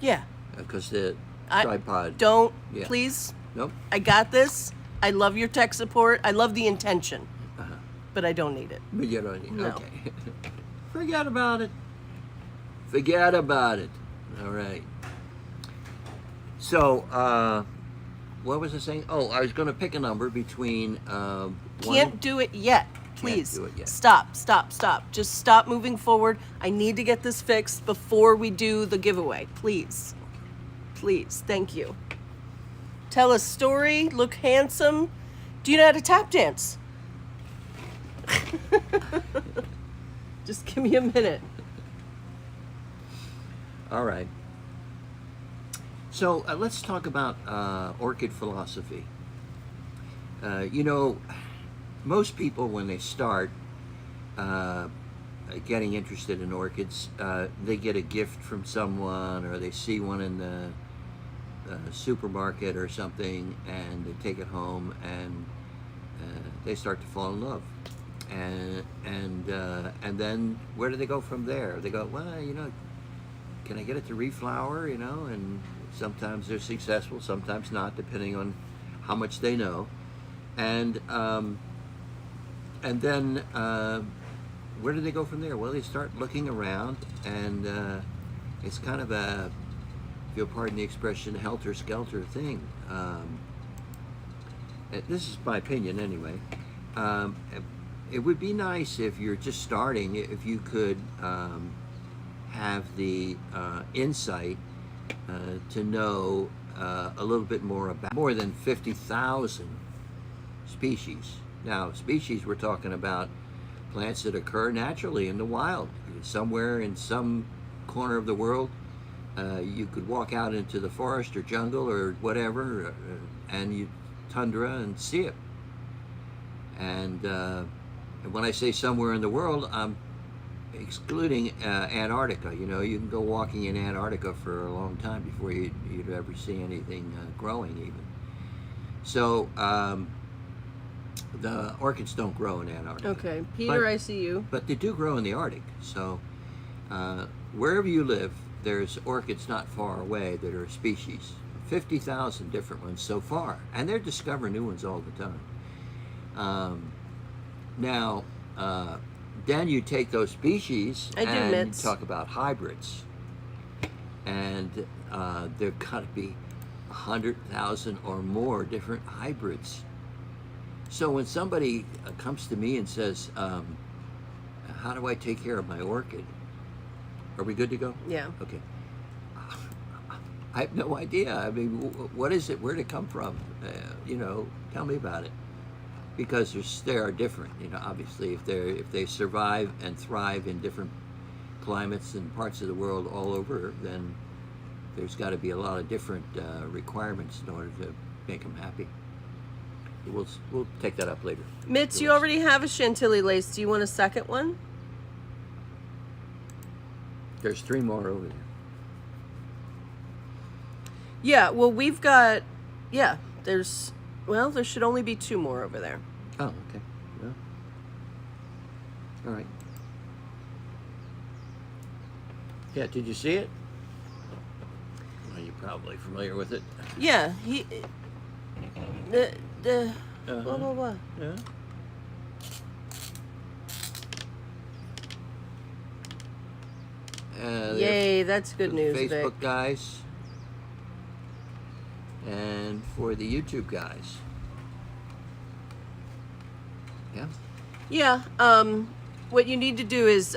Yeah. Because the I tripod. don't, Yeah. please. Nope. I got this. I love your tech support. I love the intention, Uh-huh. but I don't need it. But you don't need. No. Okay. Forget about it. Forget about it. All right. So, what was I saying? Oh, I was going to pick a number between. Can't do it yet. Please. do it yet. Stop. Just stop moving forward. I need to get this fixed before we do the giveaway. Please. Please. Thank you. Tell a story. Look handsome. Do you know how to tap dance? Just give me a minute. All right. So let's talk about orchid philosophy. You know, most people when they start getting interested in orchids, they get a gift from someone, or they see one in the supermarket or something, and they take it home, and they start to fall in love. And then where do they go from there? They go, well, you know, can I get it to reflower? You know, and sometimes they're successful, sometimes not, depending on how much they know. And then where do they go from there? Well, they start looking around, and it's kind of a, if you'll pardon the expression, helter-skelter thing. This is my opinion anyway. It would be nice if you're just starting, if you could have the insight to know a little bit more about more than 50,000 species. Now, species, we're talking about plants that occur naturally in the wild. Somewhere in some corner of the world, you could walk out into the forest or jungle or whatever, and you tundra and see it. And when I say somewhere in the world, I'm excluding Antarctica. You know, you can go walking in Antarctica for a long time before you'd ever see anything growing even. So the orchids don't grow in Antarctica. Okay, Peter, I see you. But they do grow in the Arctic. So wherever you live, there's orchids not far away that are species. 50,000 different ones so far. And they're discovering new ones all the time. Now, then you take those species and talk about hybrids. And there got to be 100,000 or more different hybrids. So when somebody comes to me and says, how do I take care of my orchid? Are we good to go? Yeah. Okay. I have no idea. I mean, what is it? Where'd it come from? You know, tell me about it. Because they are different. You know, obviously, if they survive and thrive in different climates and parts of the world all over, then there's got to be a lot of different requirements in order to make them happy. We'll take that up later. Mitz, you already have a Chantilly lace. Do you want a second one? There's 3 more over there. Yeah, well, we've got, yeah, there should only be 2 more over there. Oh, okay. Well, all right. Yeah, did you see it? Well, you're probably familiar with it. Yeah, blah, blah, blah. Yeah. Yay, that's good news, Facebook Vic. guys. And for the YouTube guys. Yeah? Yeah, what you need to do is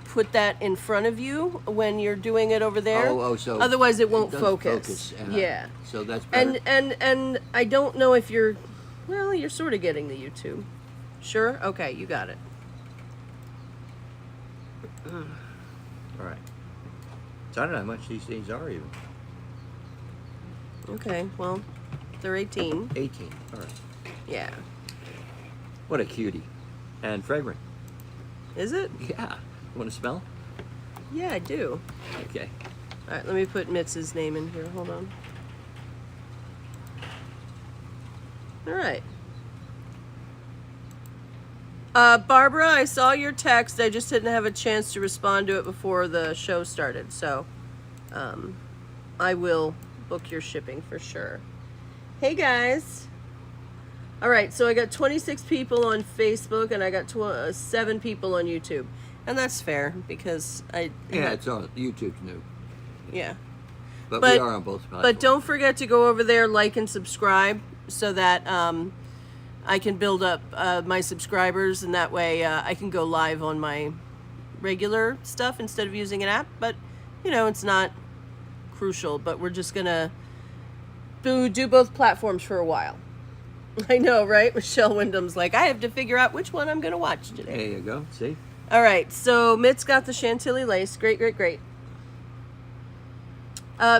put that in front of you when you're doing it over there. Oh, so otherwise it won't doesn't focus. Yeah. So that's better. And I don't know if you're sort of getting the YouTube. Sure? Okay, you got it. All right. So I don't know how much these things are even. Okay, well, they're 18. 18. All right. Yeah. What a cutie. And fragrant. Is it? Yeah. Want to smell? Yeah, I do. Okay. All right, let me put Mitz's name in here. Hold on. All right. Barbara, I saw your text. I just didn't have a chance to respond to it before the show started. So, I will book your shipping for sure. Hey guys. All right, so I got 26 people on Facebook and I got 7 people on YouTube. And that's fair because it's on YouTube's new. Yeah. But we are on both platforms. But don't forget to go over there, like and subscribe so that I can build up my subscribers, and that way I can go live on my regular stuff instead of using an app. But, you know, it's not crucial, but we're just going to do both platforms for a while. I know, right? Michelle Wyndham's like, I have to figure out which one I'm going to watch today. There you go. See? All right, so Mitt's got the Chantilly lace. Great, great, great.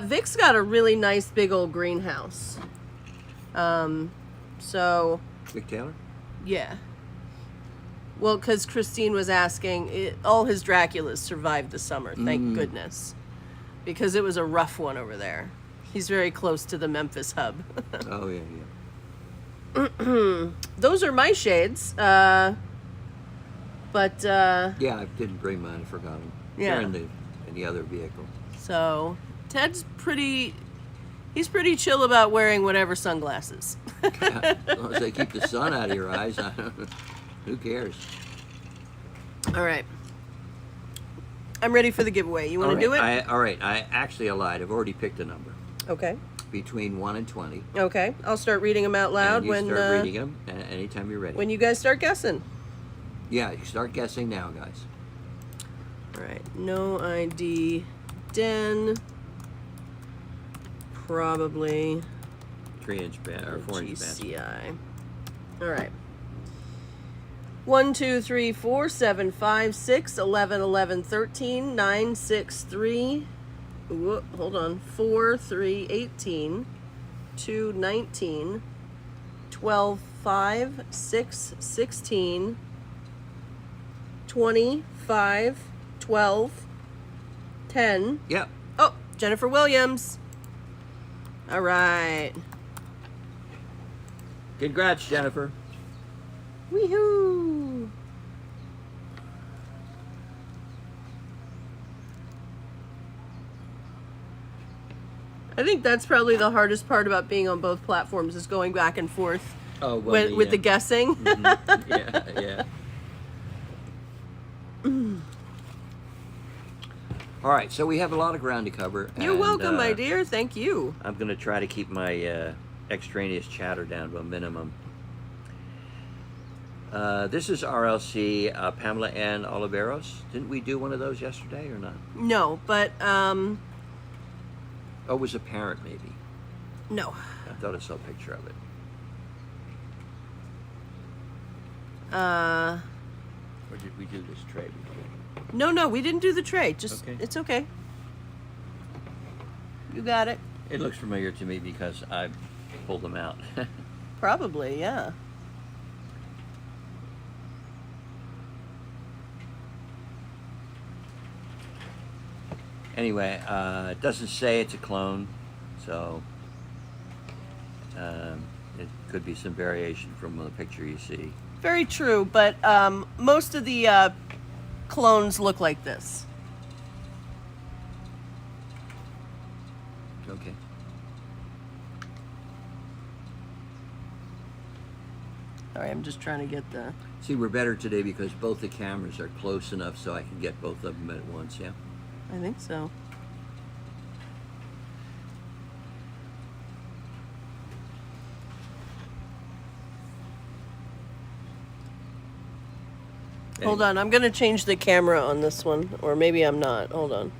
Vic's got a really nice big old greenhouse. So... Vic Taylor? Yeah. Well, because Christine was asking, all his Draculas survived the summer, thank goodness. Because it was a rough one over there. He's very close to the Memphis hub. Oh, yeah. Those are my shades. But yeah, I didn't bring mine. I forgot them. Yeah. They're in the other vehicle. So Ted's he's pretty chill about wearing whatever sunglasses. As long as they keep the sun out of your eyes, who cares? All right. I'm ready for the giveaway. You want to do it? All right. I lied. I've already picked a number. Okay. Between 1 and 20. Okay. I'll start reading them out loud and you start reading them anytime you're ready. When you guys start guessing. Yeah, you start guessing now, guys. All right. No ID. Den. Probably. 3-inch band or 4-inch band. GCI. All right. 1, 2, 3, 4, 7, 5, 6, 11, 11, 13, 9, 6, 3. Hold on. 4, 3, 18, 2, 19, 12, 5, 6, 16, 20, 5, 12, 10. Yep. Oh, Jennifer Williams. All right. Congrats, Jennifer. Woohoo! I think that's probably the hardest part about being on both platforms is going back and forth with the guessing. Mm-hmm. Yeah. All right, so we have a lot of ground to cover. You're welcome, my dear. Thank you. I'm going to try to keep my extraneous chatter down to a minimum. This is RLC Pamela Ann Oliveros. Didn't we do one of those yesterday or not? No, but Oh, it was a parent maybe. no. I thought I saw a picture of it. Or did we do this tray before? No, we didn't do the tray. Just Okay. It's okay. You got it. It looks familiar to me because I pulled them out. Probably, yeah. Anyway, it doesn't say it's a clone, so it could be some variation from the picture you see. Very true, but most of the clones look like this. Okay. All right, I'm just trying to get the... See, we're better today because both the cameras are close enough so I can get both of them at once, yeah? I think so. Hold on, I'm going to change the camera on this one, or maybe I'm not. Hold on.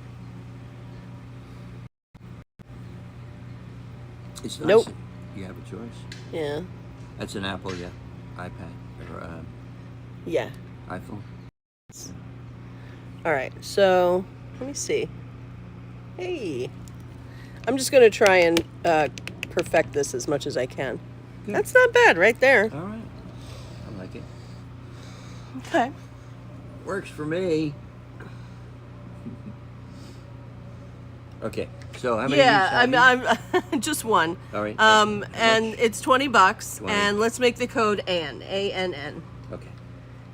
It's nice. Nope. You have a choice. Yeah. That's an Apple, yeah. iPad or Yeah. iPhone. All right, so let me see. Hey. I'm just going to try and perfect this as much as I can. Good. That's not bad right there. All right. I like it. Okay. Works for me. Okay. So how many? Yeah, I'm just one. All right. And it's $20, 20. and let's make the code ANN, ANN. Okay.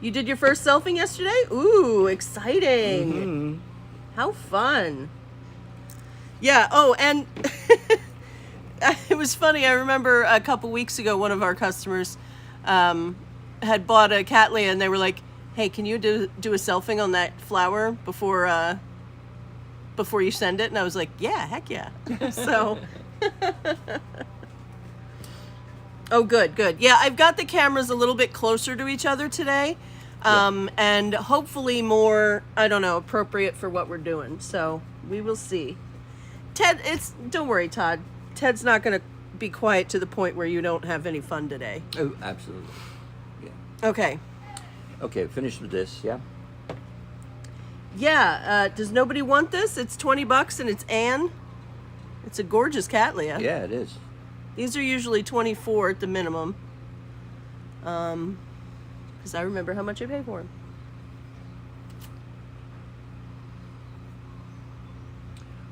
You did your first selfie yesterday? Ooh, exciting. Mm-hmm. How fun. Yeah, oh, and It was funny. I remember a couple weeks ago, one of our customers had bought a cattleya, and they were like, "Hey, can you do a selfing on that flower before you send it?" And I was like, "Yeah, heck yeah." So, oh, good, good. Yeah, I've got the cameras a little bit closer to each other today, and hopefully more, I don't know, appropriate for what we're doing. So we will see. Ted, don't worry, Todd. Ted's not going to be quiet to the point where you don't have any fun today. Oh, absolutely. Yeah. Okay. Okay, finished with this, yeah? Yeah, does nobody want this? It's $20 and it's Anne. It's a gorgeous cattleya. Yeah, it is. These are usually $24 at the minimum. Because I remember how much I paid for them.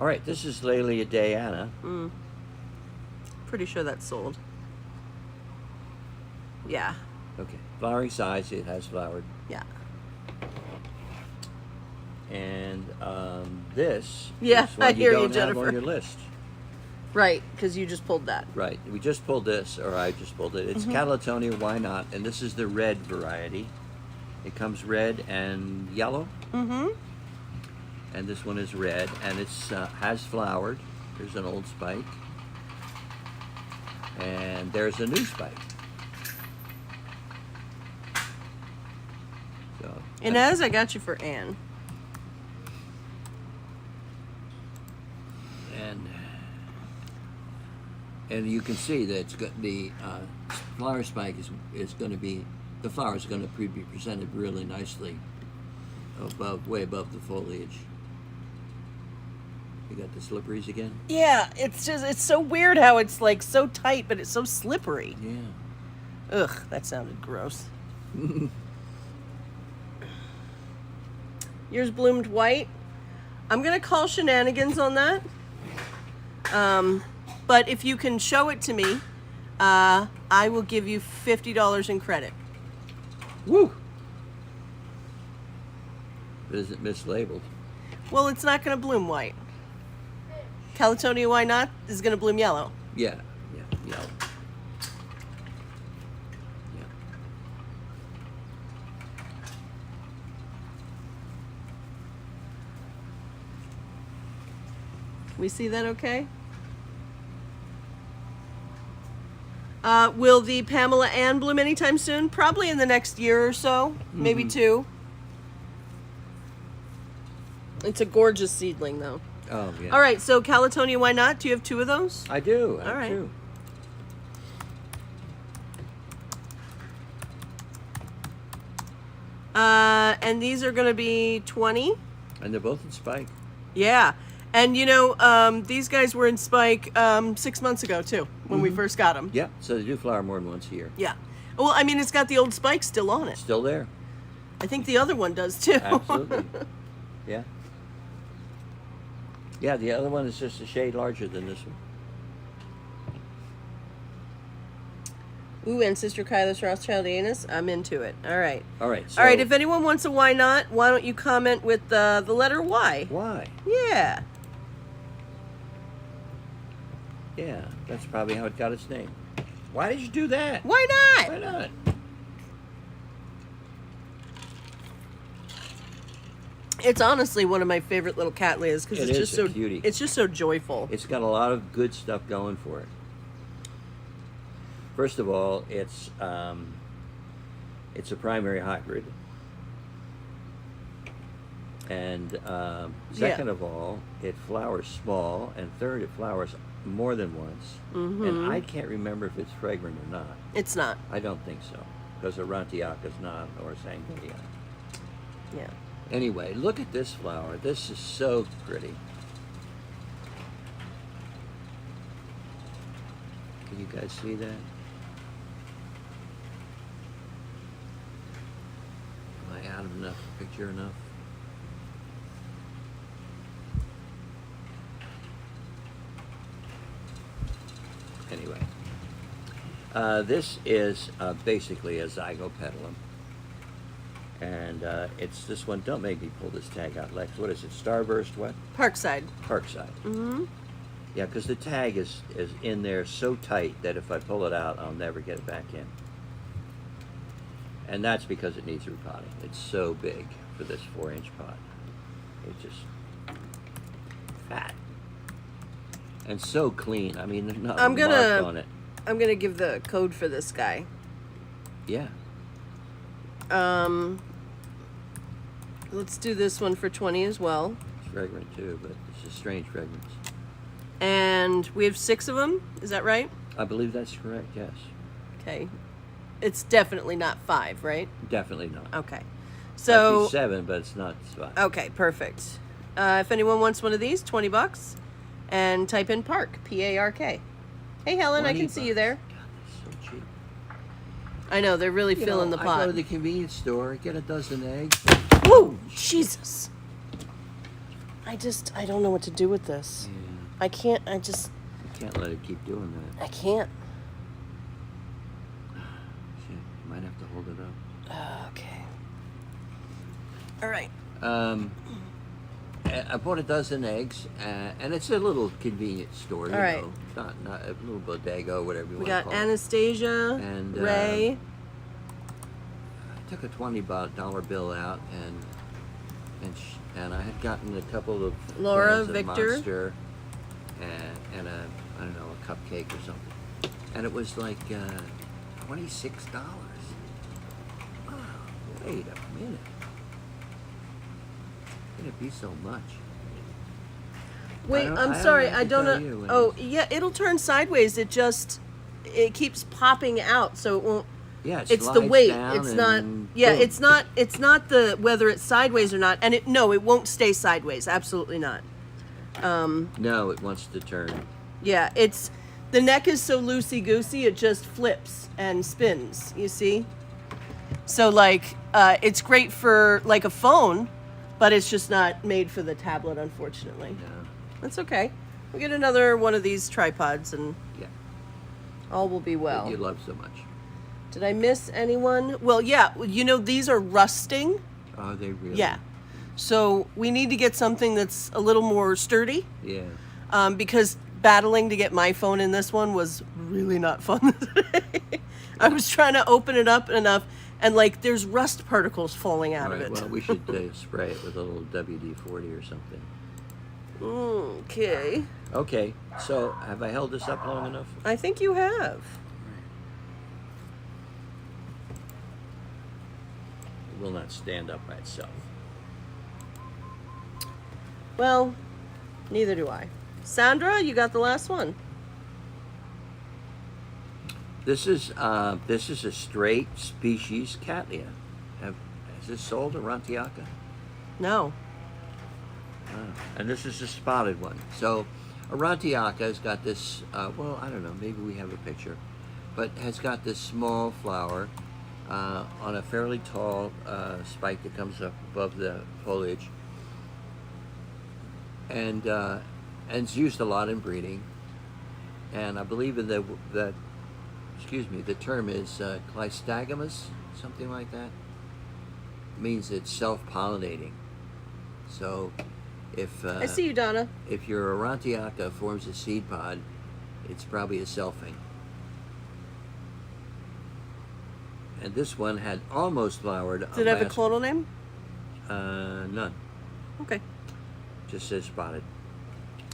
All right, this is Lelia Diana. Pretty sure that's sold. Yeah. Okay, flowering size, it has flowered. Yeah. And this Yeah, is one I hear you, don't have Jennifer. on your list. Right, because you just pulled that. Right, we just pulled this, or I just pulled it. It's Catatonia, why not? And this is the red variety. It comes red and yellow. Mm-hmm. And this one is red, and it's has flowered. There's an old spike. And there's a new spike. So, Inez, I got you for Anne. and you can see that it's got the flower spike is going to be, the flower is going to be presented really nicely way above the foliage. You got the slipperies again? Yeah, it's so weird how it's like so tight, but it's so slippery. Yeah. Ugh, that sounded gross. Yours bloomed white. I'm gonna call shenanigans on that. But if you can show it to me, I will give you $50 in credit. Woo! But is it mislabeled? Well, it's not gonna bloom white. Catatonia, why not? Is gonna bloom yellow. Yeah, yellow. Yeah. We see that okay? Will the Pamela Ann bloom anytime soon? Probably in the next year or so, maybe two. It's a gorgeous seedling, though. Oh, yeah. All right, so Catatonia, why not? Do you have two of those? I do. All right. Two. And these are going to be 20. And they're both in spike. Yeah. And, you know, these guys were in spike 6 months ago, too, when we first got them. Yeah, so they do flower more than once a year. Yeah. Well, I mean, it's got the old spike still on it. Still there. I think the other one does, too. Absolutely. Yeah. Yeah, the other one is just a shade larger than this one. Ooh, and Sister Kyla's Rothschildianus. I'm into it. All right. All right. So All right, if anyone wants a why not, why don't you comment with the letter Y? why? Yeah. Yeah, that's probably how it got its name. Why did you do that? Why not? Why not? It's honestly one of my favorite little cattleyas because It it's is just a so cutie. it's just so joyful. It's got a lot of good stuff going for it. First of all, it's a primary hybrid, and second of all, it flowers small, and third, it flowers more than once. And I can't remember if it's fragrant or not. It's not. I don't think so, because Arantiaca is not, or Sanguinea. Yeah. Anyway, look at this flower. This is so pretty. Can you guys see that? Am I out of enough picture enough? Anyway, this is basically a zygopetalum. And it's this one. Don't make me pull this tag out, Lex. What is it? Starburst what? Parkside. Parkside. Yeah, because the tag is in there so tight that if I pull it out, I'll never get it back in. And that's because it needs repotting. It's so big for this 4-inch pot. It's just fat. And so clean. I mean, there's not a mark on it. I'm gonna give the code for this guy. Yeah. Let's do this one for 20 as well. It's fragrant too, but it's a strange fragrance. And we have 6 of them. Is that right? I believe that's correct, yes. Okay. It's definitely not 5, right? Definitely not. Okay. Might So be 7, but it's not 5. okay, perfect. If anyone wants one of these, $20, and type in Park, P-A-R-K. Hey, Helen, I can see you there. God, that's so cheap. I know they're really You filling know, the I pot. go to the convenience store, get a dozen eggs. Whoa, Jesus! I don't know what to do with this. Yeah, I can't. you can't let it keep doing that. I can't. Shit, you might have to hold it up. Okay. All right. I bought a dozen eggs, and it's a little convenience store, you All right. know, not a little bodega, whatever you We want got to call it. Anastasia, And, Ray. I took a $20 bill out, and I had gotten a couple of Laura, cans of Victor. Monster, and a, I don't know, a cupcake or something, and it was like $26. Wow, wait a minute. Can it be so much? Wait, I I'm don't sorry. have I to don't tell know. you when Oh, it's- yeah, it'll turn sideways. It keeps popping out, so it won't. Yeah, it It's the slides weight. down It's not. and Yeah, boom. it's not the whether it's sideways or not. And it won't stay sideways. Absolutely not. No, it wants to turn. Yeah, the neck is so loosey goosey. It just flips and spins. You see. So like, it's great for like a phone, but it's just not made for the tablet, unfortunately. No. That's okay. We'll get another one of these tripods, and Yeah. all will be well. That you love so much. Did I miss anyone? Well, yeah. You know, these are rusting. Oh, they really? Yeah. So we need to get something that's a little more sturdy, Yeah. because battling to get my phone in this one was really not fun today. I was trying to open it up enough, and like there's rust particles falling out of Right. it. Well, we should spray it with a little WD-40 or something. Okay. Okay. So, have I held this up long enough? I think you have. It will not stand up by itself. Well, neither do I. Sandra, you got the last one. This is a straight species Cattleya. Has this sold a Rantiaca? No. And this is a spotted one. So a Rantiaca has got this, well, I don't know, maybe we have a picture, but has got this small flower on a fairly tall spike that comes up above the foliage. And it's used a lot in breeding. And I believe in the term is clystagamous, something like that. It means it's self-pollinating. So if I see you, Donna. if your Rantiaca forms a seed pod, it's probably a selfing. And this one had almost flowered. Did it have a clonal name? None. Okay. Just says spotted.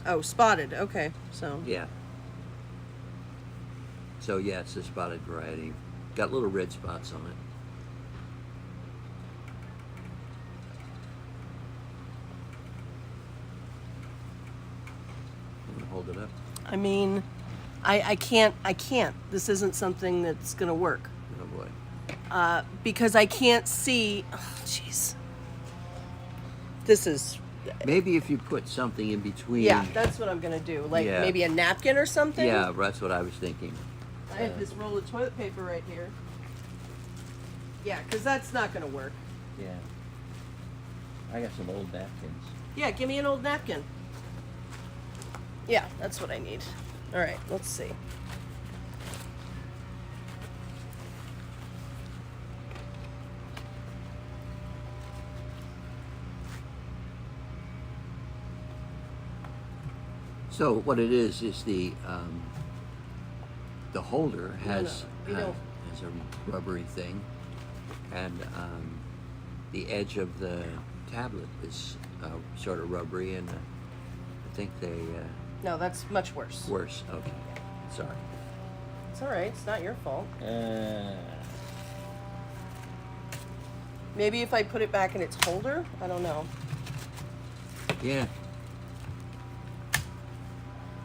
Oh, spotted. Okay. So. Yeah. So yeah, it's a spotted variety. Got little red spots on it. I'm gonna hold it up. I mean, I can't. This isn't something that's gonna work. Oh boy. Because I can't see. Oh, jeez. This is. Maybe if you put something in between. Yeah, that's what I'm gonna do. Like Yeah. maybe a napkin or something. Yeah, that's what I was thinking. I have this roll of toilet paper right here. Yeah, because that's not gonna work. Yeah. I got some old napkins. Yeah, give me an old napkin. Yeah, that's what I need. All right, let's see. So what it is the holder has we don't. has a rubbery thing, and the edge of the tablet is sort of rubbery, and I think they No, that's much worse. worse. Okay, sorry. It's all right. It's not your fault. Maybe if I put it back in its holder, I don't know. Yeah.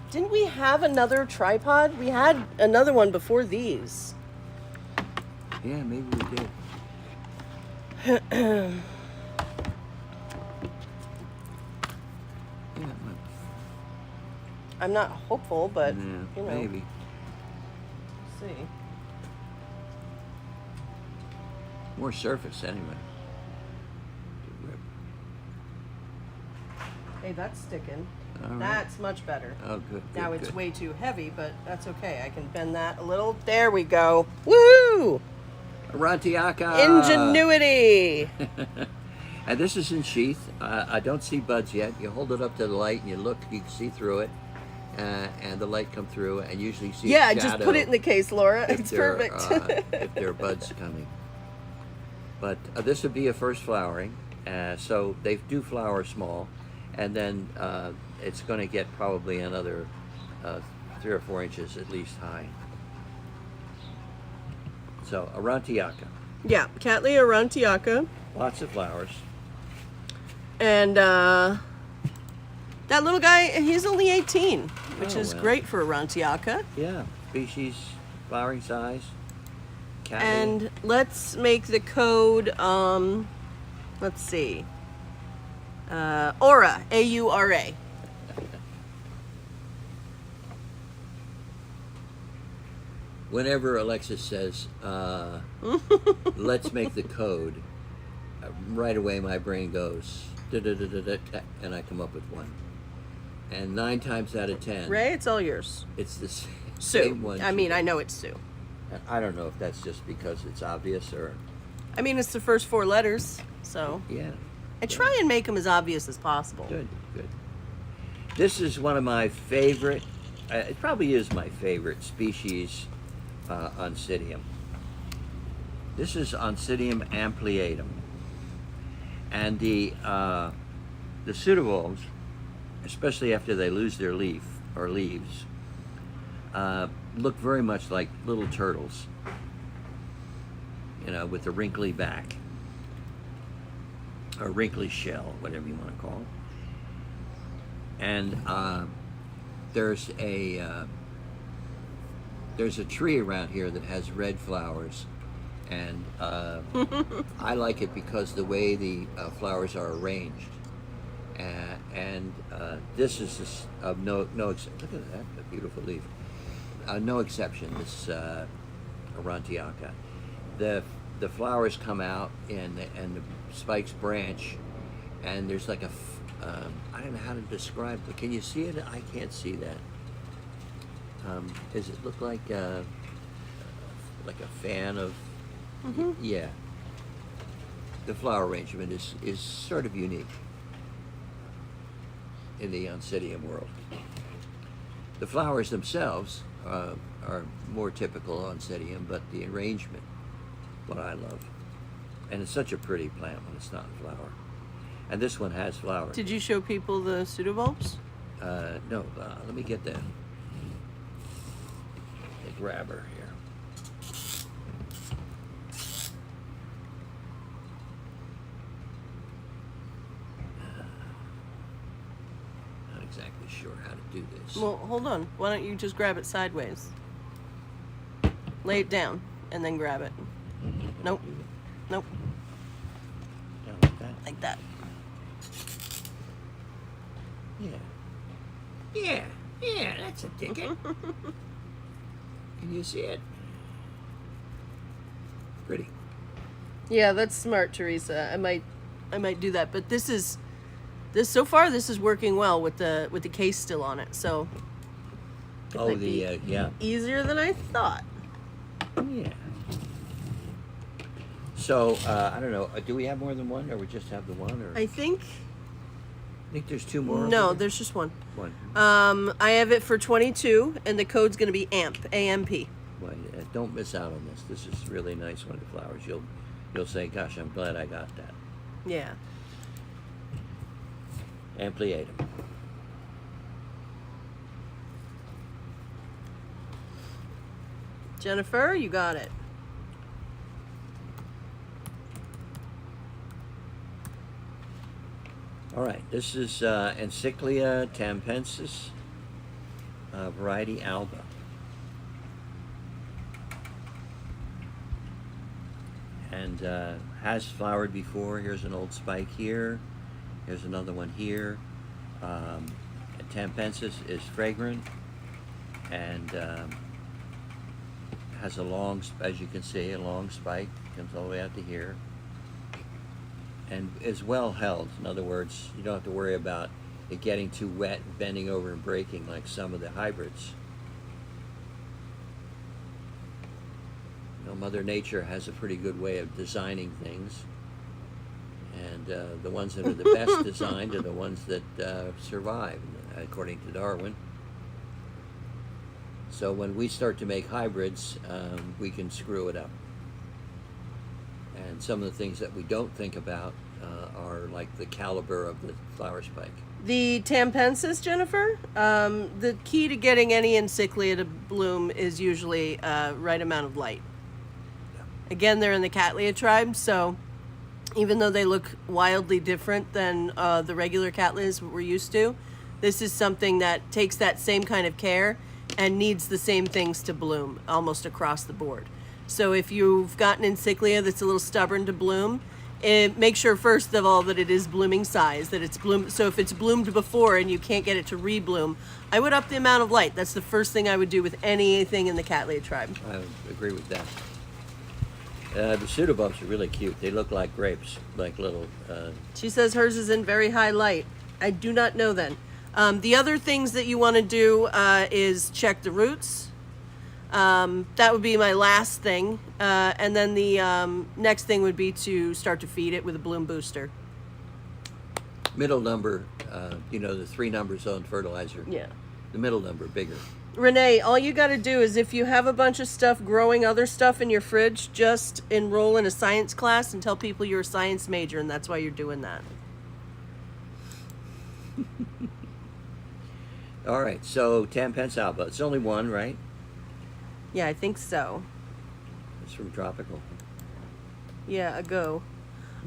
Didn't we have another tripod? We had another one before these. Yeah, maybe we did. Yeah, I'm not hopeful, but yeah, you know, maybe. we'll see. More surface anyway. Hey, that's sticking. All right. That's much better. Oh, good. Now good, it's good. way too heavy, but that's okay. I can bend that a little. There we go. Woo! Rantiaka. Ingenuity. And this is in sheath. I don't see buds yet. You hold it up to the light and you look. You can see through it, and the light come through. And usually you see Yeah, a just shadow put it in the case, Laura. if It's there, perfect. if there are buds coming. But this would be a first flowering. So they do flower small, and then it's going to get probably another 3 or 4 inches at least high. So Arantiaka, Yeah, Cattleya Arantiaka. lots of flowers. And that little guy, he's only 18, which Oh, is well. great for Arantiaka. Yeah, species, flowering size. Cattleya. And let's make the code, let's see, Aura, A-U-R-A. Whenever Alexis says, let's make the code, right away my brain goes, da-da-da-da-da, and I come up with one. And 9 times out of 10, Ray, it's all yours. it's the Sue. same one. I mean, I know it's Sue. I don't know if that's just because it's obvious or, I mean, it's the first 4 letters, so yeah. I try and make them as obvious as possible. Good, good. This is one of my favorite, it probably is my favorite species Oncidium. This is Oncidium ampliatum. And the pseudobulbs, especially after they lose their leaf or leaves, look very much like little turtles, you know, with a wrinkly back or wrinkly shell, whatever you want to call it. And there's a tree around here that has red flowers, and I like it because the way the flowers are arranged. And this is just of no exception. Look at that, a beautiful leaf. No exception. This Arantiaka. The flowers come out and the spikes branch, and there's like I don't know how to describe it. Can you see it? I can't see that. Does it look like a fan of? Yeah. The flower arrangement is sort of unique in the Oncidium world. The flowers themselves are more typical Oncidium, but the arrangement, what I love. And it's such a pretty plant when it's not in flower. And this one has flowers. Did you show people the pseudobulbs? No, let me get that. The grabber here. Not exactly sure how to do this. Well, hold on. Why don't you just grab it sideways? Lay it down and then grab it. Nope. Nope. Yeah, like that. Like that. Yeah. Yeah, that's a ticket. Can you see it? Pretty. Yeah, that's smart, Teresa. I might do that. But this so far this is working well with the case still on it. So it Oh, might be yeah. easier than I thought. Yeah. So, I don't know. Do we have more than one, or we just have the one? Or I think I think there's 2 more. No, over there? there's just one. One. I have it for 22, and the code's going to be AMP, A-M-P. Well, don't miss out on this. This is really nice one of the flowers. You'll say, "Gosh, I'm glad I got that." Yeah. Ampliatum. Jennifer, you got it. All right, this is Encyclia tampensis, variety alba. And has flowered before. Here's an old spike here. Here's another one here. Tampensis is fragrant and has a long, as you can see, a long spike. Comes all the way out to here. And is well held. In other words, you don't have to worry about it getting too wet, bending over and breaking like some of the hybrids. You know, Mother Nature has a pretty good way of designing things. And the ones that are the best designed are the ones that survive, according to Darwin. So when we start to make hybrids, we can screw it up. And some of the things that we don't think about are like the caliber of the flower spike. The tampensis, Jennifer, the key to getting any encyclia to bloom is usually right amount of light. Yeah. Again, they're in the Cattleya tribe, so even though they look wildly different than the regular Cattleyas we're used to, this is something that takes that same kind of care and needs the same things to bloom almost across the board. So if you've got an encyclia that's a little stubborn to bloom, make sure first of all that it is blooming size, that it's bloomed. So if it's bloomed before and you can't get it to rebloom, I would up the amount of light. That's the first thing I would do with anything in the Cattleya tribe. I would agree with that. The pseudobulbs are really cute. They look like grapes, like little. She says hers is in very high light. I do not know then. The other things that you want to do is check the roots. That would be my last thing. And then the next thing would be to start to feed it with a bloom booster. Middle number, the 3 numbers on fertilizer. Yeah. The middle number, bigger. Renee, all you got to do is if you have a bunch of stuff growing other stuff in your fridge, just enroll in a science class and tell people you're a science major, and that's why you're doing that. All right, so Tampensis alba. It's only one, right? Yeah, I think so. It's from Tropical. Yeah, a go.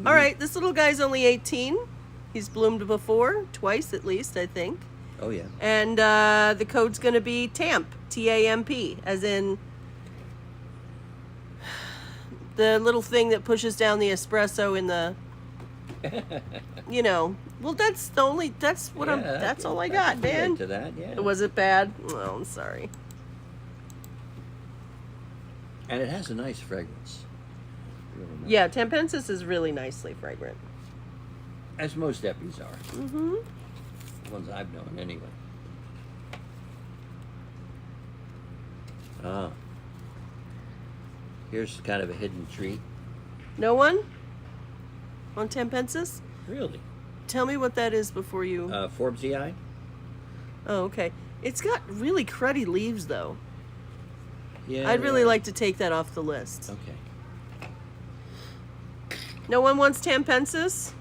All right, this little guy's only 18. He's bloomed before, twice at least, I think. Oh, yeah. And the code's going to be TAMP, T-A-M-P, as in the little thing that pushes down the espresso in the, well, that's all I got, man. To that, yeah. Was it bad? Oh, I'm sorry. And it has a nice fragrance. Really nice. Yeah, Tampensis is really nicely fragrant. As most epis are. Mm-hmm. The ones I've known, anyway. Ah. Here's kind of a hidden treat. No one? On Tampensis? Really? Tell me what that is before you... Forbesii? Oh, okay. It's got really cruddy leaves, though. Yeah. I'd really like to take that off the list. Okay. No one wants Tampensis?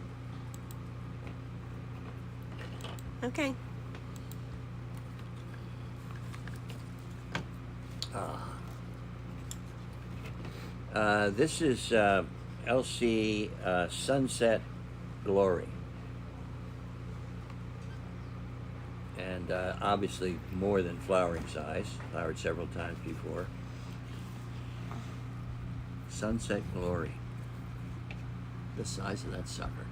Okay. This is LC Sunset Glory. And obviously more than flowering size. Flowered several times before. Sunset Glory. The size of that sucker.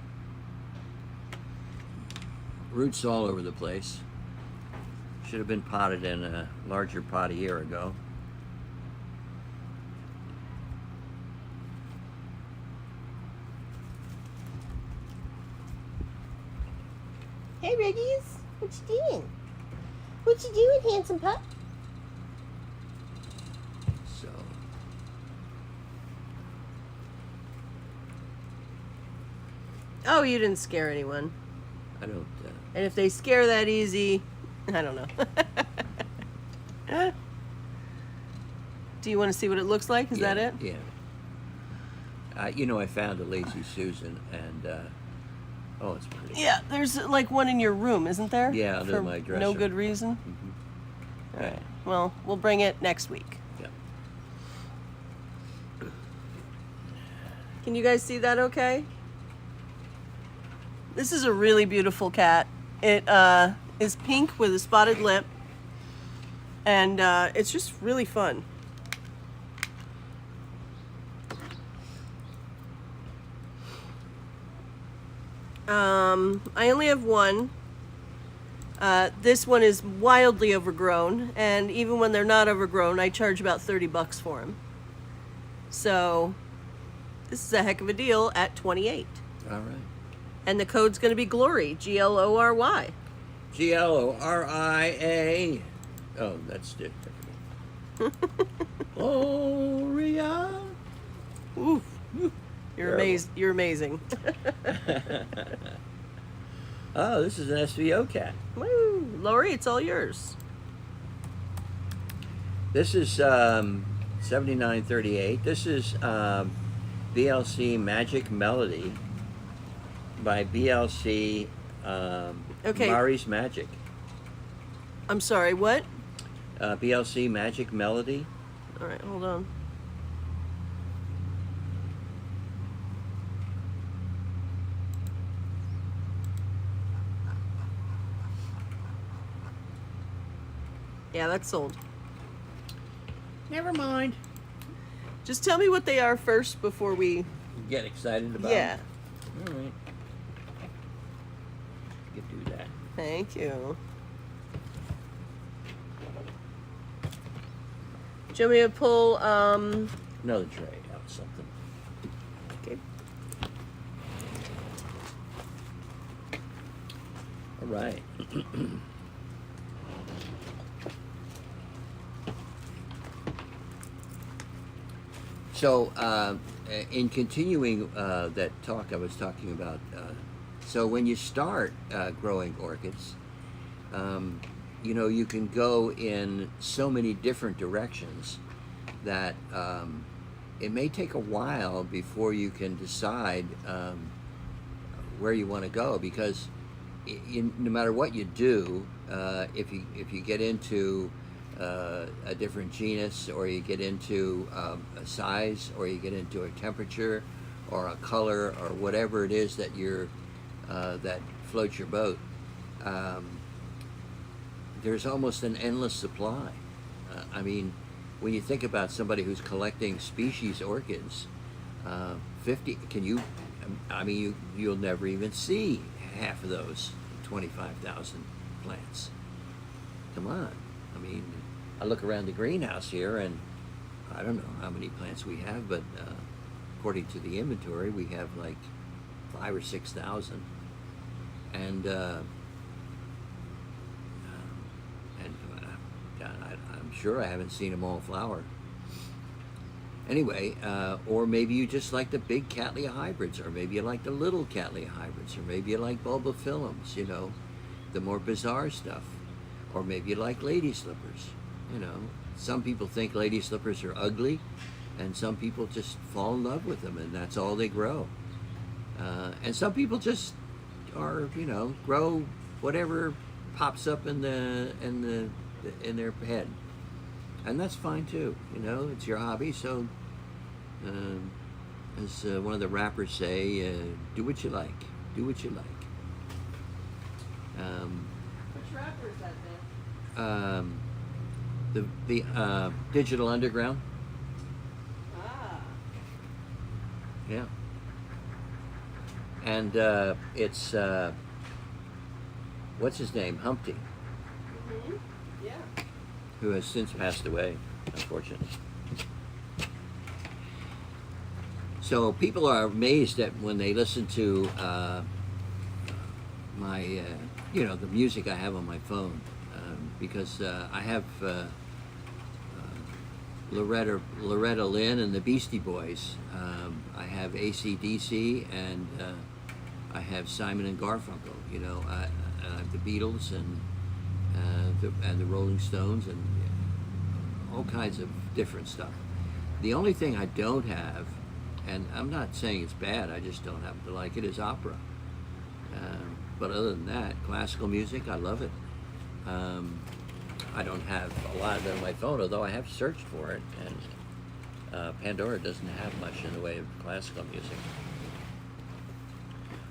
Roots all over the place. Should have been potted in a larger pot a year ago. Hey, Reggies. What you doing? What you doing, handsome pup? So. Oh, you didn't scare anyone. I don't And if they scare that easy, I don't know. Do you want to see what it looks like? Is Yeah, that it? Yeah. You know, I found a Lazy Susan, and oh, it's pretty. Yeah, there's like one in your room, isn't there? Yeah, under For my dresser. no good reason. All right. Well, we'll bring it next week. Yeah. Can you guys see that okay? This is a really beautiful cat. It is pink with a spotted lip, and it's just really fun. I only have one. This one is wildly overgrown, and even when they're not overgrown, I charge about $30 for them. So this is a heck of a deal at $28. All right. And the code's going to be Glory, Glory. Gloria. Oh, that's different. Gloria. Oof. You're Terrible. amazing. You're amazing. Oh, this is an SVO cat. Woo, Lori, it's all yours. This is 7938. This is BLC Magic Melody by BLC Okay. Mari's Magic. I'm sorry, what? BLC Magic Melody. All right, hold on. Yeah, that's sold. Never mind. Just tell me what they are first before we... Get excited about Yeah, it. All right. You can do that. thank you. Do you want me to pull, Another tray out something. okay. All right. So, in continuing that talk I was talking about, so when you start growing orchids, you know, you can go in so many different directions that it may take a while before you can decide where you want to go, because no matter what you do, if you get into a different genus, or you get into a size, or you get into a temperature, or a color, or whatever it is that that floats your boat, there's almost an endless supply. I mean, when you think about somebody who's collecting species orchids, 50, I mean, you'll never even see half of those 25,000 plants. Come on. I mean, I look around the greenhouse here, and I don't know how many plants we have, but according to the inventory, we have like 5,000 or 6,000, and I'm sure I haven't seen them all flower. Anyway, or maybe you just like the big Cattleya hybrids, or maybe you like the little Cattleya hybrids, or maybe you like bulbophyllums, you know, the more bizarre stuff. Or maybe you like lady slippers, you know. Some people think lady slippers are ugly, and some people just fall in love with them, and that's all they grow. And some people just are, you know, grow whatever pops up in their head, and that's fine too. You know, it's your hobby. So, as one of the rappers say, do what you like. Do what you like. Which rapper is that, man? The Digital Underground. Ah. Yeah. And it's what's his name, Humpty, Mm-hmm. Yeah. who has since passed away, unfortunately. So people are amazed at when they listen to my, you know, the music I have on my phone, because I have Loretta Lynn and the Beastie Boys. I have AC/DC, and I have Simon and Garfunkel. You know, the Beatles and the Rolling Stones and all kinds of different stuff. The only thing I don't have, and I'm not saying it's bad, I just don't happen to like it, is opera. But other than that, classical music, I love it. I don't have a lot of it on my phone, although I have searched for it, and Pandora doesn't have much in the way of classical music.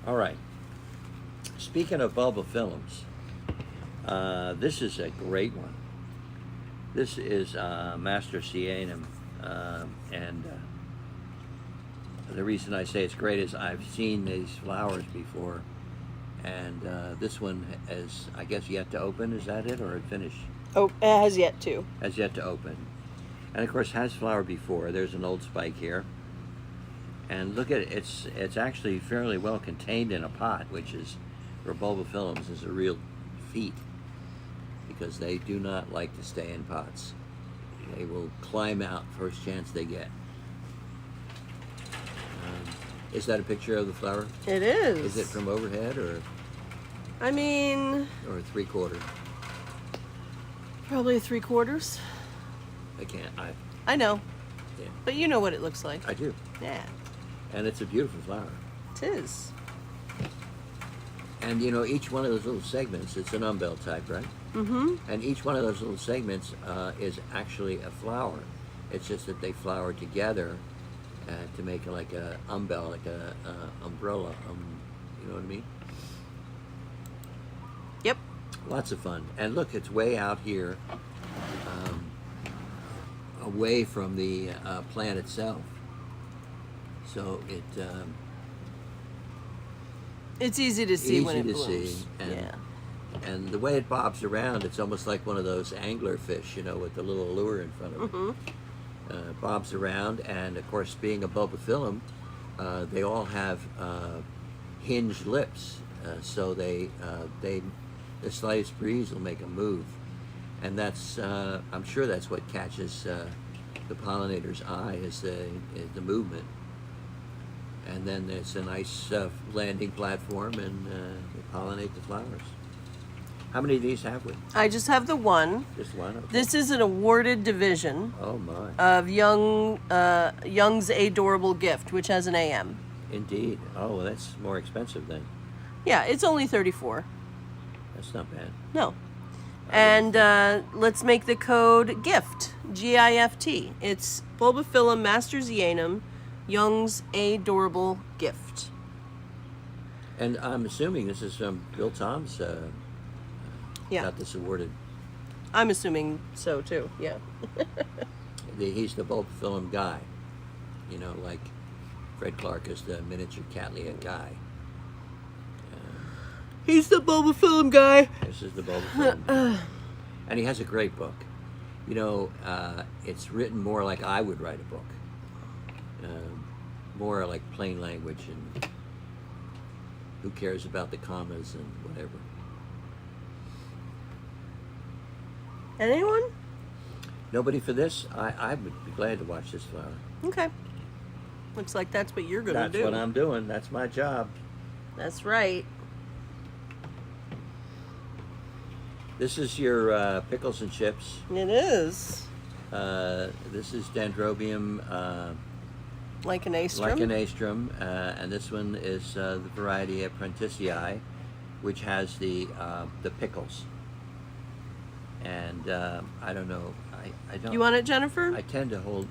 All right. Speaking of bulba films, this is a great one. This is Master Cianum, and the reason I say it's great is I've seen these flowers before, and this one is, I guess, yet to open. Is that it, or it finished? Oh, it has yet to. Has yet to open, and of course has flowered before. There's an old spike here, and look at it. It's actually fairly well contained in a pot, which is for bulbophyllums is a real feat, because they do not like to stay in pots. They will climb out first chance they get. Is that a picture of the flower? It is. Is it from overhead or I mean, 3/4? probably 3/4. I can't. I know, Yeah, but you know what it looks like. I do. Yeah, And it's a beautiful flower. it is. And you know, each one of those little segments, it's an umbel type, right? Mm-hmm. And each one of those little segments is actually a flower. It's just that they flower together to make like a umbel, like a umbrella. You know what I mean? Yep. Lots of fun. And look, it's way out here, away from the plant itself. So It's easy to see when it easy to blooms. see, and Yeah. and the way it bobs around, it's almost like one of those angler fish, you know, with the little lure in front of it. Mm-hmm. Bobs around, and of course, being a bulbophyllum, they all have hinged lips, so the slightest breeze will make them move, and that's I'm sure that's what catches the pollinator's eye is the movement, and then it's a nice landing platform, and they pollinate the flowers. How many of these have we? I just have the one. Just one? Okay. This is an awarded division Oh my. of Young's Adorable Gift, which has an AM. Indeed. Oh, well, that's more expensive then. Yeah, it's only 34. That's not bad. No. And let's make the code GIFT, G-I-F-T. It's Bulbophyllum Mastersianum, Young's Adorable Gift. And I'm assuming this is Bill Tom's Yeah, got this awarded. I'm assuming so too, yeah. He's the bulbophyllum guy. You know, like Fred Clark is the miniature cattleya guy. He's the Bulbophyllum guy. This is the bulbophyllum guy. And he has a great book. You know, it's written more like I would write a book. More like plain language, and who cares about the commas and whatever. Anyone? Nobody for this? I would be glad to watch this flower. Okay. Looks like that's what you're gonna That's do. what I'm doing. That's my job. That's right. This is your pickles and chips. It is. This is Dendrobium Lichenastrum. lichenastrum, and this one is the variety Apprentitii, which has the pickles. And I don't know. I don't. You want it, Jennifer? I tend to hold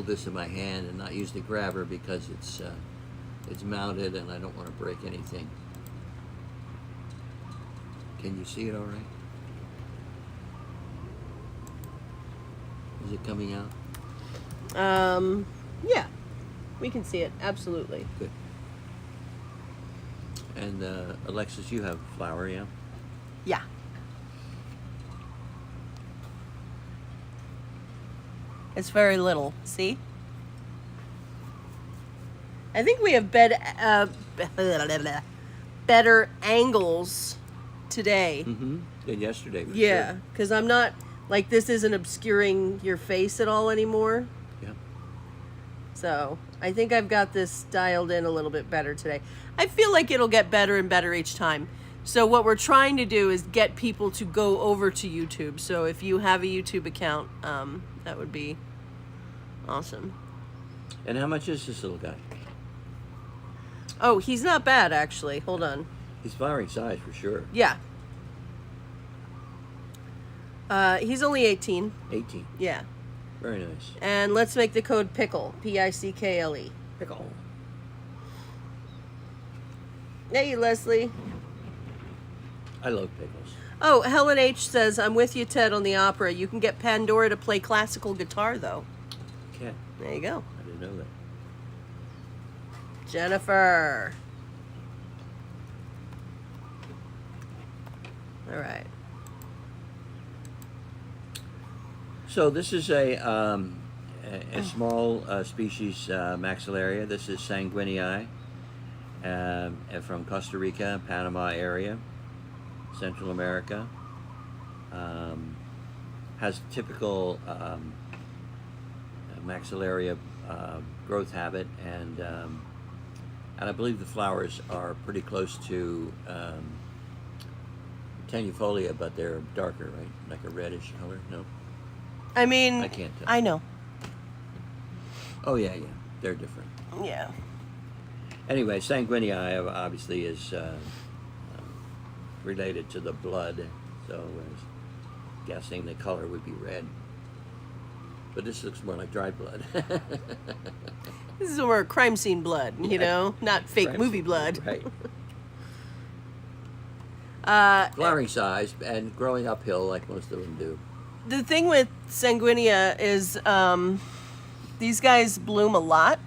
this in my hand and not use the grabber because it's mounted and I don't want to break anything. Can you see it all right? Is it coming out? Yeah. We can see it, absolutely. Good. And Alexis, you have flower, yeah? Yeah. It's very little, see? I think we have better angles today. Mm-hmm. Than yesterday, for Yeah, sure. because I'm not, like, this isn't obscuring your face at all anymore. Yeah. So I think I've got this dialed in a little bit better today. I feel like it'll get better and better each time. So what we're trying to do is get people to go over to YouTube. So if you have a YouTube account, that would be awesome. And how much is this little guy? Oh, he's not bad, actually. Hold on. He's flowering size for sure. Yeah. He's only 18. 18. Yeah. Very nice. And let's make the code PICKLE. PICKLE. Pickle. Hey, Leslie. I love pickles. Oh, Helen H. says, I'm with you, Ted, on the opera. You can get Pandora to play classical guitar, though. Okay. There you go. I didn't know that. Jennifer. All right. So this is a small species maxillaria. This is sanguinii from Costa Rica, Panama area, Central America. Has typical maxillaria growth habit, and I believe the flowers are pretty close to tenuifolia, but they're darker, right? Like a reddish color? No. I mean, I can't tell. I know. Oh, yeah. They're different. Yeah. Anyway, sanguinii obviously is related to the blood, so I was guessing the color would be red. But this looks more like dry blood. This is more crime scene blood, you know, not fake Crime movie scene, blood. Right. Flowering size and growing uphill like most of them do. The thing with sanguinea is these guys bloom a lot.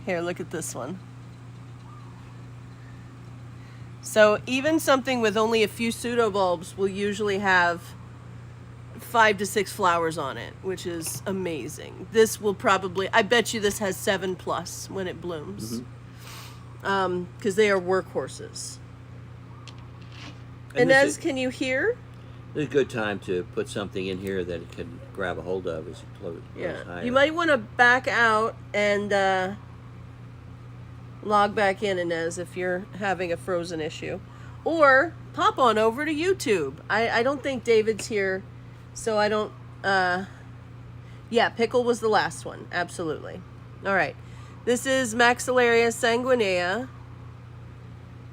Here, look at this one. So even something with only a few pseudobulbs will usually have 5 to 6 flowers on it, which is amazing. This will probably, I bet you this has 7+ when it blooms. Because they are workhorses. Inez, can you hear? It's a good time to put something in here that it can grab a hold of as it close higher. You might want to back out and log back in, Inez, if you're having a frozen issue. Or pop on over to YouTube. I don't think David's here, so I don't... yeah, Pickle was the last one. Absolutely. All right. This is Maxillaria sanguinea.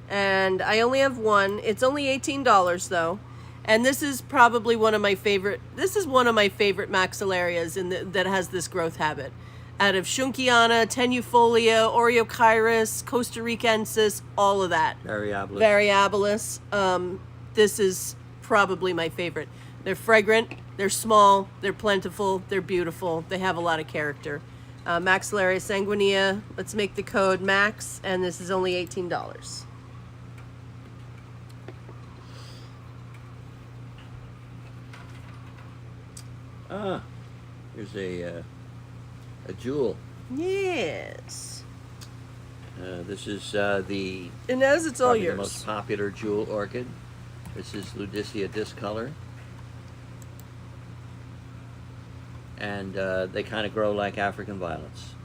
And I only have one. It's only $18, though. And this is probably one of my favorite... This is one of my favorite maxillarias that has this growth habit. Out of Schunkiana, Tenuifolia, Oreochirus, Costa Ricensis, all of that. Variabilis. Variabilis. This is probably my favorite. They're fragrant, they're small, they're plentiful, they're beautiful, they have a lot of character. Maxillaria sanguinea, let's make the code MAX, and this is only $18. Ah, here's a jewel. Yes. This is the Inez, it's all probably yours. the most popular jewel orchid. This is Ludicea discolor. And they kind of grow like African violets.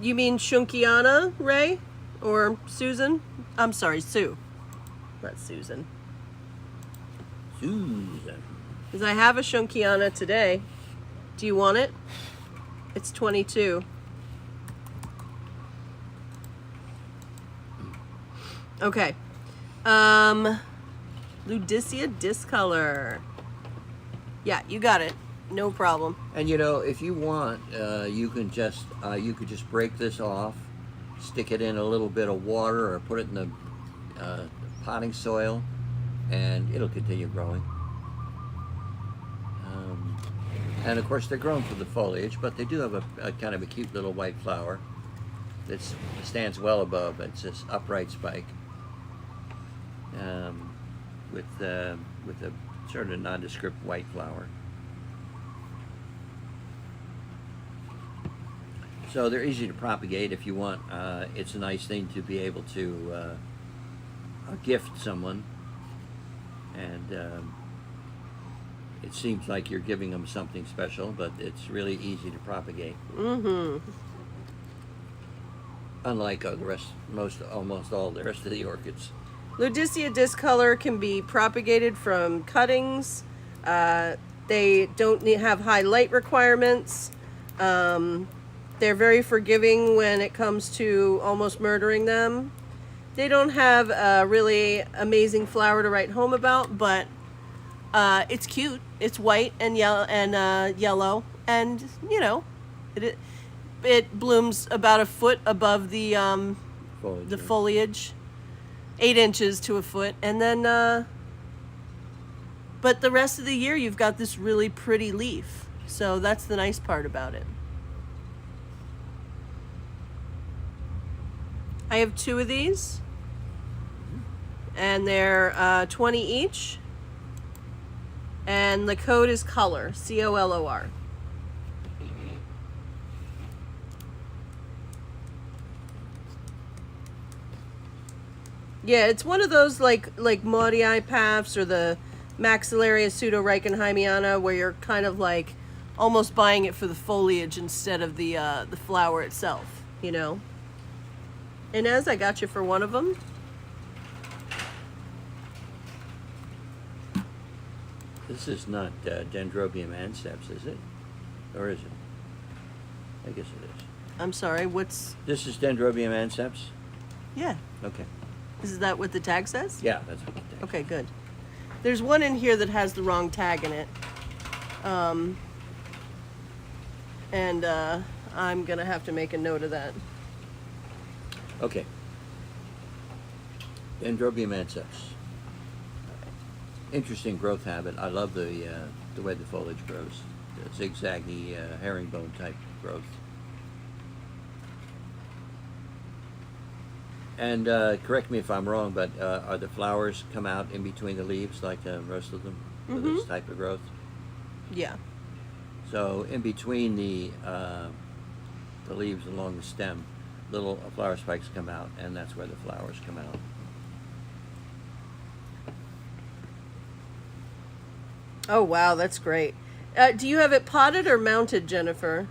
You mean Schunkiana, Ray? Or Susan? I'm sorry, Sue. Not Susan. Susan. Because I have a Schunkiana today. Do you want it? It's 22. Okay. Ludicea discolor. Yeah, you got it. No problem. And you know, if you want, you could just break this off, stick it in a little bit of water, or put it in the potting soil, and it'll continue growing. And of course, they're grown for the foliage, but they do have a kind of a cute little white flower that stands well above. It's this upright spike with a sort of nondescript white flower. So they're easy to propagate if you want. It's a nice thing to be able to gift someone, and it seems like you're giving them something special, but it's really easy to propagate. unlike almost all the rest of the orchids. Ludicea discolor can be propagated from cuttings. They don't have high light requirements. They're very forgiving when it comes to almost murdering them. They don't have a really amazing flower to write home about, but it's cute. It's white and yellow, and you know, it blooms about a foot above the foliage, 8 inches to a foot, and then but the rest of the year you've got this really pretty leaf. So that's the nice part about it. I have 2 of these, and they're 20 each, and the code is color, COLOR. Yeah, it's one of those like Maui Paths or the Maxillaria pseudo-reichenheimiana, where you're kind of like almost buying it for the foliage instead of the flower itself, you know. Inez, I got you for one of them. This is not Dendrobium anceps, is it? Or is it? I guess it is. I'm sorry, what's... This is Dendrobium anceps? Yeah. Okay. Is that what the tag says? Yeah, that's what the tag says. Okay, good. There's one in here that has the wrong tag in it. And I'm going to have to make a note of that. Okay. Dendrobium anceps. Interesting growth habit. I love the way the foliage grows. The zigzaggy herringbone type growth. And correct me if I'm wrong, but are the flowers come out in between the leaves like most of them for this type of growth? Yeah. So in between the leaves along the stem, little flower spikes come out, and that's where the flowers come out. Oh, wow, that's great. Do you have it potted or mounted, Jennifer?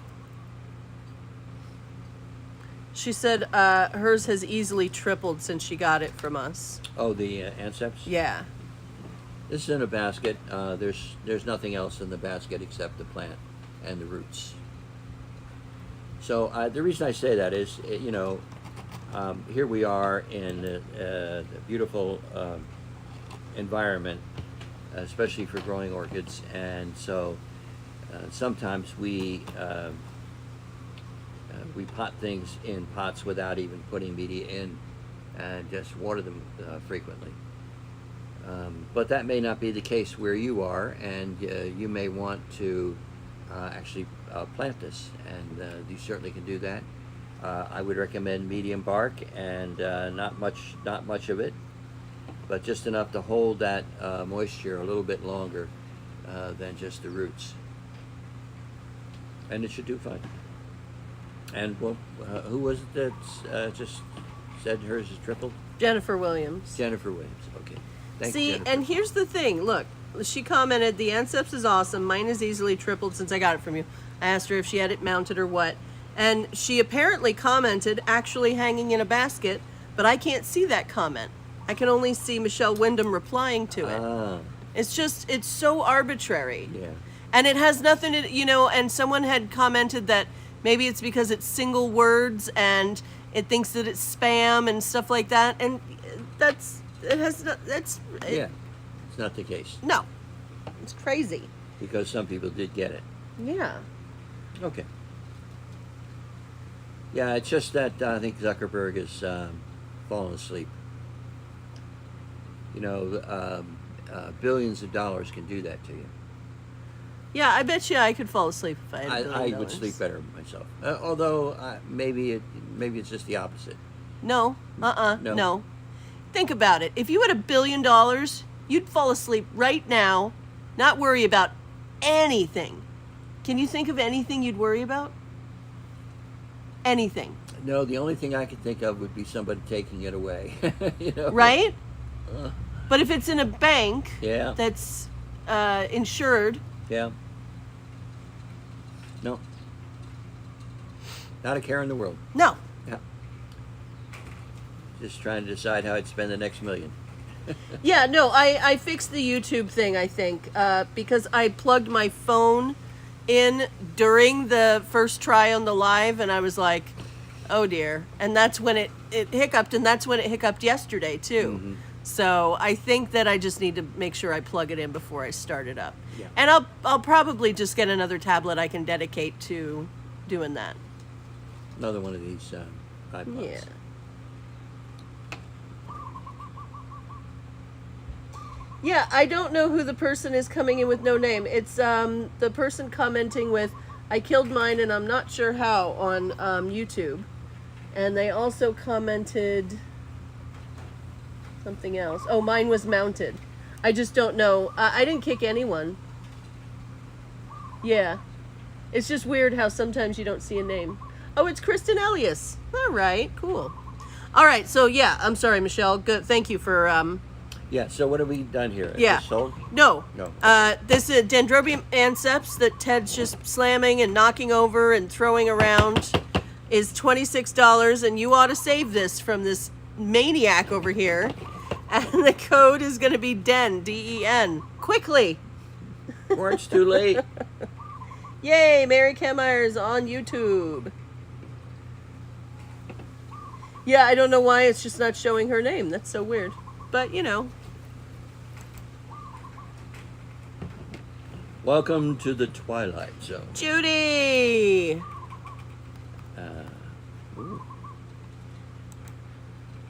She said hers has easily tripled since she got it from us. Oh, the anceps? Yeah. This is in a basket. There's nothing else in the basket except the plant and the roots. So the reason I say that is, you know, here we are in a beautiful environment, especially for growing orchids, and so sometimes we pot things in pots without even putting media in, and just water them frequently. But that may not be the case where you are, and you may want to actually plant this, and you certainly can do that. I would recommend medium bark, and not much of it, but just enough to hold that moisture a little bit longer than just the roots, and it should do fine. And well, who was it that just said hers is tripled? Jennifer Williams. Jennifer Williams. Okay. Thank you, See, Jennifer. and here's the thing. Look, she commented, the anceps is awesome. Mine is easily tripled since I got it from you. I asked her if she had it mounted or what. And she apparently commented, actually hanging in a basket, but I can't see that comment. I can only see Michelle Wyndham replying to it. Ah, It's so arbitrary. yeah. And it has nothing to, you know, and someone had commented that maybe it's because it's single words and it thinks that it's spam and stuff like that. And Yeah, it's not the case, no, it's crazy. because some people did get it. Yeah. Okay. Yeah, it's just that I think Zuckerberg has fallen asleep. You know, billions of dollars can do that to you. Yeah, I bet you I could fall asleep if I had $1 billion. I would sleep better myself. Although maybe it's just the opposite. No, No. no. Think about it. If you had $1 billion, you'd fall asleep right now, not worry about anything. Can you think of anything you'd worry about? Anything. No, the only thing I could think of would be somebody taking it away. You know? Right? Uh, But if it's in a bank Yeah. that's insured, yeah. No. Not a care in the world. no. Yeah. Just trying to decide how I'd spend the next million. Yeah, no, I fixed the YouTube thing, I think, because I plugged my phone in during the first try on the live, and I was like, oh dear. And that's when it hiccuped, and that's when it hiccuped yesterday, too. Mm-hmm. So I think that I just need to make sure I plug it in before I start it up. Yeah. And I'll probably just get another tablet I can dedicate to doing that. Another one of these iPods. Yeah. Yeah, I don't know who the person is coming in with no name. It's the person commenting with, I killed mine and I'm not sure how on YouTube. And they also commented something else. Oh, mine was mounted. I just don't know. I didn't kick anyone. Yeah. It's just weird how sometimes you don't see a name. Oh, it's Kristen Elias. All right, cool. All right, so yeah, I'm sorry, Michelle. Good. Thank you for... Yeah, so what have we done here? Is Yeah. this sold? No. No. This is Dendrobium anceps that Ted's just slamming and knocking over and throwing around is $26, and you ought to save this from this maniac over here. And the code is going to be DEN, D-E-N. Quickly. Or it's too late. Yay, Mary Kemeyer's on YouTube. Yeah, I don't know why it's just not showing her name. That's so weird. But, you know. Welcome to the Twilight Zone. Judy! Ooh.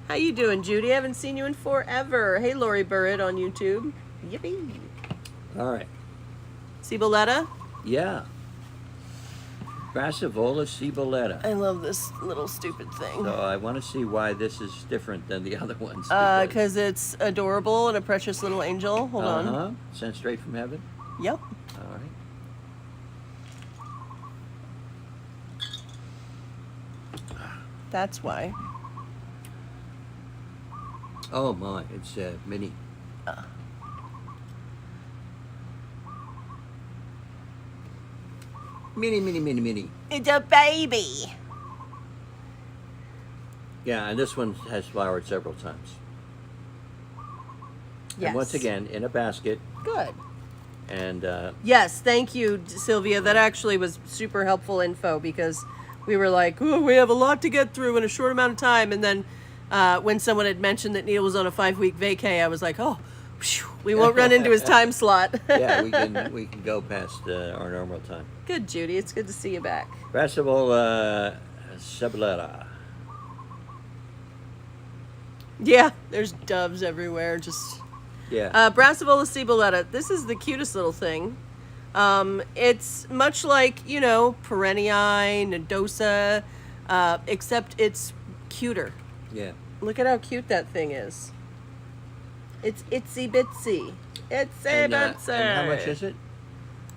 How you doing, Judy? I haven't seen you in forever. Hey, Lori Burritt on YouTube. Yippee. All right. Ciboletta? Yeah. Brassavola ciboletta. I love this little stupid thing. So I want to see why this is different than the other ones. Because it's adorable and a precious little angel. Hold on. Sent straight from heaven. Yep. All right. That's why. Oh my, it's mini. Mini. It's a baby. Yeah, and this one has flowered several times. Yes. And once again, in a basket. Good. And Yes, thank you, Sylvia. That actually was super helpful info because we were like, oh, we have a lot to get through in a short amount of time. And then when someone had mentioned that Neil was on a 5-week vacay, I was like, oh, phew, we won't run into his time slot. yeah, we can go past our normal time. Good, Judy. It's good to see you back. Brassavola ciboletta. Yeah, there's doves everywhere. Just Yeah. Brassavola ciboletta. This is the cutest little thing. It's much like, you know, perenniae, nodosa, except it's cuter. Yeah. Look at how cute that thing is. It's itsy bitsy. Itsy bitsy. And how much is it?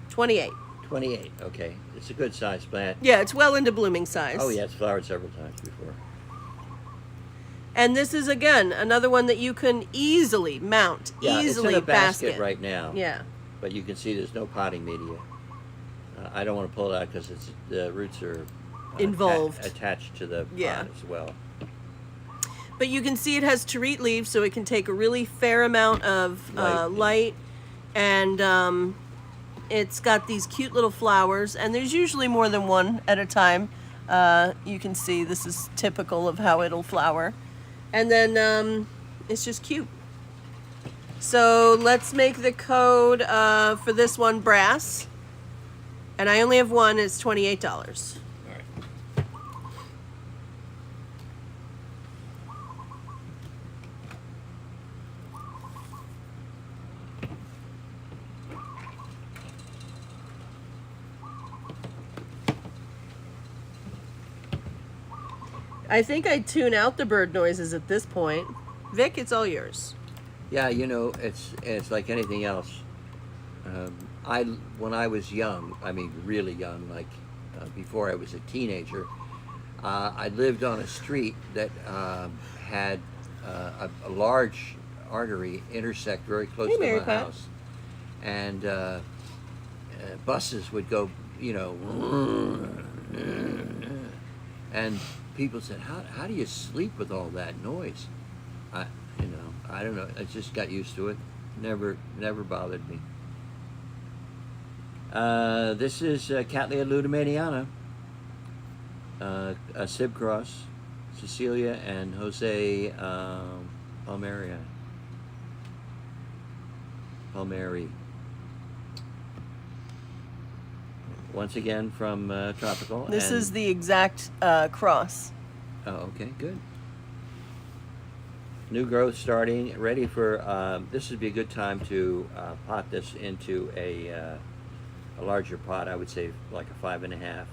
28. 28. Okay, it's a good size plant. Yeah, it's well into blooming size. Oh yeah, it's flowered several times before. And this is, again, another one that you can easily mount. Yeah, easily it's in a basket right now. Yeah. But you can see there's no potting media. I don't want to pull it out because the roots are Involved. attached to the pot Yeah. as well. But you can see it has terete leaves, so it can take a really fair amount of light. And it's got these cute little flowers, and there's usually more than one at a time. You can see this is typical of how it'll flower. And then it's just cute. So let's make the code for this one brass. And I only have one, it's $28. All right. I think I'd tune out the bird noises at this point. Vic, it's all yours. Yeah, you know, it's like anything else. When I was young, I mean really young, like before I was a teenager, I lived on a street that had a large artery intersect very close to Mary my Pat. house, and buses would go, you know, and people said, how do you sleep with all that noise? I don't know. I just got used to it. Never bothered me. This is Cattleya ludomaniana, a Sib cross, Cecilia and Jose Palmeri. Once again from Tropical. This is the exact cross. Oh, okay, good. New growth starting, ready for, this would be a good time to pot this into a larger pot. I would say like a 5.5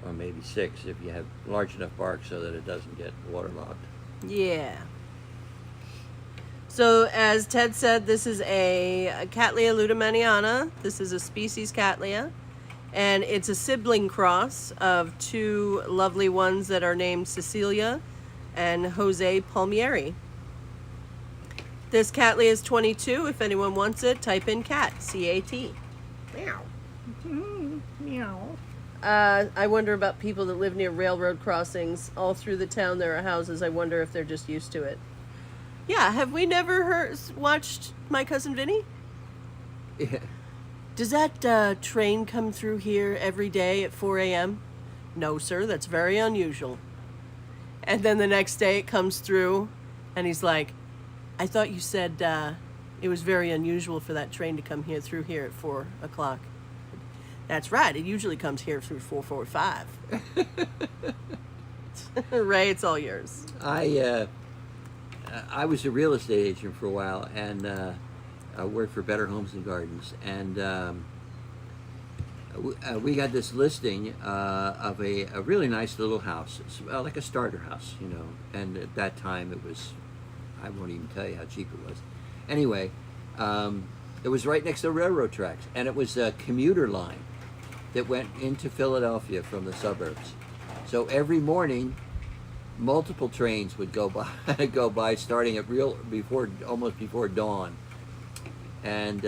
or maybe 6 if you have large enough bark so that it doesn't get waterlogged. Yeah. So as Ted said, this is a Cattleya ludomaniana. This is a species Cattleya. And it's a sibling cross of 2 lovely ones that are named Cecilia and Jose Palmieri. This Cattleya is 22. If anyone wants it, type in cat, C-A-T. Meow. Meow. I wonder about people that live near railroad crossings. All through the town there are houses. I wonder if they're just used to it. Yeah, have we never watched My Cousin Vinny? Yeah. Does that train come through here every day at 4 a.m.? No, sir, that's very unusual. And then the next day it comes through, and he's like, I thought you said it was very unusual for that train to come through here at 4 o'clock. That's right, it usually comes here through 4:45. Ray, it's all yours. I was a real estate agent for a while, and I worked for Better Homes and Gardens, and we got this listing of a really nice little house. It's like a starter house, you know, and at that time it was, I won't even tell you how cheap it was. Anyway, it was right next to the railroad tracks, and it was a commuter line that went into Philadelphia from the suburbs. So every morning, multiple trains would go by, starting at almost before dawn, and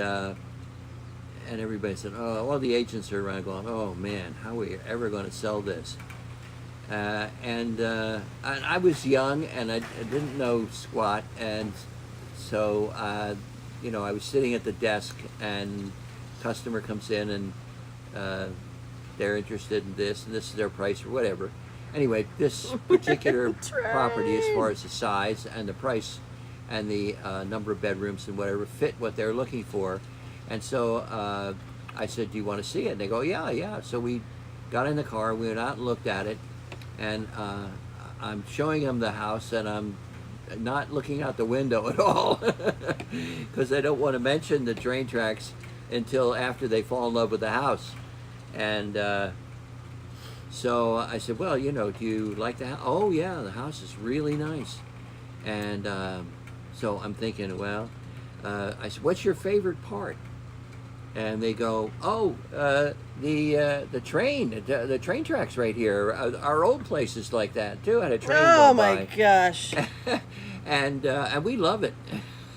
everybody said, "Oh, all the agents are around going, oh man, how are we ever going to sell this?" And I was young and I didn't know squat, and so you know, I was sitting at the desk, and customer comes in and they're interested in this, and this is their price or whatever. Anyway, this particular property, as far as the size and the price and the number of bedrooms and whatever, fit what they're looking for. And so I said, do you want to see it? And they go, yeah. So we got in the car, we went out and looked at it, and I'm showing them the house, and I'm not looking out the window at all because I don't want to mention the train tracks until after they fall in love with the house. And so I said, well, you know, do you like the house? Oh yeah, the house is really nice. And so I'm thinking, well, I said, what's your favorite part? And they go, oh, the train tracks right here. Our old place is like that too. Had a train go by. Oh my gosh! And we love it.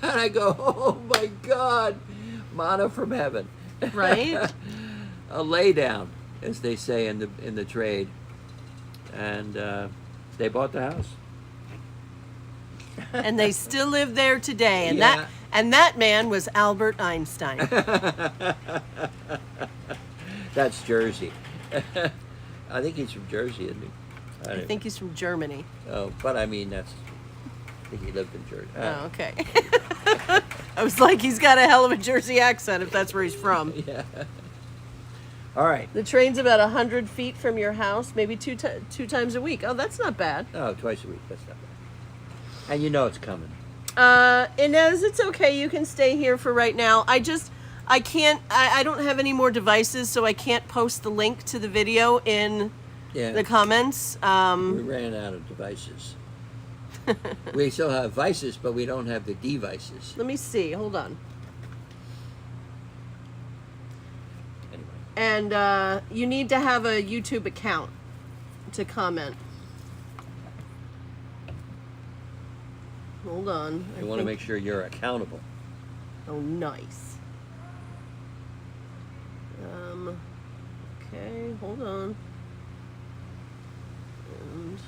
And I go, oh my God, manna from heaven. Right? A lay down, as they say in the trade. And they bought the house. And they still live there today. And Yeah. that man was Albert Einstein. That's Jersey. I think he's from Jersey, isn't he? I think he's from Germany. Oh, but I mean, I think he lived in Jersey. Oh, okay. I was like, he's got a hell of a Jersey accent if that's where he's from. Yeah. All right. The train's about 100 feet from your house, maybe two times a week. Oh, that's not bad. Oh, twice a week. That's not bad. And you know it's coming. Inez, it's okay. You can stay here for right now. I don't have any more devices, so I can't post the link to the video in the comments. We ran out of devices. We still have vices, but we don't have the devices. Let me see. Hold on. Anyway. And you need to have a YouTube account to comment. Hold on. You want to make sure you're accountable. Oh, nice. Okay, hold on. And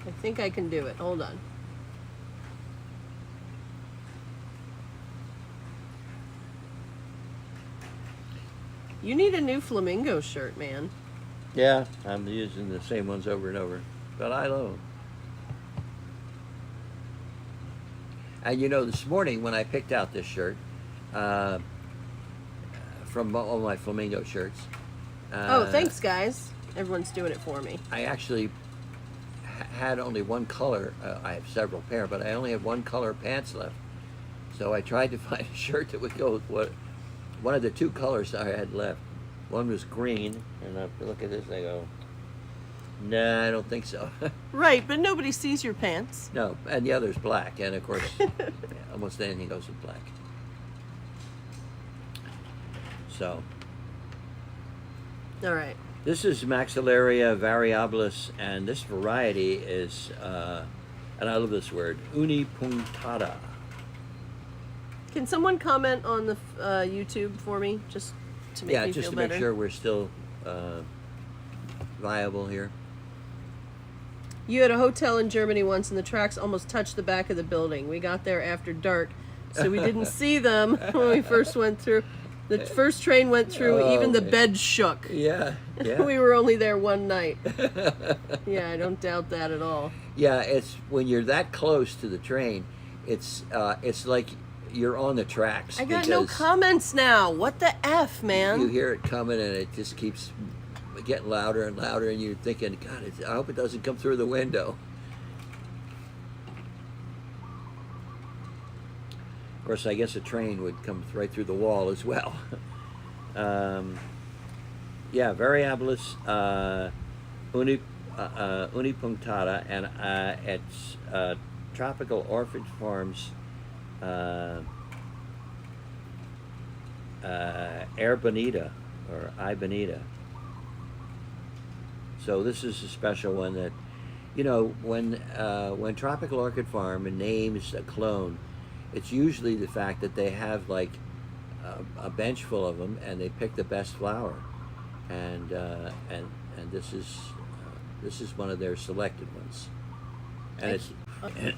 I think I can do it. Hold on. You need a new flamingo shirt, man. Yeah, I'm using the same ones over and over, but I love them. And you know, this morning when I picked out this shirt from all my flamingo shirts. Oh, thanks, guys. Everyone's doing it for me. I actually had only one color. I have several pair, but I only have one color pants left. So I tried to find a shirt that would go with what one of the two colors I had left. One was green, and I look at this and I go, nah, I don't think so. Right, but nobody sees your pants. No, and the other's black, and of course, almost anything goes with black. So, All right. this is Maxillaria variabilis, and this variety is, and I love this word, unipunctada. Can someone comment on the YouTube for me, just to make me Just feel to better? make sure we're still viable here. You had a hotel in Germany once, and the tracks almost touched the back of the building. We got there after dark, so we didn't see them when we first went through. The first train went through, Oh, even the man. bed shook. Yeah, yeah. We were only there one night. Yeah, I don't doubt that at all. Yeah, it's when you're that close to the train, it's like you're on the tracks. I got no because comments now. What the F, man? You hear it coming, and it just keeps getting louder and louder, and you're thinking, God, I hope it doesn't come through the window. Of course, I guess a train would come right through the wall as well. Yeah, variabilis unipunctada, and it's tropical orchid farms. Air Bonita or I Bonita. So this is a special one that, you know, when Tropical Orchid Farm names a clone, it's usually the fact that they have like a bench full of them, and they pick the best flower, and this is one of their selected ones, and it's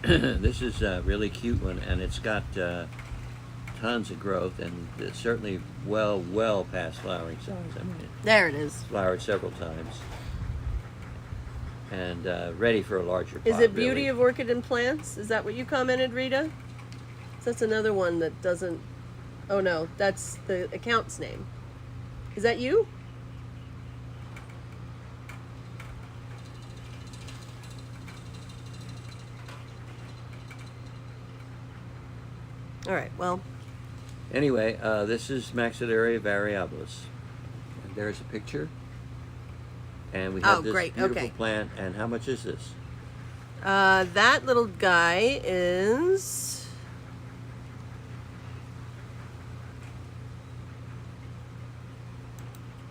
this is a really cute one, and it's got tons of growth, and it's certainly well past flowering size. I mean, There it is. it's flowered several times, and ready for a larger pot. Is it Beauty really. of Orchid and Plants? Is that what you commented, Rita? So that's another one that doesn't... Oh no, that's the account's name. Is that you? All right, well, Anyway, this is Maxillaria variabilis. And there's a picture. And we have Oh, this great, beautiful okay. plant. And how much is this? that little guy is...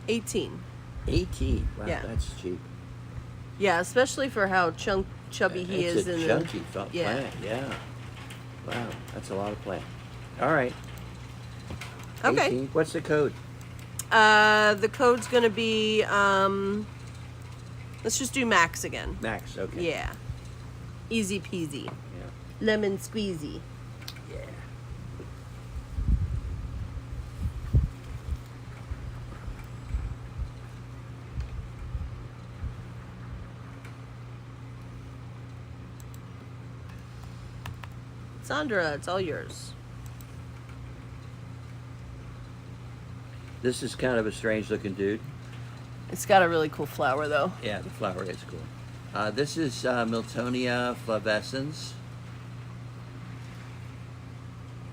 $18. 18. Wow, Yeah. that's cheap. Yeah, especially for how chubby he it's is a in chunky the... plant. Yeah. Wow, that's a lot of plant. All right. Okay. 18. What's the code? The code's gonna be, let's just do Max again. Max. Okay. Yeah. Easy peasy. Yeah. Lemon squeezy. Yeah. Sandra, it's all yours. This is kind of a strange looking dude. It's got a really cool flower, though. Yeah, the flower is cool. This is Miltonia flavescens.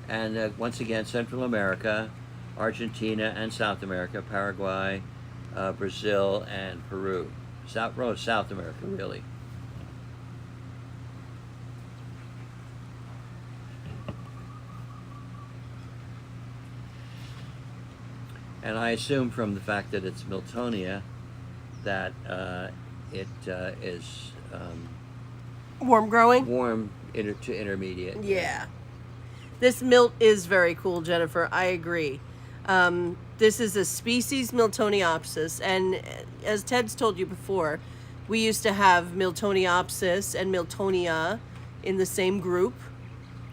And once again, Central America, Argentina and South America, Paraguay, Brazil, and Peru. South America, really. And I assume from the fact that it's Miltonia that it is Warm growing? warm to intermediate. Yeah. This milt is very cool, Jennifer. I agree. This is a species Miltoniopsis, and as Ted's told you before, we used to have Miltoniopsis and Miltonia in the same group,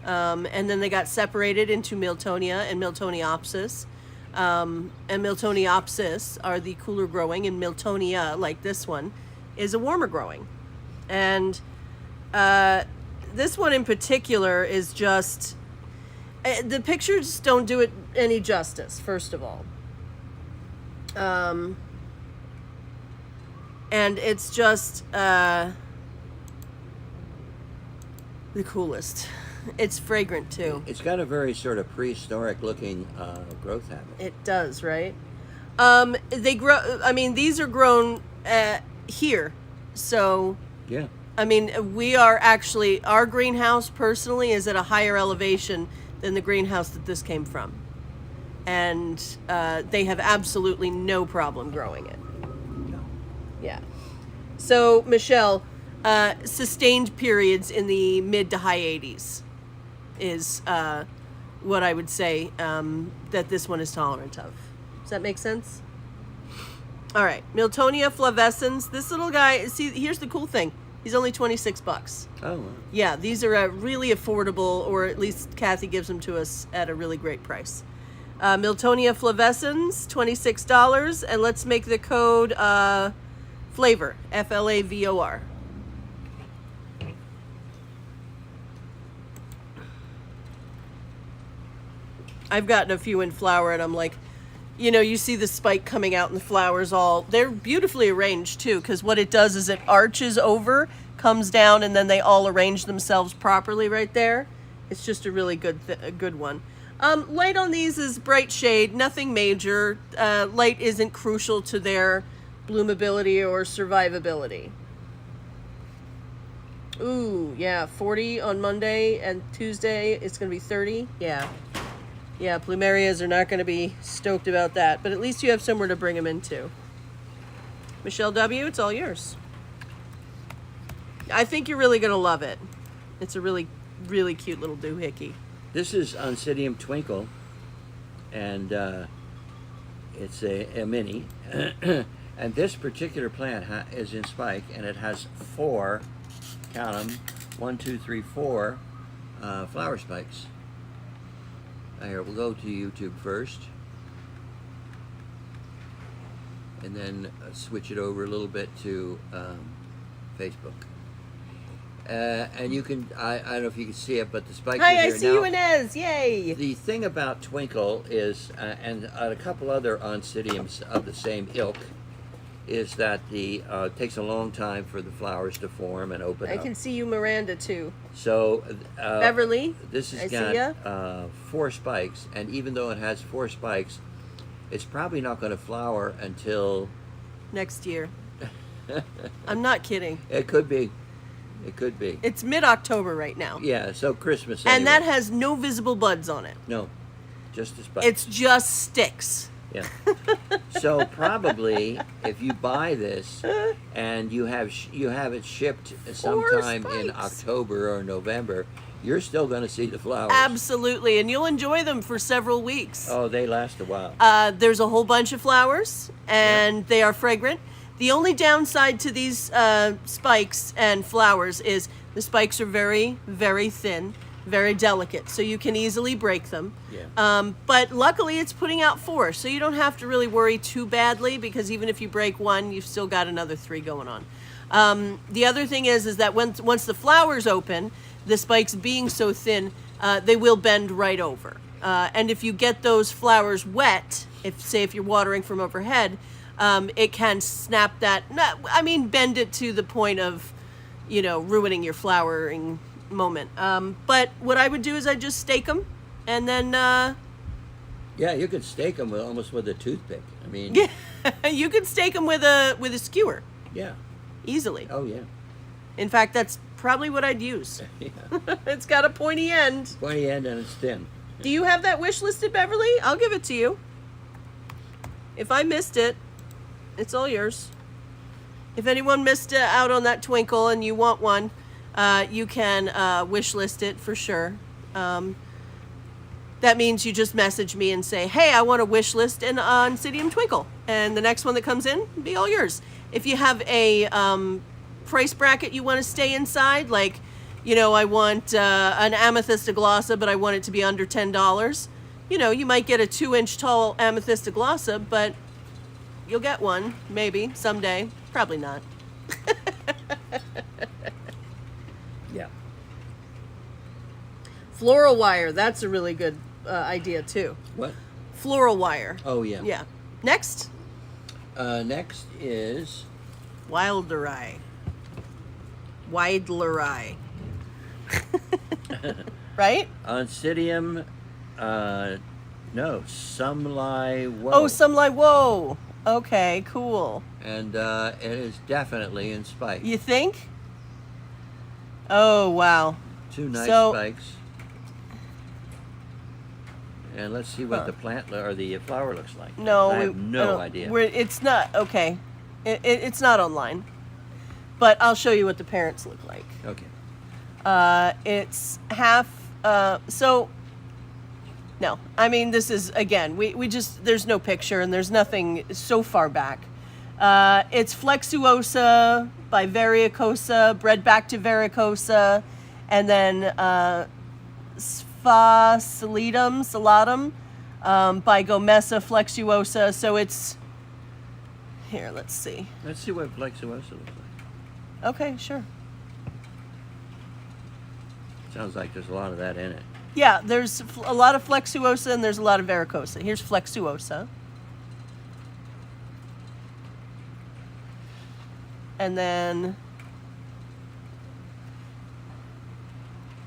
and then they got separated into Miltonia and Miltoniopsis. And Miltoniopsis are the cooler growing, and Miltonia, like this one, is a warmer growing. And this one in particular is just, the pictures don't do it any justice, first of all. And it's just the coolest. It's fragrant too. It's got a very sort of prehistoric looking growth habit. It does, right? They grow. I mean, these are grown here, so Yeah. I mean, we are actually, our greenhouse personally is at a higher elevation than the greenhouse that this came from, and they have absolutely no problem growing it. No. Yeah. So, Michelle, sustained periods in the mid to high 80s is what I would say that this one is tolerant of. Does that make sense? All right. Miltonia flavescens. This little guy, see, here's the cool thing. He's only $26. Oh, wow. Yeah, these are really affordable, or at least Kathy gives them to us at a really great price. Miltonia flavescens, $26, and let's make the code flavor, FLAVOR. I've gotten a few in flower, and I'm like, you know, you see the spike coming out in the flowers they're beautifully arranged too, because what it does is it arches over, comes down, and then they all arrange themselves properly right there. It's just a really good one. Light on these is bright shade, nothing major. Light isn't crucial to their bloomability or survivability. Ooh, yeah, 40 on Monday, and Tuesday it's going to be 30. Yeah. Yeah, plumerias are not going to be stoked about that, but at least you have somewhere to bring them into. Michelle W., it's all yours. I think you're really going to love it. It's a really, really cute little doohickey. This is Oncidium Twinkle, and it's a mini. And this particular plant is in spike, and it has 4, count them, 1, 2, 3, 4 flower spikes. Here, we'll go to YouTube first, and then switch it over a little bit to Facebook. And you can, I don't know if you can see it, but the spikes are Hi, here I see now. you, Inez. Yay! The thing about Twinkle is, and a couple other Oncidiums of the same ilk, is that it takes a long time for the flowers to form and open I up. can see you, Miranda, too. So Beverly, this has I see ya. got 4 spikes, and even though it has 4 spikes, it's probably not going to flower until Next year. I'm not kidding. it could be. It could be. It's mid-October right now. Yeah, so Christmas. And anyway. that has no visible buds on it. no, just the spikes. It's just sticks. Yeah. So probably if you buy this and you have it shipped sometime in spikes. October or November, you're still going to see the flowers. Absolutely, and you'll enjoy them for several weeks. Oh, they last a while. There's a whole bunch of flowers, and they are fragrant. The only downside to these spikes and flowers is the spikes are very, very thin, very delicate, so you can easily break them. Yeah. But luckily it's putting out 4, so you don't have to really worry too badly, because even if you break 1, you've still got another 3 going on. The other thing is that once the flowers open, the spikes being so thin, they will bend right over. And if you get those flowers wet, if you're watering from overhead, it can snap that, bend it to the point of, ruining your flowering moment. But what I would do is I just stake them, and then Yeah, you could stake them almost with a toothpick. I mean. you could stake them with a skewer Yeah. easily. Oh yeah. In fact, that's probably what I'd use. Yeah. It's got a pointy end. Pointy end and it's thin. Do you have that wish listed, Beverly? I'll give it to you. If I missed it, it's all yours. If anyone missed out on that twinkle and you want one, you can wish list it for sure. that means you just message me and say, hey, I want a wish list on Oncidium Twinkle. And the next one that comes in will be all yours. If you have a price bracket you want to stay inside, like, you know, I want an amethyst glossa, but I want it to be under $10. You know, you might get a 2-inch tall amethyst glossa, but you'll get one, maybe, someday. Probably not. Yeah. Floral wire, that's a really good idea too. What? Floral wire. Oh, yeah. Yeah. Next, Next is Wilderii. Widleri. Right? Oncidium, no, Sumli Woe. Oh, Sumli Woe. Okay, cool. And it is definitely in spike. You think? Oh, wow. 2 nice So- spikes. And let's see what Huh. the plant or the flower looks like. No, I have I no don't- idea. It's not, okay. It's not online. But I'll show you what the parents look like. Okay. It's half, so, no. I mean, this is, again, we just, there's no picture and there's nothing so far back. It's Flexuosa by Variocosa, bred back to Variocosa, and then Salatum by Gomessa Flexuosa. So it's, here, let's see. Let's see what Flexuosa looks like. Okay, sure. Sounds like there's a lot of that in it. Yeah, there's a lot of Flexuosa and there's a lot of Varicosa. Here's Flexuosa. And then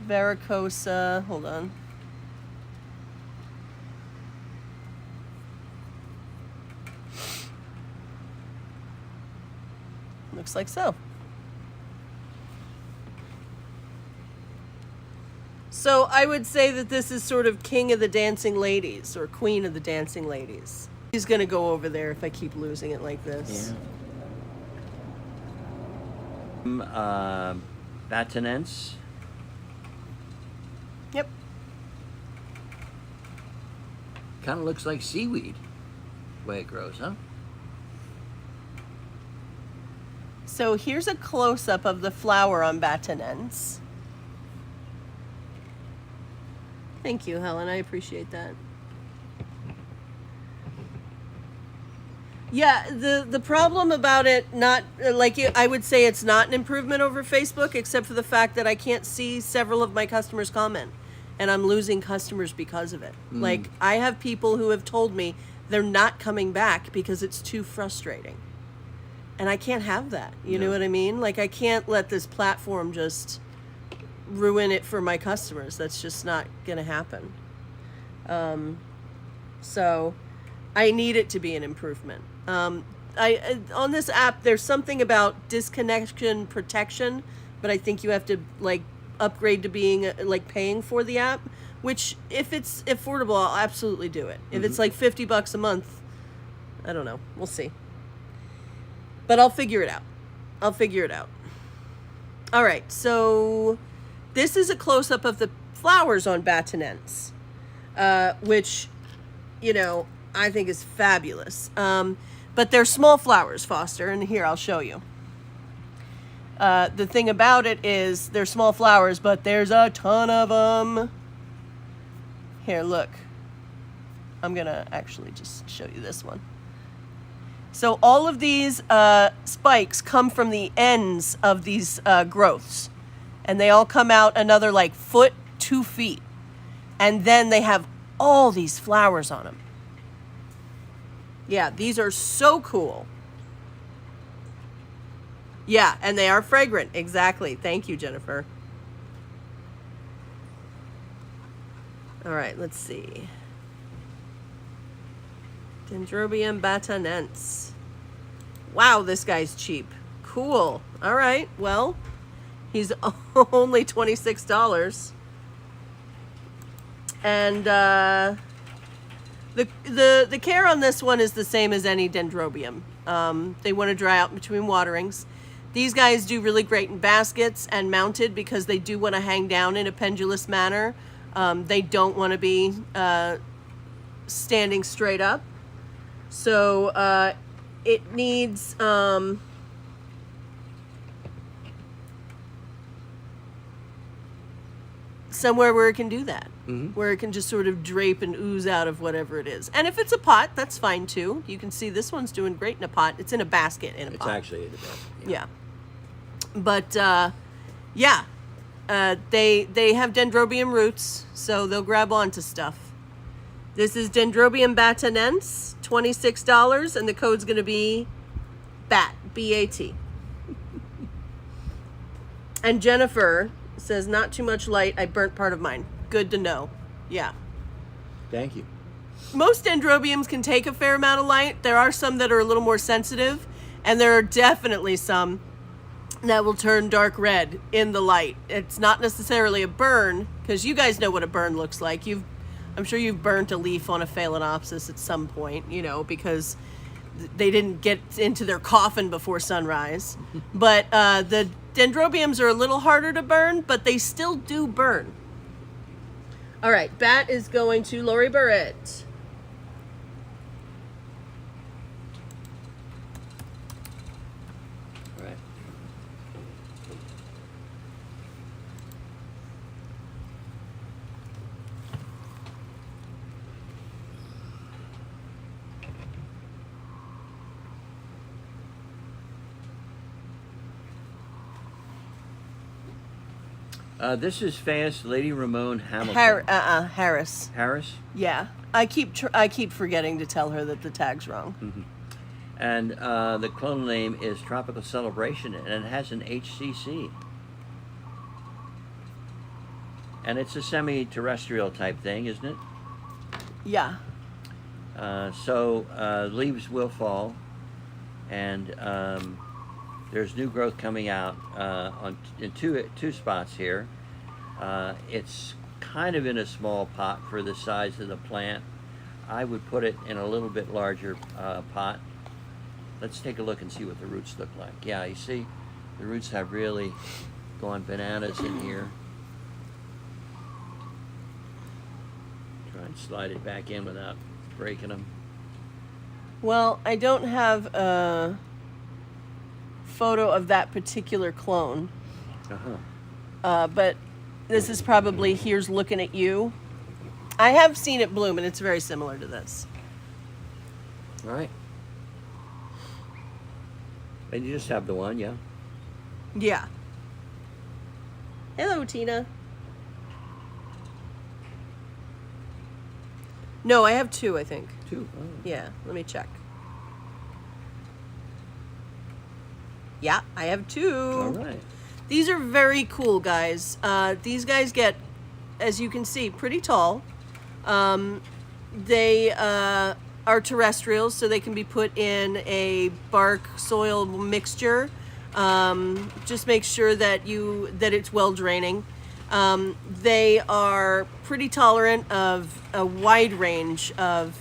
Varicosa, hold on. Looks like so. So I would say that this is sort of king of the dancing ladies or queen of the dancing ladies. He's going to go over there if I keep losing it like this. Batonense. Yep. Kind of looks like seaweed, the way it grows, huh? So here's a close-up of the flower on Batonense. Thank you, Helen. I appreciate that. Yeah, the problem about it, not like I would say it's not an improvement over Facebook, except for the fact that I can't see several of my customers comment, and I'm losing customers because of it. Like, I have people who have told me they're not coming back because it's too frustrating. And I can't have that. You know what I mean? Like, I can't let this platform just ruin it for my customers. That's just not going to happen. So I need it to be an improvement. I on this app, there's something about disconnection protection, but I think you have to like upgrade to being like paying for the app, which if it's affordable, I'll absolutely do it. If it's like $50 a month, I don't know. We'll see. But I'll figure it out. I'll figure it out. All right, so this is a close-up of the flowers on Batonense, which, you know, I think is fabulous. But they're small flowers, Foster, and here, I'll show you. The thing about it is they're small flowers, but there's a ton of them. Here, look. I'm going to actually just show you this one. So all of these spikes come from the ends of these growths. And they all come out another like foot, 2 feet. And then they have all these flowers on them. Yeah, these are so cool. Yeah, and they are fragrant. Exactly. Thank you, Jennifer. All right, let's see. Dendrobium batonense. Wow, this guy's cheap. Cool. All right, well, he's only $26. And the care on this one is the same as any dendrobium. They want to dry out between waterings. These guys do really great in baskets and mounted because they do want to hang down in a pendulous manner. They don't want to be standing straight up. So it needs somewhere where it can do that, where it can just sort of drape and ooze out of whatever it is. And if it's a pot, that's fine too. You can see this one's doing great in a pot. It's in a basket in a pot. It's actually in a basket. Yeah. But they have dendrobium roots, so they'll grab onto stuff. This is Dendrobium batanense, $26, and the code's going to be BAT, B-A-T. And Jennifer says, not too much light. I burnt part of mine. Good to know. Yeah. Thank you. Most dendrobiums can take a fair amount of light. There are some that are a little more sensitive, and there are definitely some that will turn dark red in the light. It's not necessarily a burn, because you guys know what a burn looks like. I'm sure you've burnt a leaf on a phalaenopsis at some point, because they didn't get into their coffin before sunrise. But the dendrobiums are a little harder to burn, but they still do burn. All right, bat is going to Lori Barrett. All right. This is fast, Lady Ramon Hamilton. Harris. Harris? Yeah, I keep forgetting to tell her that the tag's wrong. Mm-hmm. And the clone name is Tropical Celebration, and it has an HCC. And it's a semi-terrestrial type thing, isn't it? Yeah. So leaves will fall, and there's new growth coming out in two spots here. It's kind of in a small pot for the size of the plant. I would put it in a little bit larger pot. Let's take a look and see what the roots look like. Yeah, you see, the roots have really gone bananas in here. Try and slide it back in without breaking them. Well, I don't have a photo of that particular clone. But this is probably Here's Looking at You. I have seen it bloom, and it's very similar to this. All right. And you just have the one, yeah? Yeah. Hello, Tina. No, I have two, I think. Two. Oh. Yeah, let me check. Yeah, I have two. All right. These are very cool, guys. These guys get, as you can see, pretty tall. They are terrestrials, so they can be put in a bark soil mixture. Just make sure that it's well draining. They are pretty tolerant of a wide range of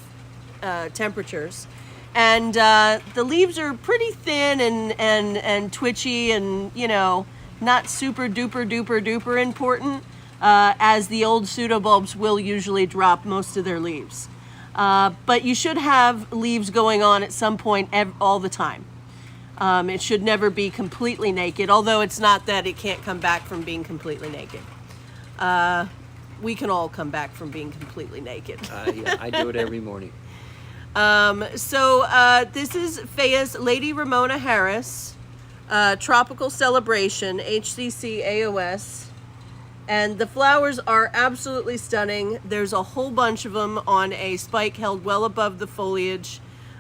temperatures. And the leaves are pretty thin and twitchy and, not super duper duper duper important, as the old pseudobulbs will usually drop most of their leaves. But you should have leaves going on at some point all the time. It should never be completely naked, although it's not that it can't come back from being completely naked. We can all come back from being completely naked. Yeah, I do it every morning. So this is Faye's Lady Ramona Harris, Tropical Celebration, HCC AOS. And the flowers are absolutely stunning. There's a whole bunch of them on a spike held well above the foliage.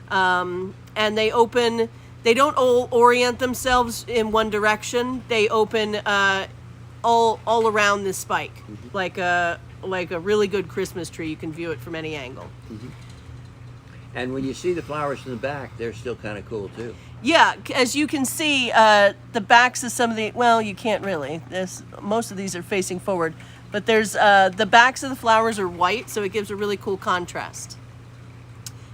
And they don't all orient themselves in one direction. They open all around this spike, like a really good Christmas tree. You can view it from any angle. Mm-hmm. And when you see the flowers in the back, they're still kind of cool too. Yeah, as you can see, the backs of some of you can't really. Most of these are facing forward, but there's the backs of the flowers are white, so it gives a really cool contrast.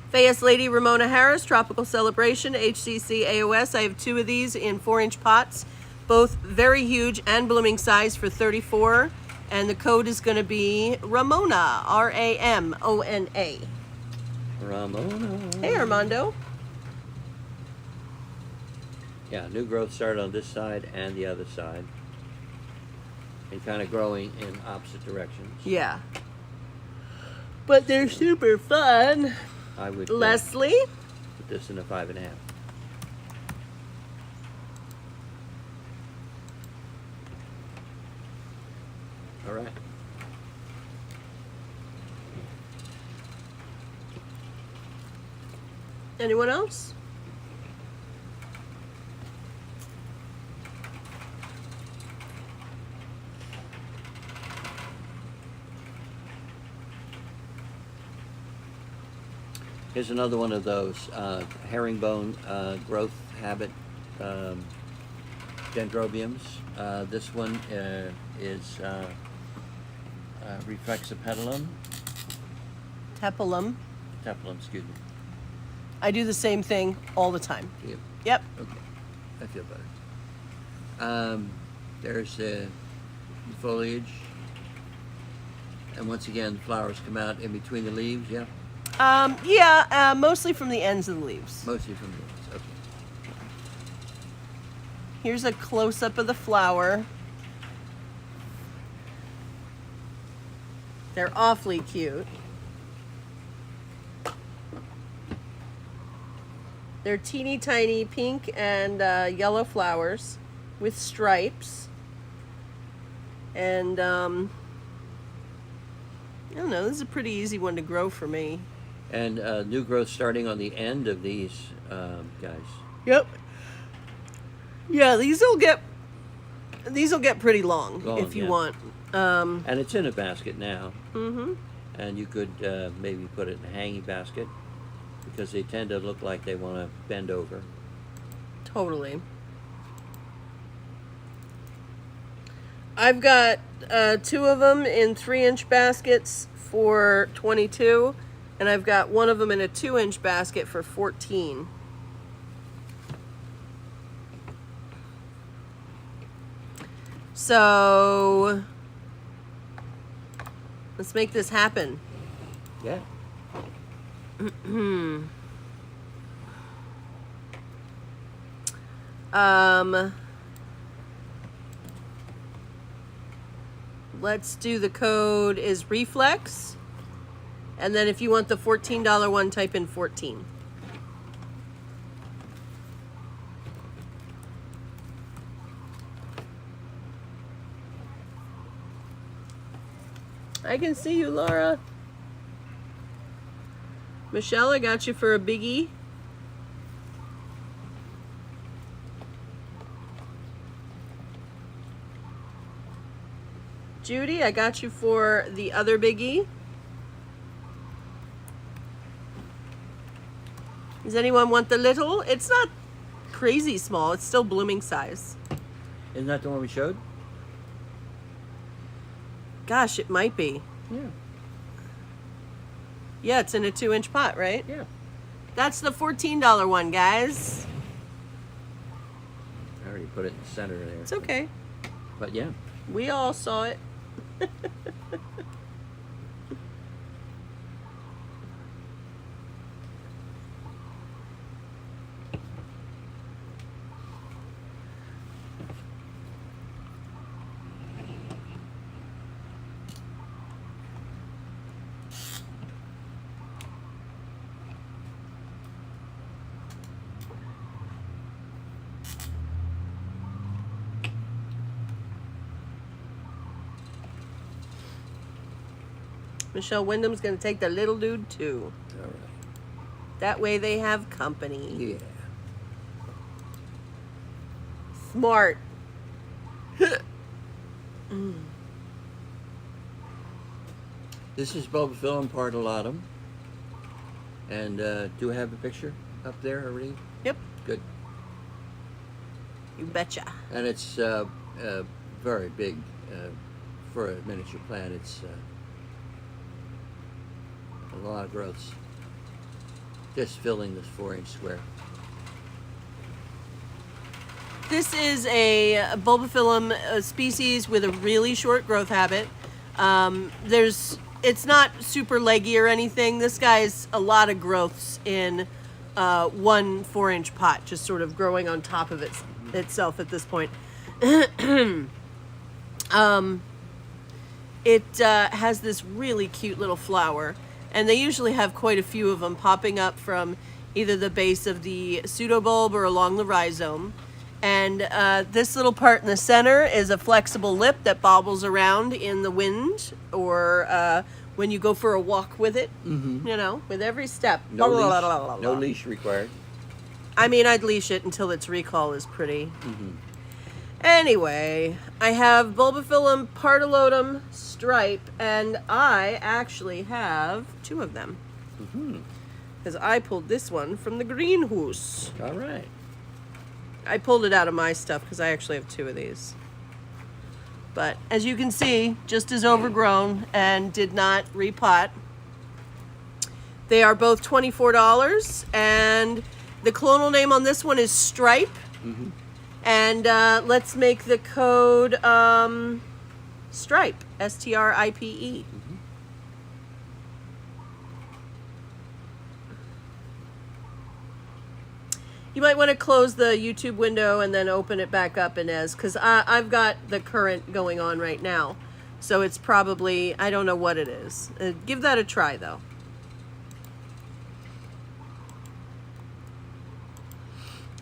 Fayette Lady Ramona Harris, Tropical Celebration, HCC AOS. I have two of these in 4-inch pots, both very huge and blooming size for $34. And the code is going to be Ramona, Ramona. Ramona. Hey, Armando. Yeah, new growth started on this side and the other side. And kind of growing in opposite directions. Yeah. But they're super fun. I would Leslie? put this in a 5.5. All right. Anyone else? Here's another one of those herringbone growth habit dendrobiums. This one is Reflexipedalum. Tepalum. Tepalum, excuse me. I do the same thing all the time. Yeah. Yep. Okay, I feel better. There's the foliage, and once again, flowers come out in between the leaves. Yeah, Yeah, mostly from the ends of the leaves. mostly from the leaves. Okay. Here's a close-up of the flower. They're awfully cute. They're teeny tiny pink and yellow flowers with stripes. And I don't know, this is a pretty easy one to grow for me. And new growth starting on the end of these guys. Yep. Yeah, these will get pretty long if you yeah. want. And it's in a basket now. Mm-hmm. And you could maybe put it in a hanging basket because they tend to look like they want to bend over. Totally. I've got 2 of them in 3-inch baskets for $22, and I've got one of them in a 2-inch basket for $14. So let's make this happen. Yeah. Let's do the code is reflex, and then if you want the $14 one, type in 14. I can see you, Laura. Michelle, I got you for a biggie. Judy, I got you for the other biggie. Does anyone want the little? It's not crazy small. It's still blooming size. Isn't that the one we showed? Gosh, it might be. Yeah. Yeah, it's in a 2-inch pot, right? Yeah. That's the $14 one, guys. I already put it in the center there. It's okay. But yeah. We all saw it. Michelle Wyndham's going to take the little dude too. All right. That way they have company. Yeah. Smart. This is Bulbophyllum pardilatum. And do I have a picture up there already? Yep, Good. you betcha. And it's very big for a miniature plant. It's a lot of growths. Just filling this 4-inch square. This is a Bulbophyllum species with a really short growth habit. It's not super leggy or anything. This guy's a lot of growths in 1 4-inch pot, just sort of growing on top of itself at this point. It has this really cute little flower, and they usually have quite a few of them popping up from either the base of the pseudobulb or along the rhizome. And this little part in the center is a flexible lip that bobbles around in the wind, or when you go for a walk with it, you know, with every step. No leash, no leash required. I mean, I'd leash it until its recall is pretty. Anyway, I have Bulbophyllum pardilotum stripe, and I actually have 2 of them. Because I pulled this one from the greenhouse. All right. I pulled it out of my stuff because I actually have 2 of these. But as you can see, just as overgrown and did not repot. They are both $24, and the clonal name on this one is Stripe. And let's make the code Stripe, STRIPE. You might want to close the YouTube window and then open it back up, Inez, because I've got the current going on right now. So it's probably, I don't know what it is. Give that a try, though.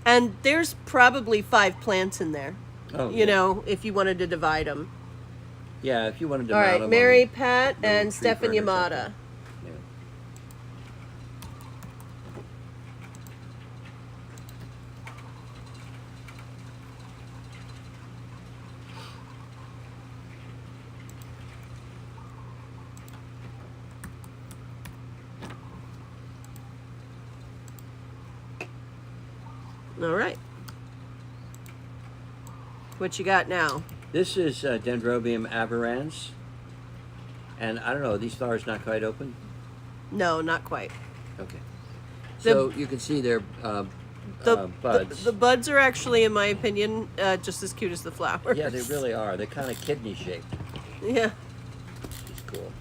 And there's probably 5 plants in there. Oh, you know, if you wanted to divide them. Yeah, if you wanted to. All mount right, them Mary, on Pat, little and tree Stephan fern or Yamada. something. All right. What you got now? This is Dendrobium aberrans, and I don't know. Are these flowers not quite open? No, not quite. Okay. So you can see they're buds. The buds are actually, in my opinion, just as cute as the flowers. Yeah, they really are. They're kind of kidney shaped. Yeah. Which is cool.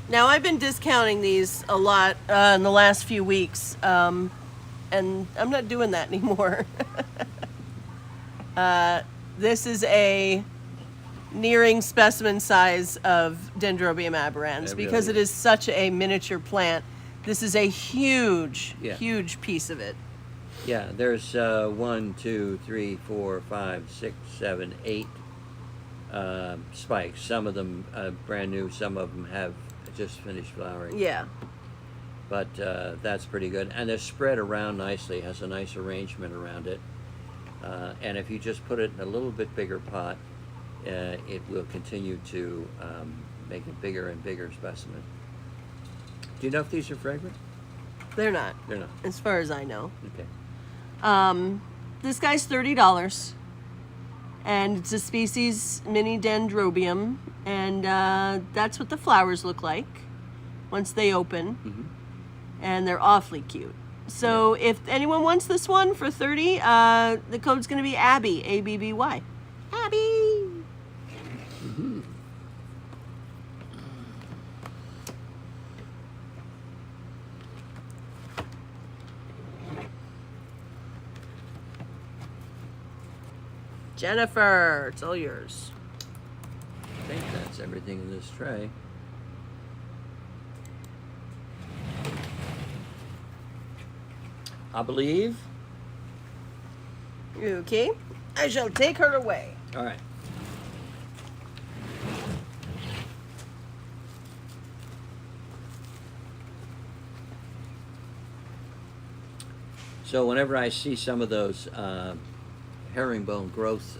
Now, I've been discounting these a lot in the last few weeks, and I'm not doing that anymore. This is a nearing specimen size of Dendrobium aberrans because it is such a miniature plant. This is a huge, huge piece of it. Yeah, there's 1, 2, 3, 4, 5, 6, 7, 8 spikes. Some of them brand new. Some of them have just finished flowering. Yeah. But that's pretty good, and they're spread around nicely. Has a nice arrangement around it. And if you just put it in a little bit bigger pot, it will continue to make a bigger and bigger specimen. Do you know if these are fragrant? They're not. They're not. As far as I know. Okay. This guy's $30, and it's a species mini dendrobium, and that's what the flowers look like once they open, and they're awfully cute. So if anyone wants this one for $30, the code's going to be Abby, ABBY. Abby. Jennifer, it's all yours. I think that's everything in this tray. I believe. Okay, I shall take her away. All right. So whenever I see some of those herringbone growth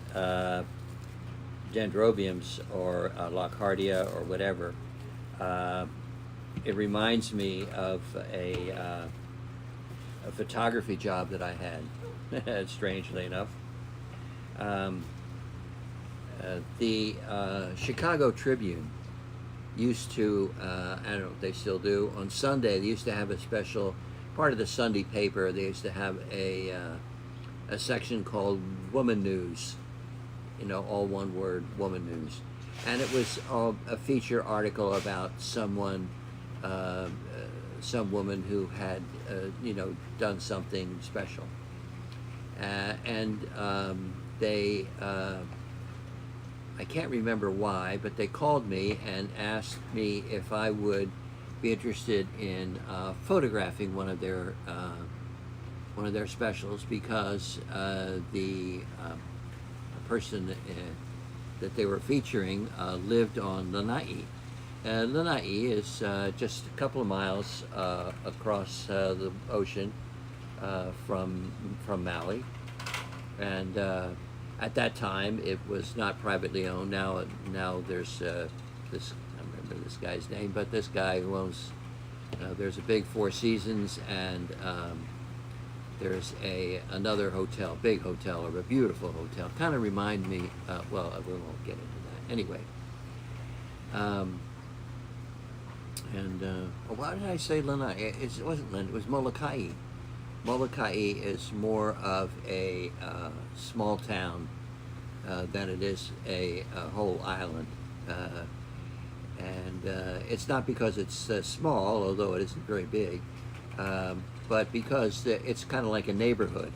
dendrobiums or Lockhardia or whatever, it reminds me of a photography job that I had, strangely enough. The Chicago Tribune used to, I don't know if they still do, on Sunday they used to have a special part of the Sunday paper. They used to have a section called Woman News, all one word, Woman News. And it was a feature article about someone, some woman who had, done something special. And they, I can't remember why, but they called me and asked me if I would be interested in photographing one of their specials, because the person that they were featuring lived on Lanai. Lanai is just a couple of miles across the ocean from Maui, and at that time it was not privately owned. Now there's this, I don't remember this guy's name, but this guy who owns. There's a big Four Seasons, and there's another hotel, big hotel, or a beautiful hotel. Kind of remind me. Well, we won't get into that anyway. Why did I say Lanai? It wasn't Lanai. It was Molokai. Molokai is more of a small town than it is a whole island. And it's not because it's small, although it isn't very big, but because it's kind of like a neighborhood.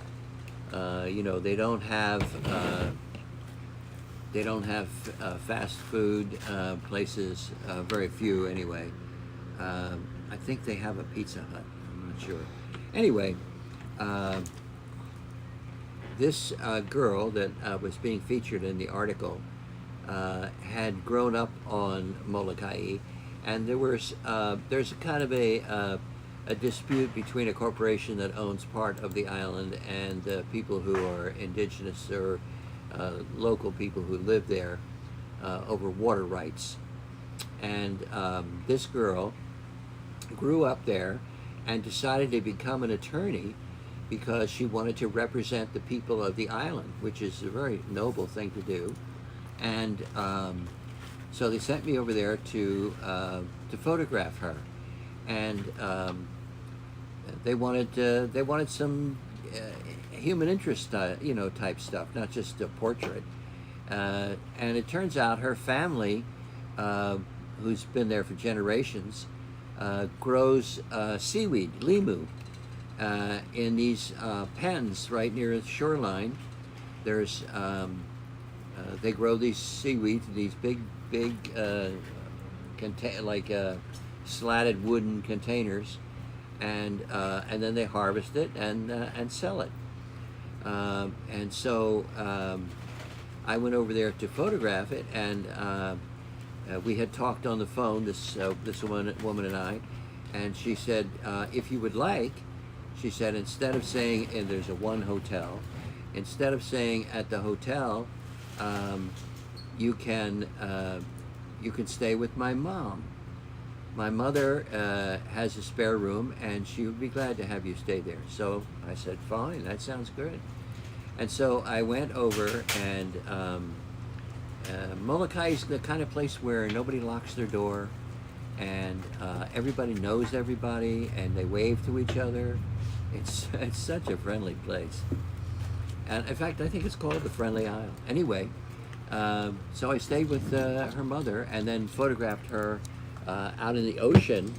They don't have fast food places, very few anyway. I think they have a Pizza Hut. I'm not sure. Anyway, this girl that was being featured in the article had grown up on Molokai, and there's kind of a dispute between a corporation that owns part of the island and people who are indigenous or local people who live there over water rights. And this girl grew up there and decided to become an attorney because she wanted to represent the people of the island, which is a very noble thing to do. And so they sent me over there to photograph her, and they wanted some human interest, type stuff, not just a portrait. And it turns out her family, who's been there for generations, grows seaweed, limu, in these pens right near the shoreline. There's they grow these seaweeds in these big slatted wooden containers, and then they harvest it and sell it. And so I went over there to photograph it, and we had talked on the phone, this woman and I, and she said, if you would like, she said, instead of saying, and there's one hotel, instead of saying at the hotel, you can stay with my mom. My mother has a spare room, and she would be glad to have you stay there. So I said, fine, that sounds good. And so I went over, and Molokai is the kind of place where nobody locks their door, and everybody knows everybody, and they wave to each other. It's such a friendly place. And in fact, I think it's called the Friendly Isle. Anyway, so I stayed with her mother, and then photographed her out in the ocean,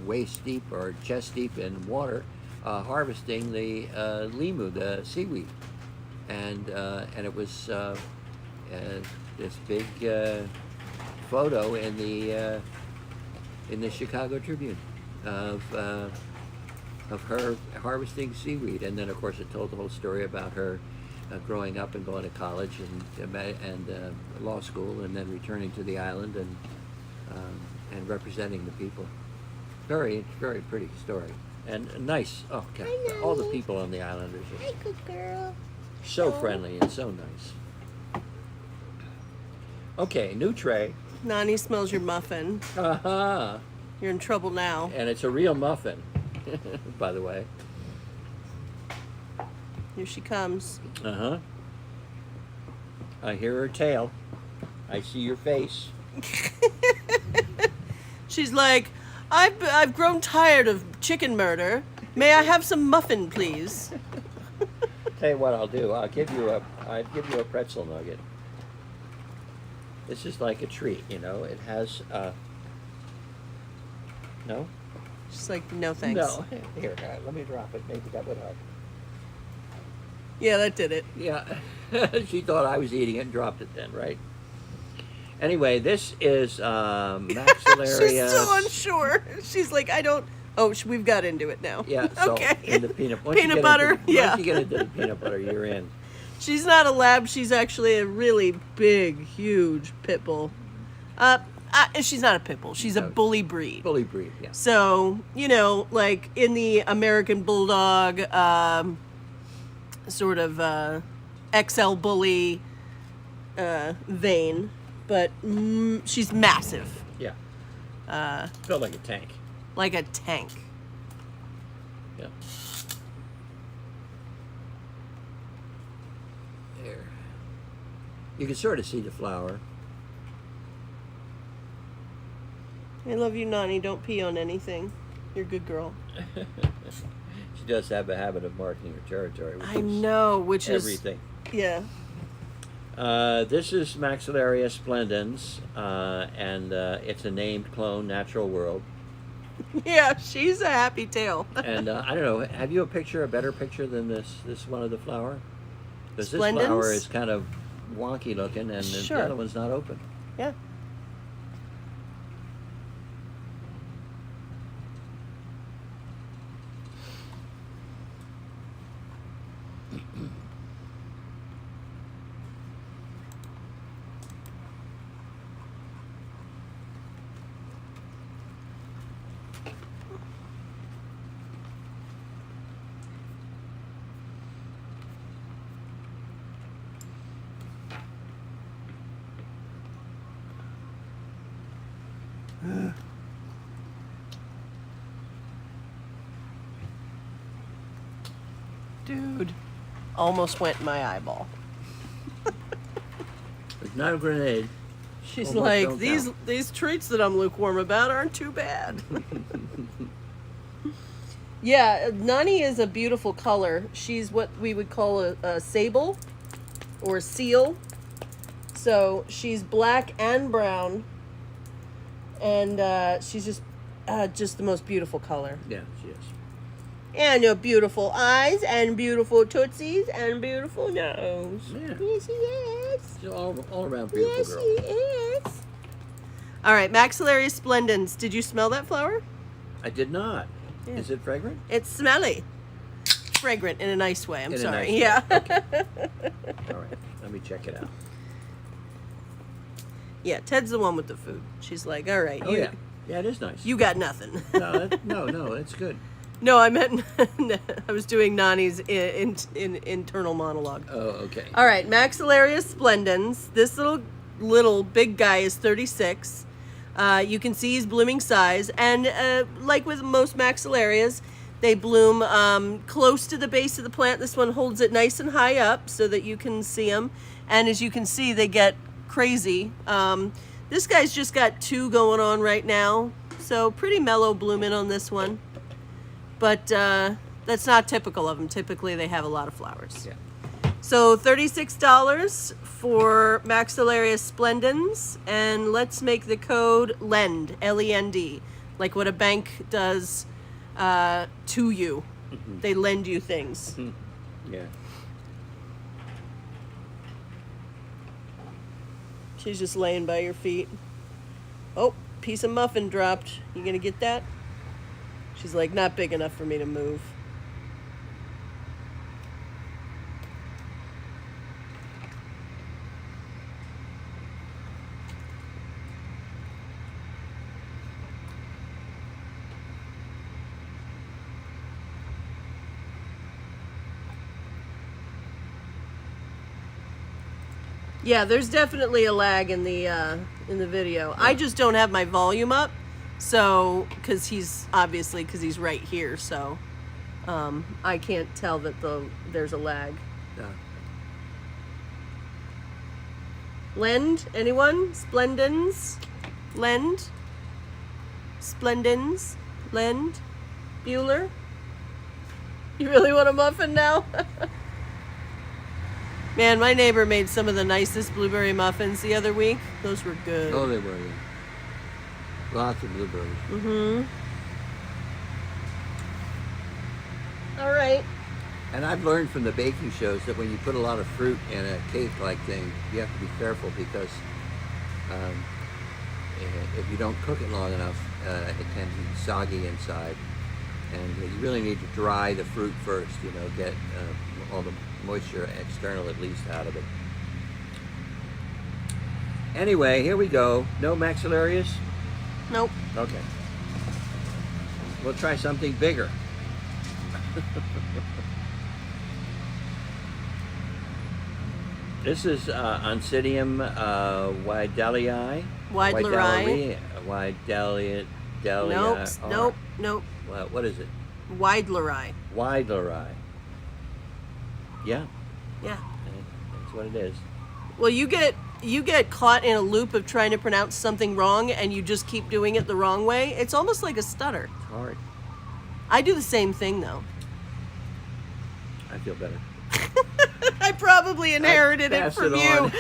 waist deep or chest deep in water, harvesting the limu, the seaweed, and it was this big photo in the Chicago Tribune of her harvesting seaweed, and then of course it told the whole story about her growing up and going to college and law school, and then returning to the island and representing the people. Very, very pretty story, and nice. Oh, God, all the people on the island are Hi, good girl. so friendly and so nice. Okay, new tray. Nani smells your muffin. Uh-huh. You're in trouble now. And it's a real muffin, by the way. Here she comes. Uh-huh. I hear her tail. I see your face. She's like, I've grown tired of chicken murder. May I have some muffin, please? Tell you what I'll do. I'll give you a pretzel nugget. This is like a treat, you know. It has no. She's like, no thanks. No. Here, let me drop it. Maybe that would help. Yeah, that did it. Yeah. She thought I was eating it and dropped it then, right? Anyway, this is Maxillarius. She's still unsure. She's like, I don't. Oh, we've got into it now. Yeah. So Okay. in the peanut Butter. Yeah. Once you get into the peanut butter, you're in. She's not a lab. She's actually a really big, huge pit bull. She's not a pit bull. She's a bully breed. Bully breed. Yeah. So, you know, like in the American Bulldog sort of XL bully vein, but she's massive. Yeah. Built like a tank. Like a tank. Yeah. There. You can sort of see the flower. I love you, Nani. Don't pee on anything. You're a good girl. She does have a habit of marking her territory. I know, which everything. Yeah. This is Maxillarius splendens, and it's a named clone, natural world. Yeah, she's a happy tail. And I don't know, have you a better picture than this one of the flower? Because this Splendens? flower is kind of wonky looking, and Sure. the other one's not open. Yeah. Dude, almost went in my eyeball. It's not a grenade. She's Almost like, don't these treats that I'm lukewarm about aren't too bad. Yeah, Nani is a beautiful color. She's what we would call a sable or seal. So she's black and brown, and she's just the most beautiful color. Yeah, she is. And your beautiful eyes, and beautiful tootsies, and beautiful nose. Yeah. Yes, she is. She's all around beautiful Yes, girl. she is. All right, Maxillarius splendens. Did you smell that flower? I did not. Yeah. Is it fragrant? It's smelly. Fragrant in a nice way. I'm In a sorry. nice way. Yeah. All right, let me check it out. Yeah, Ted's the one with the food. She's like, all right, Oh yeah, yeah, it is nice. you got nothing. No, it's good. No, I meant I was doing Nani's internal monologue. Oh, okay. All right, Maxillarius splendens. This little big guy is 36. You can see he's blooming size, and like with most Maxillarias, they bloom close to the base of the plant. This one holds it nice and high up so that you can see them, and as you can see, they get crazy. This guy's just got 2 going on right now, so pretty mellow blooming on this one. But that's not typical of them. Typically, they have a lot of flowers. Yeah. So $36 for Maxillarius splendens, and let's make the code LEND, L-E-N-D, like what a bank does to you. Mm-hmm. They lend you things. Yeah. She's just laying by your feet. Oh, piece of muffin dropped. You gonna get that? She's like, not big enough for me to move. Yeah, there's definitely a lag in the video. Yeah. I just don't have my volume up, so because he's right here, so I can't tell that there's a lag. Yeah. Lend, anyone? Splendens? Lend? Splendens, Lend, Bueller. You really want a muffin now? Man, my neighbor made some of the nicest blueberry muffins the other week. Those were good. Oh, they were, yeah. Lots of blueberries. Mm-hmm. All right. And I've learned from the baking shows that when you put a lot of fruit in a cake-like thing, you have to be careful because if you don't cook it long enough, it tends to be soggy inside. And you really need to dry the fruit first, you know, get all the moisture external at least out of it. Anyway, here we go. No maxillarius? Nope. Okay. We'll try something bigger. This is Oncidium Weidellii. Weidleri. Weidellii. Nope. What is it? Weidleri. Weidellii. Yeah, Yeah. that's what it is. Well, you get caught in a loop of trying to pronounce something wrong and you just keep doing it the wrong way. It's almost like a stutter. It's hard. I do the same thing though. I feel better. I probably inherited it Pass from it you. on.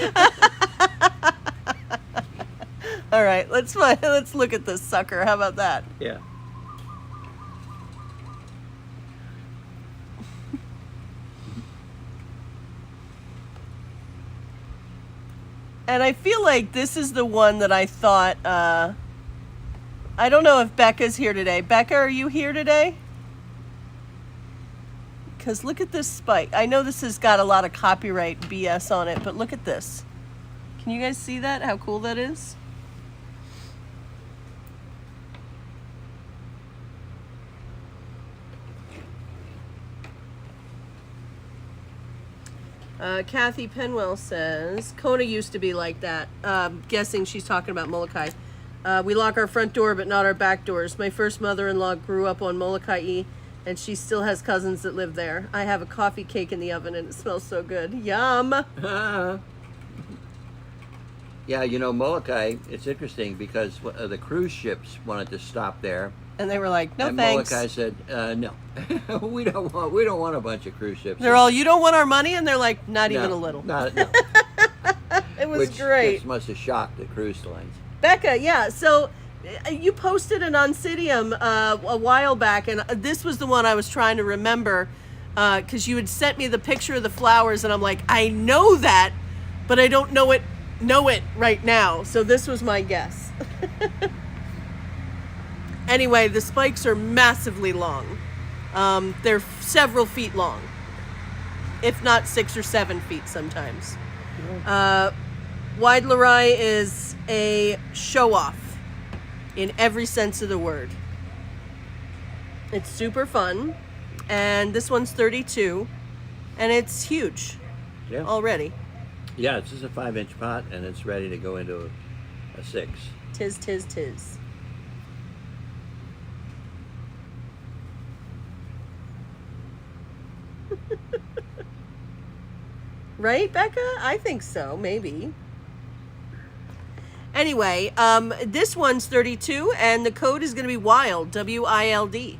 All right, let's look at this sucker. How about that? Yeah. And I feel like this is the one that I thought, I don't know if Becca's here today. Becca, are you here today? Because look at this spike. I know this has got a lot of copyright BS on it, but look at this. Can you guys see that? How cool that is? Kathy Penwell says, Kona used to be like that. Guessing she's talking about Molokai. We lock our front door, but not our back doors. My first mother-in-law grew up on Molokai, and she still has cousins that live there. I have a coffee cake in the oven, and it smells so good. Yum! Yeah, you know, Molokai, it's interesting because the cruise ships wanted to stop there. And they were like, no and thanks. Molokai said, no, we don't want a bunch of cruise ships. They're all, you don't want our money? And they're like, not even a little. No. It was Which great. just must have shocked the cruise lines. Becca, yeah, so you posted an Oncidium a while back, and this was the one I was trying to remember because you had sent me the picture of the flowers, and I'm like, I know that, but I don't know it right now. So this was my guess. Anyway, the spikes are massively long. They're several feet long, if not 6 or 7 feet sometimes. Weidleri is a show-off in every sense of the word. It's super fun, and this one's 32, and it's huge already. Yeah, this is a 5-inch pot, and it's ready to go into a 6. Tis. Right, Becca? I think so, maybe. Anyway, this one's 32, and the code is going to be WILD, W-I-L-D.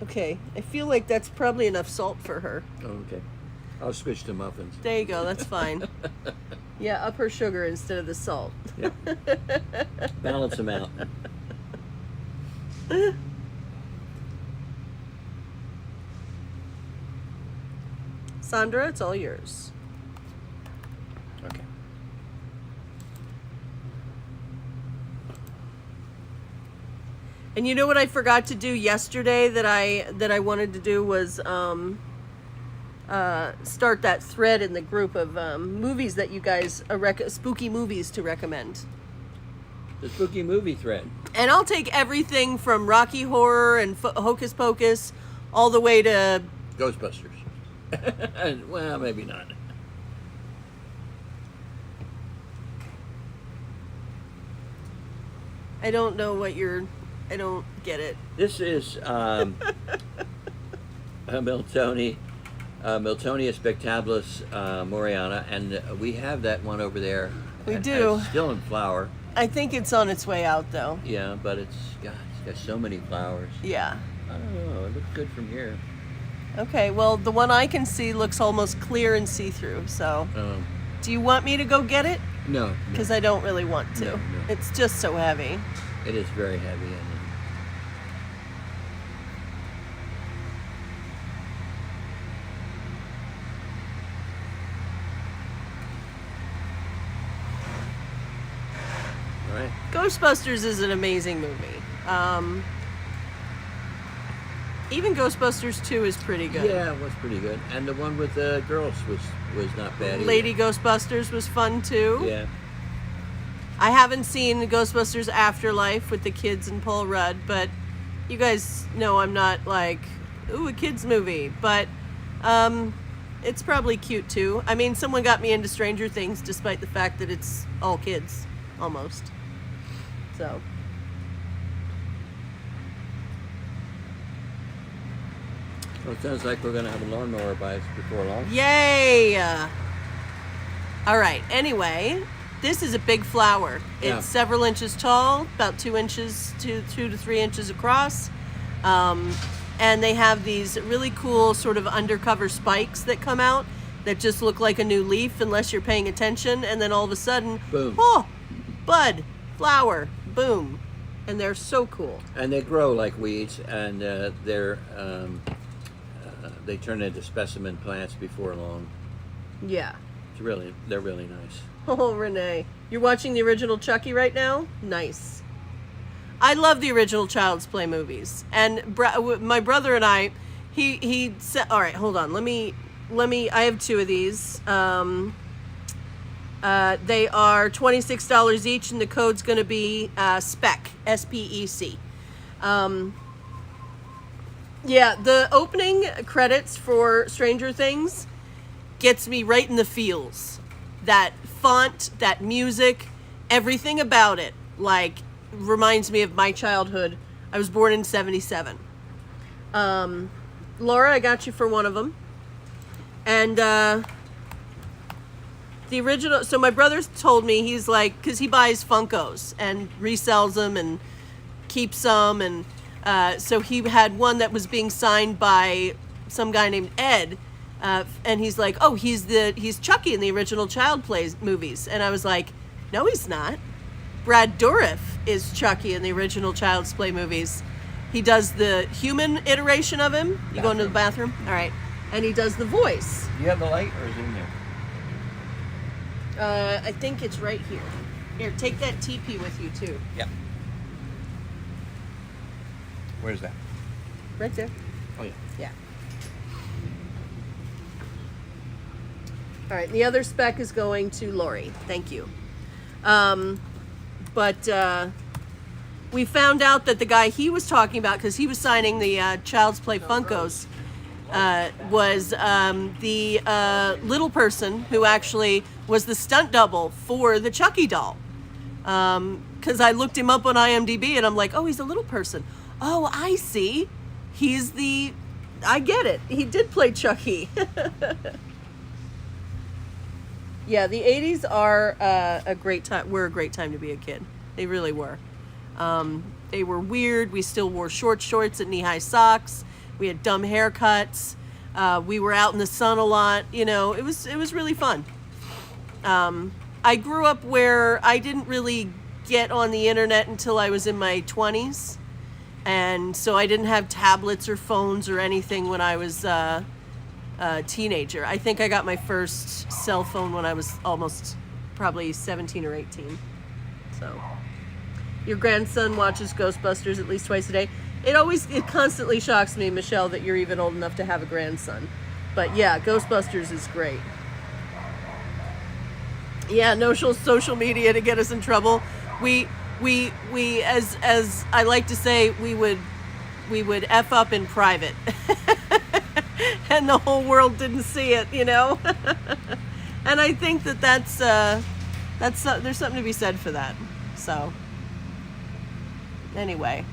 Okay, I feel like that's probably enough salt for her. Oh, okay. I'll switch to muffins. There you go, that's fine. Yeah, up her sugar instead of the salt. Yeah. Balance them out. Sandra, it's all yours. Okay. And you know what I forgot to do yesterday that I wanted to do was start that thread in the group of movies that you guys spooky movies to recommend. The spooky movie thread. And I'll take everything from Rocky Horror and Hocus Pocus all the way to Ghostbusters. Well, maybe not. I don't know what I don't get it. This is a Miltonia spectabilis moriana, and we have that one over there. We do. It's still in flower. I think it's on its way out, though. Yeah, but it's got so many flowers. Yeah. I don't know. It looks good from here. Okay, well, the one I can see looks almost clear and see-through, so... Do you want me to go get it? No. Because I don't really want to. No. It's just so heavy. It is very heavy. All right. Ghostbusters is an amazing movie. Even Ghostbusters 2 is pretty good. Yeah, it was pretty good. And the one with the girls was not bad either. Lady Ghostbusters was fun too. Yeah. I haven't seen Ghostbusters Afterlife with the kids and Paul Rudd, but you guys know I'm not like, ooh, a kids movie. But it's probably cute too. I mean, someone got me into Stranger Things despite the fact that it's all kids, almost. So... Well, it sounds like we're going to have a lawnmower by us before long. Yay! All right, anyway, this is a big flower. Yeah. It's several inches tall, about 2 inches, 2 to 3 inches across. And they have these really cool sort of undercover spikes that come out that just look like a new leaf unless you're paying attention. And then all of a sudden, boom. Oh, bud, flower, boom. And they're so cool. And they grow like weeds, and they turn into specimen plants before long. Yeah. They're really nice. Oh, Renee. You're watching the original Chucky right now? Nice. I love the original Child's Play movies. And my brother and I, he said, all right, hold on. Let me, I have 2 of these. They are $26 each, and the code's going to be SPEC, S-P-E-C. Yeah, the opening credits for Stranger Things gets me right in the feels. That font, that music, everything about it, like, reminds me of my childhood. I was born in 77. Laura, I got you for one of them. And the original, so my brother told me, he's like, because he buys Funkos and resells them and keeps them, and so he had one that was being signed by some guy named Ed, and he's like, oh, he's Chucky in the original Child Play movies. And I was like, no, he's not. Brad Dourif is Chucky in the original Child's Play movies. He does the human iteration of him. You go into the bathroom? All right. And he does the voice. Do you have the light, or is it in there? I think it's right here. Here, take that TP with you, too. Yeah. Where's that? Right there. Oh, yeah. Yeah. All right, the other spec is going to Lori. Thank you. But we found out that the guy he was talking about, because he was signing the Child's Play Funkos, was the little person who actually was the stunt double for the Chucky doll. Because I looked him up on IMDb, and I'm like, oh, he's a little person. Oh, I see. I get it. He did play Chucky. Yeah, the 80s are a great time. Were a great time to be a kid. They really were. They were weird. We still wore short shorts and knee-high socks. We had dumb haircuts. We were out in the sun a lot. You know, it was really fun. I grew up where I didn't really get on the internet until I was in my 20s. And so I didn't have tablets or phones or anything when I was a teenager. I think I got my first cell phone when I was almost probably 17 or 18. So your grandson watches Ghostbusters at least twice a day. It constantly shocks me, Michelle, that you're even old enough to have a grandson. But yeah, Ghostbusters is great. Yeah, no social media to get us in trouble. We as I like to say, we would F up in private. And the whole world didn't see it, you know? And I think that's there's something to be said for that. So anyway,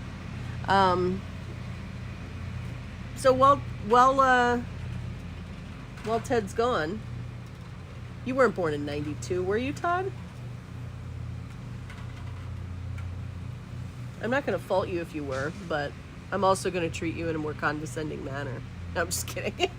so while Ted's gone, you weren't born in 92, were you, Todd? I'm not going to fault you if you were, but I'm also going to treat you in a more condescending manner. No, I'm just kidding.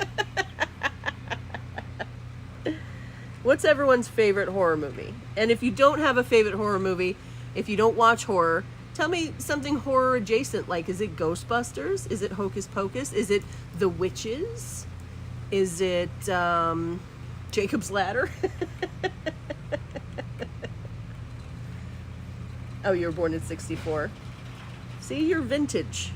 What's everyone's favorite horror movie? And if you don't have a favorite horror movie, if you don't watch horror, tell me something horror adjacent. Like, is it Ghostbusters? Is it Hocus Pocus? Is it The Witches? Is it Jacob's Ladder? Oh, you were born in 64. See, you're vintage.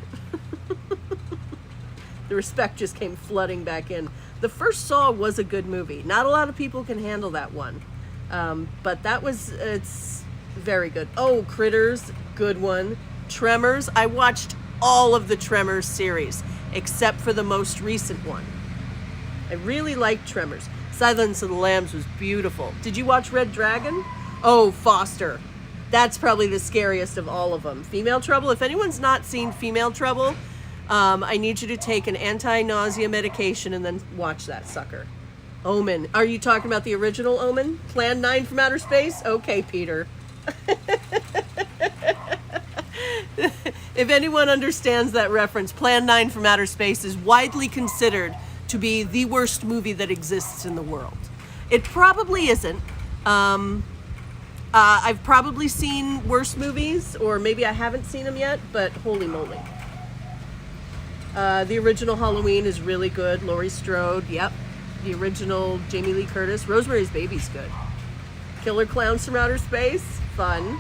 The respect just came flooding back in. The first Saw was a good movie. Not a lot of people can handle that one. But it's very good. Oh, Critters, good one. Tremors, I watched all of the Tremors series, except for the most recent one. I really liked Tremors. Silence of the Lambs was beautiful. Did you watch Red Dragon? Oh, Foster. That's probably the scariest of all of them. Female Trouble, if anyone's not seen Female Trouble, I need you to take an anti-nausea medication and then watch that sucker. Omen. Are you talking about the original Omen? Plan 9 from Outer Space? Okay, Peter. If anyone understands that reference, Plan 9 from Outer Space is widely considered to be the worst movie that exists in the world. It probably isn't. I've probably seen worse movies, or maybe I haven't seen them yet, but holy moly. The original Halloween is really good. Laurie Strode, yep. The original Jamie Lee Curtis. Rosemary's Baby's good. Killer Clowns from Outer Space, fun.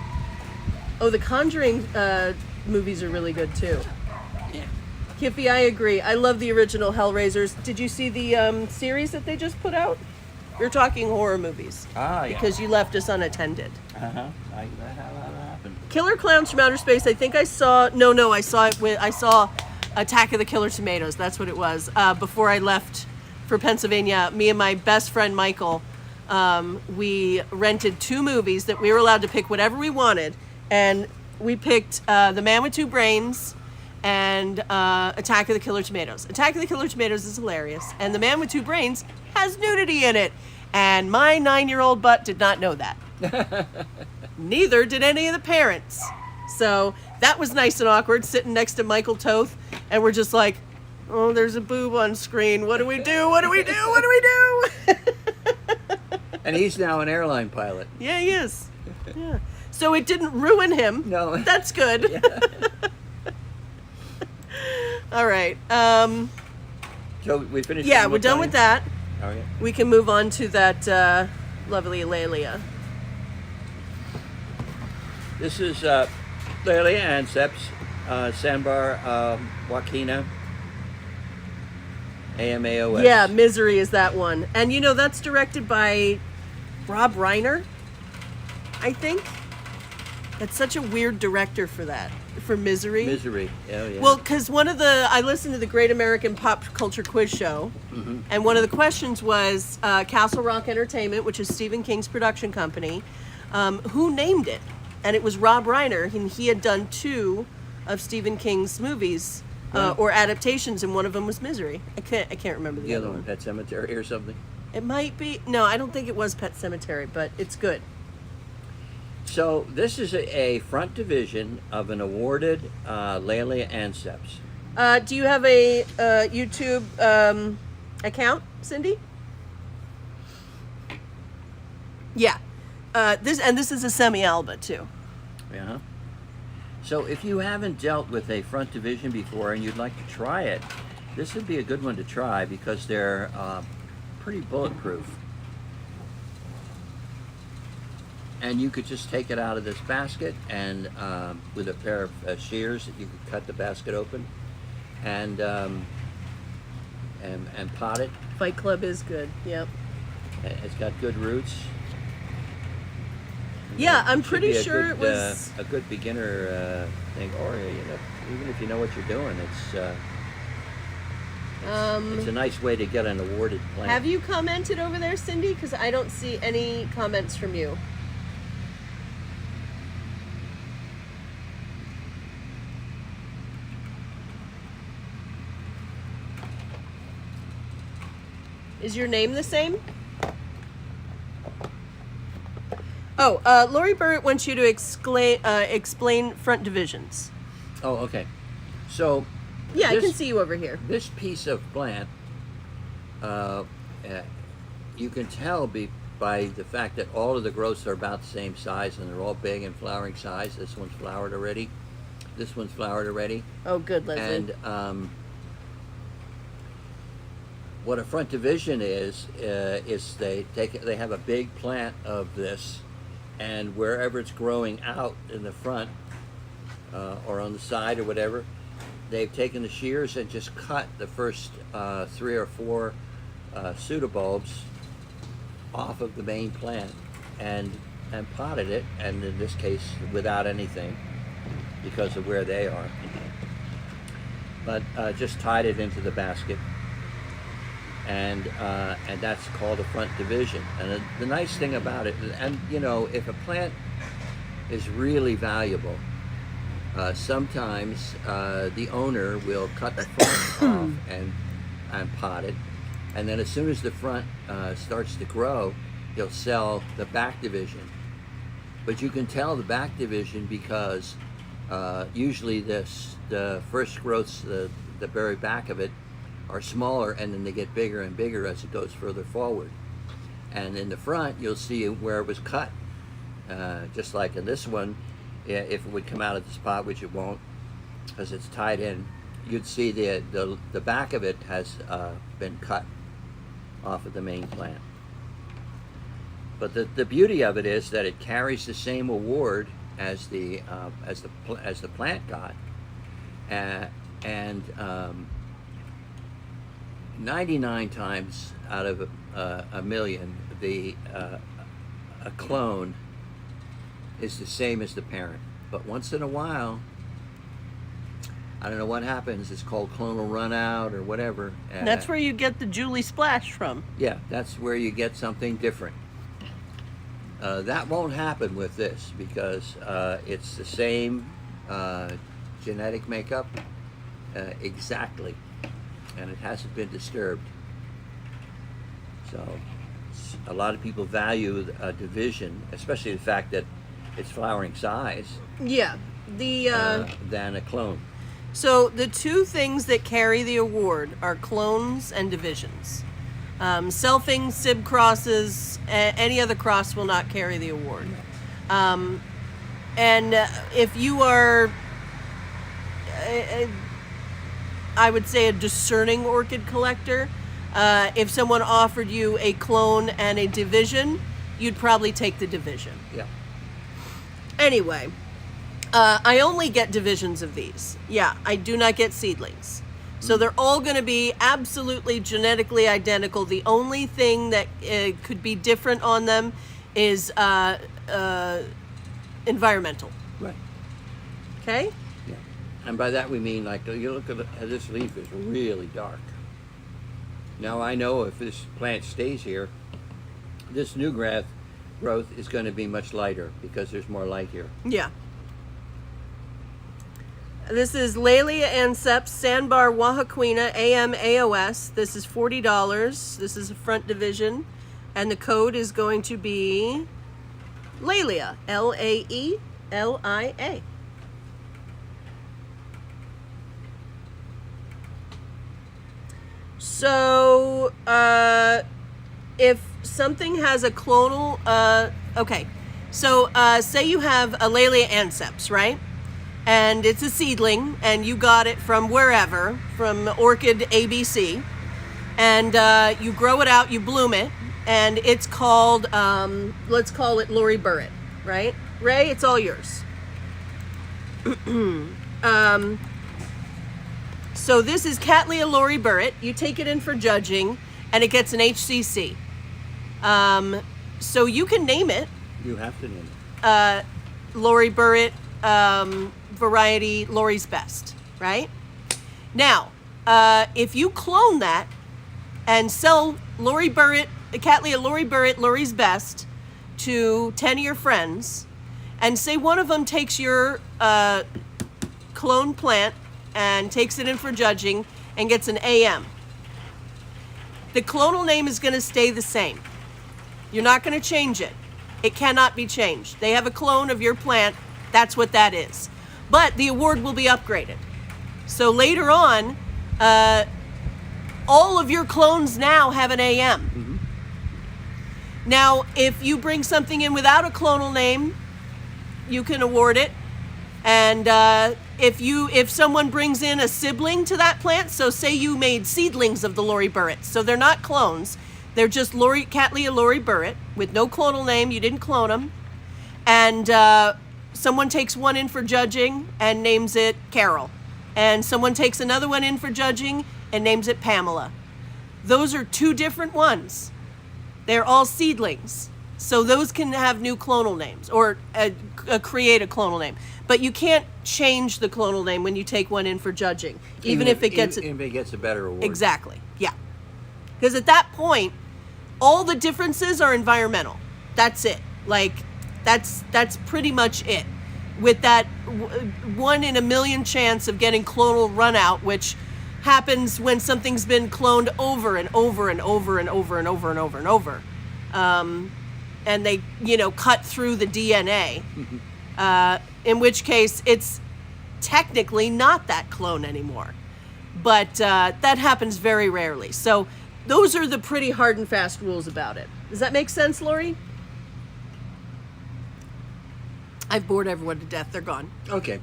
Oh, the Conjuring movies are really good too. Yeah. Kiffy, I agree. I love the original Hellraisers. Did you see the series that they just put out? We're talking horror movies. Ah, yeah. Because you left us unattended. Uh-huh. That happened. Killer Clowns from Outer Space, I think I saw... No, I saw it with... I saw Attack of the Killer Tomatoes. That's what it was. Before I left for Pennsylvania, me and my best friend Michael, we rented 2 movies that we were allowed to pick whatever we wanted. And we picked The Man with Two Brains and Attack of the Killer Tomatoes. Attack of the Killer Tomatoes is hilarious. And The Man with Two Brains has nudity in it. And my 9-year-old butt did not know that. Neither did any of the parents. So that was nice and awkward, sitting next to Michael Toth. And we're just like, oh, there's a boob on screen. What do we do? What do we do? What do we do? And he's now an airline pilot. Yeah, he is. Yeah. So it didn't ruin him. No. That's good. Yeah. All right. So we finished. Yeah, we're done with that. Oh, yeah. We can move on to that lovely Lelia. This is Lelia Anceps, Sandbar Joaquina, AMAOS. Yeah, Misery is that one. And you know, that's directed by Rob Reiner, I think. That's such a weird director for that, for Misery. Misery, oh yeah. Well, because I listened to the Great American Pop Culture Quiz Show, and one of the questions was Castle Rock Entertainment, which is Stephen King's production company, who named it? And it was Rob Reiner, and he had done 2 of Stephen King's movies, or adaptations, and one of them was Misery. I can't remember the other one. Pet Cemetery or something? It might be. No, I don't think it was Pet Cemetery, but it's good. So this is a front division of an awarded Lelia Anceps. Do you have a YouTube account, Cindy? Yeah. This is a semi-alba too. Yeah. So if you haven't dealt with a front division before and you'd like to try it, this would be a good one to try because they're pretty bulletproof. And you could just take it out of this basket and with a pair of shears, you could cut the basket open and pot it. Fight Club is good. Yep. It's got good roots. Yeah, I'm Should pretty be a sure good, it was a good beginner thing, or even if you know what you're doing, it's a nice way to get an awarded plant. Have you commented over there, Cindy? Because I don't see any comments from you. Is your name the same? Oh, Lori Burrett wants you to explain front divisions. Oh, okay. So Yeah, I this, can see you over here. this piece of plant, uh, uh, you can tell by the fact that all of the growths are about the same size and they're all big and flowering size. This one's flowered already. This one's flowered already. Oh, good, Leslie. And what a front division is they have a big plant of this, and wherever it's growing out in the front or on the side or whatever, they've taken the shears and just cut the first 3 or 4 pseudobulbs off of the main plant and potted it, and in this case without anything because of where they are, but just tied it into the basket, and that's called a front division. And the nice thing about it, and you know, if a plant is really valuable, sometimes the owner will cut the front off and pot it, and then as soon as the front starts to grow, he'll sell the back division. But you can tell the back division because usually the first growths, the very back of it, are smaller, and then they get bigger and bigger as it goes further forward. And in the front, you'll see where it was cut, just like in this one. If it would come out of the spot, which it won't, because it's tied in, you'd see the back of it has been cut off of the main plant. But the beauty of it is that it carries the same award as the plant got, and 99 times out of a million, a clone is the same as the parent. But once in a while, I don't know what happens. It's called clonal run out or whatever. That's where you get the Julie Splash from. Yeah, that's where you get something different. That won't happen with this because it's the same genetic makeup exactly, and it hasn't been disturbed. So a lot of people value a division, especially the fact that it's flowering size, Yeah. than a clone. So the two things that carry the award are clones and divisions. Selfing, sib crosses, any other cross will not carry the award. And if you are, I would say, a discerning orchid collector, if someone offered you a clone and a division, you'd probably take the division. Yeah. Anyway, I only get divisions of these. Yeah, I do not get seedlings. So they're all going to be absolutely genetically identical. The only thing that could be different on them is environmental. Right. Okay? Yeah. And by that we mean, like, you look at this leaf is really dark. Now I know if this plant stays here, this new growth is going to be much lighter because there's more light here. Yeah. This is Laelia anceps, Sandbar Wahaquina, AMAOS. This is $40. This is a front division. And the code is going to be Laelia, Laelia. So, if something has a clonal, okay. So, say you have a Laelia anceps, right? And it's a seedling, and you got it from wherever, from Orchid ABC, and you grow it out, you bloom it, and it's called, let's call it Lori Burritt, right? Ray, it's all yours. So this is Cattleya Lori Burritt. You take it in for judging, and it gets an HCC. So you can name it. You have to name it. Lori Burritt, variety Lori's Best, right? Now, if you clone that and sell Lori Burritt, Cattleya Lori Burritt, Lori's Best to 10 of your friends, and say one of them takes your clone plant and takes it in for judging and gets an AM, the clonal name is going to stay the same. You're not going to change it. It cannot be changed. They have a clone of your plant. That's what that is. but the award will be upgraded. So later on, all of your clones now have an AM. Now, if you bring something in without a clonal name, you can award it. And if someone brings in a sibling to that plant, so say you made seedlings of the Lori Burrett, so they're not clones, they're just Cattleya Lori Burrett with no clonal name, you didn't clone them, and someone takes one in for judging and names it Carol, and someone takes another one in for judging and names it Pamela. Those are two different ones. They're all seedlings. So those can have new clonal names or create a clonal name. But you can't change the clonal name when you take one in for judging, even if it gets a better award. Exactly, yeah. Because at that point, all the differences are environmental. That's it. Like, that's pretty much it. With that 1 in a million chance of getting clonal run out, which happens when something's been cloned over and over and over and over and over and over and over. And they, cut through the DNA, in which case it's technically not that clone anymore. But that happens very rarely. So those are the pretty hard and fast rules about it. Does that make sense, Lori? I've bored everyone to death. They're gone. Okay.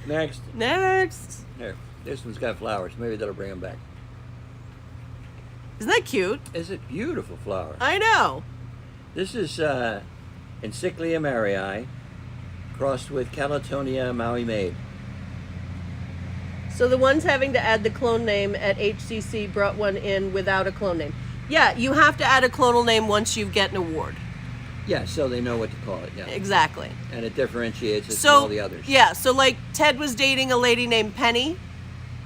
Next. Here, this one's got flowers. Maybe that'll bring them back. Isn't that cute? It's a beautiful flower. I know. This is Encyclia Marii, crossed with Calotonia Maui Maid. So the ones having to add the clone name at HCC brought one in without a clone name. Yeah, you have to add a clonal name once you get an award. Yeah, so they know what to call it. Yeah, exactly. And it differentiates it from all the others. Yeah, so like Ted was dating a lady named Penny,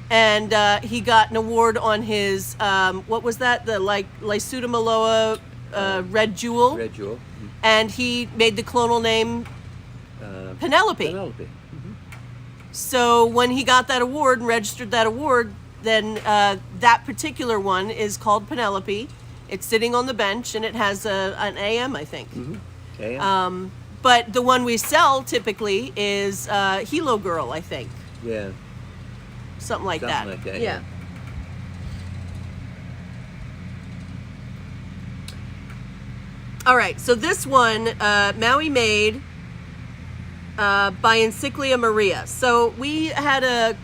and he got an award on his what was that? The Lysutamaloa red jewel. Red jewel. And he made the clonal name Penelope. Penelope. So when he got that award and registered that award, then that particular one is called Penelope. It's sitting on the bench, and it has an AM, I think. AM. But the one we sell typically is Hilo Girl, I think. Yeah. Something like that. Yeah. All right, so this one, Maui made by Encyclia Maria. So we had a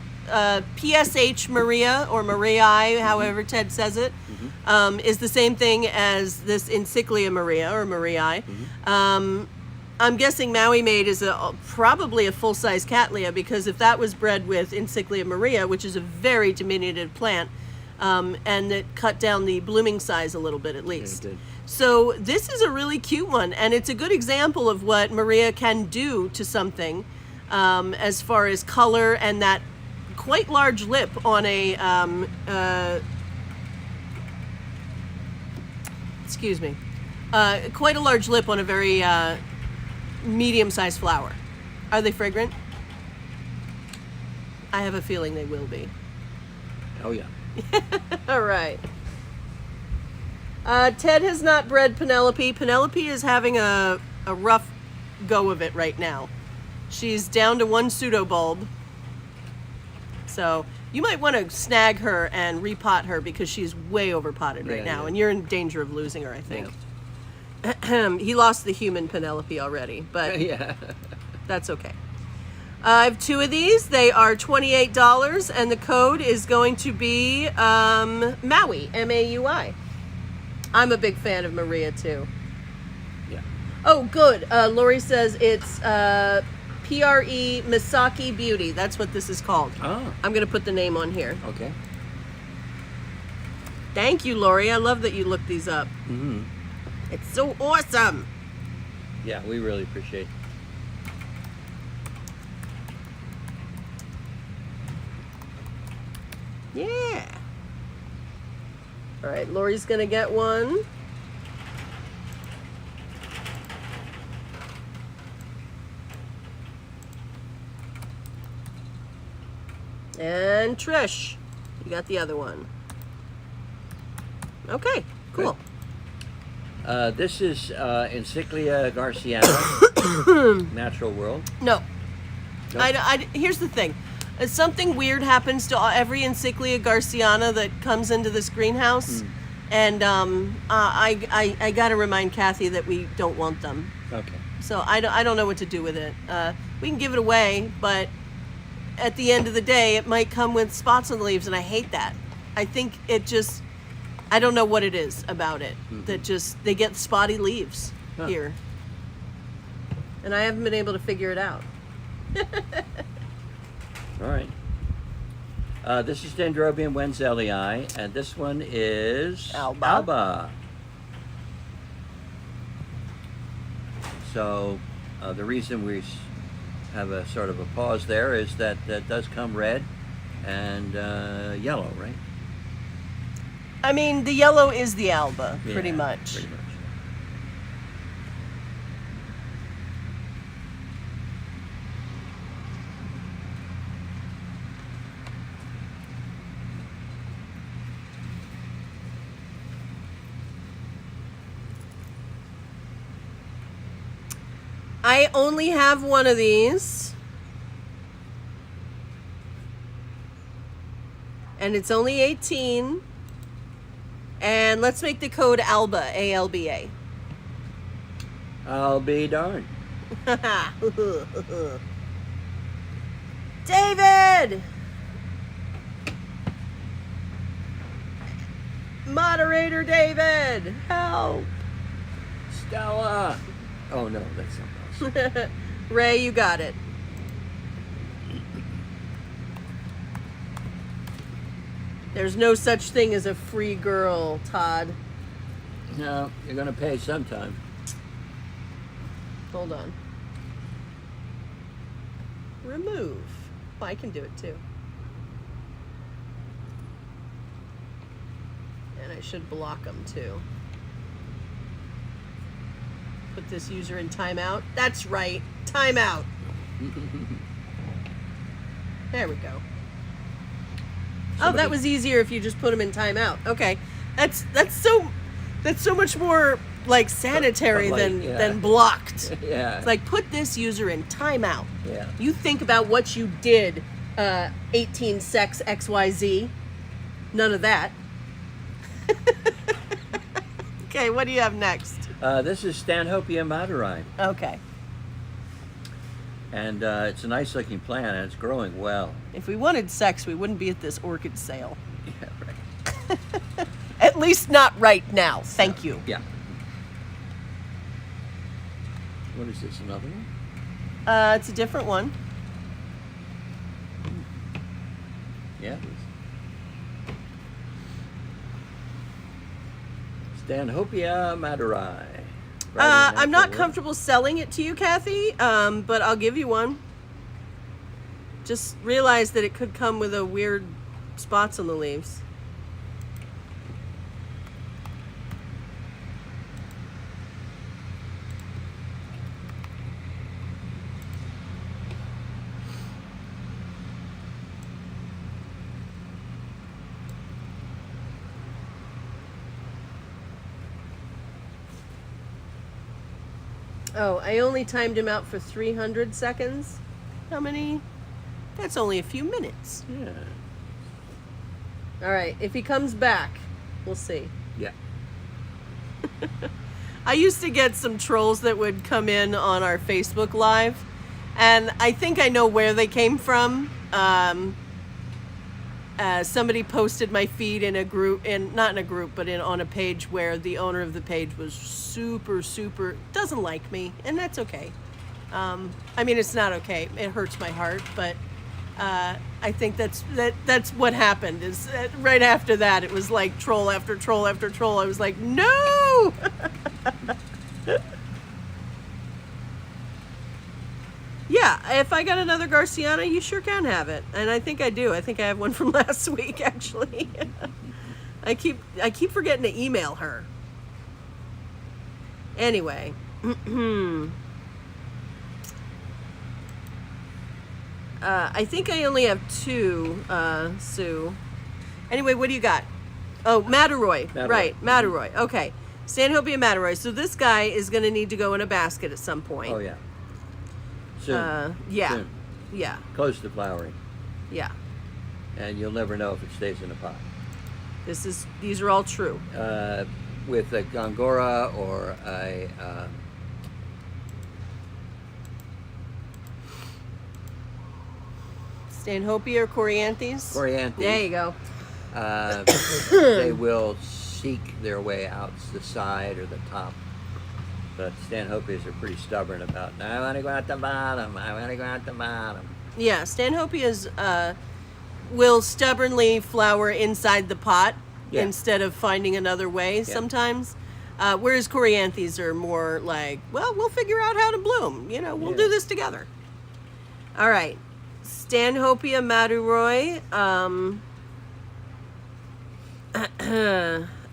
PSH Maria, or Marii, however Ted says it, is the same thing as this Encyclia Maria, or Marii. I'm guessing Maui Maid is probably a full-size Cattleya, because if that was bred with Encyclia Maria, which is a very diminutive plant, and it cut down the blooming size a little bit at least. Yeah, so this is a really cute one, and it's a good example of what Maria can do to something as far as color and that quite large lip on a quite a large lip on a very medium-sized flower. Are they fragrant? I have a feeling they will be. Oh yeah. All right. Ted has not bred Penelope. Penelope is having a rough go of it right now. She's down to one pseudobulb. So you might want to snag her and repot her, because she's way overpotted right now, and you're in danger of losing her, I think. Yeah. He lost the human Penelope already, but yeah. That's okay. I have two of these. They are $28, and the code is going to be Maui, M-A-U-I. I'm a big fan of Maria, too. Yeah. Oh, good. Lori says it's P-R-E Misaki Beauty. That's what this is called. Oh. I'm going to put the name on here. Okay. Thank you, Lori. I love that you looked these up. Mm-hmm. It's so awesome. Yeah, we really appreciate it. Yeah. All right, Lori's going to get one. And Trish, you got the other one. Okay, cool. This is Encyclia Garciana. Natural world. No. Nope. Here's the thing. Something weird happens to every Encyclia garciana that comes into this greenhouse. And I got to remind Kathy that we don't want them. Okay. So I don't know what to do with it. We can give it away, but at the end of the day, it might come with spots on the leaves, and I hate that. I think it just, I don't know what it is about it that just, they get spotty leaves here. And I haven't been able to figure it out. All right. This is Dendrobium wenzellii, and this one is Alba. So the reason we have a sort of a pause there is that that does come red and yellow, right? I mean, the yellow is the Alba, pretty Yeah, much. Pretty much. I only have one of these. And it's only 18. And let's make the code ALBA, A-L-B-A. I'll be darned. David! Moderator David, help! Stella! Oh no, that's something else. Ray, you got it. There's no such thing as a free girl, Todd. No, you're gonna pay sometime. Hold on. Remove. Oh, I can do it too. And I should block them too. Put this user in timeout. That's right. Timeout. There we go. Oh, that was easier if you just put them in timeout. Okay. That's so much more like sanitary than blocked. Yeah. It's like put this user in timeout. Yeah. You think about what you did 18 sex XYZ. None of that. Okay, what do you have next? This is Stanhopeia maderi, Okay. and it's a nice looking plant, and it's growing well. If we wanted sex, we wouldn't be at this orchid sale. Yeah, right. At least not right now. Thank you. Yeah. What is this, another one? It's a different one. Yeah, it is. Stanhopeia maderi. I'm not comfortable selling it to you, Kathy, but I'll give you one. Just realize that it could come with a weird spots on the leaves. Oh, I only timed him out for 300 seconds. How many? That's only a few minutes. Yeah. All right, if he comes back, we'll see. Yeah. I used to get some trolls that would come in on our Facebook Live, and I think I know where they came from. Somebody posted my feed in a group, not in a group, but on a page where the owner of the page was super doesn't like me, and that's okay. I mean, it's not okay. It hurts my heart, but I think that's what happened. Is right after that, it was like troll after troll after troll. I was like, no. Yeah, if I got another Garciana, you sure can have it. And I think I do. I think I have one from last week, actually. I keep forgetting to email her. Anyway. I think I only have two, Sue. Anyway, what do you got? Oh, Maderoy. Right, Maderoy. Okay. Stanhopeia Maderoy. So this guy is going to need to go in a basket at some point. Oh, yeah. Soon. Yeah. Soon. Yeah. Close to flowering. Yeah. And you'll never know if it stays in a pot. These are all true. With a gongora or a Stanhope or Coryanthes? Coryanthes. There you go. They will seek their way out the side or the top. But Stanhopes are pretty stubborn about, I want to go out the bottom, I want to go out the bottom. Yeah, Stanhopeas will stubbornly flower inside the pot instead of finding another way sometimes. Whereas Coryanthes are more like, well, we'll figure out how to bloom. You know, we'll do this together. All right. Stanhopea Maduroi.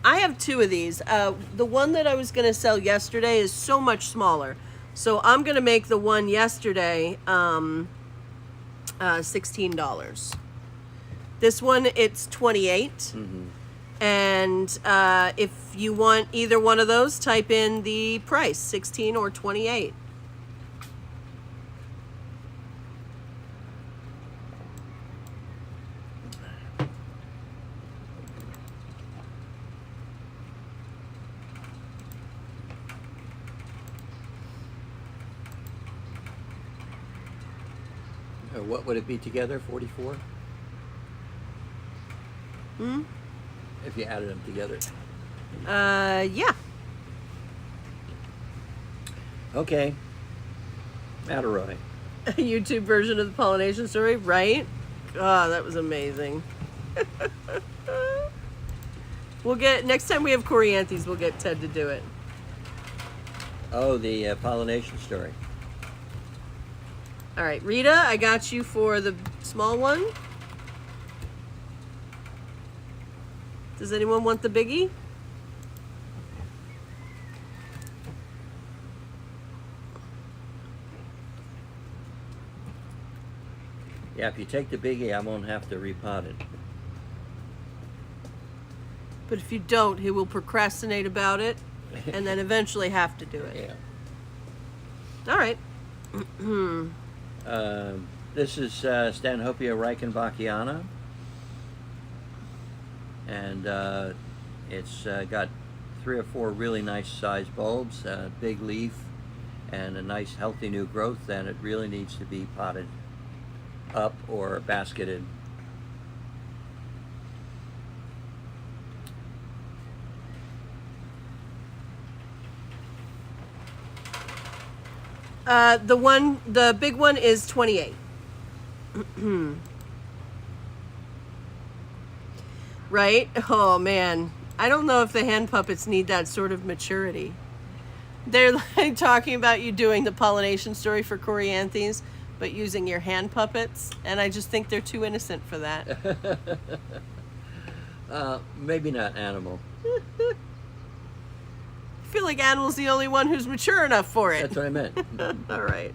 I have two of these. The one that I was going to sell yesterday is so much smaller. So I'm going to make the one yesterday $16. This one, it's $28. Mm-hmm. And if you want either one of those, type in the price, 16 or 28. What would it be together? 44? If you added them together. Yeah. Okay. Maduroi. A YouTube version of the pollination story, right? Oh, that was amazing. We'll get, next time we have Coryanthes, we'll get Ted to do it. Oh, the pollination story. All right, Rita, I got you for the small one. Does anyone want the biggie? Yeah, if you take the biggie, I won't have to repot it. But if you don't, he will procrastinate about it and then eventually have to do it. Yeah. All right. This is Stanhopea reichenbachia, and it's got 3 or 4 really nice sized bulbs, big leaf, and a nice healthy new growth, and it really needs to be potted up or basketed. The big one is 28. Right? Oh man. I don't know if the hand puppets need that sort of maturity. They're like talking about you doing the pollination story for Coryanthes, but using your hand puppets, and I just think they're too innocent for that. Maybe not animal. I feel like Animal's the only one who's mature enough for it. That's what I meant. All right.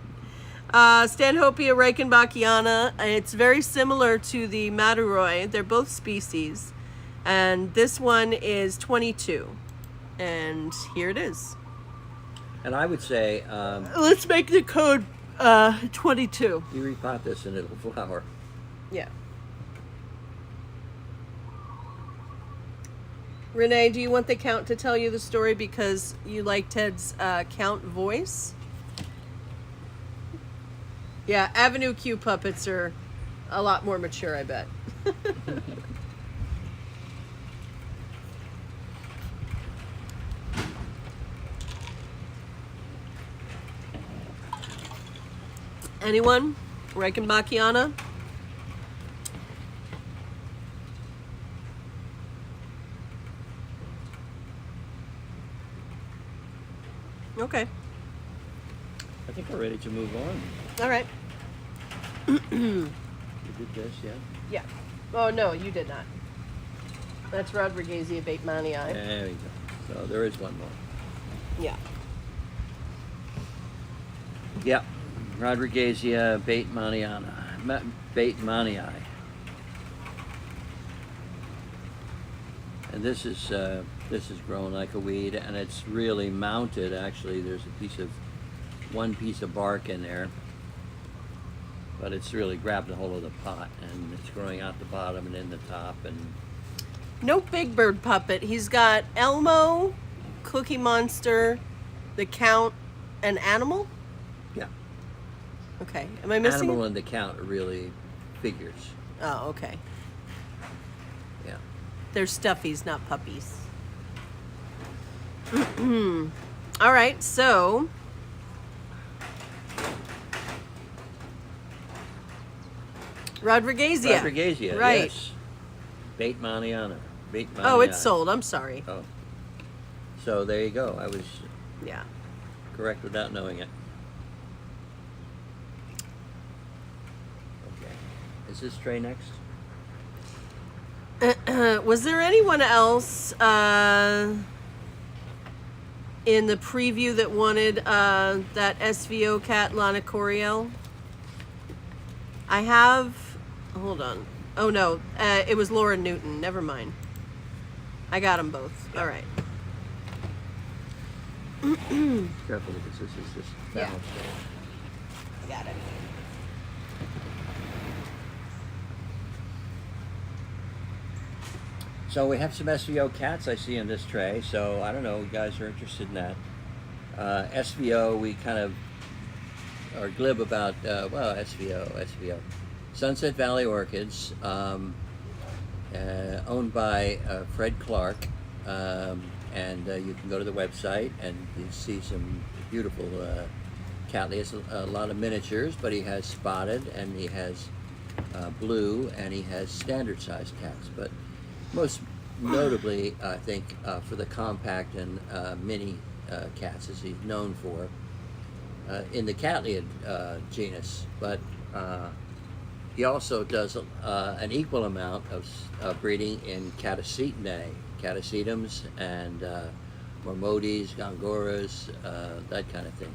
Stanhopea reichenbachia. It's very similar to the Maduroi. They're both species. And this one is 22. And here it is. And I would say Let's make the code 22. you repot this and it'll flower. Yeah. Renee, do you want the count to tell you the story because you like Ted's count voice? Yeah, Avenue Q puppets are a lot more mature, I bet. Anyone? Reichenbachia? Okay. I think we're ready to move on. All right. You did this, yeah? Yeah. Oh, no, you did not. That's Rodriguezia batemanii. There you go. So there is one more. Yeah. Yeah. Rodriguezia batemanii. And this is grown like a weed, and it's really mounted. Actually, there's one piece of bark in there, but it's really grabbed the whole of the pot, and it's growing out the bottom and in the top. And No Big Bird puppet. He's got Elmo, Cookie Monster, the Count, and Animal. yeah, Okay. Am I missing? Animal and the Count are really figures. Oh, okay. Yeah. They're stuffies, not puppies. All right, so Rodriguezia. Rodriguezia, Right. yes. Bait Maniana. Oh, it's sold. I'm sorry. Oh. So there you go. I was Yeah. correct without knowing it. Okay. Is this tray next? Was there anyone else in the preview that wanted that SVO cat, Lana Coriel? I have. Hold on. Oh no, it was Laura Newton. Never mind. I got them both. All right. Careful because this is just Yeah. down. I got it. So we have some SVO cats I see in this tray. So I don't know, you guys are interested in that. SVO, we kind of are glib about, well, SVO. Sunset Valley Orchids, owned by Fred Clark. And you can go to the website and you see some beautiful cat. He has a lot of miniatures, but he has spotted, and he has blue, and he has standard sized cats. But most notably, I think, for the compact and mini cats, as he's known for in the Catliid genus. But he also does an equal amount of breeding in Catacetinae, Catacetums, and Marmotes, Gongoras, that kind of thing.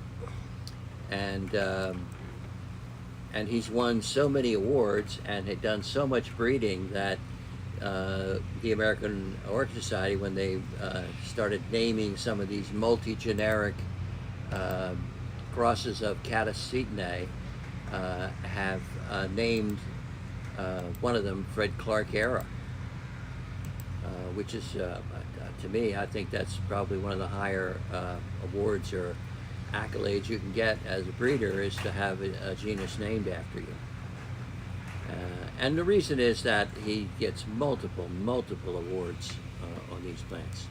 And he's won so many awards and had done so much breeding that the American Orchid Society, when they started naming some of these multi-generic crosses of Catacetinae, have named one of them Fred Clark Era, which is, to me, I think that's probably one of the higher awards or accolades you can get as a breeder, is to have a genus named after you. And the reason is that he gets multiple awards on these plants,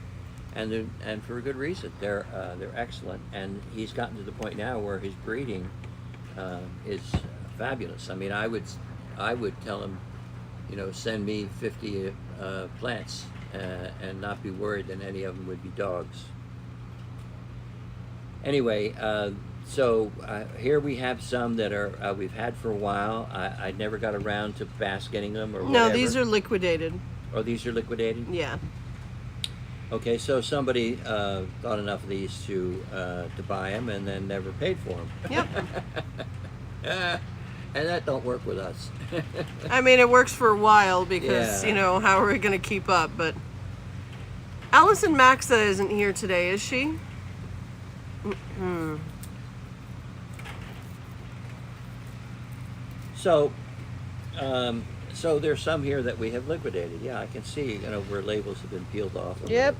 and for a good reason. They're excellent, and he's gotten to the point now where his breeding is fabulous. I mean, I would tell him, send me 50 plants, and not be worried that any of them would be dogs. Anyway, so here we have some that are we've had for a while. I never got around to basketing them or whatever. No, these are liquidated. Oh, these are liquidated? Yeah. Okay, so somebody thought enough of these to buy them and then never paid for them. Yep. And that don't work with us. I mean, it works for a while because, Yeah. how are we going to keep up? But Allison Maxa isn't here today, is she? So, so there's some here that we have liquidated. Yeah, I can see, where labels have been peeled off. Yep.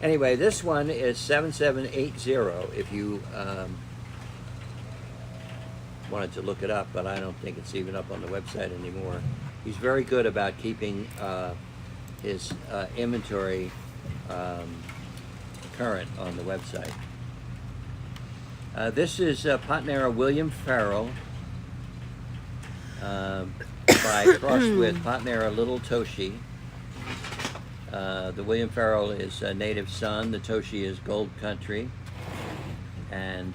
Anyway, this one is 7780 if you wanted to look it up, but I don't think it's even up on the website anymore. He's very good about keeping his inventory current on the website. This is Potnera William Farrell, crossed with Potnera Little Toshi. The William Farrell is Native Son, the Toshi is Gold Country, and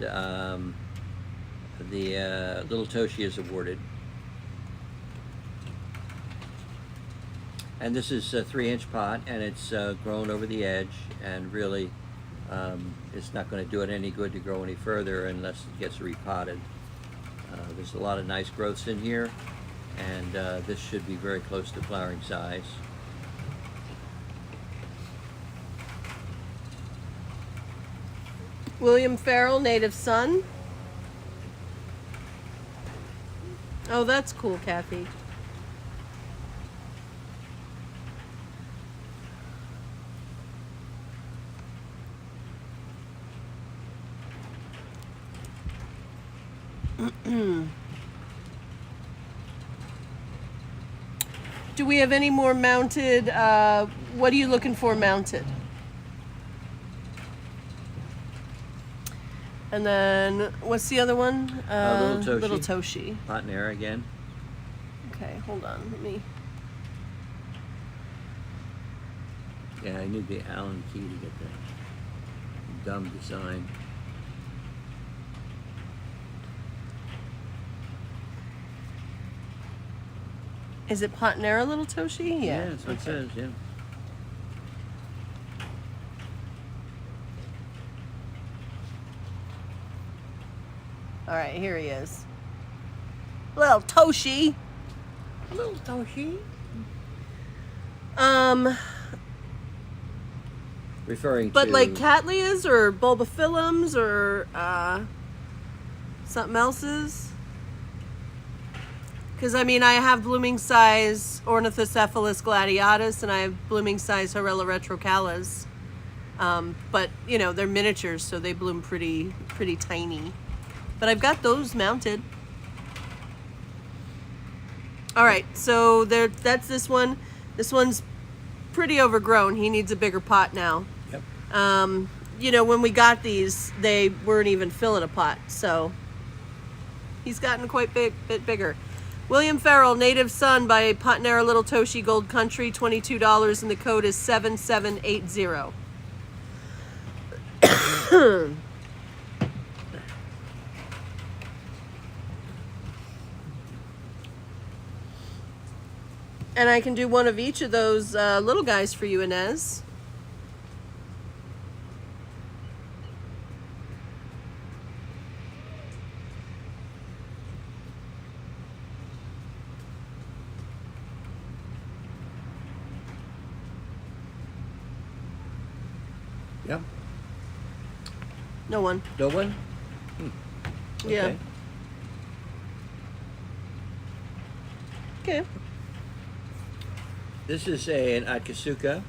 the Little Toshi is awarded. And this is a 3-inch pot, and it's grown over the edge, and really it's not going to do it any good to grow any further unless it gets repotted. There's a lot of nice growths in here, and this should be very close to flowering size. William Farrell, Native Son. Oh, that's cool, Kathy. Do we have any more mounted? What are you looking for mounted? And then, what's the other one? Little Toshi. Little Toshi. Hot and air again. Okay, hold on. Let me. Yeah, I need the Allen key to get that dumb design. Is it Patnera Little Toshi? Yeah, that's what it says, yeah. All right, here he is. Little Toshi. Little Toshi. Referring But to... like Cattleyas or Bulbophyllums or something else's? Because I mean, I have blooming size Ornithocephalus gladiatus and I have blooming size Horella retrocallis. But you know, they're miniatures, so they bloom pretty tiny. But I've got those mounted. All right, so that's this one. This one's pretty overgrown. He needs a bigger pot now. Yep. You know, when we got these, they weren't even filling a pot, so he's gotten quite bit bigger. William Farrell, Native Son by Patnera Little Toshi Gold Country, $22, and the code is 7780. And I can do one of each of those little guys for you, Inez. Yep. No one. No one? Yeah. Okay. Okay. This is an Akasuka.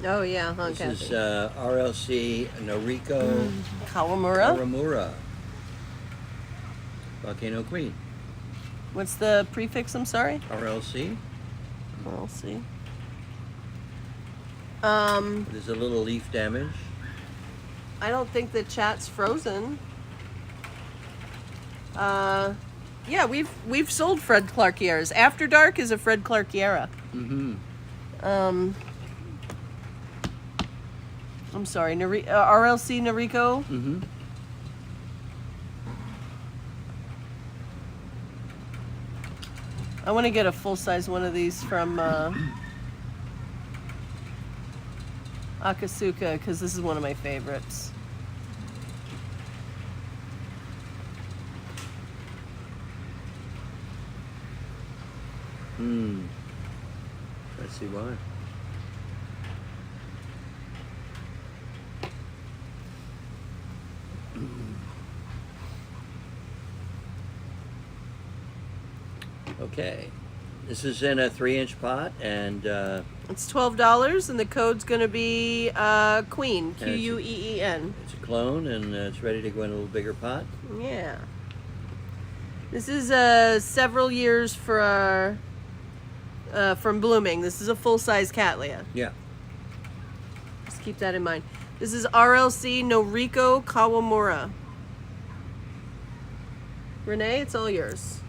Oh yeah, huh, This Kathy? is RLC Noriko Kawamura. Karamura. Volcano Queen. What's the prefix? I'm sorry. RLC. I'll see. There's a little leaf damage. I don't think the chat's frozen. Yeah, we've sold Fred Clarkieras. After Dark is a Fred Clarkiera. Mm-hmm. I'm sorry, RLC Noriko. Mm-hmm. I want to get a full size one of these from Akasuka because this is one of my favorites. Let's see why. Okay. This is in a 3-inch pot, and It's $12, and the code's going to be Queen, Queen. it's a clone, and it's ready to go in a little bigger pot. Yeah. This is several years for from blooming. This is a full-size Cattleya. Yeah. Just keep that in mind. This is RLC Noriko Kawamura. Renee, it's all yours.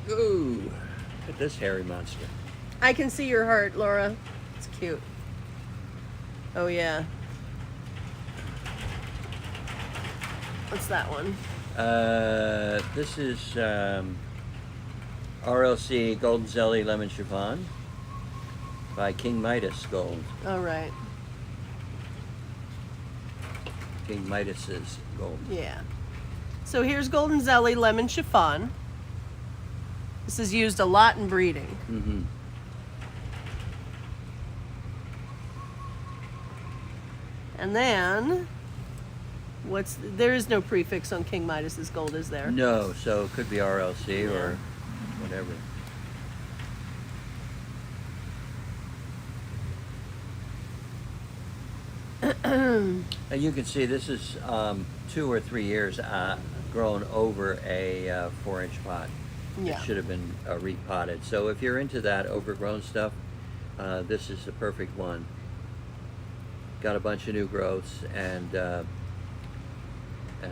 Ooh, look at this hairy monster. I can see your heart, Laura. It's cute. Oh, yeah. What's that one? This is RLC Golden Zelly Lemon Chiffon by King Midas Gold. All right. King Midas's gold. Yeah. So here's Golden Zelly Lemon Chiffon. This is used a lot in breeding. Mm-hmm. And then, there is no prefix on King Midas's gold, is there? No, so it could be RLC or whatever. And you can see this is 2 or 3 years grown over a 4-inch pot. Yeah. It should have been repotted. So if you're into that overgrown stuff, this is the perfect one. Got a bunch of new growths and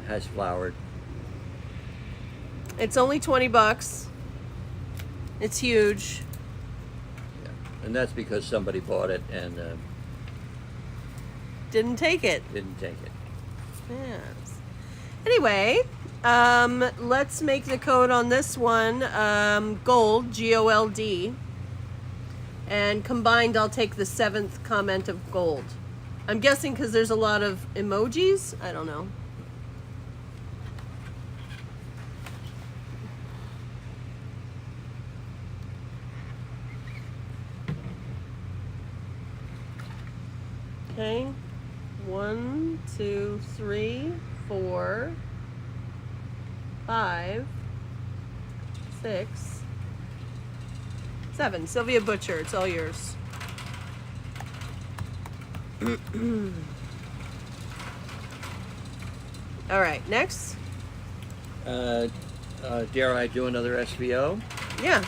has flowered. It's only $20. It's huge. Yeah. And that's because somebody bought it and Didn't take it. didn't take it. Yes. Anyway, let's make the code on this one gold, GOLD. And combined, I'll take the 7th comment of gold. I'm guessing because there's a lot of emojis. I don't know. Okay. 1, 2, 3, 4, 5, 6, 7. Sylvia Butcher, it's all yours. All right, next. Dare I do another SVO? Yeah.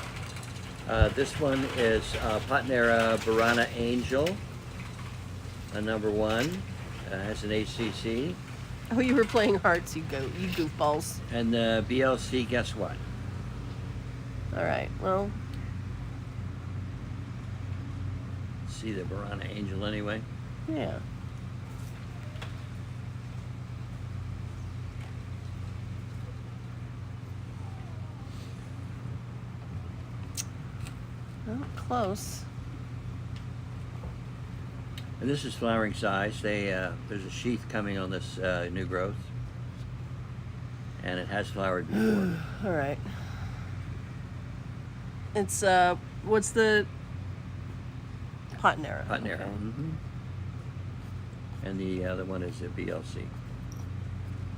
This one is Patnera Barana Angel, number 1. Has an HCC. Oh, you were playing hearts, you goofballs. And the BLC, guess what? All right, well, See the Barana Angel anyway. yeah. Well, close. And this is flowering size. There's a sheath coming on this new growth. And it has flowered before. All right. It's, what's the Patnera? Patnera. Okay. Mm-hmm. And the other one is a BLC.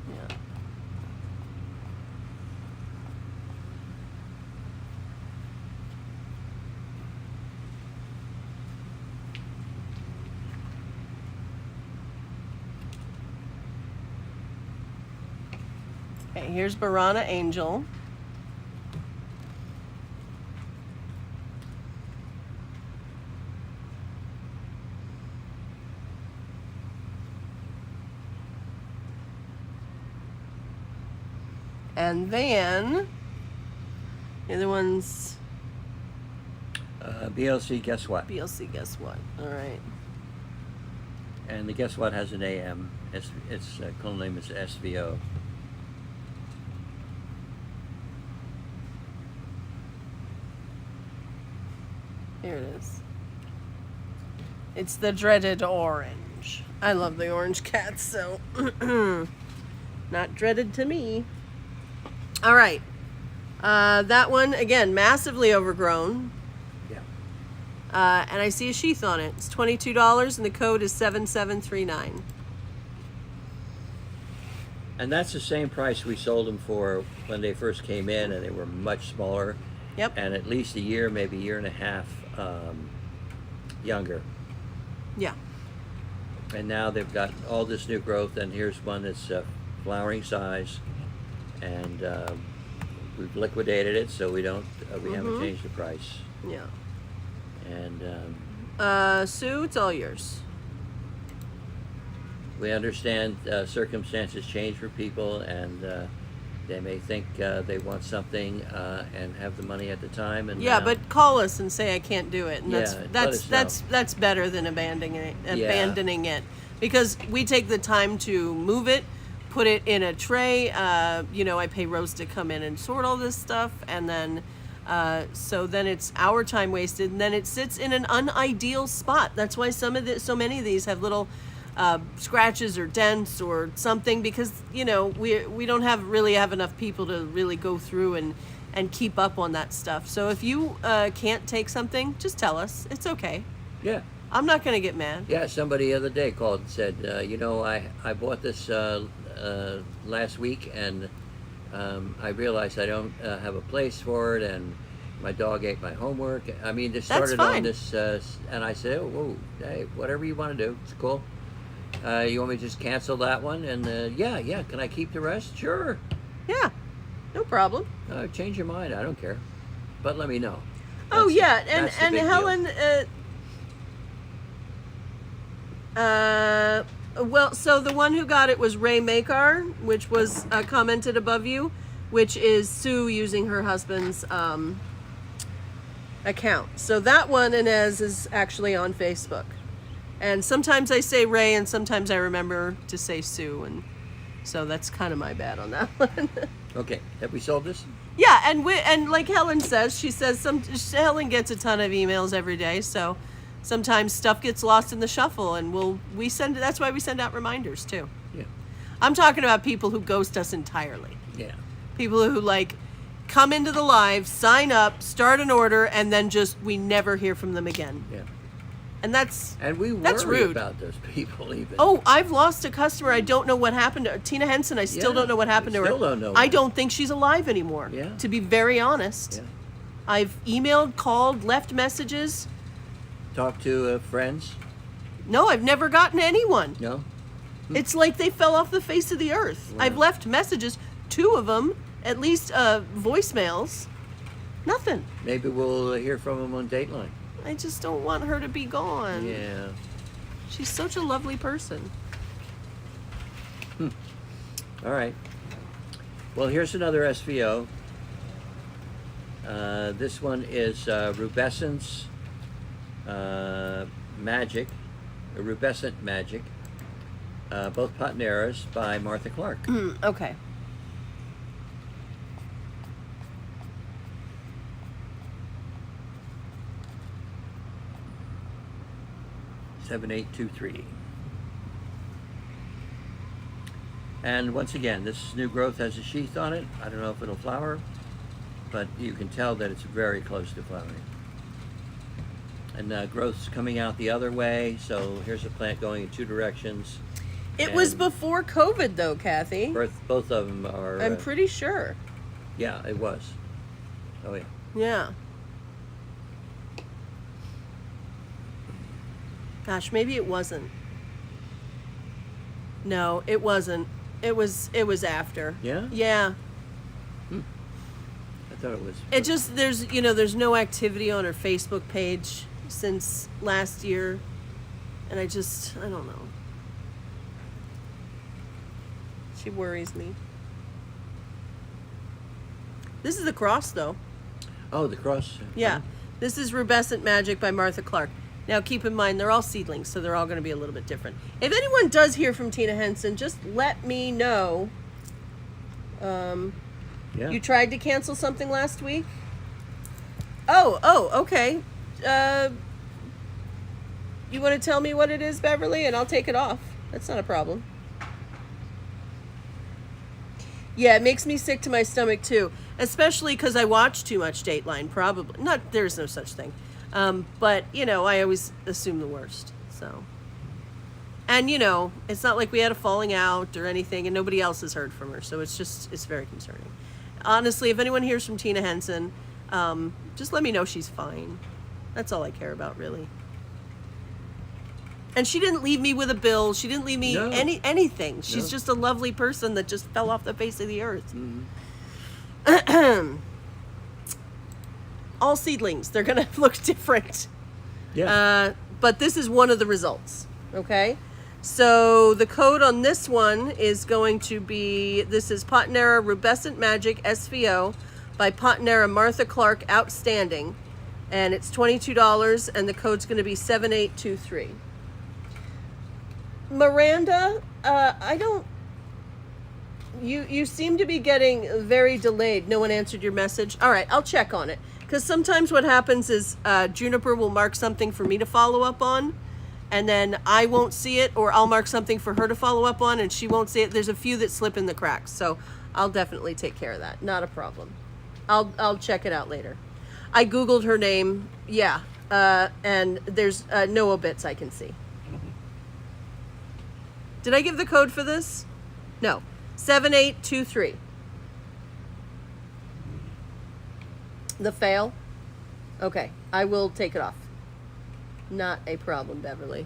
Yeah. Okay, here's Barana Angel. And then the other one's BLC, guess what? BLC, guess what? All right. And the guess what has an AM. Its clone name is SVO. Here it is. It's the dreaded orange. I love the orange cats, so not dreaded to me. All right. That one, again, massively overgrown. Yeah. And I see a sheath on it. It's $22 and the code is 7739. And that's the same price we sold them for when they first came in, and they were much smaller. Yep. And at least a year, maybe a year and a half younger. Yeah. And now they've got all this new growth, and here's one that's flowering size, and we've liquidated it, so we haven't changed the price. Yeah. And Sue, it's all yours. we understand circumstances change for people, and they may think they want something and have the money at the time. And Yeah, but call us and say I can't do it, and Yeah, let us know. that's better than abandoning it, because we take the time to move it, put it in a tray. I pay Rose to come in and sort all this stuff, and then so then it's our time wasted, and then it sits in an unideal spot. That's why so many of these have little scratches or dents or something, because we don't really have enough people to really go through and keep up on that stuff. So if you can't take something, just tell us. It's okay. yeah, I'm not going to get mad. Yeah, somebody the other day called and said, I bought this last week, and I realized I don't have a place for it, and my dog ate my homework. I mean, they started on this, and I said, oh, whoa, hey, whatever you want to do, it's cool. You want me to just cancel that one? And yeah, can I keep the rest? Sure. Yeah, no problem. Change your mind, I don't care. But let me know. Oh, That's- yeah, that's the and big Helen... well, so the one who got it was Ray Makar, which was commented above you, which is Sue using her husband's account. So that one, Inez, is actually on Facebook. And sometimes I say Ray, and sometimes I remember to say Sue, and so that's kind of my bad on that one. Okay, have we solved this? Yeah, and like Helen says, she says Helen gets a ton of emails every day, so sometimes stuff gets lost in the shuffle, and we send. That's why we send out reminders too. Yeah. I'm talking about people who ghost us entirely. Yeah. People who like come into the live, sign up, start an order, and then just we never hear from them again. Yeah. And that's worry rude. about those people even. Oh, I've lost a customer. I don't know what happened to her. Tina Henson. I still Yeah, don't know what happened to her. still don't know. I don't think she's alive anymore. Yeah. To be very honest. Yeah. I've emailed, called, left messages. Talk to friends? No, I've never gotten anyone. No? It's like they fell off the face of the earth. Wow. I've left messages, 2 of them, at least voicemails. Nothing. Maybe we'll hear from them on Dateline. I just don't want her to be gone. Yeah. She's such a lovely person. All right. Well, here's another SVO. This one is Rubescence Magic, Rubescent Magic, both Patneras by Martha Clark. Okay. $7823. And once again, this new growth has a sheath on it. I don't know if it'll flower, but you can tell that it's very close to flowering. And growth's coming out the other way, so here's a plant going in 2 directions. It was And before COVID, though, Kathy. both of them are... I'm pretty sure. Yeah, it was. Oh, yeah. Yeah. Gosh, maybe it wasn't. No, it wasn't. It was after. Yeah? Yeah. I thought it was... It just there's no activity on her Facebook page since last year. And I don't know. She worries me. This is the cross though. Oh, the cross. Yeah. This is Rubescent Magic by Martha Clark. Now, keep in mind, they're all seedlings, so they're all going to be a little bit different. If anyone does hear from Tina Henson, just let me know. Yeah. You tried to cancel something last week? Oh, okay. You want to tell me what it is, Beverly, and I'll take it off. That's not a problem. Yeah, it makes me sick to my stomach, too. Especially because I watch too much Dateline, probably. There's no such thing. But, I always assume the worst, so. And, it's not like we had a falling out or anything, and nobody else has heard from her, so it's very concerning. Honestly, if anyone hears from Tina Henson, just let me know she's fine. That's all I care about, really. And she didn't leave me with a bill. She didn't leave me anything. She's just a lovely person that just fell off the face of the earth. Mm-hmm. All seedlings, they're going to look different. Yeah. But this is one of the results, okay? So the code on this one is going to be, this is Patnera Rubescent Magic SVO by Patnera Martha Clark Outstanding. And it's $22, and the code's going to be 7823. Miranda, you seem to be getting very delayed. No one answered your message. All right, I'll check on it. Because sometimes what happens is Juniper will mark something for me to follow up on, and then I won't see it, or I'll mark something for her to follow up on, and she won't see it. There's a few that slip in the cracks, so I'll definitely take care of that. Not a problem. I'll check it out later. I Googled her name. Yeah, And there's no obits I can see. Did I give the code for this? No. 7823. The fail? Okay, I will take it off. Not a problem, Beverly.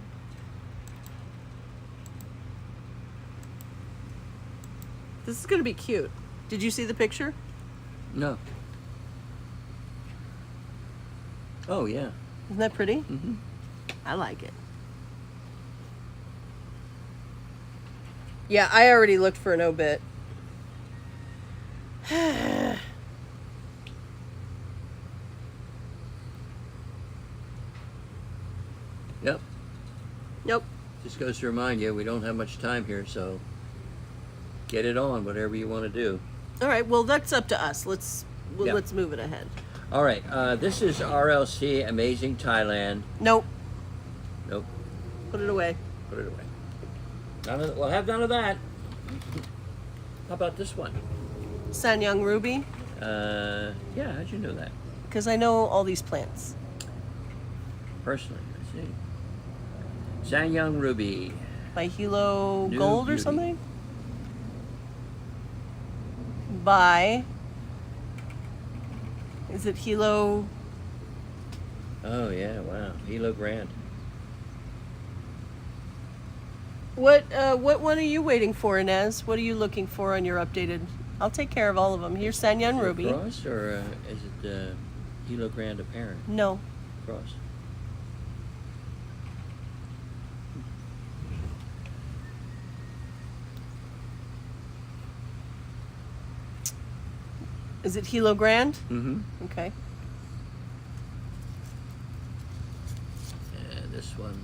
This is going to be cute. Did you see the picture? No. Oh, yeah. Isn't that pretty? Mm-hmm. I like it. Yeah, I already looked for an obit. Yep. Nope. Just goes to remind you, we don't have much time here, so get it on, whatever you want to do. All right, well, that's up to us. Let's move it ahead. All right, this is RLC Amazing Thailand. Nope. Nope. Put it away. Put it away. We'll have none of that. How about this one? Sanyang Ruby, Yeah, how'd you know that? because I know all these plants. Personally, I see. Sanyang Ruby. By Hilo New Gold Beauty. or something? By... Is it Hilo... Oh, yeah, wow. Hilo Grand. What one are you waiting for, Inez? What are you looking for on your updated... I'll take care of all of them. Here's Sanyang Is it Ruby. Cross, or is it Hilo Grand apparent? No. Cross. Is it Hilo Grand? Mm-hmm. Okay. And this one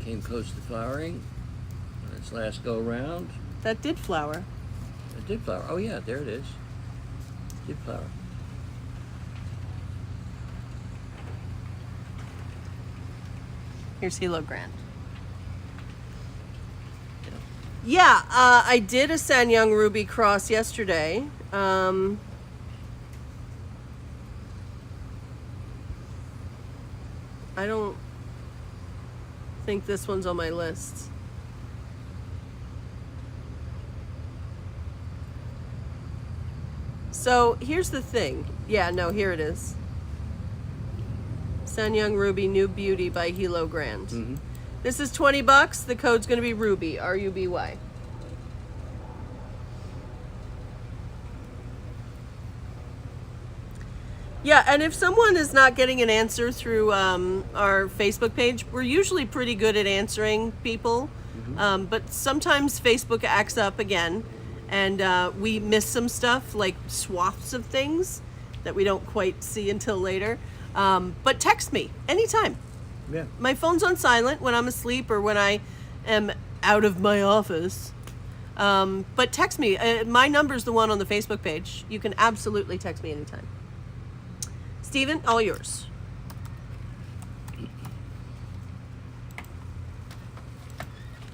came close to flowering on its last go round. That did flower. It did flower. Oh yeah, there it is. It did flower. Here's Hilo Grand. Yeah. Yeah, I did a Sanyang Ruby cross yesterday. I don't think this one's on my list. So here's the thing. Yeah, no, here it is. Sanyang Ruby New Beauty by Hilo Grand. Mm-hmm. This is $20. The code's going to be Ruby, R-U-B-Y. Yeah, and if someone is not getting an answer through our Facebook page, we're usually pretty good at answering people. Mm-hmm. But sometimes Facebook acts up again, and we miss some stuff, like swaths of things that we don't quite see until later. But text me anytime. Yeah. My phone's on silent when I'm asleep or when I am out of my office. But text me. My number's the one on the Facebook page. You can absolutely text me anytime. Steven, all yours.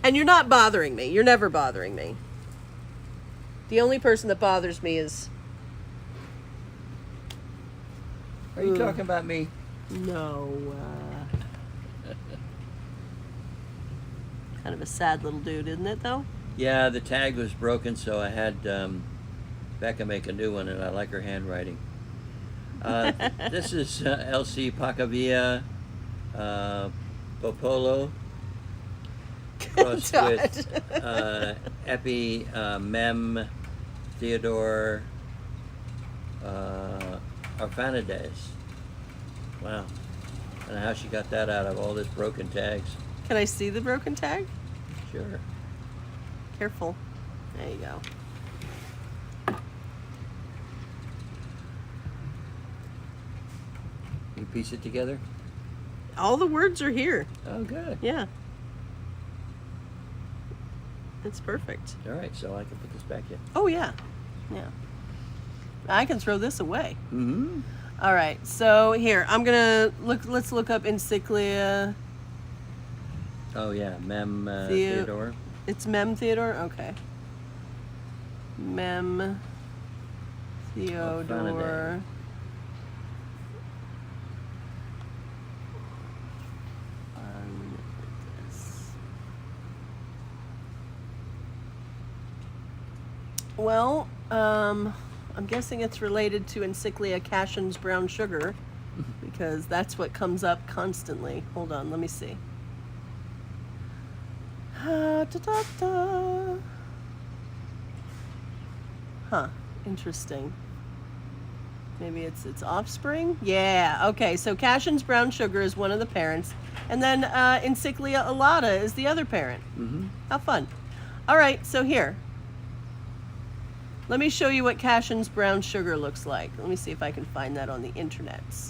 And you're not bothering me. You're never bothering me. The only person that bothers me is... Are you talking about me? No. Kind of a sad little dude, isn't it, though? Yeah, the tag was broken, so I had Becca make a new one, and I like her handwriting. This is LC Pacavia Popolo crossed with Epi Mem Theodore Arfanides. Wow. I don't know how she got that out of all this broken tags. Can I see the broken tag? Sure. Careful. There you go. You piece it together? All the words are here. Oh, good. Yeah. It's perfect. All right, so I can put this back in. Oh, yeah. Yeah. I can throw this away. Mm-hmm. All right. So here, I'm going to let's look up Encyclia. Oh, yeah, Mem Theodore. It's Mem Theodore? Okay. Mem Theodore. Well, I'm guessing it's related to Encyclia cassions brown sugar because that's what comes up constantly. Hold on, let me see. Da-da-da. Huh, interesting. Maybe it's its offspring? Yeah, okay, so Cashin's brown sugar is one of the parents, and then Encyclia alata is the other parent. Mm-hmm. How fun. All right, so here. Let me show you what Cashin's brown sugar looks like. Let me see if I can find that on the internets.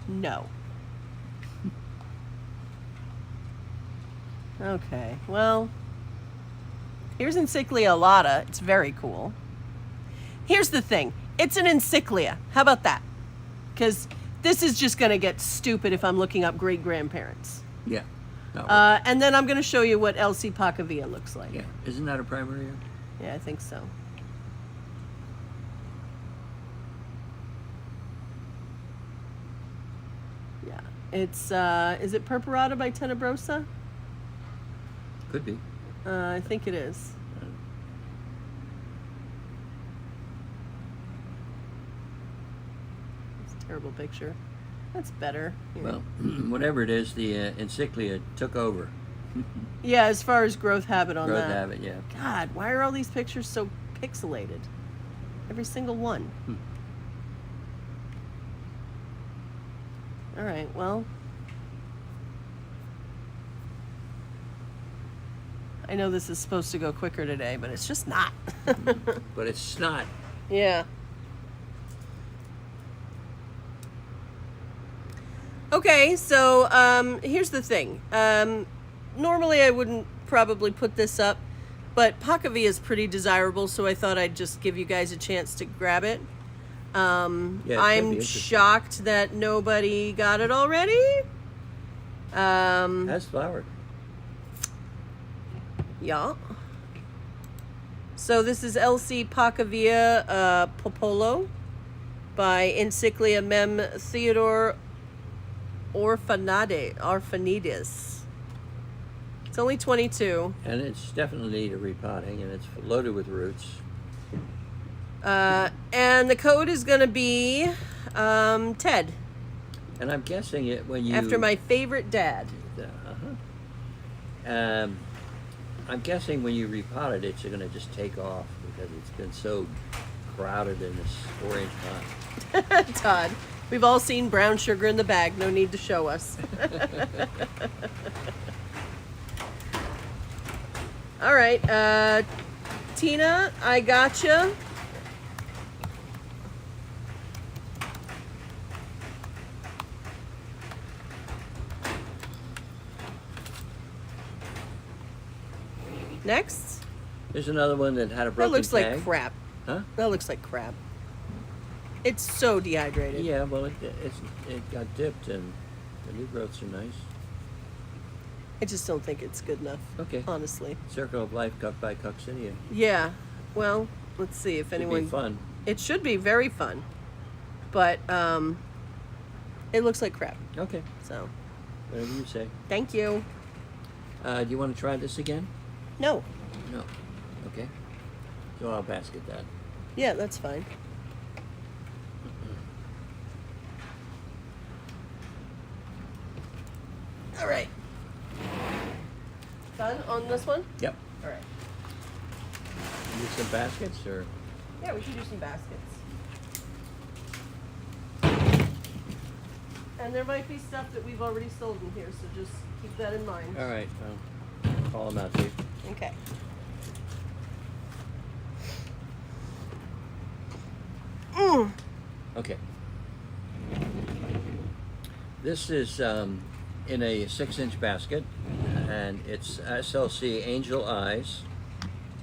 No. Okay, well, here's Encyclia alata. It's very cool. Here's the thing. It's an Encyclia. How about that? Because this is just going to get stupid if I'm looking up great-grandparents. Yeah. No. And then I'm going to show you what LC Pacavia looks like. Yeah. Isn't that a primary? Yeah, I think so. Yeah. It's, is it Purpurata by Tenebrosa? Could be. I think it is. It's a terrible picture. That's better. Here. Well, whatever it is, the Encyclia took over. Yeah, as far as growth habit on Growth that. habit, yeah. God, why are all these pictures so pixelated? Every single one. All right, well. I know this is supposed to go quicker today, but it's just not. But it's not. Yeah. Okay, so here's the thing. Normally I wouldn't probably put this up, but Pacavia is pretty desirable, so I thought I'd just give you guys a chance to grab it. Yeah, it could be I'm interesting. shocked that nobody got it already. Has flowered. Yeah. So this is LC Pacavia Popolo by Encyclia Mem Theodore Orphanides. It's only 22. And it's definitely need a repotting, and it's loaded with roots. And the code is going to be Ted, And I'm guessing it when you... after my favorite dad. I'm guessing when you repot it, it's going to just take off because it's been so crowded in this 4-inch pot. Todd, we've all seen brown sugar in the bag. No need to show us. All right, Tina, I gotcha. Next. There's another one that had a That broken looks tag. like crap. Huh? That looks like crap. It's so dehydrated. Yeah, well, it got dipped, and the new growths are nice. I just don't think it's good enough. Okay. Honestly. Circle of Life cut by Coccidia. Yeah. Well, let's see if anyone. Should be fun. It should be very fun, but it looks like crap. Okay, So, whatever you say. thank you. Do you want to try this again? No. No. Okay. So I'll basket that. Yeah, that's fine. All right. Done on this one? Yep. All right. Use some baskets, or Yeah, we should do some baskets. And there might be stuff that we've already sold in here, so just keep that in mind. all right. I'll call them out to you. Okay. Okay. This is in a 6-inch basket, and it's SLC Angel Eyes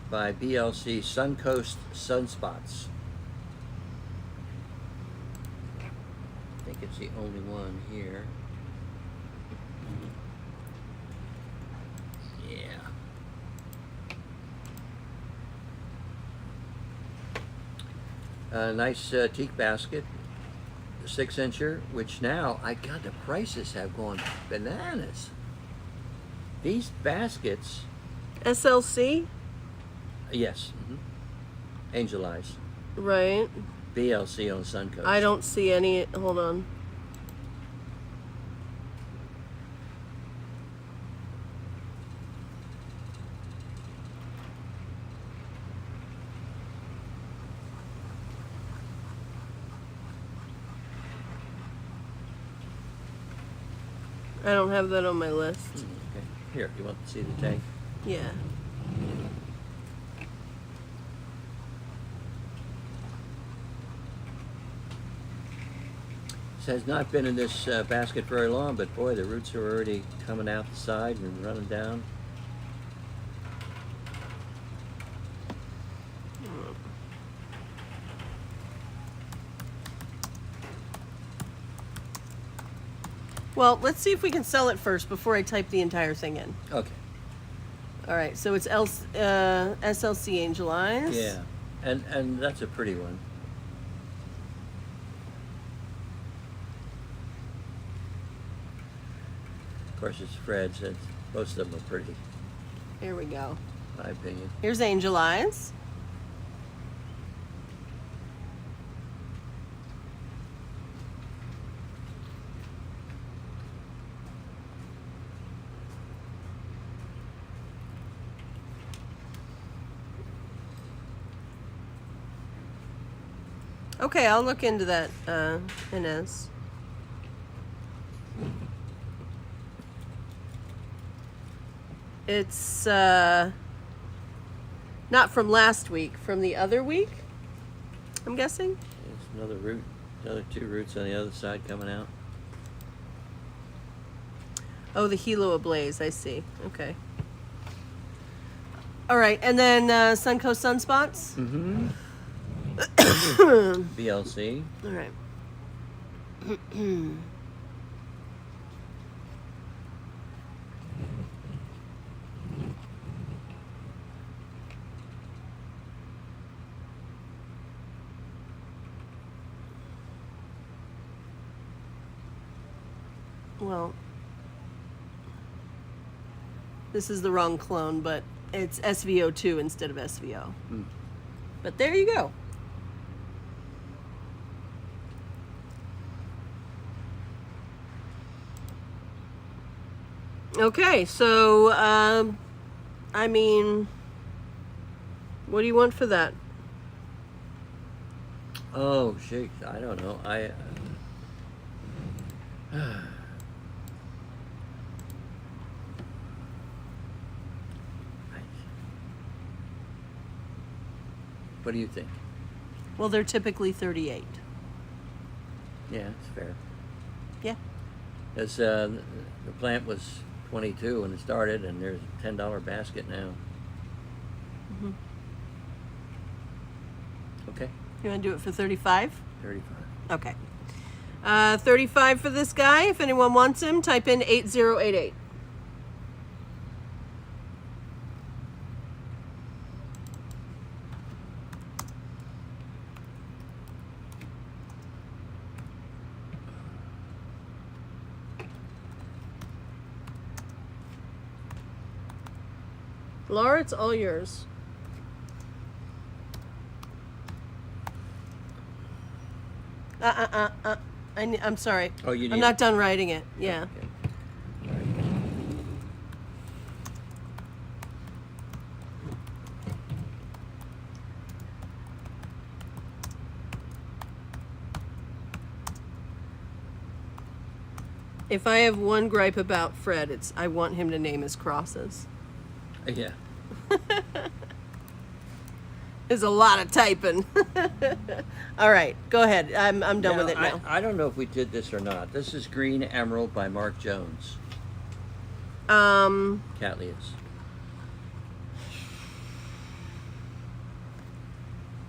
by BLC Suncoast Sunspots. I think it's the only one here. Yeah. A nice teak basket, 6-incher, which now, God, the prices have gone bananas. These baskets, SLC? yes, Angel Eyes. Right. BLC on Suncoast. I don't see any. Hold on. I don't have that on my list. Okay. Here, you want to see the tag? Yeah. This has not been in this basket very long, but boy, the roots are already coming out the side and running down. Well, let's see if we can sell it first before I type the entire thing in. Okay. All right, so it's SLC Angel Eyes. Yeah, and that's a pretty one. Of course, it's Fred's. Most of them are pretty, Here we go. in my opinion. Here's Angel Eyes. Okay, I'll look into that, Inez. It's not from last week, from the other week, I'm guessing. There's another root, another two roots on the other side coming out. Oh, the Hilo Ablaze, I see. Okay. All right, and then Suncoast Sunspots. Mm-hmm. BLC. All right. Well, this is the wrong clone, but it's SVO2 instead of SVO. Mm. But there you go. Okay, so, I mean, what do you want for that? Oh, shit. I don't know. What do you think? Well, they're typically 38. Yeah, it's fair. Yeah. Because the plant was 22 when it started, and there's a $10 basket now. Mm-hmm. Okay, You want to do it for 35? 35. Okay. 35 for this guy. If anyone wants him, type in 8088. Laura, it's all yours. I'm sorry. Oh, you need I'm not done writing it. Yeah. Okay. All right. If I have one gripe about Fred, it's I want him to name his crosses. Yeah. There's a lot of typing. All right, go ahead. I'm done with it now. I don't know if we did this or not. This is Green Emerald by Mark Jones. Cattleyas.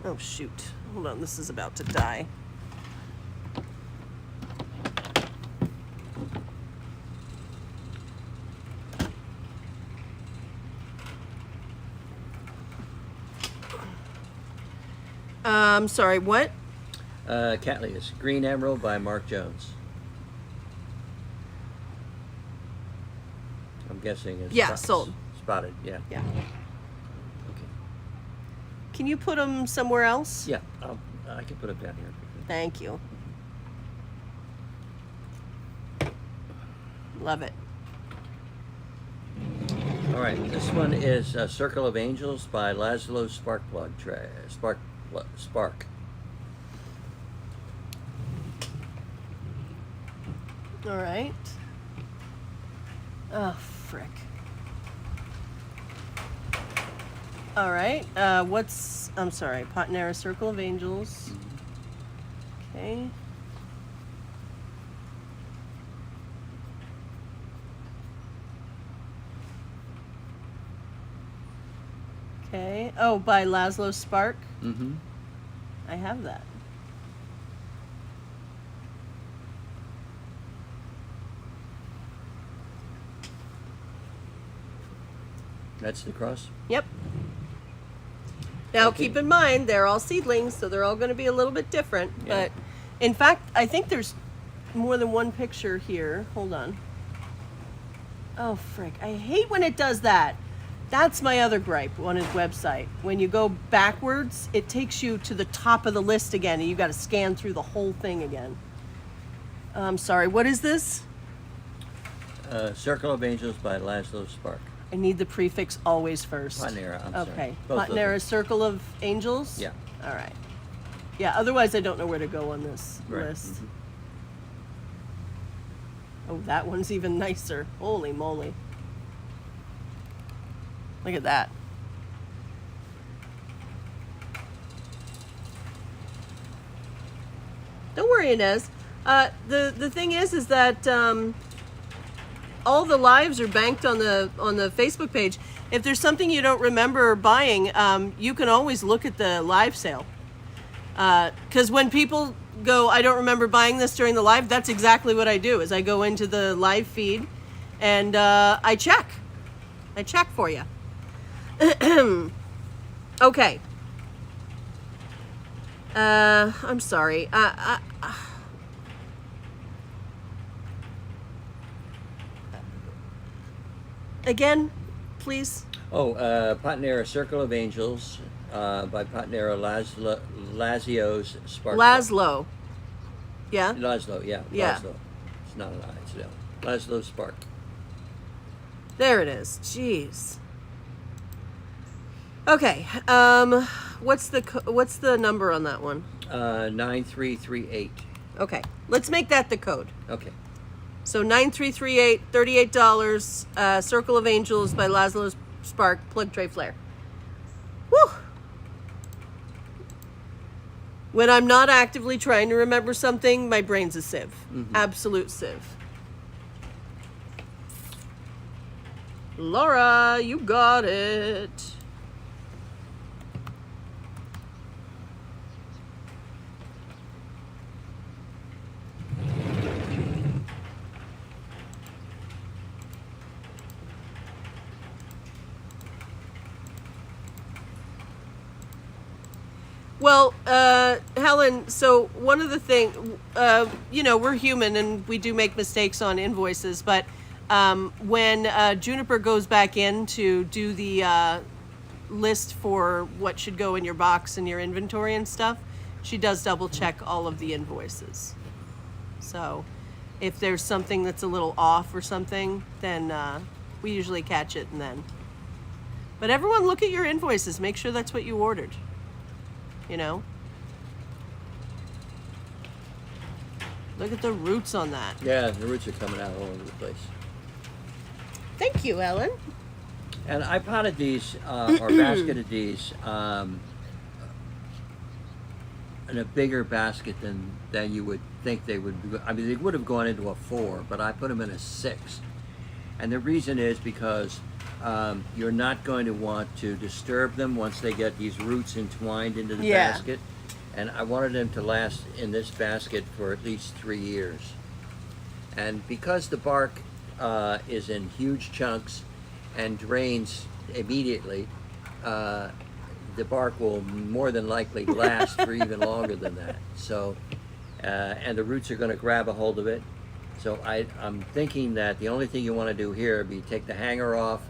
Oh shoot. Hold on, this is about to die. Sorry, what? Cattleyas. Green Emerald by Mark Jones. guessing is Yeah, sold. Spotted, yeah. Yeah. Okay. Can you put them somewhere else? Yeah, I can put them down here. Thank you. Love it. All right, this one is Circle of Angels by Laszlo Spark. All right. Oh, frick. All right. I'm sorry, Potnera Circle of Angels. Okay. Okay. Oh, by Laszlo Spark. Mm-hmm. I have that. That's the cross? Yep. Now, Okay. keep in mind, they're all seedlings, so they're all going to be a little bit different. Yeah. But, in fact, I think there's more than one picture here. Hold on. Oh, frick. I hate when it does that. That's my other gripe on his website. When you go backwards, it takes you to the top of the list again, and you got to scan through the whole thing again. I'm sorry. What is this? Circle of Angels by Laszlo Spark. I need the prefix always first. Potnera, I'm sorry. Okay. Both of them. Potnera Circle of Angels? Yeah. All right. Yeah, otherwise I don't know where to go on this Right. list. Mhm. Oh, that one's even nicer. Holy moly. Look at that. Don't worry, Inez. The thing is that all the lives are banked on the Facebook page. If there's something you don't remember buying, you can always look at the live sale. Because when people go, I don't remember buying this during the live, that's exactly what I do. Is I go into the live feed and I check for you. Okay. I'm sorry. Again, please. Oh, Potnera Circle of Angels by Potnera Lazio's Spark. Laszlo. Yeah? Laszlo, yeah. Yeah. Laszlo. It's not an I, it's an L. Laszlo Spark. There it is. Jeez. Okay. What's the number on that one? 9338. Okay. Let's make that the code. Okay. So 9338, $38, Circle of Angels by Laszlo Spark, plug tray flare. Woo! When I'm not actively trying to remember something, my brain's a sieve. Mhm. Absolute sieve. Laura, you got it. Well, Helen, so one of the things, we're human and we do make mistakes on invoices, but when Juniper goes back in to do the list for what should go in your box and your inventory and stuff, she does double check all of the invoices. So if there's something that's a little off or something, then we usually catch it and then. But everyone look at your invoices, make sure that's what you ordered. You know? Look at the roots on that. Yeah, the roots are coming out all over the place. Thank you, Ellen. And I potted these, or basketed these, in a bigger basket than you would think they would be. I mean, they would have gone into a 4, but I put them in a 6. And the reason is because you're not going to want to disturb them once they get these roots entwined into the basket. And I wanted them to last in this basket for at least 3 years. And because the bark is in huge chunks and drains immediately, the bark will more than likely last for even longer than that. So, and the roots are going to grab a hold of it. So I'm thinking that the only thing you want to do here would be take the hanger off,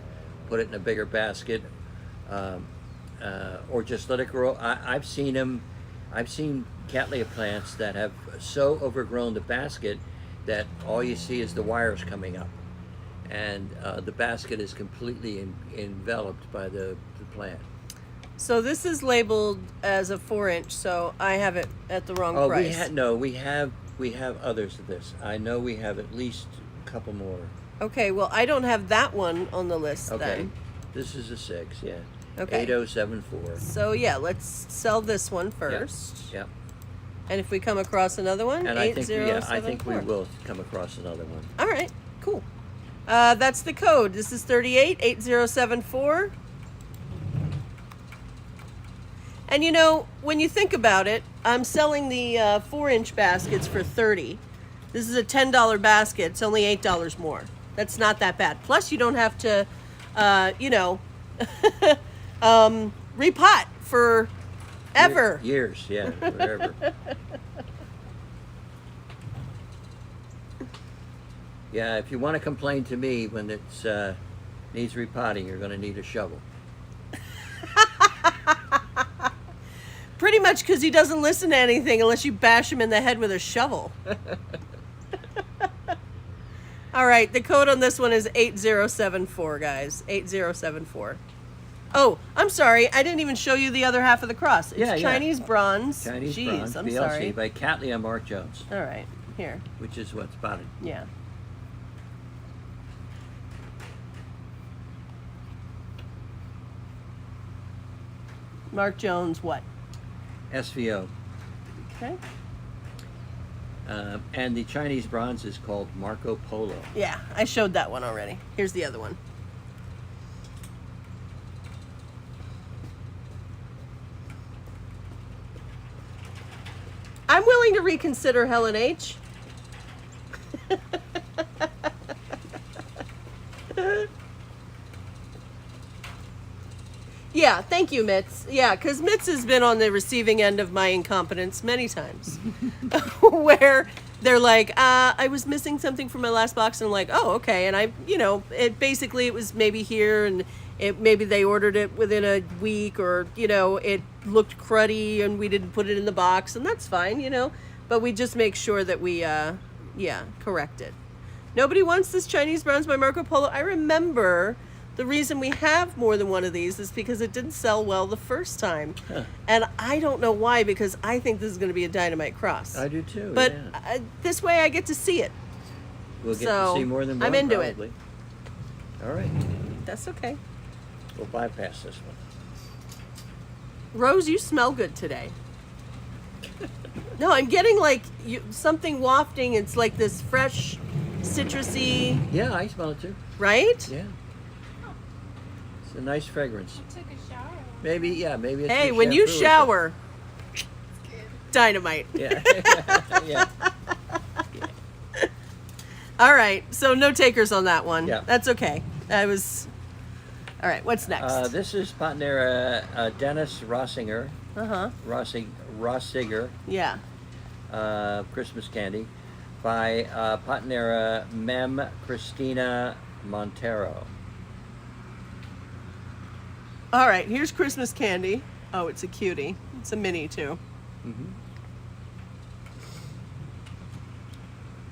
put it in a bigger basket, or just let it grow. I've seen Cattleya plants that have so overgrown the basket that all you see is the wires coming up, and the basket is completely enveloped by the plant. So this is labeled as a 4-inch, so I have it at the wrong price. We have others of this. I know we have at least a couple more. Okay, well, I don't have that one on the list Okay, then. this is a 6, yeah. Okay. 8074. So yeah, let's sell this one first. Yep. And if we come across another one, And 8074. I think we will come across another one. All right, cool. That's the code. This is 388074. And you know, when you think about it, I'm selling the 4-inch baskets for $30. This is a $10 basket. It's only $8 more. That's not that bad. Plus, you don't have to, repot for ever. Years, yeah, forever. Yeah, if you want to complain to me when it needs repotting, you're going to need a shovel. Pretty much because he doesn't listen to anything unless you bash him in the head with a shovel. All right, the code on this one is 8074, guys. 8074. Oh, I'm sorry. I didn't even show you the other half of the cross. It's Chinese bronze. Chinese Jeez, bronze, I'm BLC sorry. by Cattleya Mark Jones, All right, here. which is what's spotted. Yeah. Mark Jones, what? SVO. Okay. And the Chinese bronze is called Marco Polo. Yeah, I showed that one already. Here's the other one. I'm willing to reconsider Helen H. Yeah, thank you, Mitz. Yeah, because Mitz has been on the receiving end of my incompetence many times. Where they're like, I was missing something from my last box, and I'm like, oh, okay. And it was maybe here, and maybe they ordered it within a week, or, it looked cruddy, and we didn't put it in the box, and that's fine, But we just make sure that we, correct it. Nobody wants this Chinese bronze by Marco Polo. I remember the reason we have more than one of these is because it didn't sell well the first time. Huh. And I don't know why, because I think this is going to be a dynamite cross. I do too. But yeah. This way I get to see it. We'll get so, to see more than one. I'm into probably. it. All right. That's okay. We'll bypass this one. Rose, you smell good today. No, I'm getting like something wafting. It's like this fresh, citrusy. Yeah, I smell it too. Right? Yeah. It's a nice fragrance. You took a shower. Maybe it's Hey, your when you shampoo or shower, dynamite. something. Yeah. All right, so no takers on that one. Yeah. That's okay. All right, what's next? This is Potnera Dennis Rossinger. Uh-huh. Rossiger. Yeah. Christmas candy by Potnera Mem Christina Montero. All right, here's Christmas candy. Oh, it's a cutie. It's a mini, too. Mm-hmm.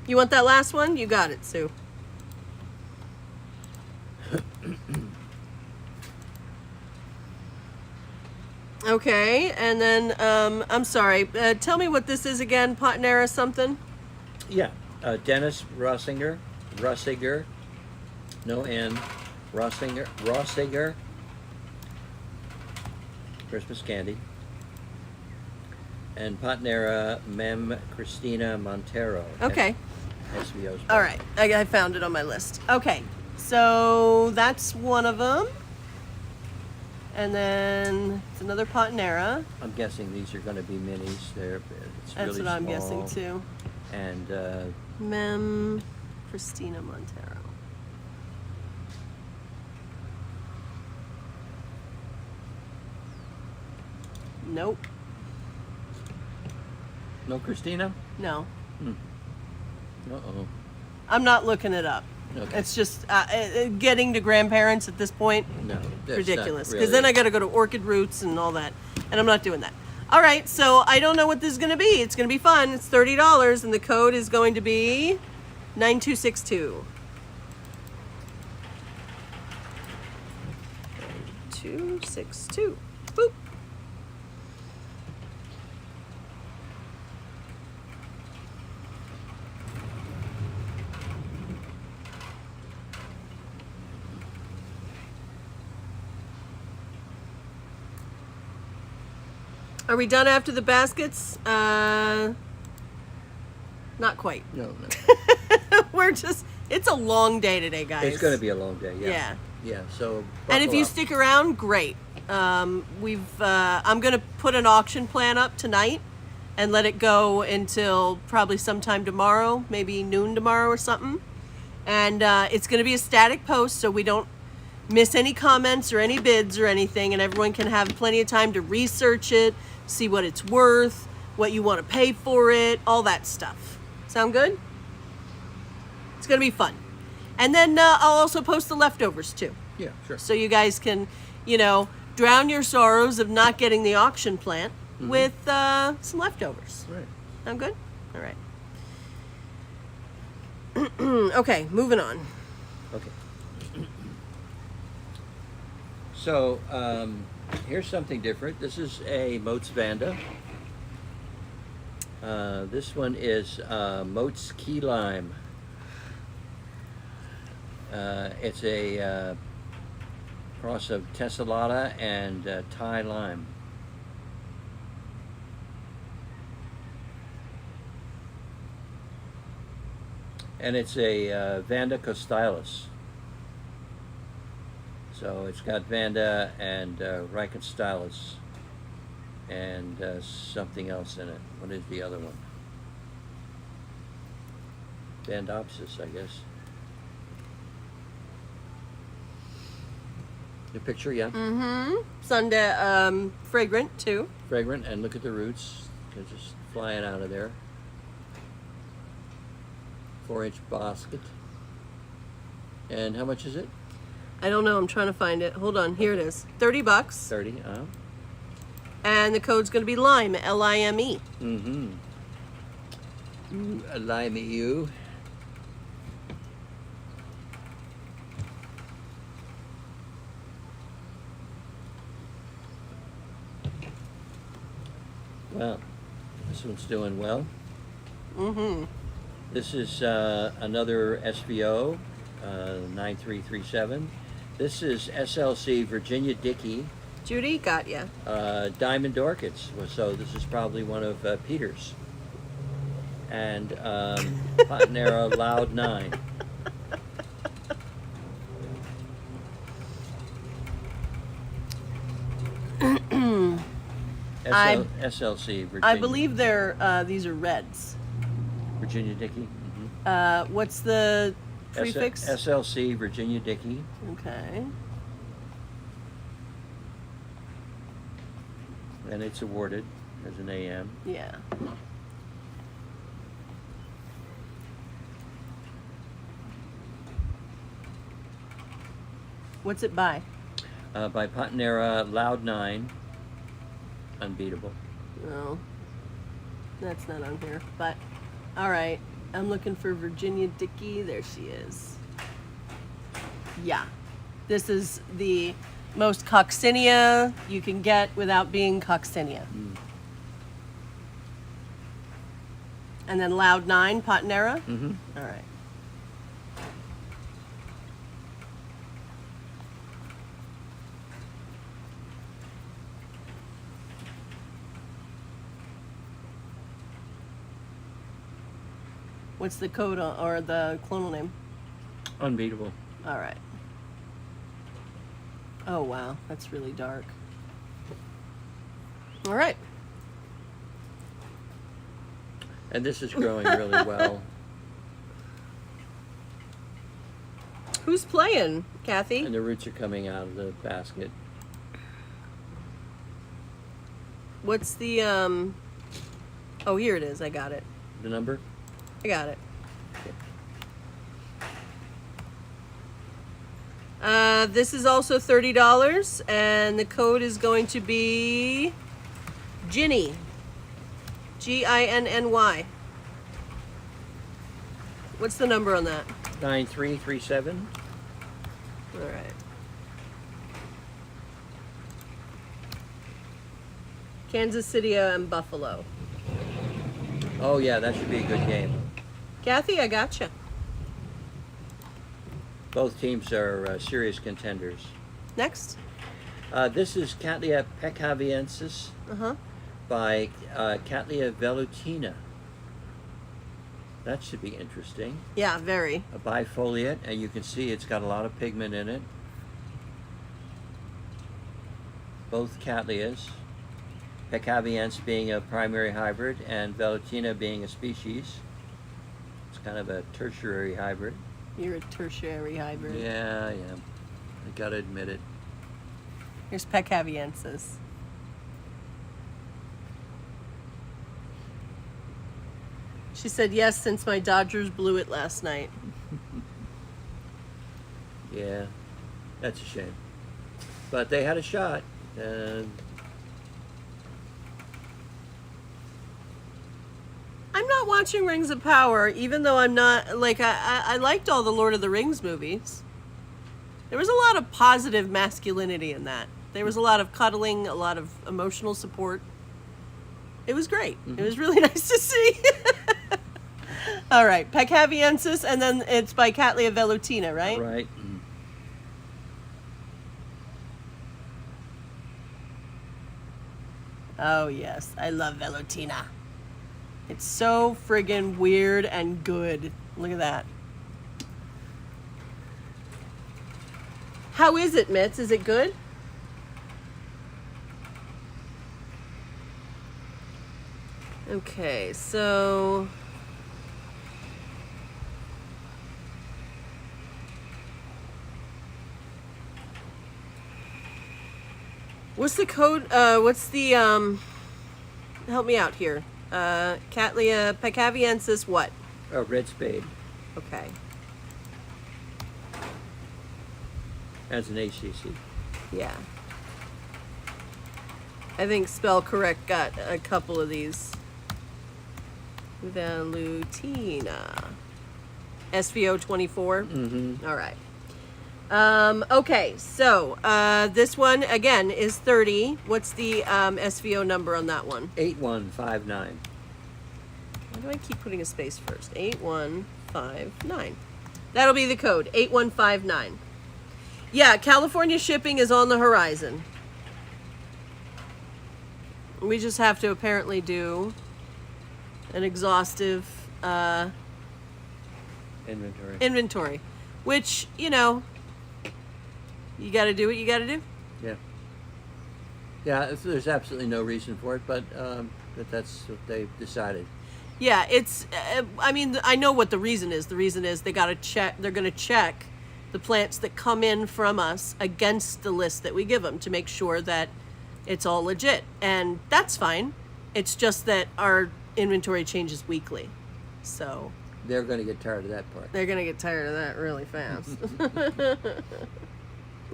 You want that last one? You got it, Sue. Okay, and then, I'm sorry. Tell me what this is again. Potnera something? Yeah, Dennis Rossinger, no N, Rossiger, Christmas candy, and Potnera Mem Christina Montero. Okay. SVO's. All right, I found it on my list. Okay, so that's one of them. And then it's another Potnera. I'm guessing these are going to be minis. It's That's really what I'm small. guessing too. And Mem Christina Montero. Nope. no Christina? No. Uh-oh. I'm not looking it up. Okay. It's just getting to grandparents at this point. No, that's Ridiculous. not Because really- then I got to go to Orchid Roots and all that, and I'm not doing that. All right, so I don't know what this is going to be. It's going to be fun. It's $30, and the code is going to be 9262. 9262. Boop. Are we done after the baskets? Not quite. No. We're just, it's a long day today, guys. It's going to be a long day. Yeah. Yeah. Yeah. So. And if buckle you up. stick around, great. I'm going to put an auction plan up tonight and let it go until probably sometime tomorrow, maybe noon tomorrow or something. And it's going to be a static post so we don't miss any comments or any bids or anything, and everyone can have plenty of time to research it, see what it's worth, what you want to pay for it, all that stuff. Sound good? It's going to be fun. And then I'll also post the leftovers too. Yeah. Sure. So you guys can, drown your sorrows of not getting the auction plant with some leftovers. Right. Sound good? All right. Okay, moving on. Okay. So here's something different. This is a Moats Vanda. This one is Moats Key Lime. It's a cross of Tessellata and Thai Lime. And it's a Vanda Costylis. So it's got Vanda and Reichenstylus and something else in it. What is the other one? Vandopsis, I guess. The picture, yeah. Mm-hmm. Sunday, fragrant too. Fragrant, and look at the roots. They're just flying out of there. 4-inch basket. And how much is it? I don't know. I'm trying to find it. Hold on. Here it is. $30. 30, And the code's going to be LIME, L-I-M-E. Mm-hmm. Ooh, a lime you. Well, this one's doing well. Mm-hmm. This is another SVO, 9337. This is SLC Virginia Dickey Judy, got ya. Diamond Orchids. So this is probably one of Peter's. And Patanera Loud 9. SLC Virginia. I believe these are reds. Virginia Dickey. Mm-hmm. What's the prefix? SLC Virginia Dickey. Okay. And it's awarded as an AM. Yeah. What's it by? By Patanera Loud 9. Unbeatable. No. That's not on here. But, all right. I'm looking for Virginia Dickey. There she is. Yeah. This is the most coccinia you can get without being coccinia. Mm. And then Loud 9, Patanera. Mm-hmm. All right. What's the code or the clonal name? Unbeatable. All right. Oh, wow. That's really dark. All right. And this is growing really well. Who's playing, Kathy? And the roots are coming out of the basket. What's the, Oh, here it is. I got it. The number? I got it. This is also $30, and the code is going to be Ginny. Ginny. What's the number on that? 9337. All right. Kansas City and Buffalo. Oh yeah, that should be a good game. Kathy, I gotcha. Both teams are serious contenders. Next. This is Cattleya peccaviensis Uh-huh. by Cattleya velutina. That should be interesting. Yeah, very. A bifoliate, and you can see it's got a lot of pigment in it. Both Cattleyas. Peccaviensis being a primary hybrid and velutina being a species. It's kind of a tertiary hybrid. You're a tertiary hybrid. Yeah, I am. I gotta admit it. Here's Peccaviensis. She said yes, since my Dodgers blew it last night. Yeah, that's a shame. But they had a shot. I'm not watching Rings of Power, even though I'm not, like, I liked all the Lord of the Rings movies. There was a lot of positive masculinity in that. There was a lot of cuddling, a lot of emotional support. It was great. Mm-hmm. It was really nice to see. All right, Peccaviensis, and then it's by Cattleya velutina, right? Right. Oh, yes. I love velutina. It's so friggin' weird and good. Look at that. How is it, Mitz? Is it good? Okay, so... What's the code? What's the, help me out here. Cattleya peccaviensis what? A red spade. Okay. As an ACC. Yeah. I think Spell Correct got a couple of these. Velutina. SVO 24? Mm-hmm. All right. Okay, so this one, again, is 30. What's the SVO number on that one? 8159. Why do I keep putting a space first? 8159. That'll be the code, 8159. Yeah, California shipping is on the horizon. We just have to apparently do an exhaustive inventory, which, you know, you got to do what you got to do. Yeah. Yeah, there's absolutely no reason for it, but that's what they've decided. Yeah, it's, I mean, I know what the reason is. The reason is they got to check, they're going to check the plants that come in from us against the list that we give them to make sure that it's all legit. And that's fine. It's just that our inventory changes weekly. So They're going to get tired of that part. they're going to get tired of that really fast.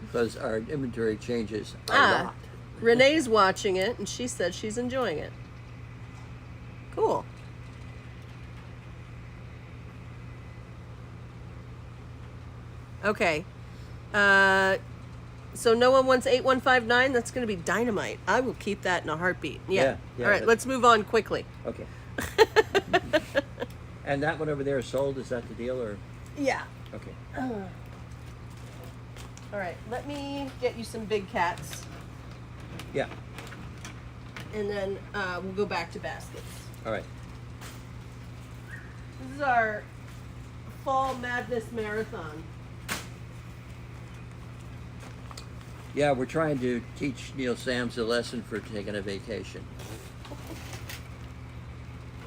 Because our inventory changes a lot. Renee's watching it, and she said she's enjoying it. Cool. Okay. So no one wants 8159. That's going to be dynamite. I will keep that in a heartbeat. Yeah. Yeah, All right, let's move on quickly. Okay. And that one over there is sold? Is that the deal, or? Yeah. Okay. All right, let me get you some big cats, Yeah. and then we'll go back to baskets. All right. This is our Fall Madness Marathon. Yeah, we're trying to teach Neil Sams a lesson for taking a vacation.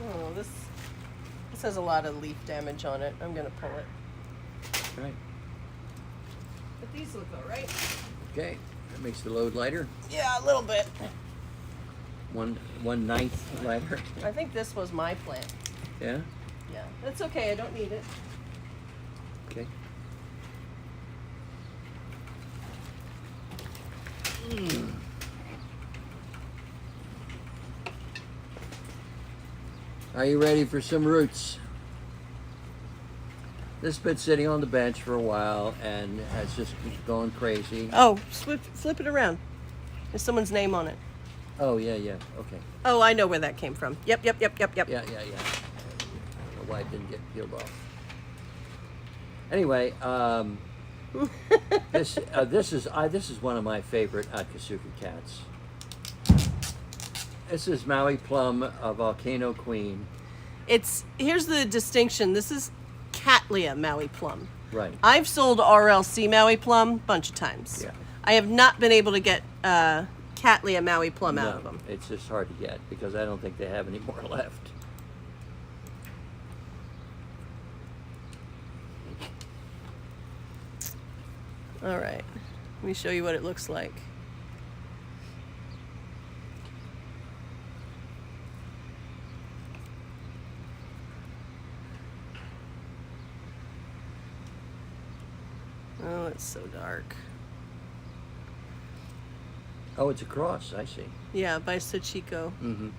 Oh, this has a lot of leaf damage on it. I'm gonna pull it. All right. But these look all right. Okay. That makes the load lighter. Yeah, a little bit. 1/9 lighter. I think this was my plant. Yeah. Yeah, that's okay. I don't need it. Okay. Are you ready for some roots? This has been sitting on the bench for a while and has just gone crazy. Oh, flip it around. There's someone's name on it. Oh, yeah, yeah. Okay. Oh, I know where that came from. Yep. Yeah, yeah, yeah. I don't know why it didn't get peeled off. Anyway, this is one of my favorite Akatsuki cats. This is Maui Plum, a Volcano Queen. Here's the distinction. This is Cattleya Maui Plum. Right. I've sold RLC Maui Plum a bunch of times. Yeah. I have not been able to get Cattleya Maui Plum out of them. It's just hard to get because I don't think they have any more left. All right. Let me show you what it looks like. Oh, it's so dark. Oh, it's a cross. I see. Yeah, by Sachiko. Mm-hmm.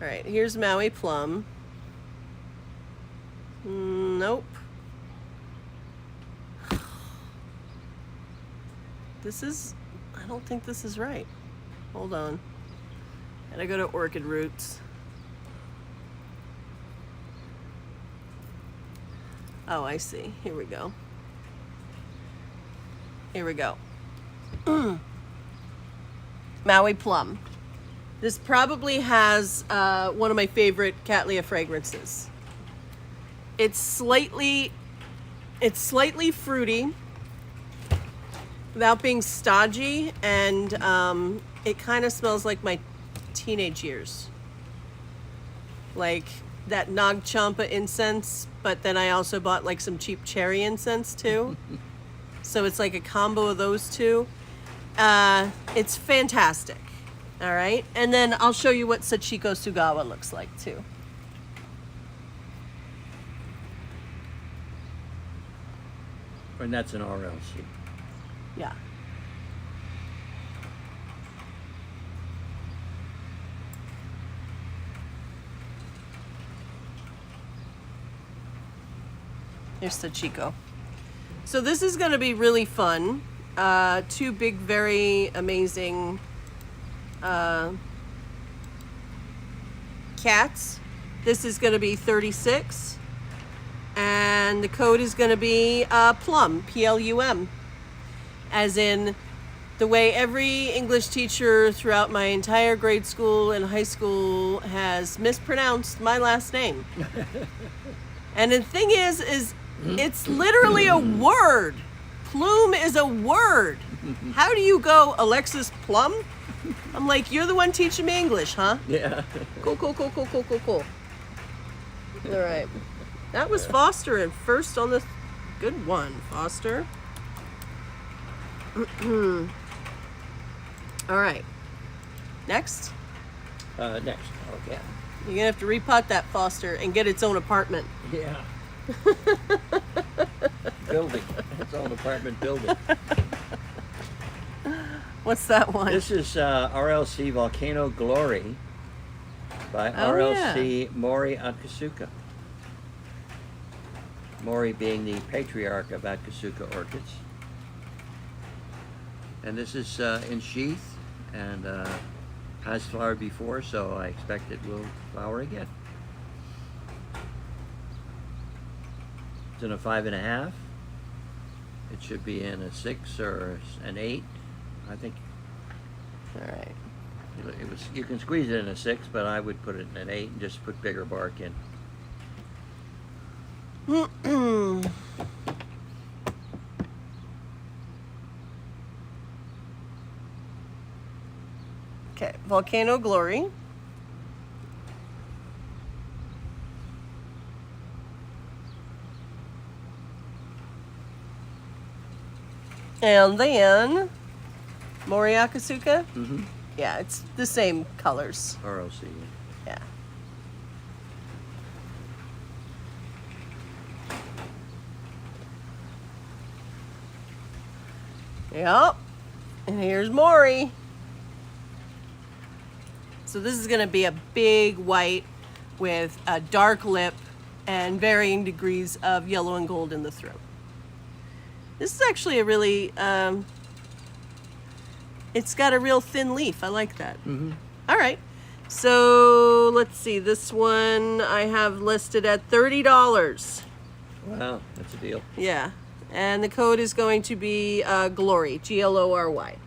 All right, here's Maui Plum. Nope. I don't think this is right. Hold on. Gotta go to Orchid Roots. Oh, I see. Here we go. Here we go. Maui Plum. This probably has one of my favorite Cattleya fragrances. It's slightly fruity without being stodgy, and it kind of smells like my teenage years. Like that Nag Champa incense, but then I also bought like some cheap cherry incense too. So it's like a combo of those two. It's fantastic. All right. And then I'll show you what Sachiko Sugawa looks like too. And that's an RLC. Yeah. Here's Sachiko. So this is going to be really fun. Two big, very amazing cats. This is going to be 36. And the code is going to be Plum, Plum. As in the way every English teacher throughout my entire grade school and high school has mispronounced my last name. And the thing is it's literally a word. Plume is a word. How do you go, Alexis Plum? I'm like, you're the one teaching me English, huh? Yeah. Cool. All right. That was Foster at first on the good one, Foster. All right. Next. Next. Okay. You're gonna have to repot that Foster and get its own apartment. Yeah. Building. Its own apartment building. What's that one? This is RLC Volcano Glory by RLC Mori Akatsuka. Mori being the patriarch of Akatsuka orchids. And this is in sheath and has flowered before, so I expect it will flower again. It's in a 5.5. It should be in a 6 or an 8, I think. All right. You can squeeze it in a 6, but I would put it in an 8 and just put bigger bark in. Okay, Volcano Glory. And then Mori Akatsuka. Mm-hmm. Yeah, it's the same colors. RLC. Yeah. Yep. And here's Maury. So this is going to be a big white with a dark lip and varying degrees of yellow and gold in the throat. This is actually a really, it's got a real thin leaf. I like that. Mm-hmm. All right. So let's see. This one I have listed at $30. Wow, that's a deal. Yeah. And the code is going to be Glory, Glory.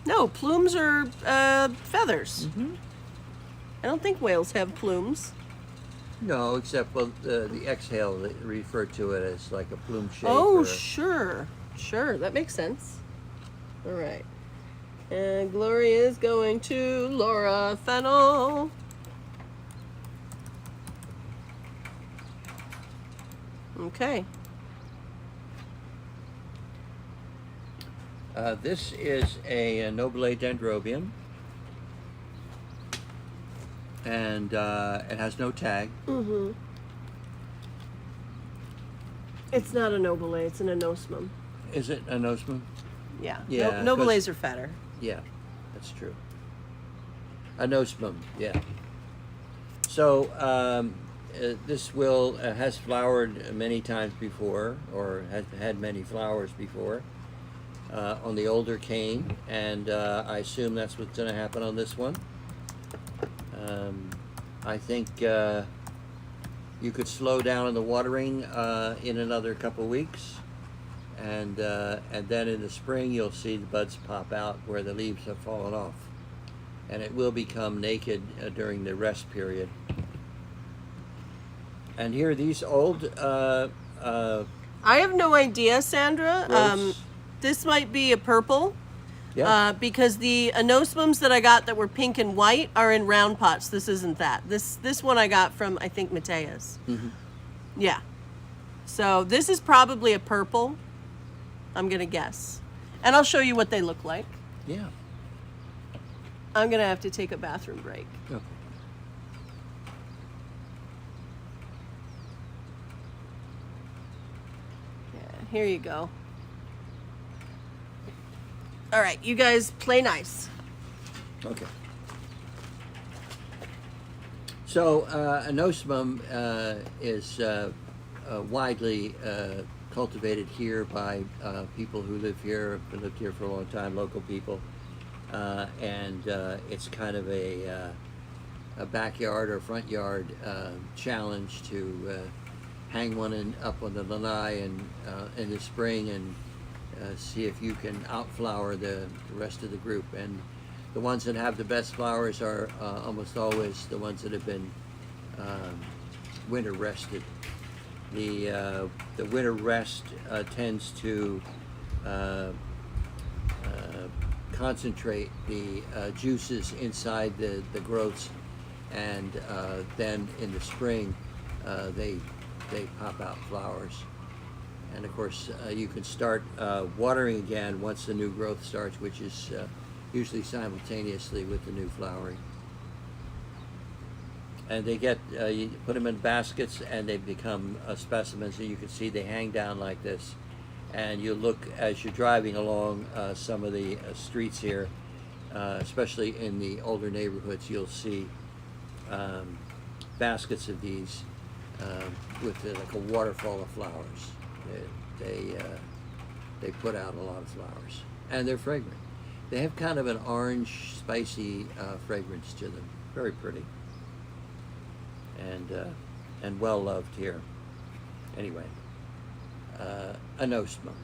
No, plumes are feathers. Mm-hmm. I don't think whales have plumes. No, except well, the exhale, they refer to it as like a plume shape. Oh, or sure. Sure, that makes sense. All right. And Glory is going to Laura Fennel. Okay. This is a Nobile dendrobium, and it has no tag. Mm-hmm. It's not a nobile, it's an anosmum. Is it a nosma? Yeah. Yeah, Nobiles are fatter. Yeah, that's true. A nosmum, yeah. So this will has flowered many times before, or has had many flowers before. On the older cane, and I assume that's what's going to happen on this one. I think you could slow down on the watering in another couple weeks, and then in the spring you'll see the buds pop out where the leaves have fallen off, and it will become naked during the rest period. And here are these old I have no idea, Sandra. growths. This might be a purple. Yeah. Because the anosmums that I got that were pink and white are in round pots. This isn't that. This one I got from, I think, Matea's. Mhm. Yeah. So this is probably a purple, I'm going to guess. And I'll show you what they look like. Yeah. I'm going to have to take a bathroom break. Okay. Yeah, here you go. All right, you guys play nice. Okay. So anosmum is widely cultivated here by people who live here, have lived here for a long time, local people, and it's kind of a backyard or front yard challenge to hang one up on the lanai and in the spring and see if you can outflower the rest of the group. And the ones that have the best flowers are almost always the ones that have been winter rested. The winter rest tends to concentrate the juices inside the growths, and then in the spring they pop out flowers. And of course, you can start watering again once the new growth starts, which is usually simultaneously with the new flowering. And they get, you put them in baskets and they become specimens, and you can see they hang down like this. And you look as you're driving along some of the streets here, especially in the older neighborhoods, you'll see baskets of these with like a waterfall of flowers. They put out a lot of flowers, and they're fragrant. They have kind of an orange, spicy fragrance to them. Very pretty, and well loved here. Anyway, anosmum.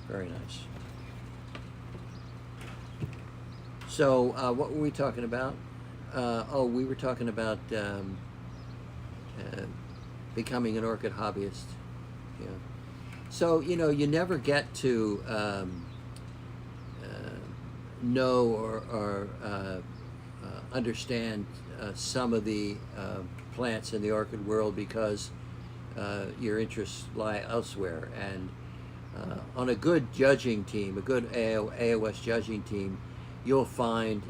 Very nice. So, what were we talking about? We were talking about becoming an orchid hobbyist. Yeah. So, you never get to know or understand some of the plants in the orchid world because your interests lie elsewhere. And on a good judging team, a good AOS judging team, you'll find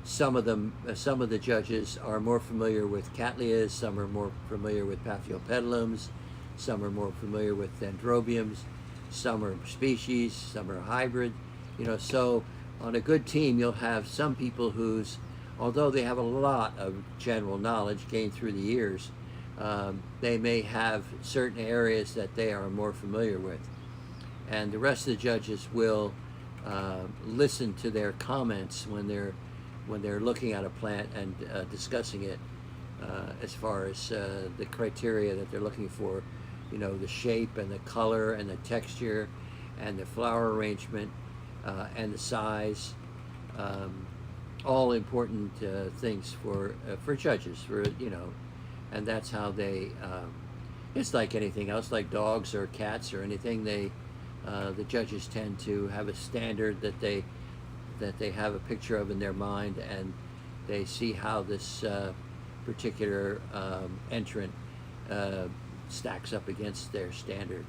some of the judges are more familiar with cattleyas, some are more familiar with paphiopedilums, Some are more familiar with dendrobiums. Some are species. Some are hybrid. So on a good team, you'll have some people whose, although they have a lot of general knowledge gained through the years, they may have certain areas that they are more familiar with. And the rest of the judges will listen to their comments when they're looking at a plant and discussing it, as far as the criteria that they're looking for, the shape and the color and the texture and the flower arrangement and the size, all important things for judges, and that's how they. It's like anything else, like dogs or cats or anything. The judges tend to have a standard that they have a picture of in their mind, and they see how this particular entrant stacks up against their standard,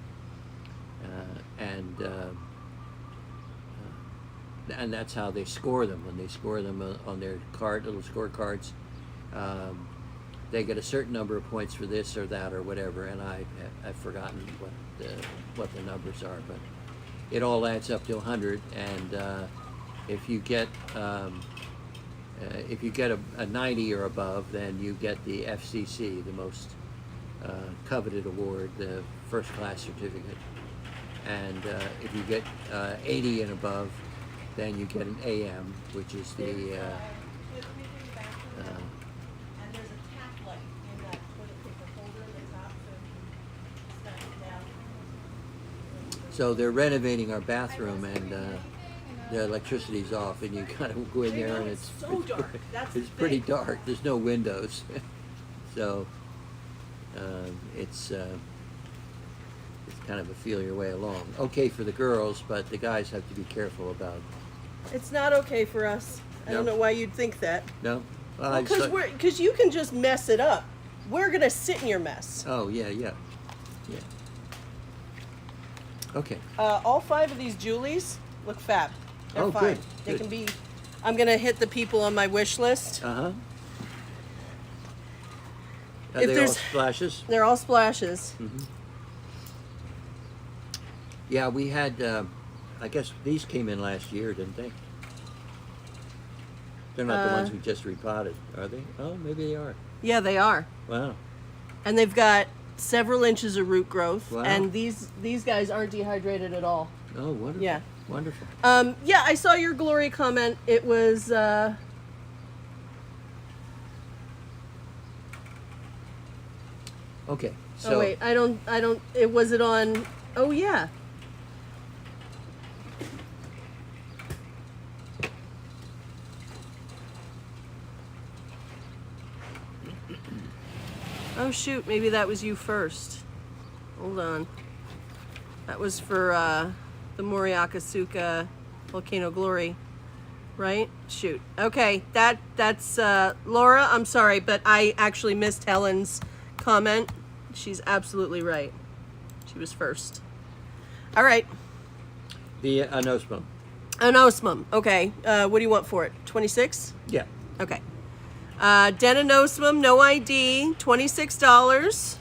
and that's how they score them. When they score them on their little scorecards, they get a certain number of points for this or that or whatever, and I've forgotten what the numbers are, but it all adds up to 100. And if you get a 90 or above, then you get the FCC, the most coveted award, the first class certificate. And if you get 80 and above, then you get an AM, which is the and there's a tap light in that toilet paper holder in the top, so you can stack it down. so they're renovating our bathroom, and the electricity's off, and you kind of go in there, and It's so dark. That's it's the pretty thing. dark. There's no windows, so it's kind of a feel your way along. Okay for the girls, but the guys have to be careful about. It's not okay for us. I don't No. know why you'd think that. No, well, Because you can just mess it up. We're gonna sit in your mess. Oh yeah. Okay. All 5 of these Julies look fab. They're Oh, fine. good, They good. can be. I'm gonna hit the people on my wish list. Are If they all there's- splashes? They're all splashes. Yeah, we had. I guess these came in last year, didn't they? They're not the ones we just repotted, are they? Oh, maybe they are. Yeah, they are. Wow. And they've got several inches of root growth. Wow. And these guys aren't dehydrated at all. Oh, wonderful. Yeah. Wonderful. Yeah, I saw your glory comment. It was Okay. So oh wait, I don't it was it on oh yeah. Oh shoot, maybe that was you first. Hold on. That was for the Moriakasuka Volcano Glory, right? Shoot. Okay, that's Laura, I'm sorry, but I actually missed Helen's comment. She's absolutely right. She was first. All right. the anosmum. Anosmum. Okay. What do you want for it? 26? Yeah. Okay. Denanosmum, no ID, $26.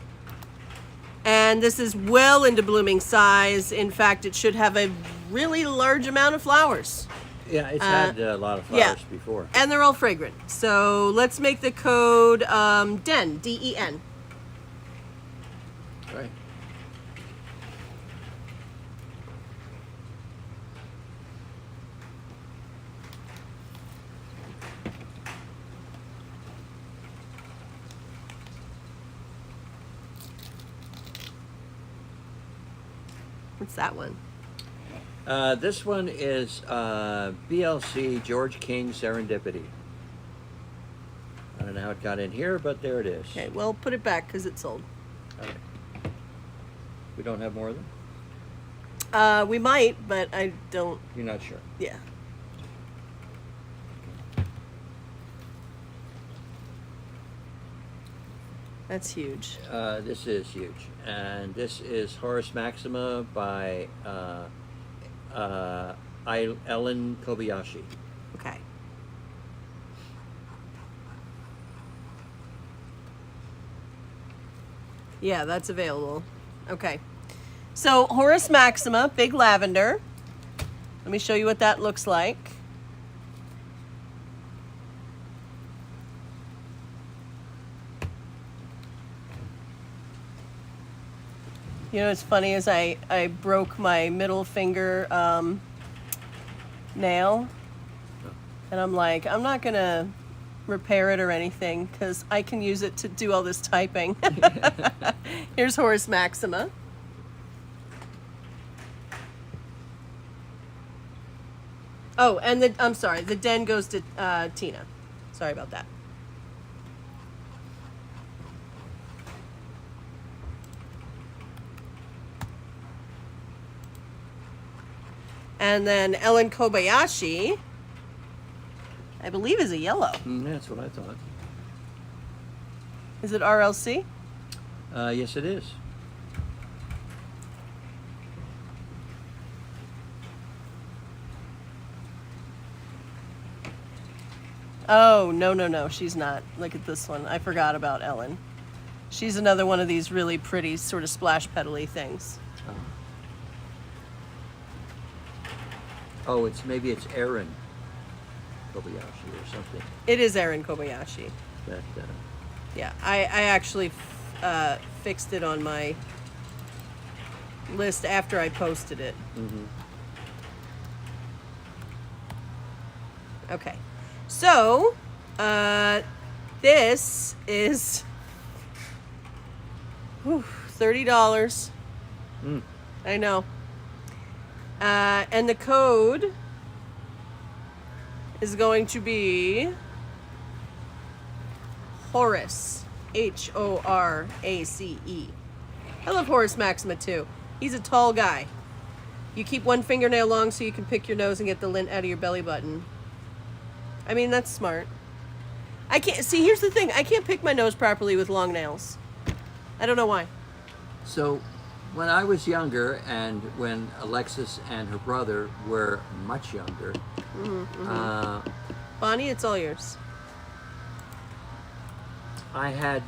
And this is well into blooming size. In fact, it should have a really large amount of flowers. Yeah, it's had a lot of flowers yeah. before. And they're all fragrant. So let's make the code DEN, D-E-N. Right. What's that one? This one is BLC George King Serendipity. I don't know how it got in here, but there it is. Okay, well, put it back because it's sold. Okay. We don't have more of them? We might, but I don't, You're not sure? yeah. That's huge. This is huge. And this is Horus Maxima by Ellen Kobayashi. Okay. Yeah, that's available. Okay. So Horus Maxima, big lavender. Let me show you what that looks like. You know, what's funny is I broke my middle finger nail. And I'm like, I'm not going to repair it or anything because I can use it to do all this typing. Here's Horus Maxima. Oh, and I'm sorry, the den goes to Tina. Sorry about that. And then Ellen Kobayashi, I believe, is a yellow. That's what I thought. Is it RLC? Yes, it is. Oh, no, she's not. Look at this one. I forgot about Ellen. She's another one of these really pretty sort of splash petal-y things. Oh, maybe it's Erin Kobayashi or something. It is Erin Kobayashi. That Yeah, I actually fixed it on my list after I posted it. Mm-hmm. Okay, so this is $30. I know. And the code is going to be Horus, Horace. I love Horus Maxima too. He's a tall guy. You keep one fingernail long so you can pick your nose and get the lint out of your belly button. I mean, that's smart. I can't see. Here's the thing: I can't pick my nose properly with long nails. I don't know why. So, when I was younger, and when Alexis and her brother were much younger, Bonnie, it's all yours. I had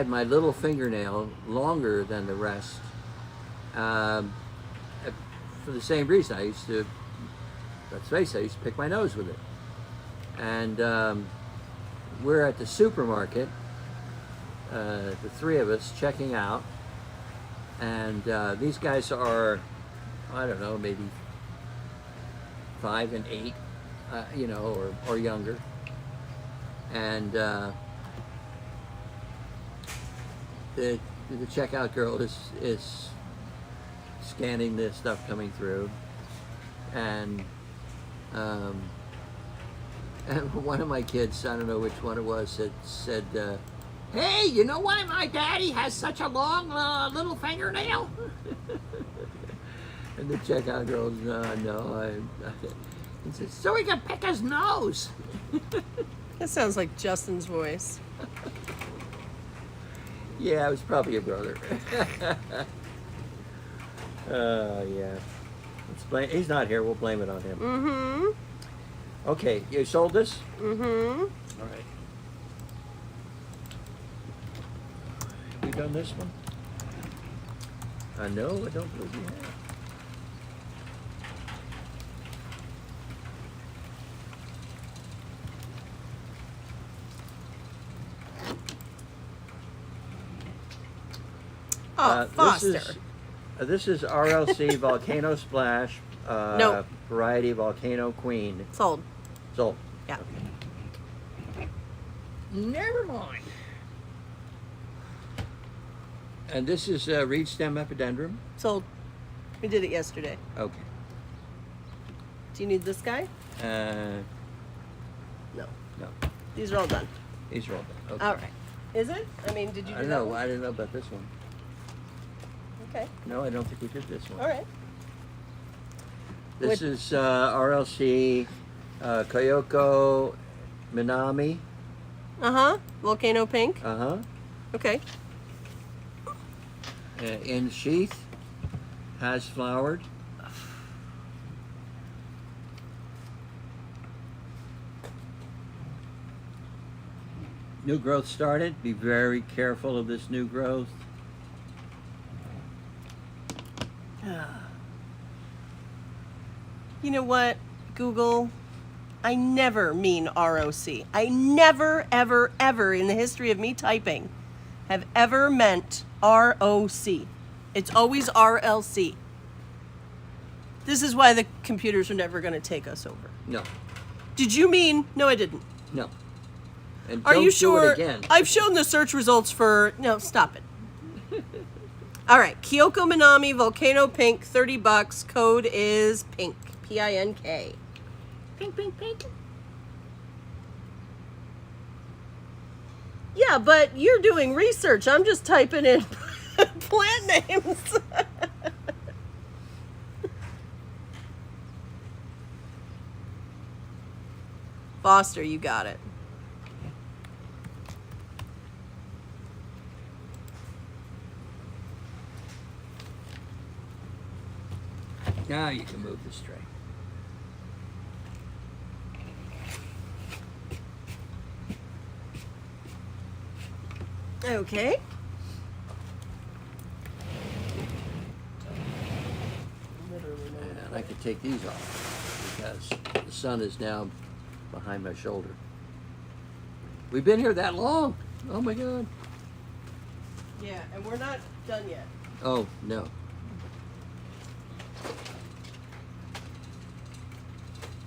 my little fingernail longer than the rest. For the same reason, I used to. Let's face it, I used to pick my nose with it. And we're at the supermarket, the three of us checking out, and these guys are, I don't know, maybe 5 and 8, or younger. And the checkout girl is scanning the stuff coming through, and one of my kids, I don't know which one it was, said, "Hey, you know why my daddy has such a long little fingernail?" And the checkout girl goes, "No, he said, so he can pick his nose." That sounds like Justin's voice. Yeah, it was probably your brother. Yeah. He's not here. We'll blame it on him. Mm-hmm. Okay, you sold this? Mm-hmm. All right. Have we done this one? No, I don't believe we have. Oh, Foster. This is RLC Volcano Splash, Nope. variety Volcano Queen. Sold. Sold. Yeah. Okay. Never mind. And this is reed stem epidendrum. Sold. We did it yesterday. Okay. Do you need this guy? No. No. No. These are all done. These are all done. Okay. All right. Is it? I mean, did you do I don't that know. one? I didn't know about this one. Okay. No, I don't think we did this one. All right. This is RLC Koyoko Minami. Uh-huh. Volcano pink. Uh-huh. Okay. In sheath. Has flowered. New growth started. Be very careful of this new growth. You know what, Google? I never mean ROC. I never, ever, ever in the history of me typing have ever meant ROC. It's always RLC. This is why the computers are never going to take us over. No, Did you mean? No, I didn't. no. And Are don't you do sure? it again. I've shown the search results for. No, stop it. All right, Kyoko Minami Volcano Pink, $30. Code is pink. PINK. Pink, pink, pink. Yeah, but you're doing research. I'm just typing in plant names. Foster, you got it. Now you can move this tray. Okay. And I could take these off because the sun is now behind my shoulder. We've been here that long. Oh my God. Yeah, and we're not done yet. Oh, no.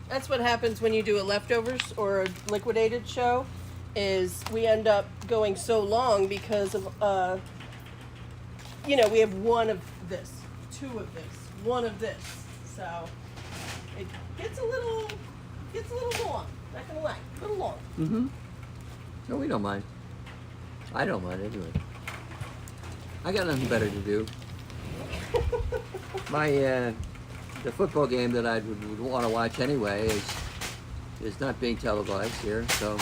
That's what happens when you do a leftovers or a liquidated show, is we end up going so long because of, we have one of this, two of this, one of this. So it gets a little long. Not gonna lie, a little long. Mm-hmm. No, we don't mind. I don't mind anyway. I got nothing better to do. The football game that I would want to watch anyway is not being televised here, so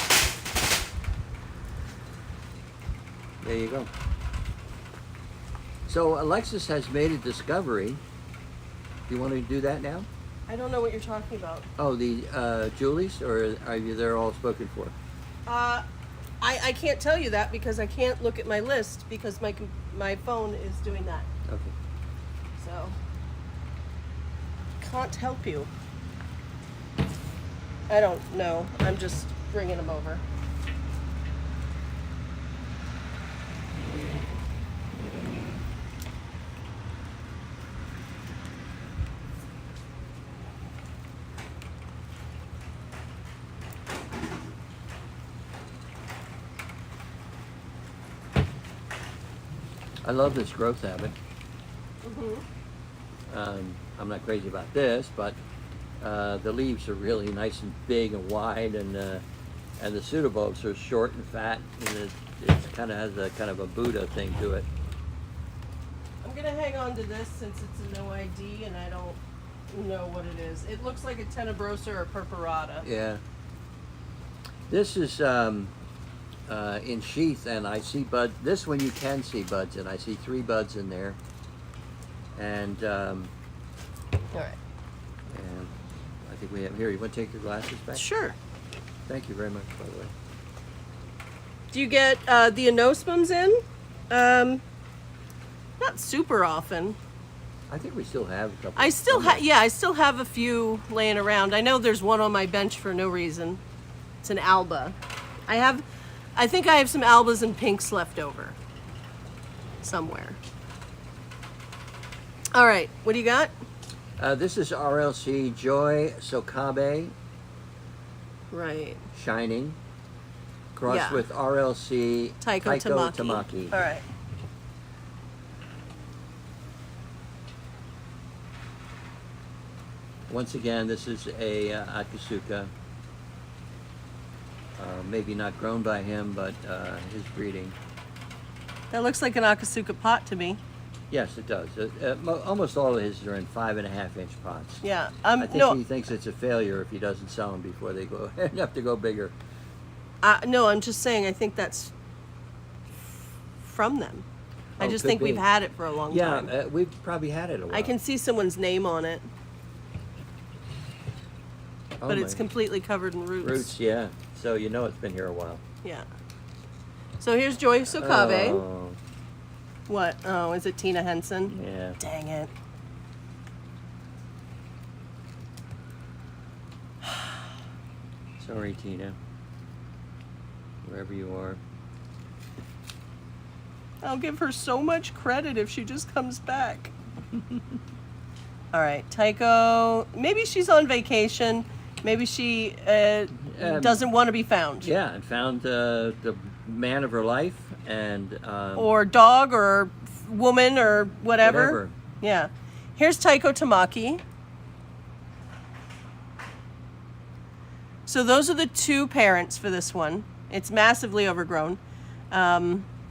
there you go. So Alexis has made a discovery. You want to do that now? I don't know what you're talking about. Oh, the Julie's, or are you they're all spoken for? I can't tell you that because I can't look at my list because my phone is doing that. Okay. So can't help you. I don't know. I'm just bringing them over. I love this growth habit. Mm-hmm. I'm not crazy about this, but the leaves are really nice and big and wide, and the pseudobulbs are short and fat, and it kind of has a kind of a Buddha thing to it. I'm gonna hang on to this since it's a no ID and I don't know what it is. It looks like a tenebrosa or purpurata. Yeah. This is in sheath, and I see bud. This one you can see buds, and I see 3 buds in there. And All right. and I think we have here. You want to take your glasses back? Sure. Thank you very much, by the way. Do you get the anosmums in? Not super often. I think we still have a couple. I still have a few laying around. I know there's one on my bench for no reason. It's an alba. I think I have some albas and pinks left over somewhere. All right, what do you got? This is RLC Joy Sokabe Right. Shining, crossed Yeah. with RLC Taiko Tamaki. All right. Once again, this is a Akasuka. Maybe not grown by him, but his breeding. That looks like an Akasuka pot to me. Yes, it does. Almost all of his are in 5.5-inch pots. Yeah. I think he thinks it's a failure if he doesn't sell them before they go have to go bigger. No, I'm just saying I think that's from them. I Oh, just could think be. we've had it for a long time. Yeah, we've probably had it a while. I can see someone's name on it, Oh, but it's my. completely covered in roots. Roots, yeah. So you know it's been here a while. Yeah. So here's Joy Sokabe. Oh, What? Oh, is it Tina Henson? yeah. Dang it. Sorry, Tina. Wherever you are. I'll give her so much credit if she just comes back. All right, Tycho. Maybe she's on vacation. Maybe she doesn't want to be found. Yeah, and found the man of her life and Or dog or woman or whatever. whatever. Yeah. Here's Taiko Tamaki. So those are the two parents for this one. It's massively overgrown.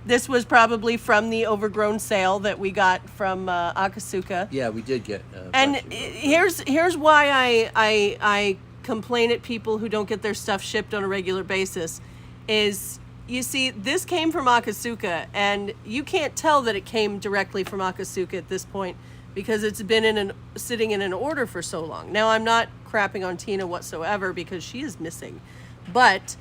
This was probably from the overgrown sale that we got from Akasuka. Yeah, we did get. And here's why I complain at people who don't get their stuff shipped on a regular basis. Is, you see, this came from Akasuka, and you can't tell that it came directly from Akasuka at this point because it's been sitting in an order for so long. Now, I'm not crapping on Tina whatsoever because she is missing, but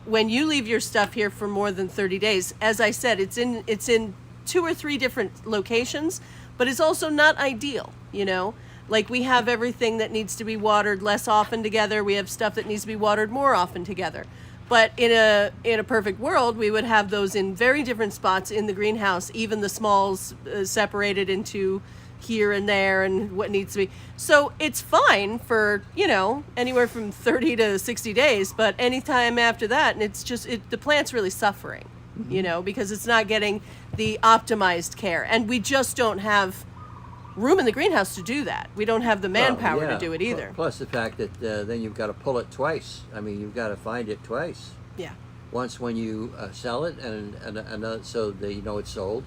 when you leave your stuff here for more than 30 days, as I said, it's in 2 or 3 different locations, but it's also not ideal, you know? Like, we have everything that needs to be watered less often together. We have stuff that needs to be watered more often together. But in a perfect world, we would have those in very different spots in the greenhouse, even the smalls separated into here and there and what needs to be. So it's fine for, you know, anywhere from 30 to 60 days, but anytime after that, and it's just, the plant's really suffering, you know, because it's not getting the optimized care. And we just don't have room in the greenhouse to do that. We don't have the manpower to do it either. Plus the fact that then you've got to pull it twice. I mean, you've got to find it twice. Yeah. Once when you sell it, and another so that you know it's sold,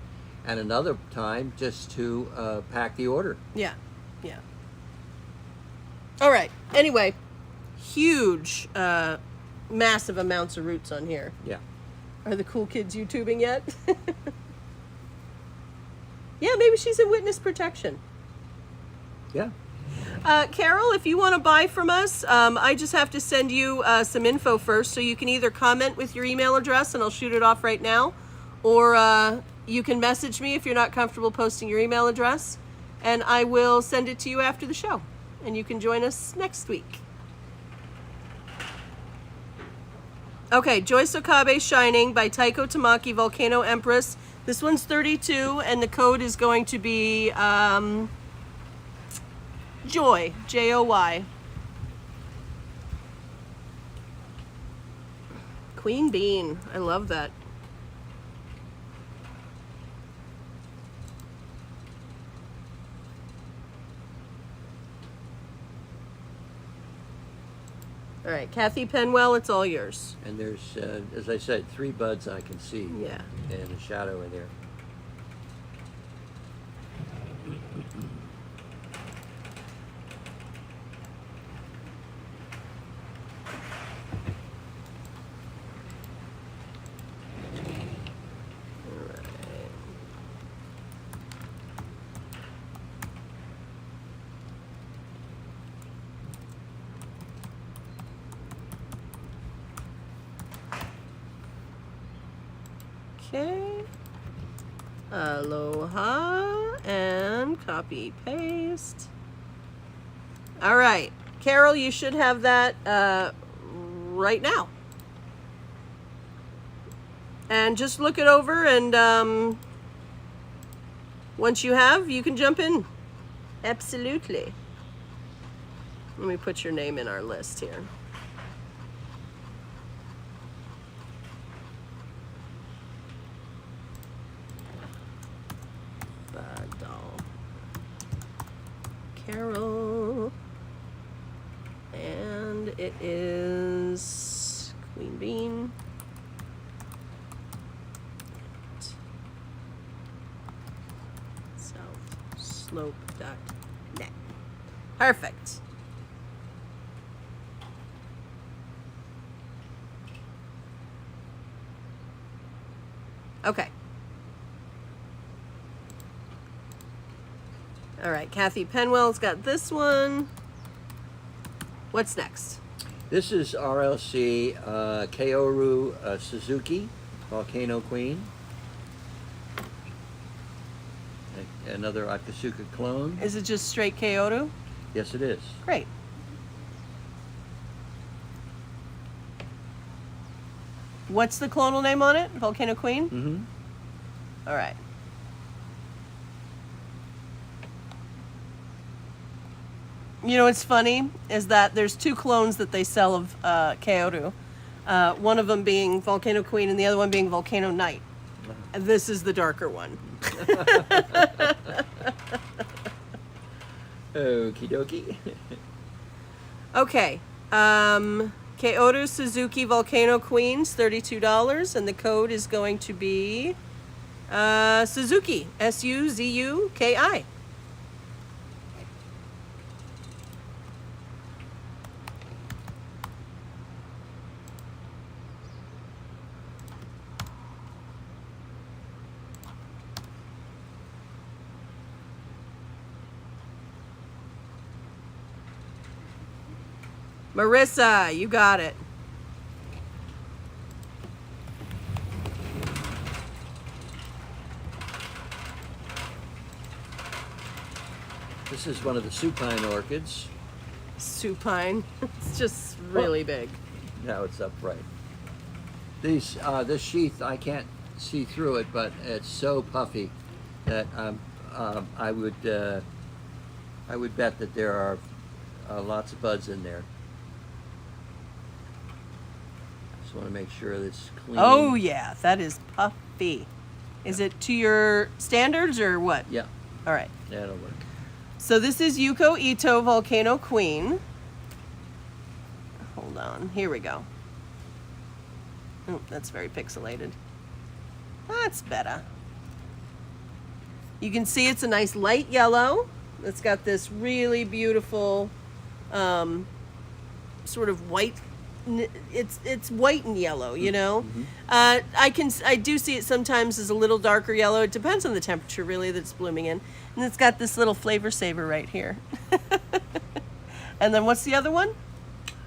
and another time just to pack the order. Yeah. Yeah. All right. Anyway, huge, massive amounts of roots on here. Yeah. Are the cool kids YouTubing yet? Yeah, maybe she's in witness protection. Yeah. Carol, if you want to buy from us, I just have to send you some info first. So you can either comment with your email address and I'll shoot it off right now, or you can message me if you're not comfortable posting your email address, and I will send it to you after the show. And you can join us next week. Okay, Joy Sokabe Shining by Taiko Tamaki, Volcano Empress. This one's 32, and the code is going to be Joy, J-O-Y. Queen Bean, I love that. All right, Kathy Penwell, it's all yours. And there's, as I said, 3 buds I can see. Yeah. And a shadow in there. Okay. Aloha and copy paste. All right, Carol, you should have that right now. And just look it over, and once you have, you can jump in. Absolutely. Let me put your name in our list here. Carol, and it is Queen Bean. SouthSlope.net. Perfect. Okay. All right, Kathy Penwell's got this one. What's next? This is RLC Kaoru Suzuki. Volcano Queen. Another Akasuka clone. Is it just straight Kyoto? Yes, it is. Great. What's the clonal name on it? Volcano Queen? Mm-hmm. All right. You know what's funny is that there's two clones that they sell of Kyoto. One of them being Volcano Queen and the other one being Volcano Knight. And this is the darker one. Okie dokie. Okay. Kyoto Suzuki Volcano Queens, $32, and the code is going to be Suzuki, Suzuki. Marissa, you got it. This is one of the supine orchids. Supine. It's just really big. Now it's upright. These, this sheath, I can't see through it, but it's so puffy that I would bet that there are lots of buds in there. Just want to make sure it's clean. Oh yeah, that is puffy. Is it to your standards or what? Yeah, All right. that'll work. So this is Yuko Ito Volcano Queen. Hold on. Here we go. Oh, that's very pixelated. That's better. You can see it's a nice light yellow. It's got this really beautiful sort of white. It's white and yellow, you know. I do see it sometimes as a little darker yellow. It depends on the temperature, really, that's blooming in. And it's got this little flavor saver right here. And then what's the other one?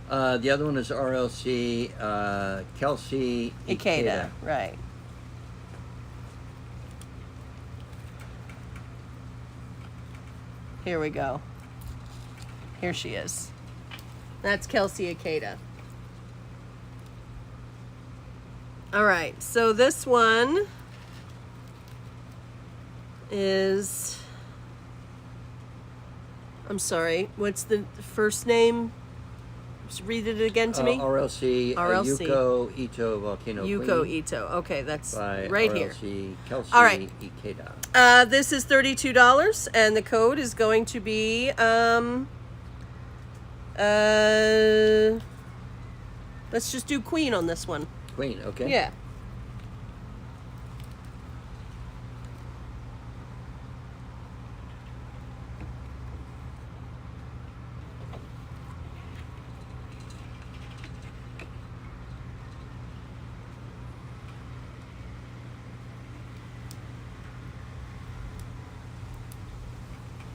The other one is RLC Kelsey Ikeda. Right. Here we go. Here she is. That's Kelsey Ikeda. All right, so this one is, I'm sorry, what's the first name? Just read it again to me. RLC, RLC. Yuko Ito Volcano Yuko Queen Ito. Okay, that's by right RLC here. Kelsey All right. Ikeda. This is $32, and the code is going to be let's just do Queen on this one. Queen, okay. Yeah.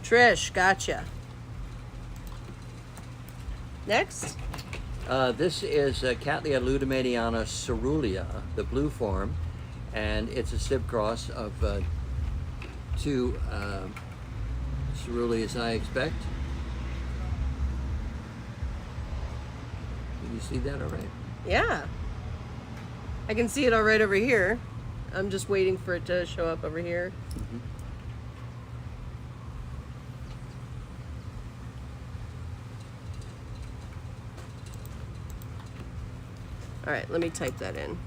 Trish, gotcha. Next. This is Cattleya ludimediana cerulean, the blue form, and it's a sib cross of two ceruleas, I expect. Can you see that all right? Yeah. I can see it all right over here. I'm just waiting for it to show up over here. All right, let me type that in.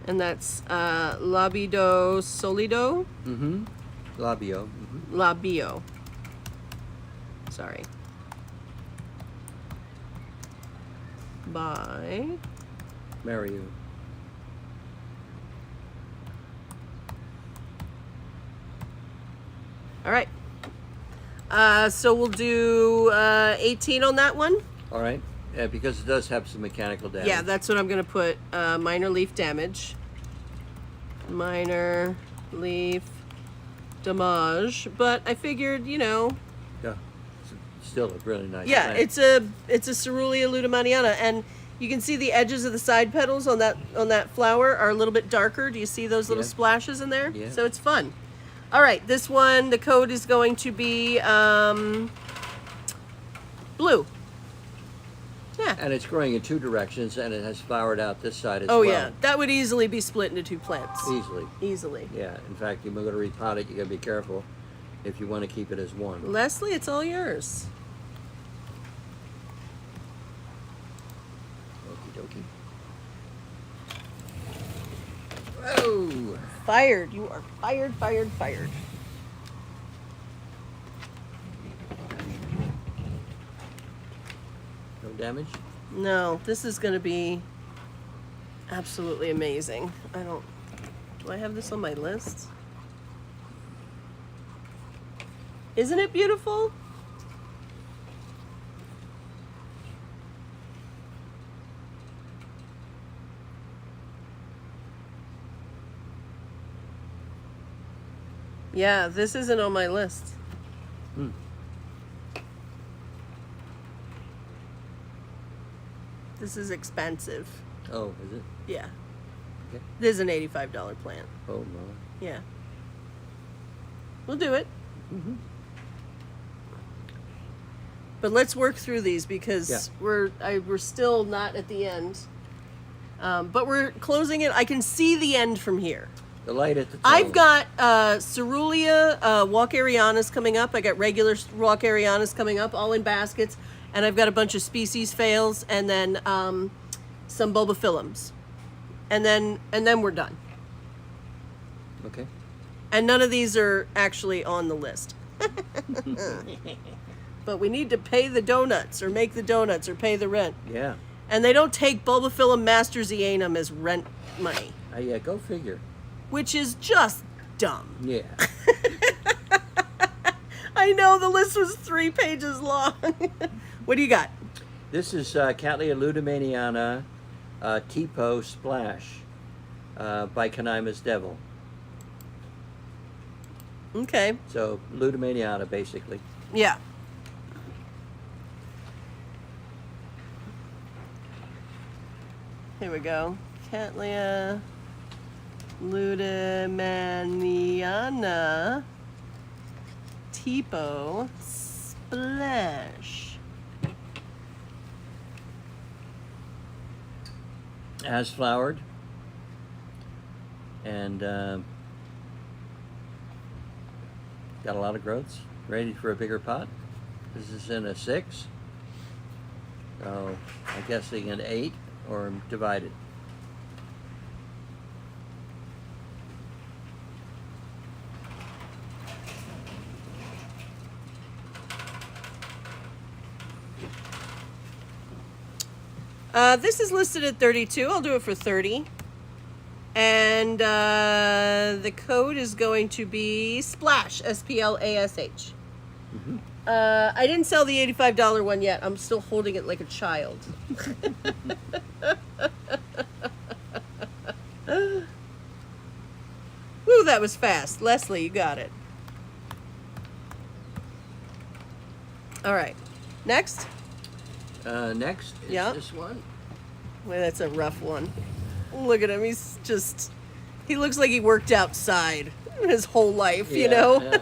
And that's Labido Solido? Labio. Labio. Sorry. By Mario. All right. So we'll do 18 on that one. All right, because it does have some mechanical damage. Yeah, that's what I'm going to put, minor leaf damage. minor leaf damage, but I figured, you know, Yeah, it's still a really nice yeah, plant. it's a Cerulean lutemaniana, and you can see the edges of the side petals on that flower are a little bit darker. Do you see those little Yeah. splashes in there? Yeah. So it's fun. All right, this one, the code is going to be blue. Yeah. And it's growing in 2 directions, and it has flowered out this side as Oh well. yeah, that would easily be split into 2 plants. Easily. Easily. Yeah, in fact, you're going to repot it. You got to be careful if you want to keep it as one. Leslie, it's all yours. Okie dokie. Whoa! Fired. You are fired, fired, fired. No damage? No, this is going to be absolutely amazing. Do I have this on my list? Isn't it beautiful? Yeah, this isn't on my list. Hmm. This is expensive. Oh, is it? Yeah. Okay. This is an $85 plant. Oh, no. Yeah. We'll do it. Mm-hmm. But let's work through these because Yeah. we're still not at the end. But we're closing it. I can see the end from here. The light at the top. I've got Cerulean Walkerianas coming up. I got regular Walkerianas coming up, all in baskets. And I've got a bunch of species fails and then some bulbophyllums. And then we're done. Okay. And none of these are actually on the list. But we need to pay the donuts or make the donuts or pay the rent. Yeah. And they don't take bulbophyllum masterzianum as rent money, Yeah, go figure. which is just dumb. Yeah. I know the list was 3 pages long. What do you got? This is Cattleya lutemaniana Tipo Splash by Kanaima's Devil. Okay. So, lutemaniana, basically. Yeah. Here we go. Cattleya lutemaniana Tipo Splash. Has flowered. And got a lot of growths. Ready for a bigger pot. This is in a 6. So, I'm guessing an 8 or divided. This is listed at 32. I'll do it for 30. And the code is going to be Splash, S-P-L-A-S-H. Mm-hmm. I didn't sell the $85 one yet. I'm still holding it like a child. Woo, that was fast. Leslie, you got it. All right. Next. Next is Yeah. this one. Well, that's a rough one. Look at him. He looks like he worked outside his whole life, you know? Yeah.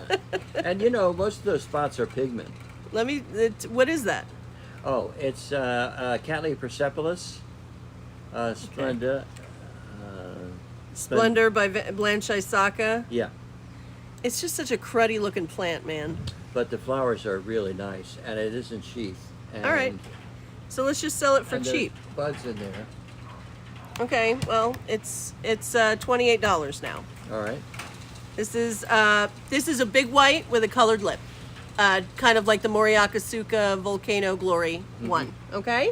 And you know, most of those spots are pigment. What is that? Oh, it's Cattleya Persepolis, Splenda. Splendor by Blanche Isaka. Yeah, It's just such a cruddy looking plant, man. but the flowers are really nice, and it is in sheath. And, All right. So let's just sell it for and there's cheap. buds in there. Okay, well, it's $28 now. All right. This is a big white with a colored lip. Kind of like the Moriakasuka Volcano Glory one. Okay?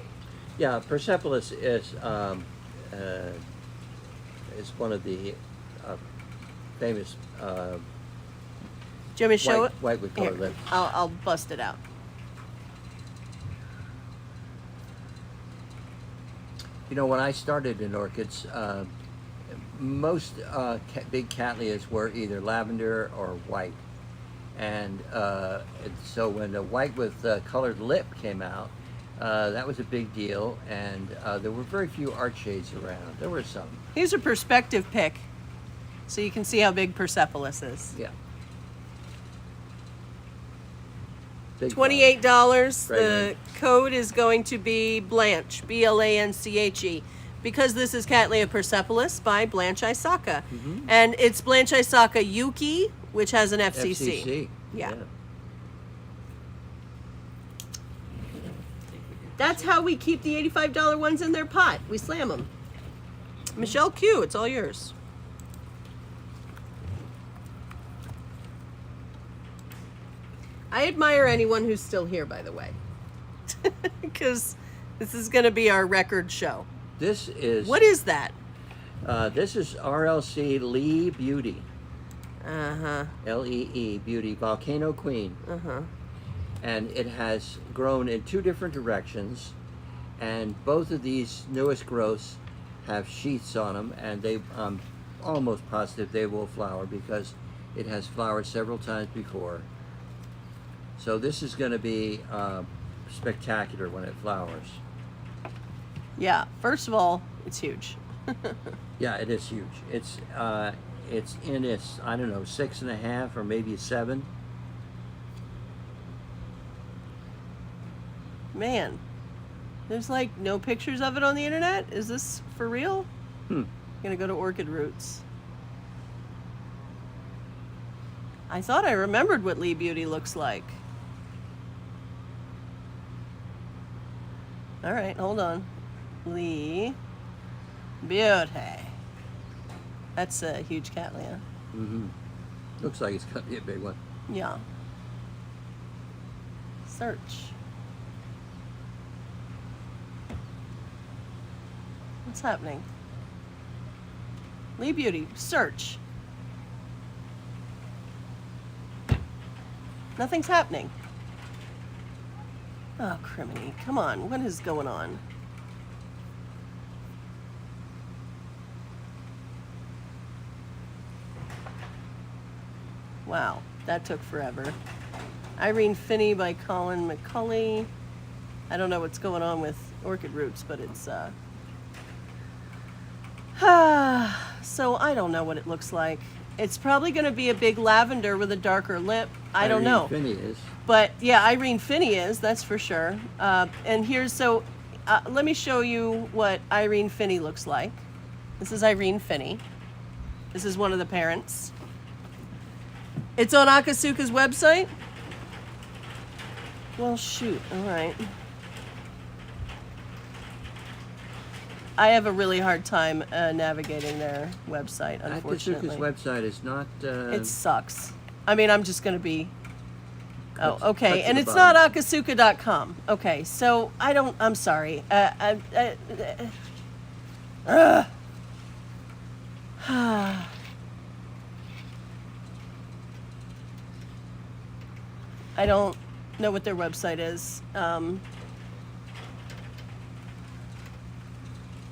Yeah, Persepolis is one of the famous Do you want me to show it? white with colored Here, lips. I'll bust it out. You know, when I started in orchids, most big cattleyas were either lavender or white. And so when the white with colored lip came out, that was a big deal. And there were very few art shades around. There were some. Here's a perspective pic, so you can see how big Persepolis is. Yeah. Big $28. Very The code is going to be Blanche, Blanche, because this is Cattleya Persepolis by Blanche Isaka. And it's Blanche Isaka Yuki, which has an FCC. FCC. Yeah. That's how we keep the $85 ones in their pot. We slam them. Michelle Q, it's all yours. I admire anyone who's still here, by the way, because this is going to be our record show. This is What is that? this is RLC Lee Beauty. Uh-huh. Lee Beauty Volcano Queen. Uh-huh. And it has grown in two different directions, and both of these newest growths have sheaths on them, and I'm almost positive they will flower because it has flowered several times before. So this is going to be spectacular when it flowers. Yeah, first of all, it's huge. Yeah, it is huge. It's in its, I don't know, 6.5 or maybe 7. Man, there's like no pictures of it on the internet? Is this for real? I'm gonna go to Orchid Roots. I thought I remembered what Lee Beauty looks like. All right, hold on. Lee Beauty. That's a huge Cattleya. Looks like it's going to be a big one. Yeah. Search. What's happening? Lee Beauty, search. Nothing's happening. Oh, criminy. Come on, what is going on? Wow, that took forever. Irene Finney by Colin McCulley. I don't know what's going on with Orchid Roots, but it's so I don't know what it looks like. It's probably going to be a big lavender with a darker lip. I don't know. Irene Finney is. But yeah, Irene Finney is, that's for sure. And here's, so let me show you what Irene Finney looks like. This is Irene Finney. This is one of the parents. It's on Akasuka's website? Well, shoot, all right. I have a really hard time navigating their website, unfortunately. Akasuka's website is not... It sucks. I mean, I'm just going to be... Oh, Cut okay. to And the it's bottom. not akasuka.com. Okay, so I'm sorry. I don't know what their website is.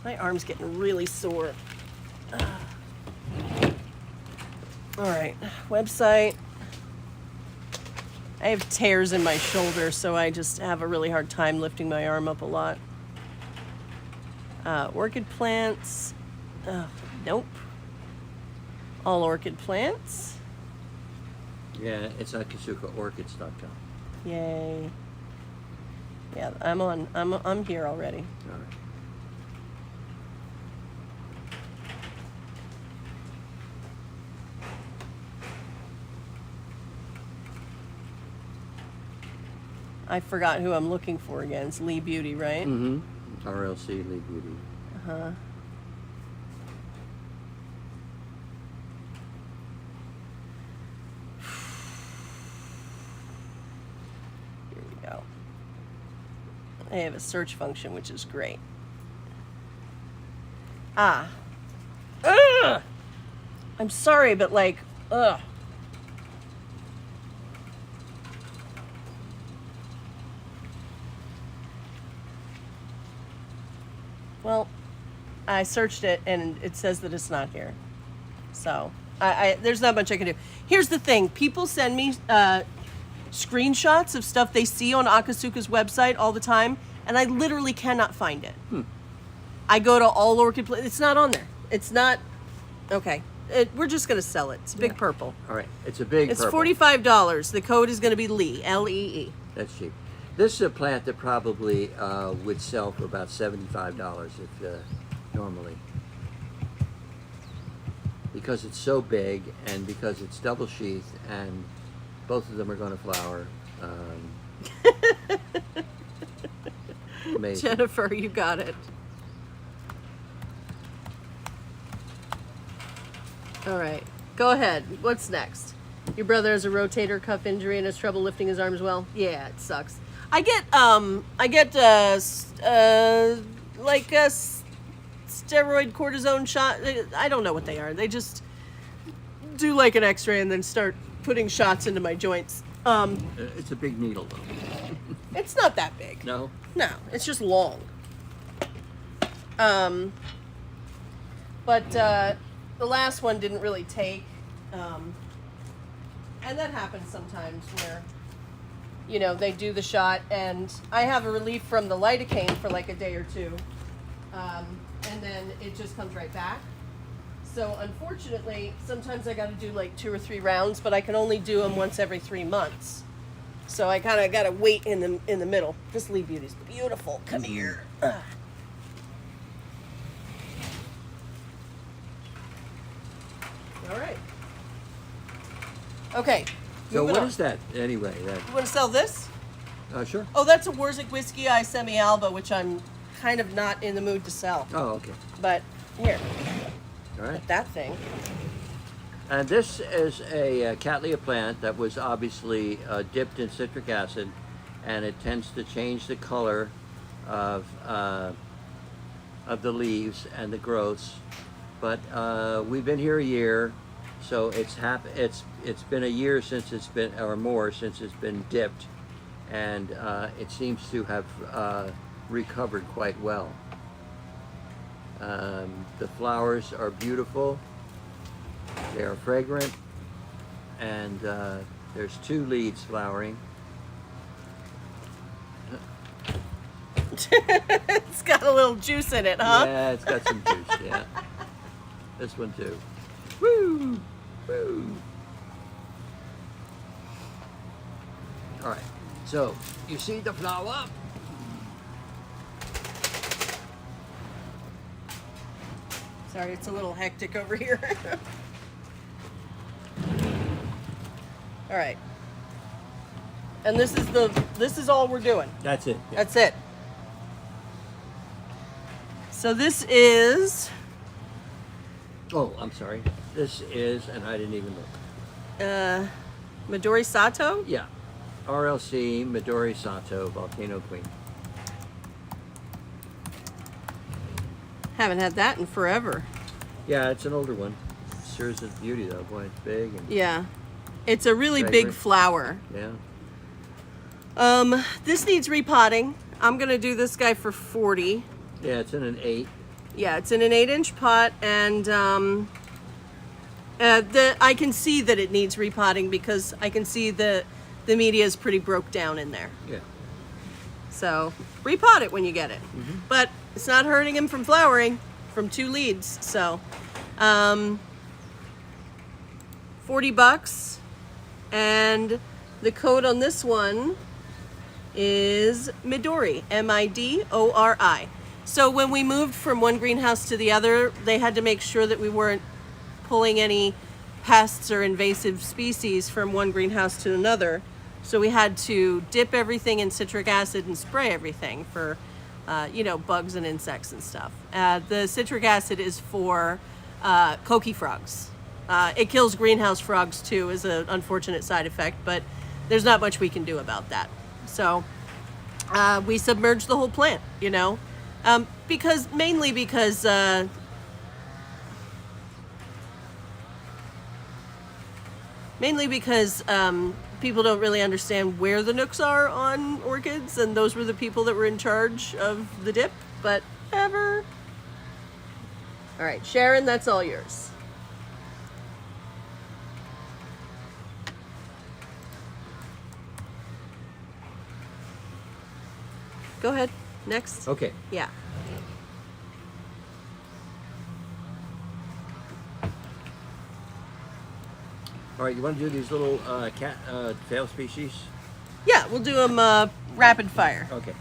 My arm's getting really sore. All right, website. I have tears in my shoulder, so I just have a really hard time lifting my arm up a lot. Orchid plants. Nope. All orchid plants. Yeah, it's akasukaorchids.com. Yay. Yeah, I'm here already. All right. I forgot who I'm looking for again. It's Lee Beauty, right? Mm-hmm. RLC Lee Beauty. Uh-huh. Here we go. I have a search function, which is great. Ugh! I'm sorry, but like, ugh. Well, I searched it and it says that it's not here. So there's not much I can do. Here's the thing: people send me screenshots of stuff they see on Akasuka's website all the time, and I literally cannot find it. I go to all Orchid it's not on there. It's not. Okay, we're just gonna sell it. It's big purple. All right, it's a big. It's purple. $45. The code is gonna be Lee, Lee. That's cheap. This is a plant that probably would sell for about $75 if normally, because it's so big and because it's double sheath and both of them are going to flower. Amazing. Jennifer, you got it. All right, go ahead. What's next? Your brother has a rotator cuff injury and has trouble lifting his arm as well. Yeah, it sucks. I get like a steroid cortisone shot. I don't know what they are. They just do like an X-ray and then start putting shots into my joints. It's a big needle though. It's not that big. No. No, it's just long. But the last one didn't really take. And that happens sometimes where, you know, they do the shot and I have a relief from the lidocaine for like a day or two. And then it just comes right back. So unfortunately, sometimes I got to do like 2 or 3 rounds, but I can only do them once every 3 months. So I kind of got to wait in the middle. This Lee Beauty's beautiful. Come here. Ugh. All right. Okay. So what on. is that anyway? You want to sell this? Sure. Oh, that's a Warzik Whiskey Eye Semi-Alba, which I'm kind of not in the mood to sell. Oh, okay. But here, All right. that thing. And this is a Cattleya plant that was obviously dipped in citric acid, and it tends to change the color of the leaves and the growths. But we've been here a year, so it's been a year since it's been, or more, since it's been dipped, and it seems to have recovered quite well. The flowers are beautiful. They are fragrant, and there's 2 leads flowering. It's got a little juice in it, huh? Yeah, it's got some juice, yeah. This one too. Woo! Woo! All right, so you see the flower? Sorry, it's a little hectic over here. All right. And this is all we're doing. That's it. Yeah. That's it. So this is Oh, I'm sorry. This is, and I didn't even look. Midori Sato. Yeah, RLC Midori Sato Volcano Queen. Haven't had that in forever. Yeah, it's an older one. Sure is a beauty though. Boy, it's big and Yeah. It's a really Fragrant. big flower. yeah. This needs repotting. I'm gonna do this guy for 40. Yeah, it's in an 8. Yeah, it's in an 8-inch pot, and I can see that it needs repotting because I can see the media is pretty broke down in there. Yeah. So repot it when you get it. Mm-hmm. But it's not hurting him from flowering from 2 leads. So $40, and the code on this one is Midori, Midori. So when we moved from one greenhouse to the other, they had to make sure that we weren't pulling any pests or invasive species from one greenhouse to another. So we had to dip everything in citric acid and spray everything for, bugs and insects and stuff. The citric acid is for coqui frogs. It kills greenhouse frogs too, is an unfortunate side effect, but there's not much we can do about that. So we submerged the whole plant, mainly because people don't really understand where the nooks are on orchids, and those were the people that were in charge of the dip. But ever. All right, Sharon, that's all yours. Go ahead. Next. Okay. Yeah. All right, you want to do these little tail species? Yeah, we'll do them rapid fire. Okay.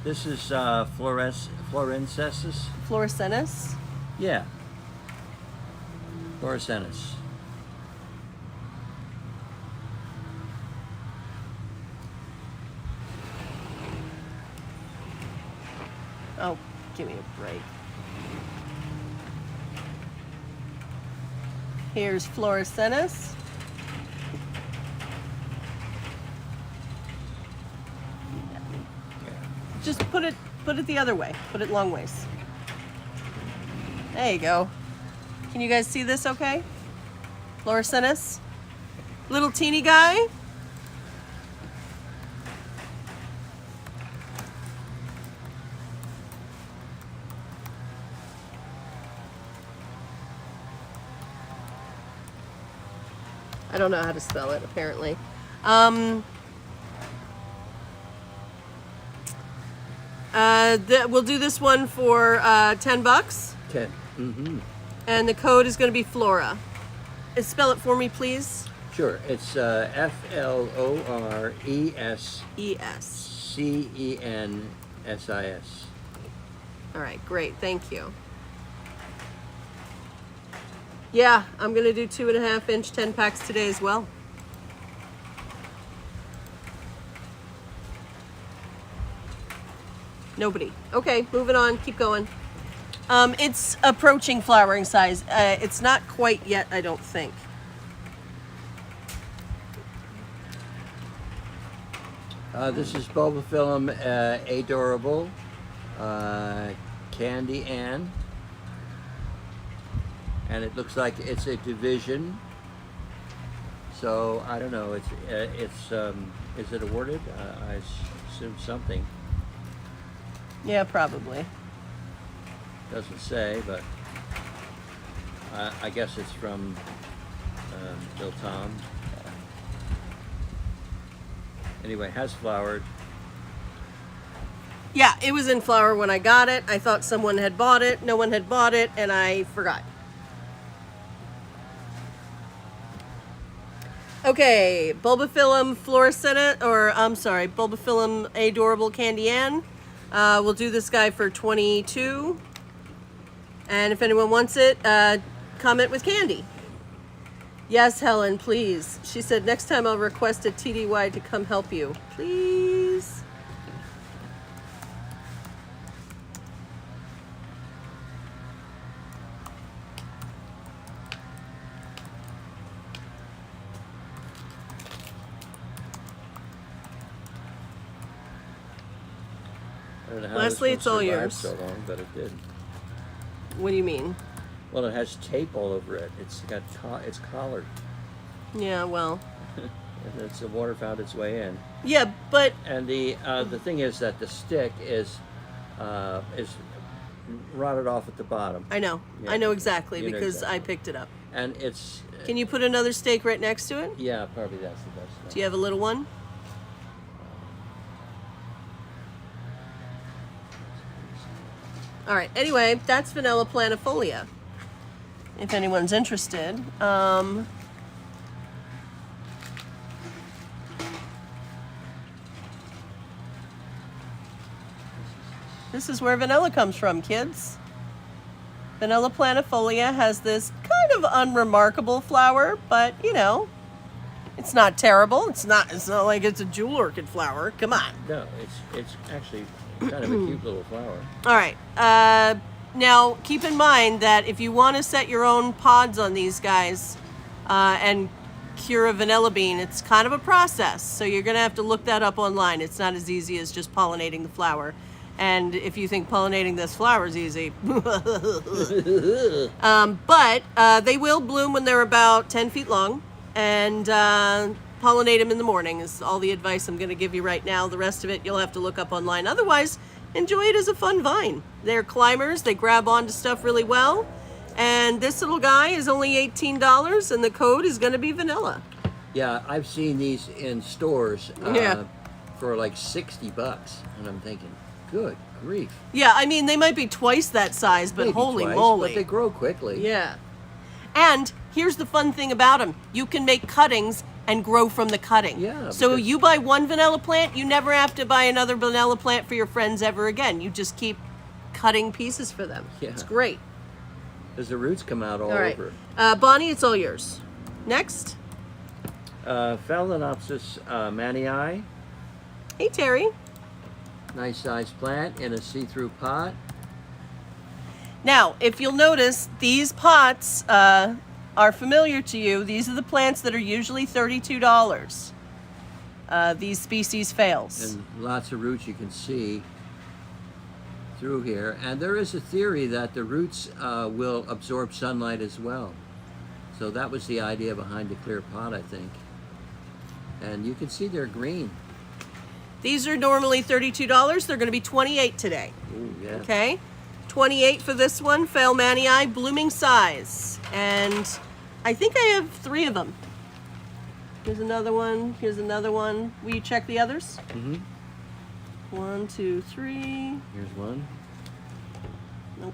This is Florencensis. Fluorescentus. Yeah. Florescentis. Oh, give me a break. Here's Fluorescentus. Just put it the other way. Put it long ways. There you go. Can you guys see this okay? Fluorescentus. Little teeny guy. I don't know how to spell it, apparently. We'll do this one for $10. 10. Mm-hmm. And the code is going to be Flora. Spell it for me, please. Sure. It's Florescensis. All right, great. Thank you. Yeah, I'm going to do 2.5 inch 10 packs today as well. Nobody. Okay, moving on. Keep going. It's approaching flowering size. It's not quite yet, I don't think. This is Bulbophyllum adorable, Candy Ann, and it looks like it's a division. So I don't know. Is it awarded? I assume something. Yeah, probably. Doesn't say, but I guess it's from Bill Tom. Anyway, has flowered. Yeah, it was in flower when I got it. I thought someone had bought it. No one had bought it, and I forgot. Okay, Bulbophyllum fluorescent, or I'm sorry, Bulbophyllum adorable Candy Ann. We'll do this guy for $22. And if anyone wants it, comment with candy. Yes, Helen, please. She said, next time I'll request a TDY to come help you. Please. I don't know how Leslie, this it's all one survived yours. so long, but it did. What do you mean? Well, it has tape all over it. It's collared. Yeah, well. And the water found its way in. Yeah, but And the thing is that the stick is rotted off at the bottom, I know. Yeah. I know exactly You know because exactly. I picked it up. and it's Can you put another stake right next to it? yeah, probably that's the best. Do you have a little one? All right. Anyway, that's Vanilla planifolia. If anyone's interested. This is where vanilla comes from, kids. Vanilla planifolia has this kind of unremarkable flower, but you know, it's not terrible. It's not like it's a jewel orchid flower. Come on. No, it's actually kind of a cute little flower. All right. Now, keep in mind that if you want to set your own pods on these guys and cure a vanilla bean, it's kind of a process. So you're going to have to look that up online. It's not as easy as just pollinating the flower. And if you think pollinating this flower is easy, but they will bloom when they're about 10 feet long. And pollinate them in the morning is all the advice I'm going to give you right now. The rest of it you'll have to look up online. Otherwise, enjoy it as a fun vine. They're climbers, they grab onto stuff really well. And this little guy is only $18, and the code is going to be vanilla. Yeah, I've seen these in stores Yeah. for like $60, and I'm thinking, good grief. Yeah, I mean, they might be twice that size, but Maybe holy twice, moly. But they grow quickly. Yeah. And here's the fun thing about them. You can make cuttings and grow from the cutting. Yeah, So because- you buy one vanilla plant, you never have to buy another vanilla plant for your friends ever again. You just keep cutting pieces for them. Yeah. It's great. Because the roots come out all All right. over. Bonnie, it's all yours. Next. Phalaenopsis mannii. Hey, Terry. Nice sized plant in a see-through pot. Now, if you'll notice, these pots are familiar to you. These are the plants that are usually $32. These species fails. And lots of roots you can see through here. And there is a theory that the roots will absorb sunlight as well. So that was the idea behind the clear pot, I think. And you can see they're green. These are normally $32. They're going to be $28 today. Ooh, yeah. Okay, $28 for this one, Phalaenopsis, blooming size, and I think I have 3 of them. Here's another one. Here's another one. Will you check the others? Mm-hmm. 1, 2, 3. Here's one. Nope.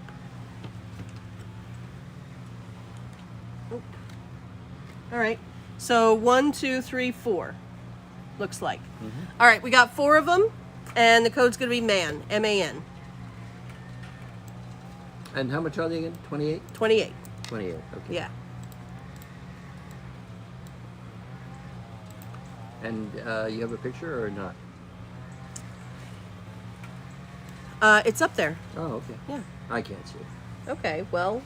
Nope. All right. So 1, 2, 3, 4. Looks like. All right, we got 4 of them, and the code's going to be MAN, M-A-N. And how much are they again? 28? 28. 28, okay. Yeah. And you have a picture or not? It's up there. Oh, okay. Yeah. I can't see it. Okay, well,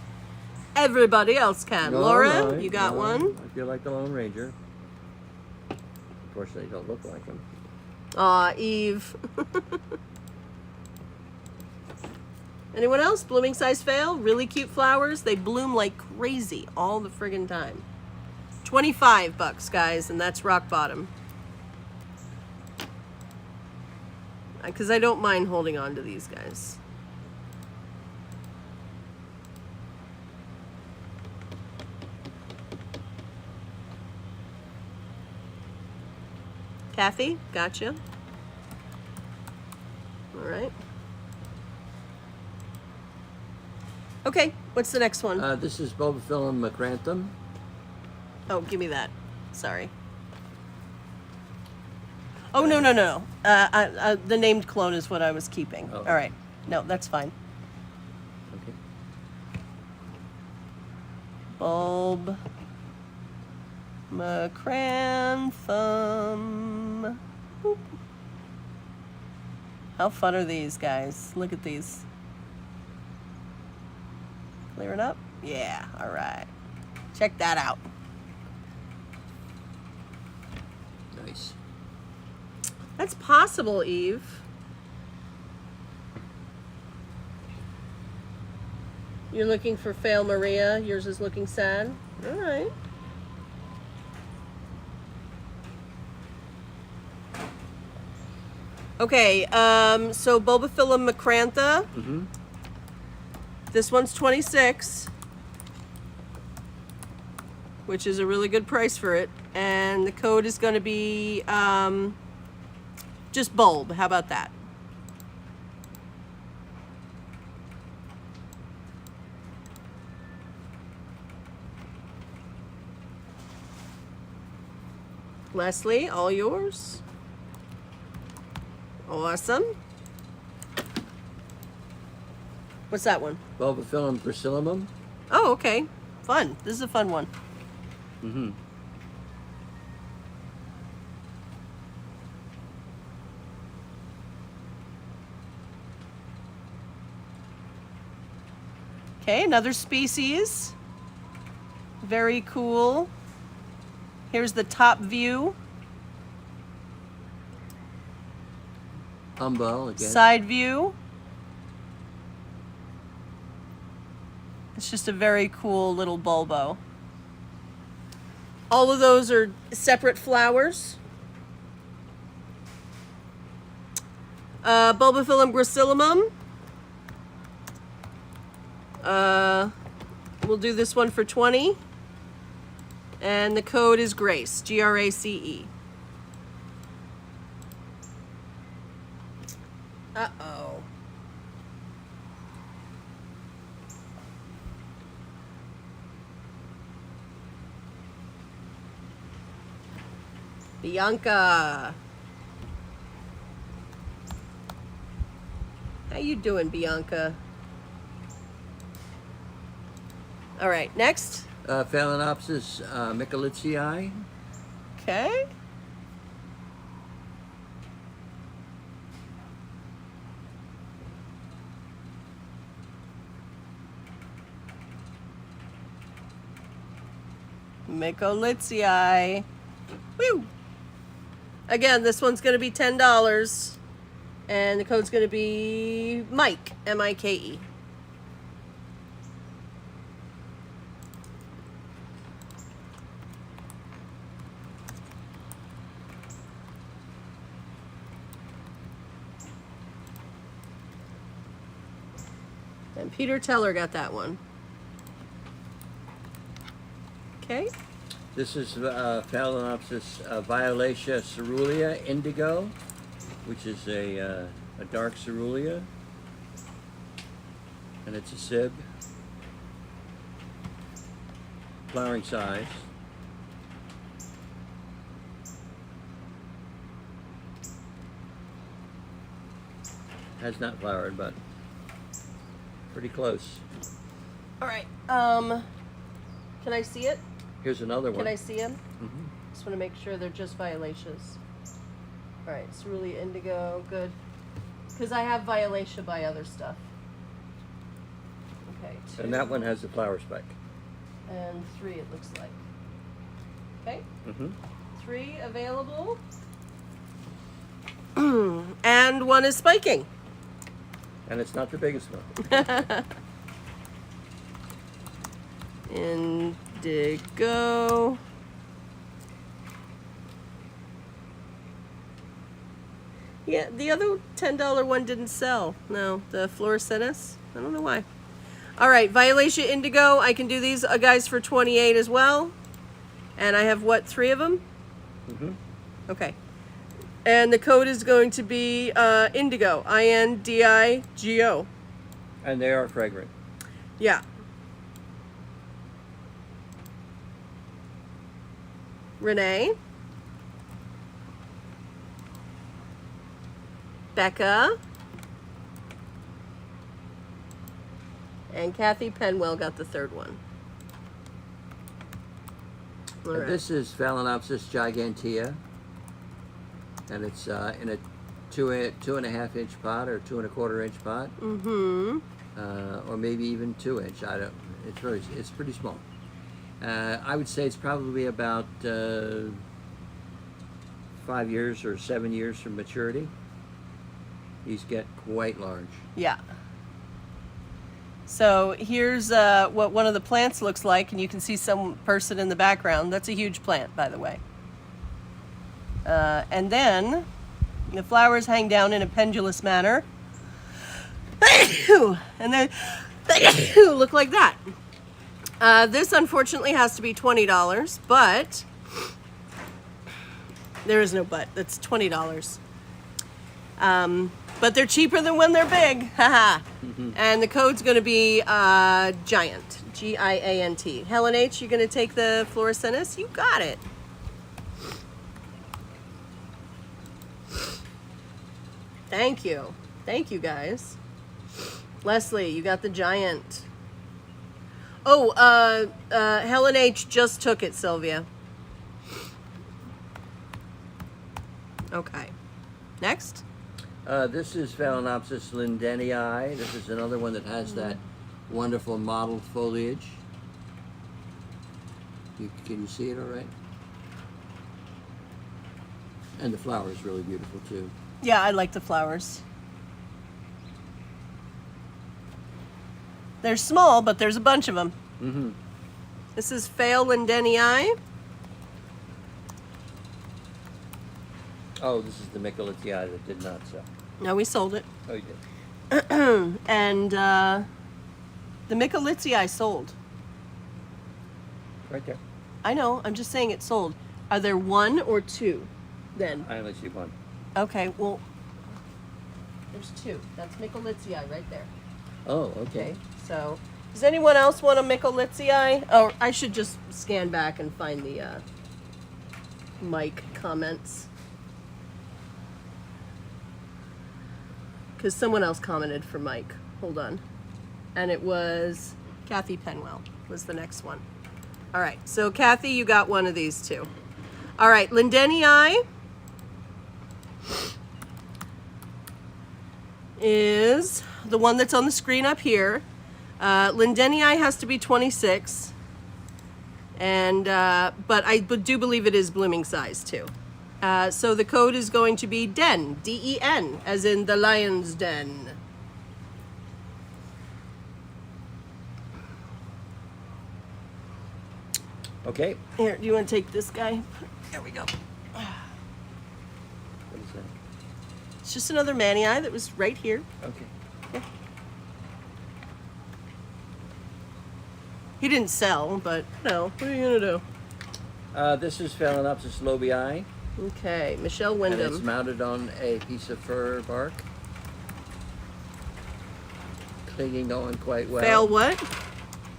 everybody else can. No, Laura, no, you got no, one? I feel like the Lone Ranger. Unfortunately, don't look like him. Aw, Eve. Anyone else? Blooming size fail. Really cute flowers. They bloom like crazy all the friggin' time. $25, guys, and that's rock bottom. Because I don't mind holding on to these guys. Kathy, gotcha. All right. Okay, what's the next one? This is Bulbophyllum macranthum. Oh, give me that. Sorry. Oh, no, no, no. The named clone is what I was keeping. Oh. All right. No, that's fine. Okay. Bulb. Macranthum. Boop. How fun are these, guys? Look at these. Clear it up? Yeah, all right. Check that out. Nice. That's possible, Eve. You're looking for Fail Maria. Yours is looking sad. All right. Okay, so Bulbophyllum macrantha. Mm-hmm. This one's 26, which is a really good price for it. And the code is going to be just bulb. How about that? Leslie, all yours. Awesome. What's that one? Bulbophyllum persillumum. Oh, okay. Fun. This is a fun one. Mm-hmm. Okay, another species. Very cool. Here's the top view. Umbel again. Side view. It's just a very cool little bulbo. All of those are separate flowers. Bulbophyllum gracillimum. We'll do this one for 20. And the code is GRACE, Grace. Uh-oh. Bianca. How you doing, Bianca? All right, next. Phalaenopsis Micholitziae. Okay. Micholitziae. Woo! Again, this one's going to be $10, and the code's going to be Mike, M-I-K-E. And Peter Teller got that one. Okay. This is Phalaenopsis Violacea Cerulea Indigo, which is a dark cerulea, and it's a sib. Flowering size. Has not flowered, but pretty close. All right. Can I see it? Here's another one. Can I see them? Mm-hmm. Just want to make sure they're just violaceas. All right, Cerulean Indigo, good. Because I have violacea by other stuff. Okay, 2. And that one has the flower spike. And 3, it looks like. Okay. Mm-hmm. 3 available. And 1 is spiking. And it's not the biggest one. Indigo. Yeah, the other $10 one didn't sell. No, the fluorescens. I don't know why. All right, Violacea Indigo. I can do these guys for 28 as well. And I have what, 3 of them? Mm-hmm. Okay. And the code is going to be Indigo, I-N-D-I-G-O. And they are fragrant. Yeah. Renee. Becca. And Kathy Penwell got the 3rd one. All right. This is Phalaenopsis gigantea. And it's in a 2.5 inch pot or 2 1/4 inch pot. Mm-hmm. Or maybe even 2 inch. I don't. It's pretty small. I would say it's probably about 5 years or 7 years from maturity. These get quite large. Yeah. So here's what one of the plants looks like, and you can see some person in the background. That's a huge plant, by the way. And then the flowers hang down in a pendulous manner. And then look like that. This unfortunately has to be $20, but there is no but. That's $20. But they're cheaper than when they're big. Haha. And the code's going to be Giant, G-I-A-N-T. Helen H., you going to take the fluorescens? You got it. Thank you. Thank you, guys. Leslie, you got the Giant. Oh, Helen H. just took it, Sylvia. Okay. Next. This is Phalaenopsis lindenii. This is another one that has that wonderful mottled foliage. Can you see it all right? And the flower is really beautiful too. Yeah, I like the flowers. They're small, but there's a bunch of them. Mm-hmm. This is Phale lindenii. Oh, this is the Micholitziae that did not sell. No, we sold it. Oh, you did. And the Mycolitzi sold. Right there. I know, I'm just saying it sold. Are there one or two then? I only see one. Okay, well, there's two. That's Mycolitzi right there. Oh, okay. Okay, so does anyone else want a Mycolitzi? Oh, I should just scan back and find the Mike comments. Because someone else commented for Mike. Hold on. And it was Kathy Penwell was the next one. All right, so Kathy, you got one of these too. All right, Lindenii is the one that's on the screen up here. Lindenii has to be 26, and but I do believe it is blooming size too. So the code is going to be DEN, D-E-N, as in the lion's den. Okay. Here, do you want to take this guy? There we go. What is that? It's just another manii that was right here. Okay. He didn't sell, but no, what are you gonna do? This is Phalaenopsis lobii, Okay, Michelle and it's Wyndham. mounted on a piece of fir bark. Clinging on quite well. Fail what?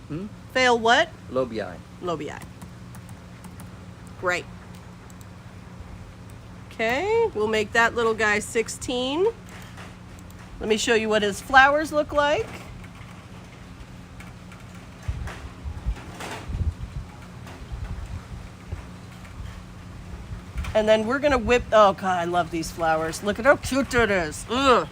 Hmm? Fail what? Lobii. Lobii. Great. Okay, we'll make that little guy 16. Let me show you what his flowers look like. And then we're gonna whip, oh God, I love these flowers. Look at how cute it is. Ugh.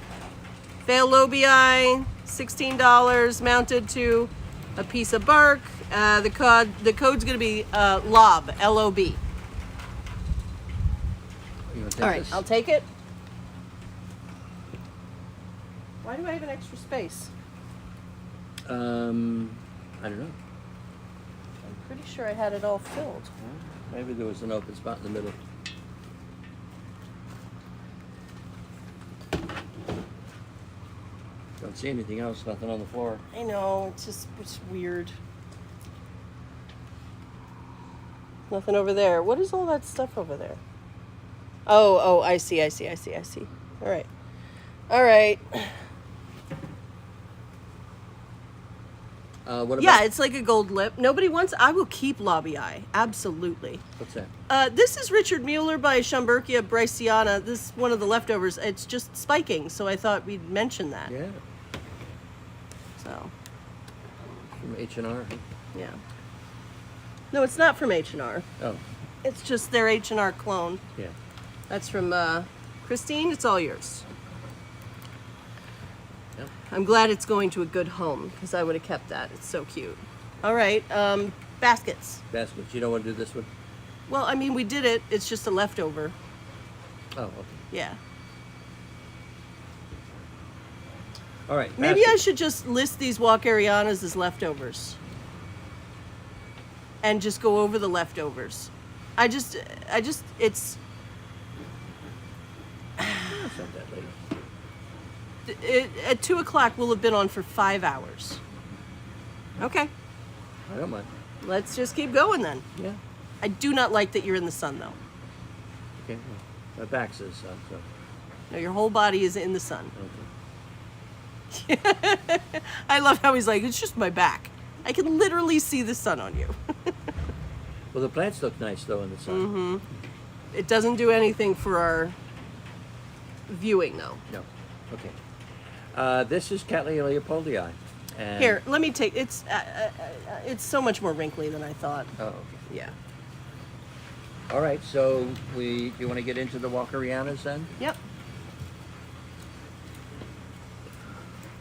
Fail lobii, $16, mounted to a piece of bark. The code's gonna be LOB, L-O-B. You want to take All right, this? I'll take it. Why do I have an extra space? I don't know. I'm pretty sure I had it all filled. Maybe there was an open spot in the middle. Don't see anything else, nothing on the floor. I know, it's weird. Nothing over there. What is all that stuff over there? Oh, I see. All right. What about, Yeah, it's like a gold lip. Nobody wants, I will keep lobii, absolutely. what's that? This is Richard Mueller by Schomburgkia bryceana. This is one of the leftovers. It's just spiking, so I thought we'd mention that. Yeah, So, from H&R. yeah. No, it's not from H&R. Oh, It's just their H&R clone. yeah. That's from Christine. It's all yours. Yep. I'm glad it's going to a good home because I would have kept that. It's so cute. All right, baskets. Baskets. You don't want to do this one? Well, I mean, we did it. It's just a leftover. Oh, okay. Yeah. All right. Maybe I baskets. should just list these Walkerianas as leftovers. And just go over the leftovers. It's... It's not that late. At 2 o'clock, we'll have been on for 5 hours. Okay, I don't mind. let's just keep going then. Yeah. I do not like that you're in the sun, though. Okay. Well, my back says so. No, your whole body is in the sun. Okay. I love how he's like, it's just my back. I can literally see the sun on you. Well, the plants look nice though in the sun. Mm-hmm. It doesn't do anything for our viewing, though. No. Okay. This is Cattleya leopoldii. And Here, let me take. It's so much more wrinkly than I thought. Oh, okay. Yeah. All right. So do you want to get into the Walkerianas then? Yep.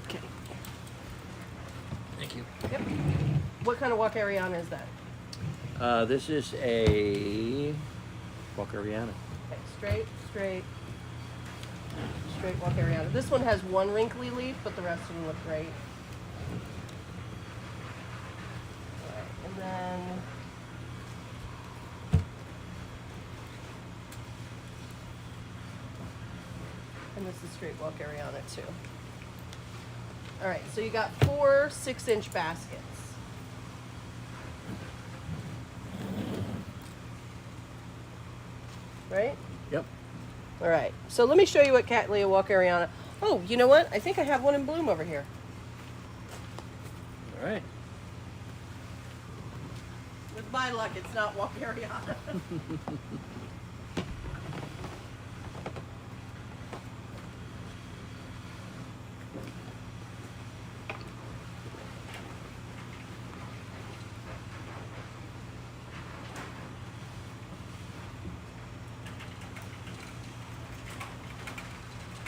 Okay. Thank you. Yep. What kind of Walkeriana is that? This is a Walkeriana. Okay, straight Walkeriana. This one has one wrinkly leaf, but the rest of them look great. All right, and then this is straight walk Ariana too. All right, so you got 4 6-inch baskets. Right? Yep. All right, so let me show you what Cattleya walk Ariana. Oh, you know what? I think I have one in bloom over here. All right. With my luck, it's not walk Ariana.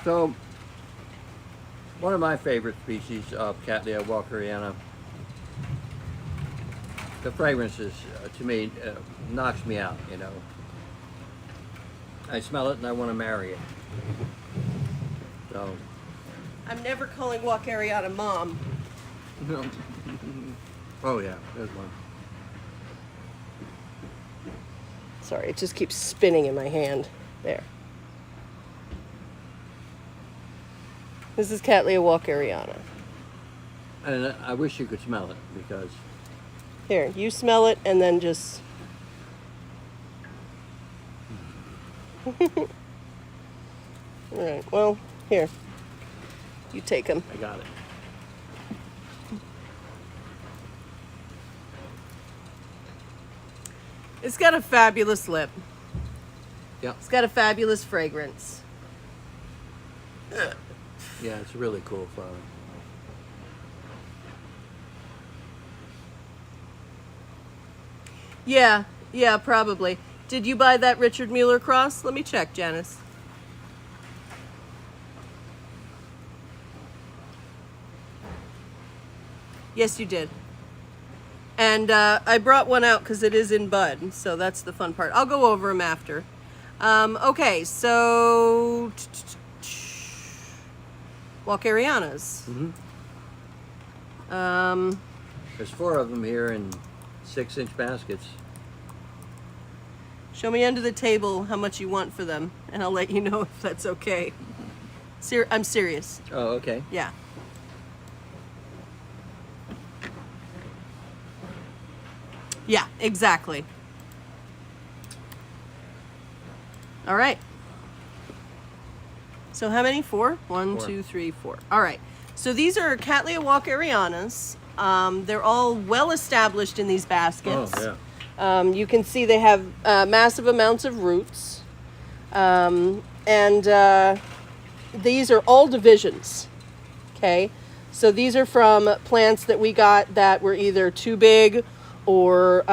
So, one of my favorite species of Cattleya walkeriana, the fragrances, to me, knocks me out, you know. I smell it and I want to marry it. So, I'm never calling walk Ariana mom. no. Oh yeah, there's one. Sorry, it just keeps spinning in my hand. There. This is Cattleya walk Ariana. And I wish you could smell it because Here, you smell it and then just... All right, well, here. You take them. I got it. It's got a fabulous lip. Yeah. It's got a fabulous fragrance. Yeah, it's a really cool flower. Yeah, probably. Did you buy that Richard Mueller cross? Let me check, Janice. Yes, you did. And I brought one out because it is in bud, so that's the fun part. I'll go over them after. Okay, so Walkerianas. There's 4 of them here in 6-inch baskets. Show me under the table how much you want for them, and I'll let you know if that's okay. I'm serious. Oh, okay. Yeah. Yeah, exactly. All right. So how many? 4? 1, 4. 2, 3, 4. All right. So these are Cattleya walkerianas. They're all well established in these baskets. Oh, yeah. You can see they have massive amounts of roots. These are all divisions. Okay. So these are from plants that we got that were either too big or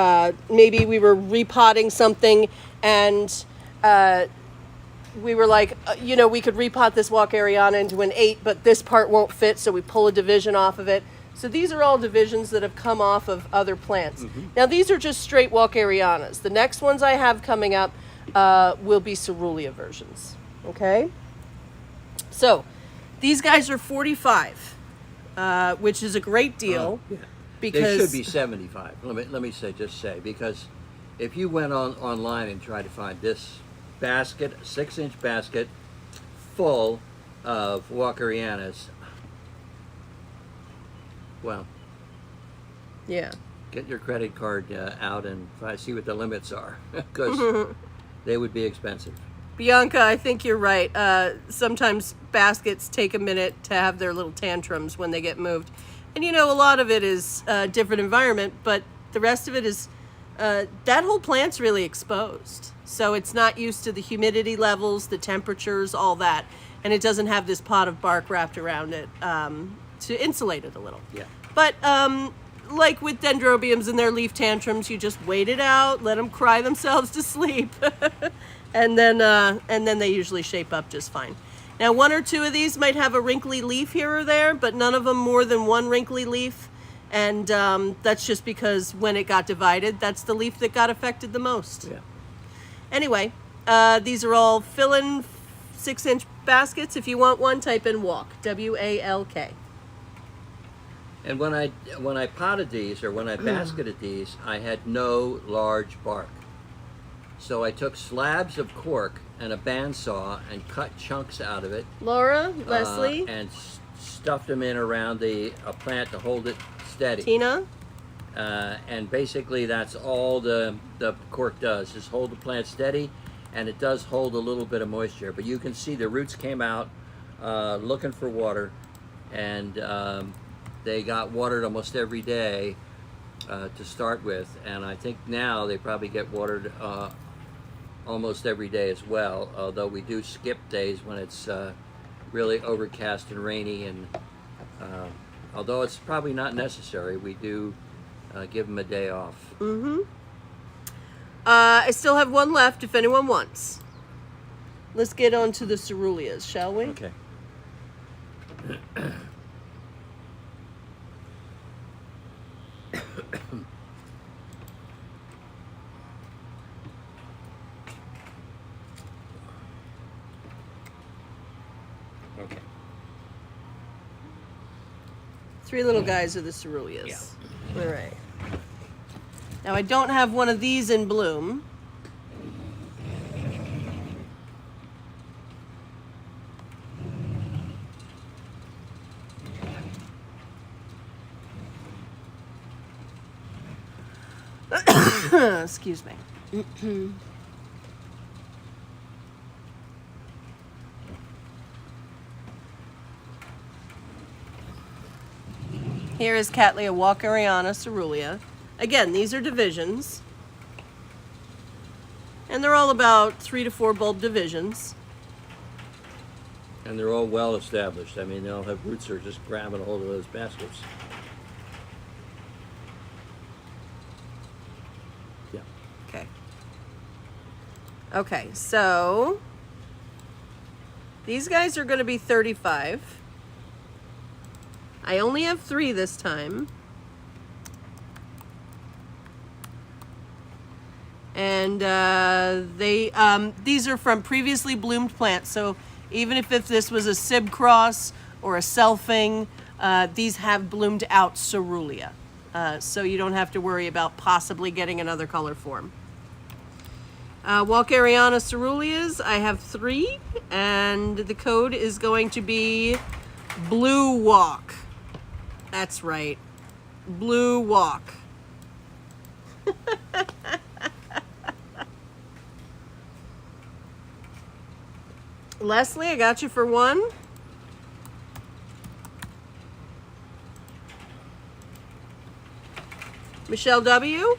maybe we were repotting something and we were like, we could repot this walkeriana into an 8, but this part won't fit, so we pull a division off of it. So these are all divisions that have come off of other plants. Now these are just straight walkerianas. The next ones I have coming up will be cerulean versions. Okay? So these guys are 45, which is a great deal. Yeah. Because they should be 75. Let me say because if you went online and tried to find this basket, 6-inch basket full of walkerianas, well, yeah, get your credit card out and see what the limits are because they would be expensive. Bianca, I think you're right. Sometimes baskets take a minute to have their little tantrums when they get moved. And a lot of it is different environment, but the rest of it is, that whole plant's really exposed. So it's not used to the humidity levels, the temperatures, all that. And it doesn't have this pot of bark wrapped around it to insulate it a little. Yeah. But like with dendrobiums and their leaf tantrums, you just wait it out, let them cry themselves to sleep. and then they usually shape up just fine. Now, 1 or 2 of these might have a wrinkly leaf here or there, but none of them more than 1 wrinkly leaf. And that's just because when it got divided, that's the leaf that got affected the most. Yeah. Anyway, these are all fill-in 6-inch baskets. If you want one, type in walk, W-A-L-K. And when I potted these or when I basketed these, I had no large bark. So I took slabs of cork and a bandsaw and cut chunks out of it. Laura, Leslie, And stuffed them in around a plant to hold it steady. Tina. And basically that's all the cork does, is hold the plant steady, and it does hold a little bit of moisture. But you can see the roots came out looking for water, and they got watered almost every day to start with, and I think now they probably get watered almost every day as well, although we do skip days when it's really overcast and rainy, and although it's probably not necessary, we do give them a day off. I still have one left if anyone wants. Let's get on to the ceruleas, shall we? Okay. Okay. Three little guys are the ceruleas. Yeah. All right. Now I don't have one of these in bloom. Excuse me. Here is Cattleya walkeriana cerulea. Again, these are divisions. And they're all about 3 to 4 bulb divisions. And they're all well established. I mean, they all have roots that are just grabbing a hold of those baskets. Yeah. Okay. Okay, so these guys are going to be 35. I only have 3 this time. And these are from previously bloomed plants. So even if this was a Sib cross or a selfing, these have bloomed out cerulea. So you don't have to worry about possibly getting another color form. Walkeriana ceruleas, I have 3, and the code is going to be Blue Walk. That's right. Blue Walk. Leslie, I got you for 1. Michelle W.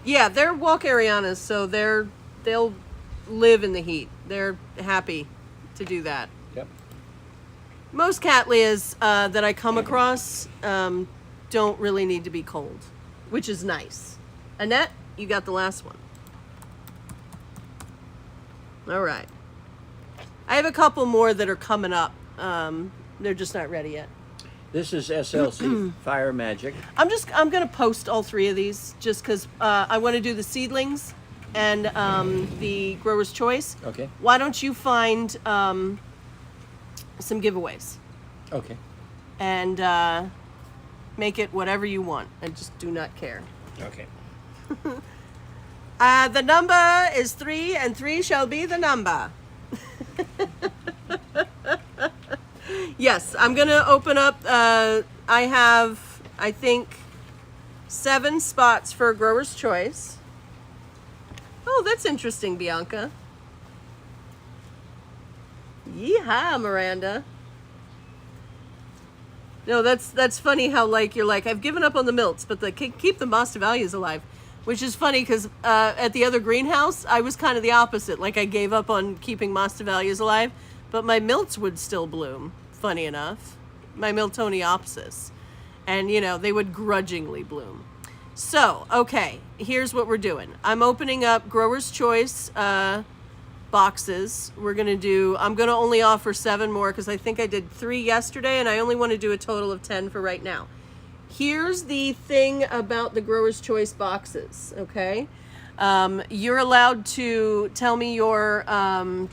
Yeah, they're walkerianas, so they'll live in the heat. They're happy to do that. Yep. Most Cattleyas that I come across don't really need to be cold, which is nice. Annette, you got the last one. All right. I have a couple more that are coming up. They're just not ready yet. This is SLC Fire Magic. I'm gonna post all 3 of these just because I want to do the seedlings and the grower's choice. Okay. Why don't you find some giveaways Okay. and make it whatever you want. I just do not care. Okay. The number is 3, and 3 shall be the number. Yes, I'm gonna open up. I have, I think, 7 spots for grower's choice. Oh, that's interesting, Bianca. Yeehaw, Miranda. No, that's funny how you're like, I've given up on the milts, but keep the Mostavalias alive. Which is funny because at the other greenhouse, I was kind of the opposite. Like I gave up on keeping Mostavalias alive, but my milts would still bloom, funny enough. My Miltoniopsis. And, they would grudgingly bloom. So, okay, here's what we're doing. I'm opening up Grower's Choice boxes. I'm going to only offer 7 more because I think I did 3 yesterday, and I only want to do a total of 10 for right now. Here's the thing about the Grower's Choice boxes, okay? You're allowed to tell me your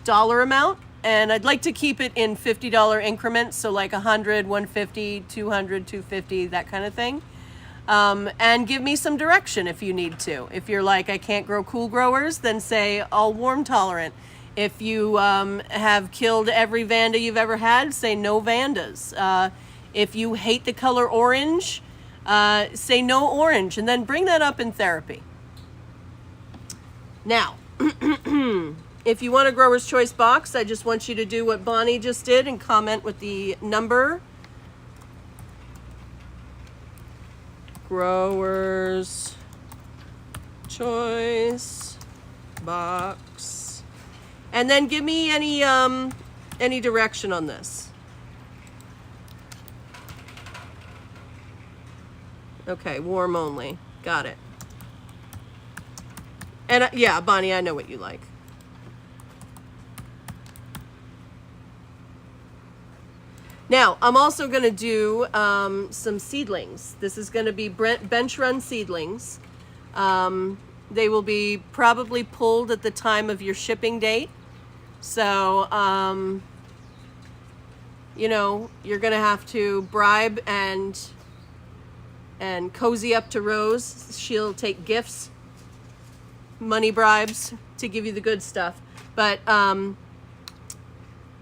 dollar amount, and I'd like to keep it in $50 increments, so like 100, 150, 200, 250, that kind of thing. And give me some direction if you need to. If you're like, I can't grow cool growers, then say all warm tolerant. If you have killed every Vanda you've ever had, say no Vandas. If you hate the color orange, say no orange, and then bring that up in therapy. Now, if you want a Grower's Choice box, I just want you to do what Bonnie just did and comment with the number. Grower's Choice box. And then give me any direction on this. Okay, warm only. Got it. And yeah, Bonnie, I know what you like. Now, I'm also going to do some seedlings. This is going to be bench run seedlings. They will be probably pulled at the time of your shipping date. So, you know, you're going to have to bribe and cozy up to Rose. She'll take gifts, money bribes to give you the good stuff. But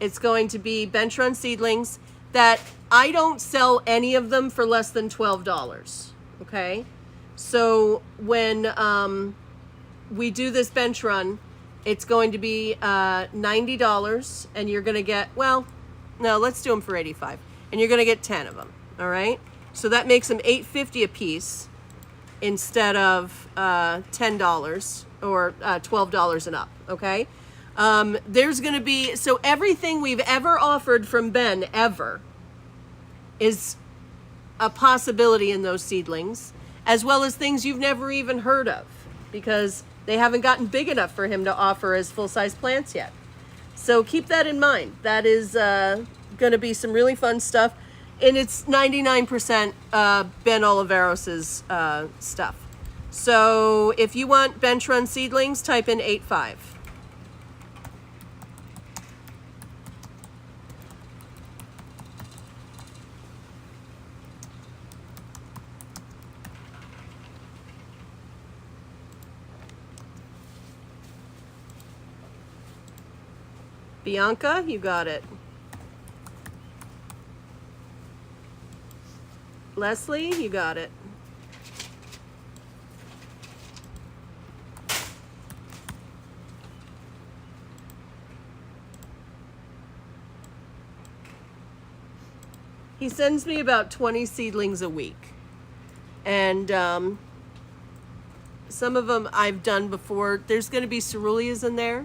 it's going to be bench run seedlings that I don't sell any of them for less than $12. Okay? So when we do this bench run, it's going to be $90, and you're going to get, well, no, let's do them for $85, and you're going to get 10 of them. All right? So that makes them $8.50 a piece instead of $10 or $12 and up. Okay? There's going to be, so everything we've ever offered from Ben ever is a possibility in those seedlings, as well as things you've never even heard of, because they haven't gotten big enough for him to offer as full-size plants yet. So keep that in mind. That is going to be some really fun stuff, and it's 99% Ben Oliveros' stuff. So if you want bench run seedlings, type in 85. Bianca, you got it. Leslie, you got it. He sends me about 20 seedlings a week. And some of them I've done before. There's going to be ceruleas in there.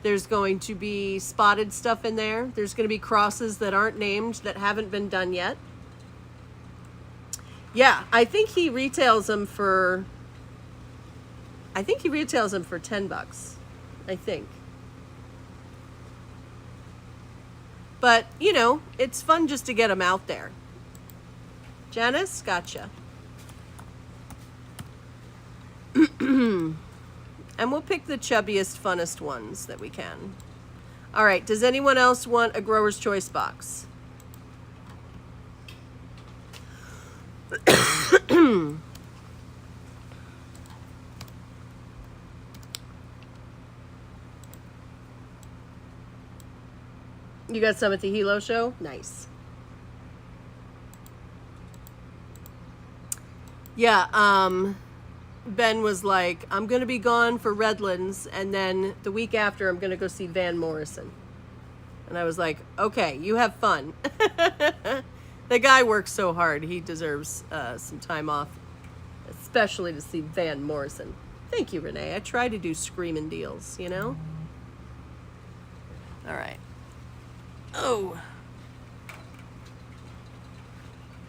There's going to be spotted stuff in there. There's going to be crosses that aren't named, that haven't been done yet. Yeah, I think he retails them for $10. I think. But, you know, it's fun just to get them out there. Janice, gotcha. And we'll pick the chubbiest, funnest ones that we can. All right, does anyone else want a Grower's Choice box? You got some at the Hilo show? Nice. Yeah, Ben was like, I'm going to be gone for Redlands, and then the week after I'm going to go see Van Morrison. And I was like, okay, you have fun. The guy works so hard. He deserves some time off, especially to see Van Morrison. Thank you, Renee. I try to do screaming deals, you know? All right. Oh.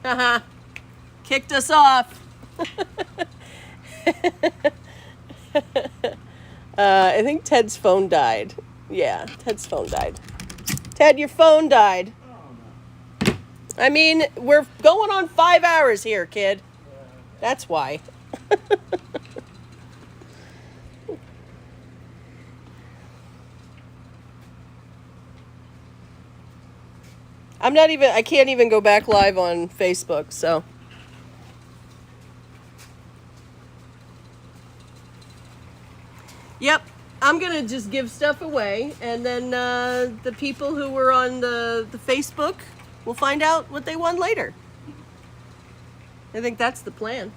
Haha. Kicked us off. I think Ted's phone died. Yeah, Ted's phone died. Ted, your phone died. I mean, we're going on 5 hours here, kid. That's why. I can't even go back live on Facebook, so. Yep. I'm going to just give stuff away, and then the people who were on the Facebook will find out what they won later. I think that's the plan.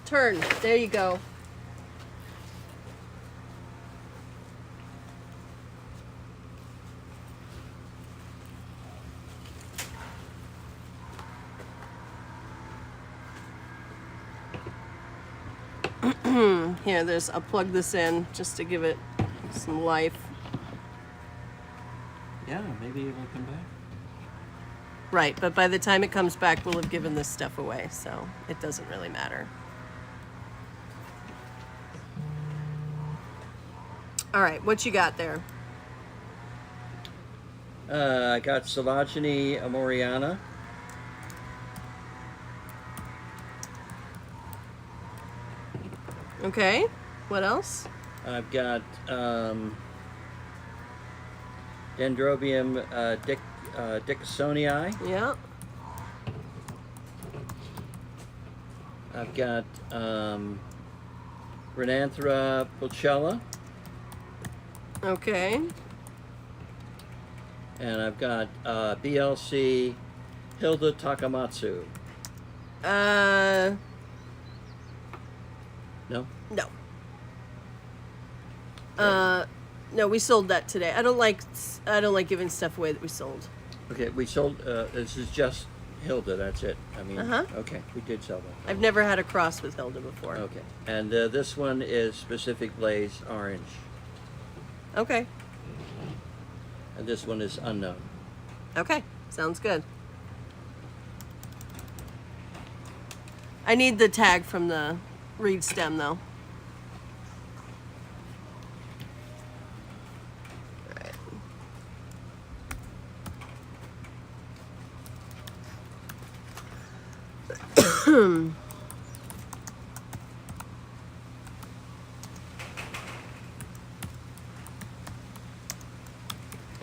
Turn. There you go. Here, I'll plug this in just to give it some life. Yeah, maybe it will come back. Right, but by the time it comes back, we'll have given this stuff away, so it doesn't really matter. All right, what you got there? I got Silvagini amoriana. Okay, what else? I've got Dendrobium Dickinsonii. Yeah. I've got Renanthera pulchella. Okay. And I've got BLC Hilda Takamatsu. No? No. No, we sold that today. I don't like giving stuff away that we sold. Okay, we sold, this is just Hilda, that's it. I mean, Uh-huh. okay, we did sell that. I've never had a cross with Hilda before. Okay, and this one is Specific Blaze Orange. Okay. And this one is unknown. Okay. Sounds good. I need the tag from the reed stem though.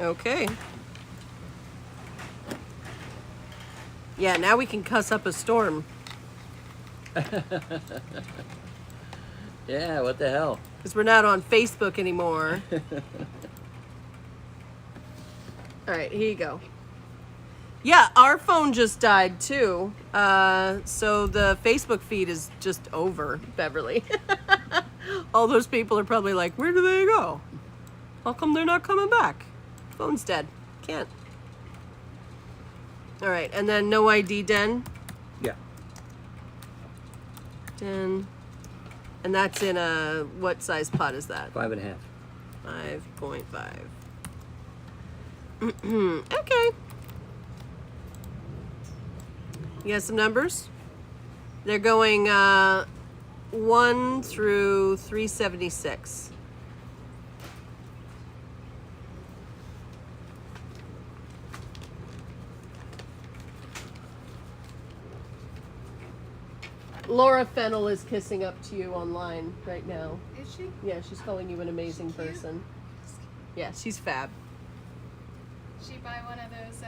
Okay. Yeah, now we can cuss up a storm. Yeah, what the hell? Because we're not on Facebook anymore. All right, here you go. Yeah, our phone just died too. So the Facebook feed is just over, Beverly. All those people are probably like, where do they go? How come they're not coming back? Phone's dead. Can't. All right, and then no ID den. Yeah. Den. And that's in a, what size pot is that? 5.5. 5.5. Okay. You got some numbers? They're going 1 through 376. Laura Fennel is kissing up to you online right now. Is she? Yeah, she's calling you an amazing Cute. person. Yeah, she's fab. She buy one of those,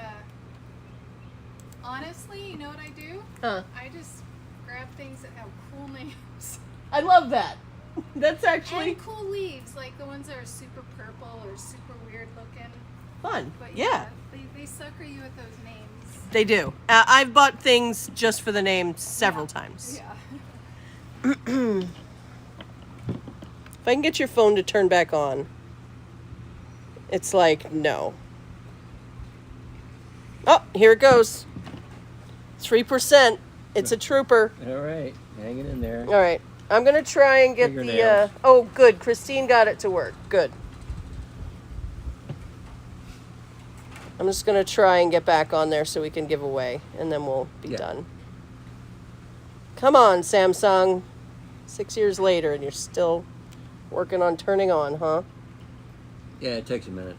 honestly, you know what I do? Huh. I just grab things that have cool names. I love that. That's actually And cool leaves, like the ones that are super purple or super weird looking. fun. But Yeah, they sucker you with those names. they do. I've bought things just for the name several times. Yeah. If I can get your phone to turn back on, it's like, no. Oh, here it goes. 3%. It's a trooper. All right, hanging in there. All right. I'm going to try and get the... Fingernails. oh, good. Christine got it to work. Good. I'm just going to try and get back on there so we can give away, and then we'll be Yeah. done. Come on, Samsung. 6 years later, and you're still working on turning on, huh? Yeah, it takes a minute.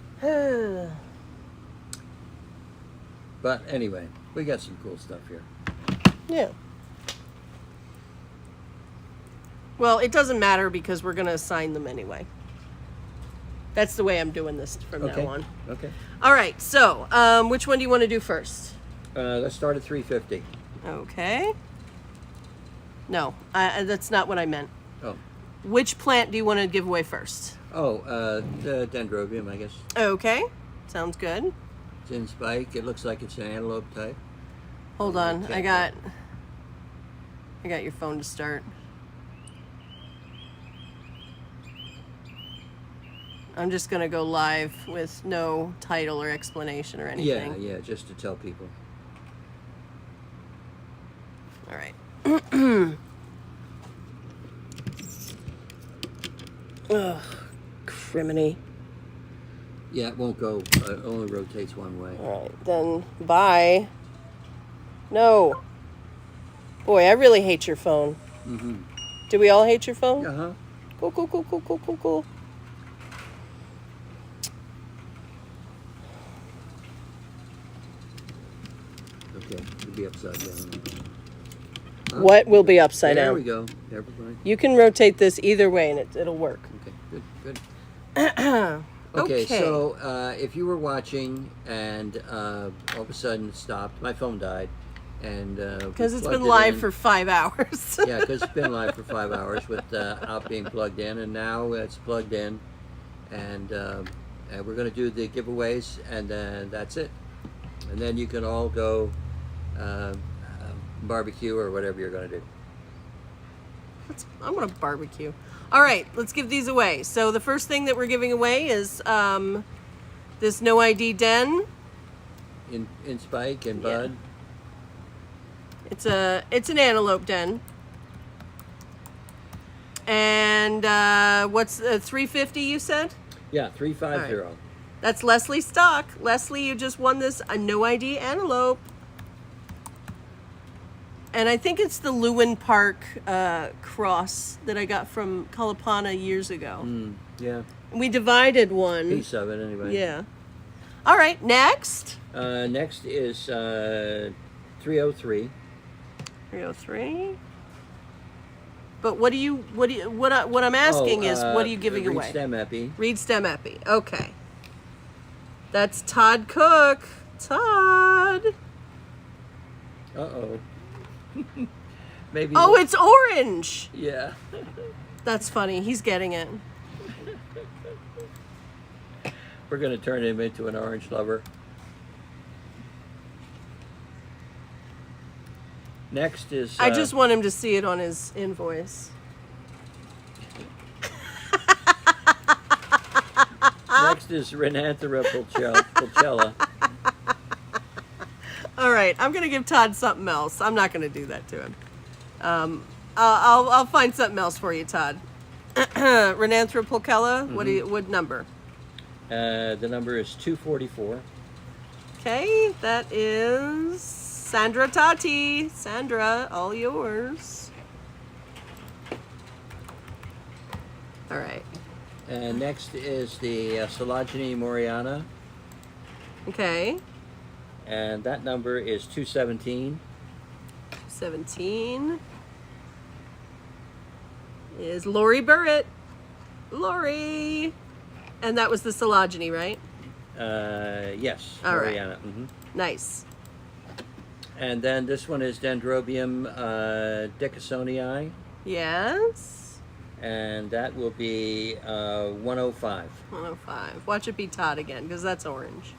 But anyway, we got some cool stuff here. Yeah. Well, it doesn't matter because we're going to assign them anyway. That's the way I'm doing this from Okay. now on. Okay. All right, so which one do you want to do first? Let's start at 350. Okay. No, that's not what I meant. Oh. Which plant do you want to give away first? Oh, the dendrobium, I guess. Okay, sounds good. It's in spike. It looks like it's an antelope type. Hold on, I got your phone to start. I'm just gonna go live with no title or explanation or anything. Yeah, just to tell people. All right. Ugh, criminy. Yeah, it won't go. It only rotates one way. All right, then bye. No. Boy, I really hate your phone. Mm-hmm. Do we all hate your phone? Uh-huh. Cool. Okay, it'll be upside down. What will be upside There down? we go. Never mind. You can rotate this either way and it'll work. Okay, good. Okay, Okay. so if you were watching and all of a sudden it stopped, my phone died, and Because it's plugged been it live in. for 5 hours. Yeah, because it's been live for 5 hours without being plugged in, and now it's plugged in, and we're going to do the giveaways, and then that's it. And then you can all go barbecue or whatever you're going to do. I'm going to barbecue. All right, let's give these away. So the first thing that we're giving away is this No ID Den. In spike and Yeah. bud. It's an antelope den. And what's $350 you said? Yeah, 350. All right. That's Leslie Stock. Leslie, you just won this a No ID antelope. And I think it's the Lewin Park cross that I got from Kalapana years ago. Yeah, We divided one. piece of it anyway. Yeah. All right, next. Next is 303. 303. But what I'm asking is what are you giving reed away? Stem epi. Reed stem epi. Okay. That's Todd Cook. Todd. Uh-oh. Maybe. Oh, it's orange. Yeah. That's funny. He's getting it. We're going to turn him into an orange lover. Next is... I just want him to see it on his invoice. Next is Renanthera pulchella. All right, I'm gonna give Todd something else. I'm not gonna do that to him. I'll find something else for you, Todd. Renanthera pulchella. What number? The number is 244. Okay, that is Sandra Tati. Sandra, all yours. All right. And next is the Sologeny Moriana, Okay. and that number is 217. 17 is Lori Burrett. Lori. And that was the Sologeny, right? Yes, All right. Moriana. Mhm. Nice. And then this one is Dendrobium Dickinsonii, Yes. and that will be 105. 105. Watch it be Todd again, because that's orange.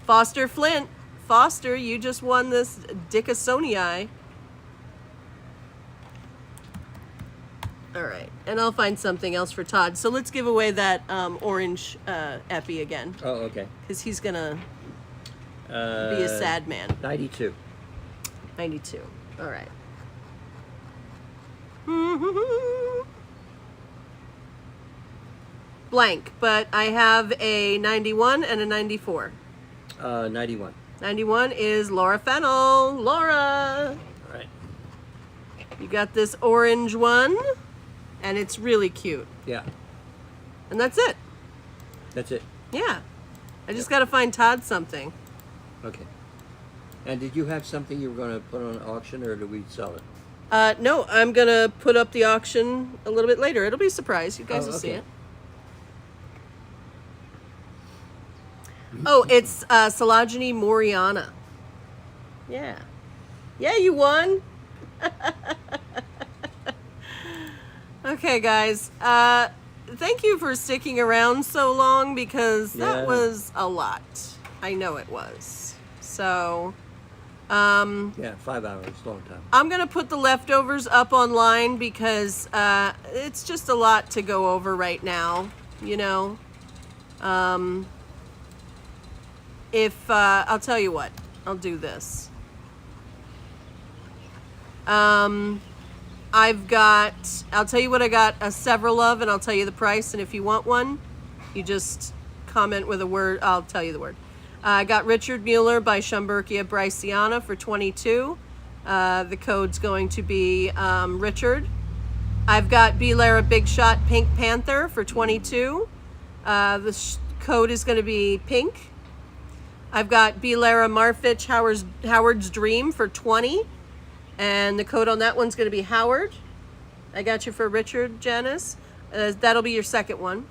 Foster Flint. Foster, you just won this Dickinsonii. All right, and I'll find something else for Todd. So let's give away that orange epi again, Oh, okay. because he's gonna be a sad man. 92. 92. All right. Blank, but I have a 91 and a 94. 91. 91 is Laura Fennell. Laura, All right. you got this orange one, and it's really cute. Yeah, And that's it. that's it. Yeah. I just got to find Todd something. Okay. And did you have something you were going to put on auction, or did we sell it? No, I'm going to put up the auction a little bit later. It'll be a surprise. You guys Oh, will see okay. it. Oh, it's Sologeny Moriana. Yeah. Yeah, you won. Okay, guys. Thank you for sticking around so long because that Yeah. was a lot. I know it was. So, Yeah, 5 hours, long time. I'm going to put the leftovers up online because it's just a lot to go over right now, you know. If I'll tell you what, I'll do this. I'll tell you what I got several of, and I'll tell you the price. And if you want one, you just comment with a word. I'll tell you the word. I got Richard Mueller by Schumberkia Bryciana for $22. The code's going to be Richard. I've got B. Lara Big Shot Pink Panther for $22. The code is going to be pink. I've got B. Lara Marfitch Howard's Dream for $20. And the code on that one's going to be Howard. I got you for Richard, Janice. That'll be your second one.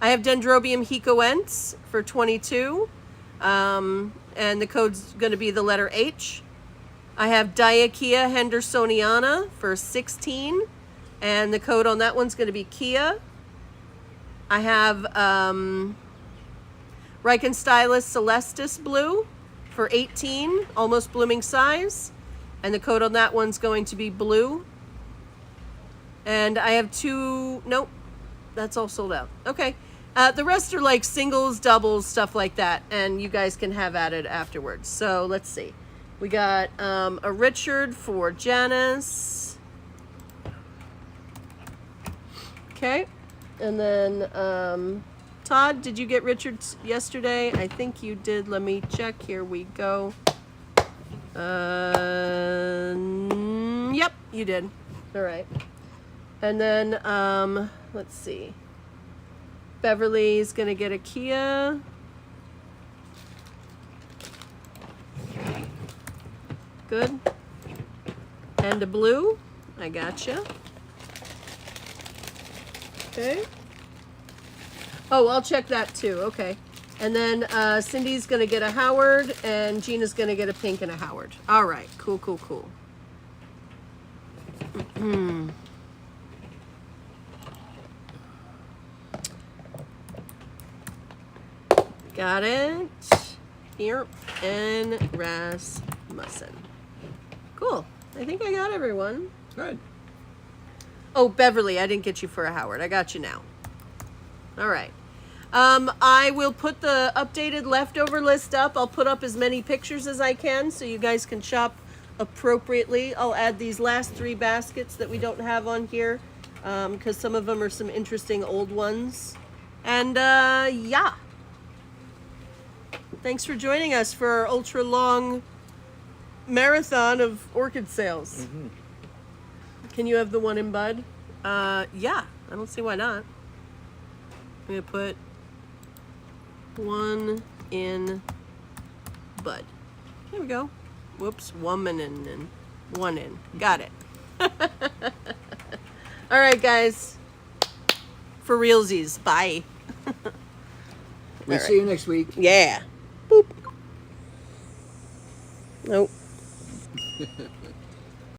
I have Dendrobium Hecoense for $22. And the code's going to be the letter H. I have Diakia Hendersoniana for $16. And the code on that one's going to be Kia. I have Reichenstylus Celestis Blue for $18, almost blooming size. And the code on that one's going to be blue. And I have nope, that's all sold out. Okay. The rest are like singles, doubles, stuff like that. And you guys can have at it afterwards. So let's see. We got a Richard for Janice. Okay. And then Todd, did you get Richard's yesterday? I think you did. Let me check. Here we go. Yep, you did. All right. And then, let's see. Beverly's going to get a Kia. Good. And a blue. I gotcha. Okay. Oh, I'll check that too. Okay. And then Cindy's going to get a Howard, and Gina's going to get a pink and a Howard. All right. Cool, cool, cool. Got it. Here. And Rasmussen. Cool. I think I got everyone. Good. Oh, Beverly, I didn't get you for a Howard. I got you now. All right. I will put the updated leftover list up. I'll put up as many pictures as I can so you guys can shop appropriately. I'll add these last 3 baskets that we don't have on here because some of them are some interesting old ones. And yeah. Thanks for joining us for our ultra long marathon of orchid sales. Mm-hmm. Can you have the one in bud? Yeah, I don't see why not. I'm gonna put one in bud. There we go. Whoops, woman and one in. Got it. All right, guys. For realsies. Bye. We'll All see you next week. Yeah. Boop. Nope.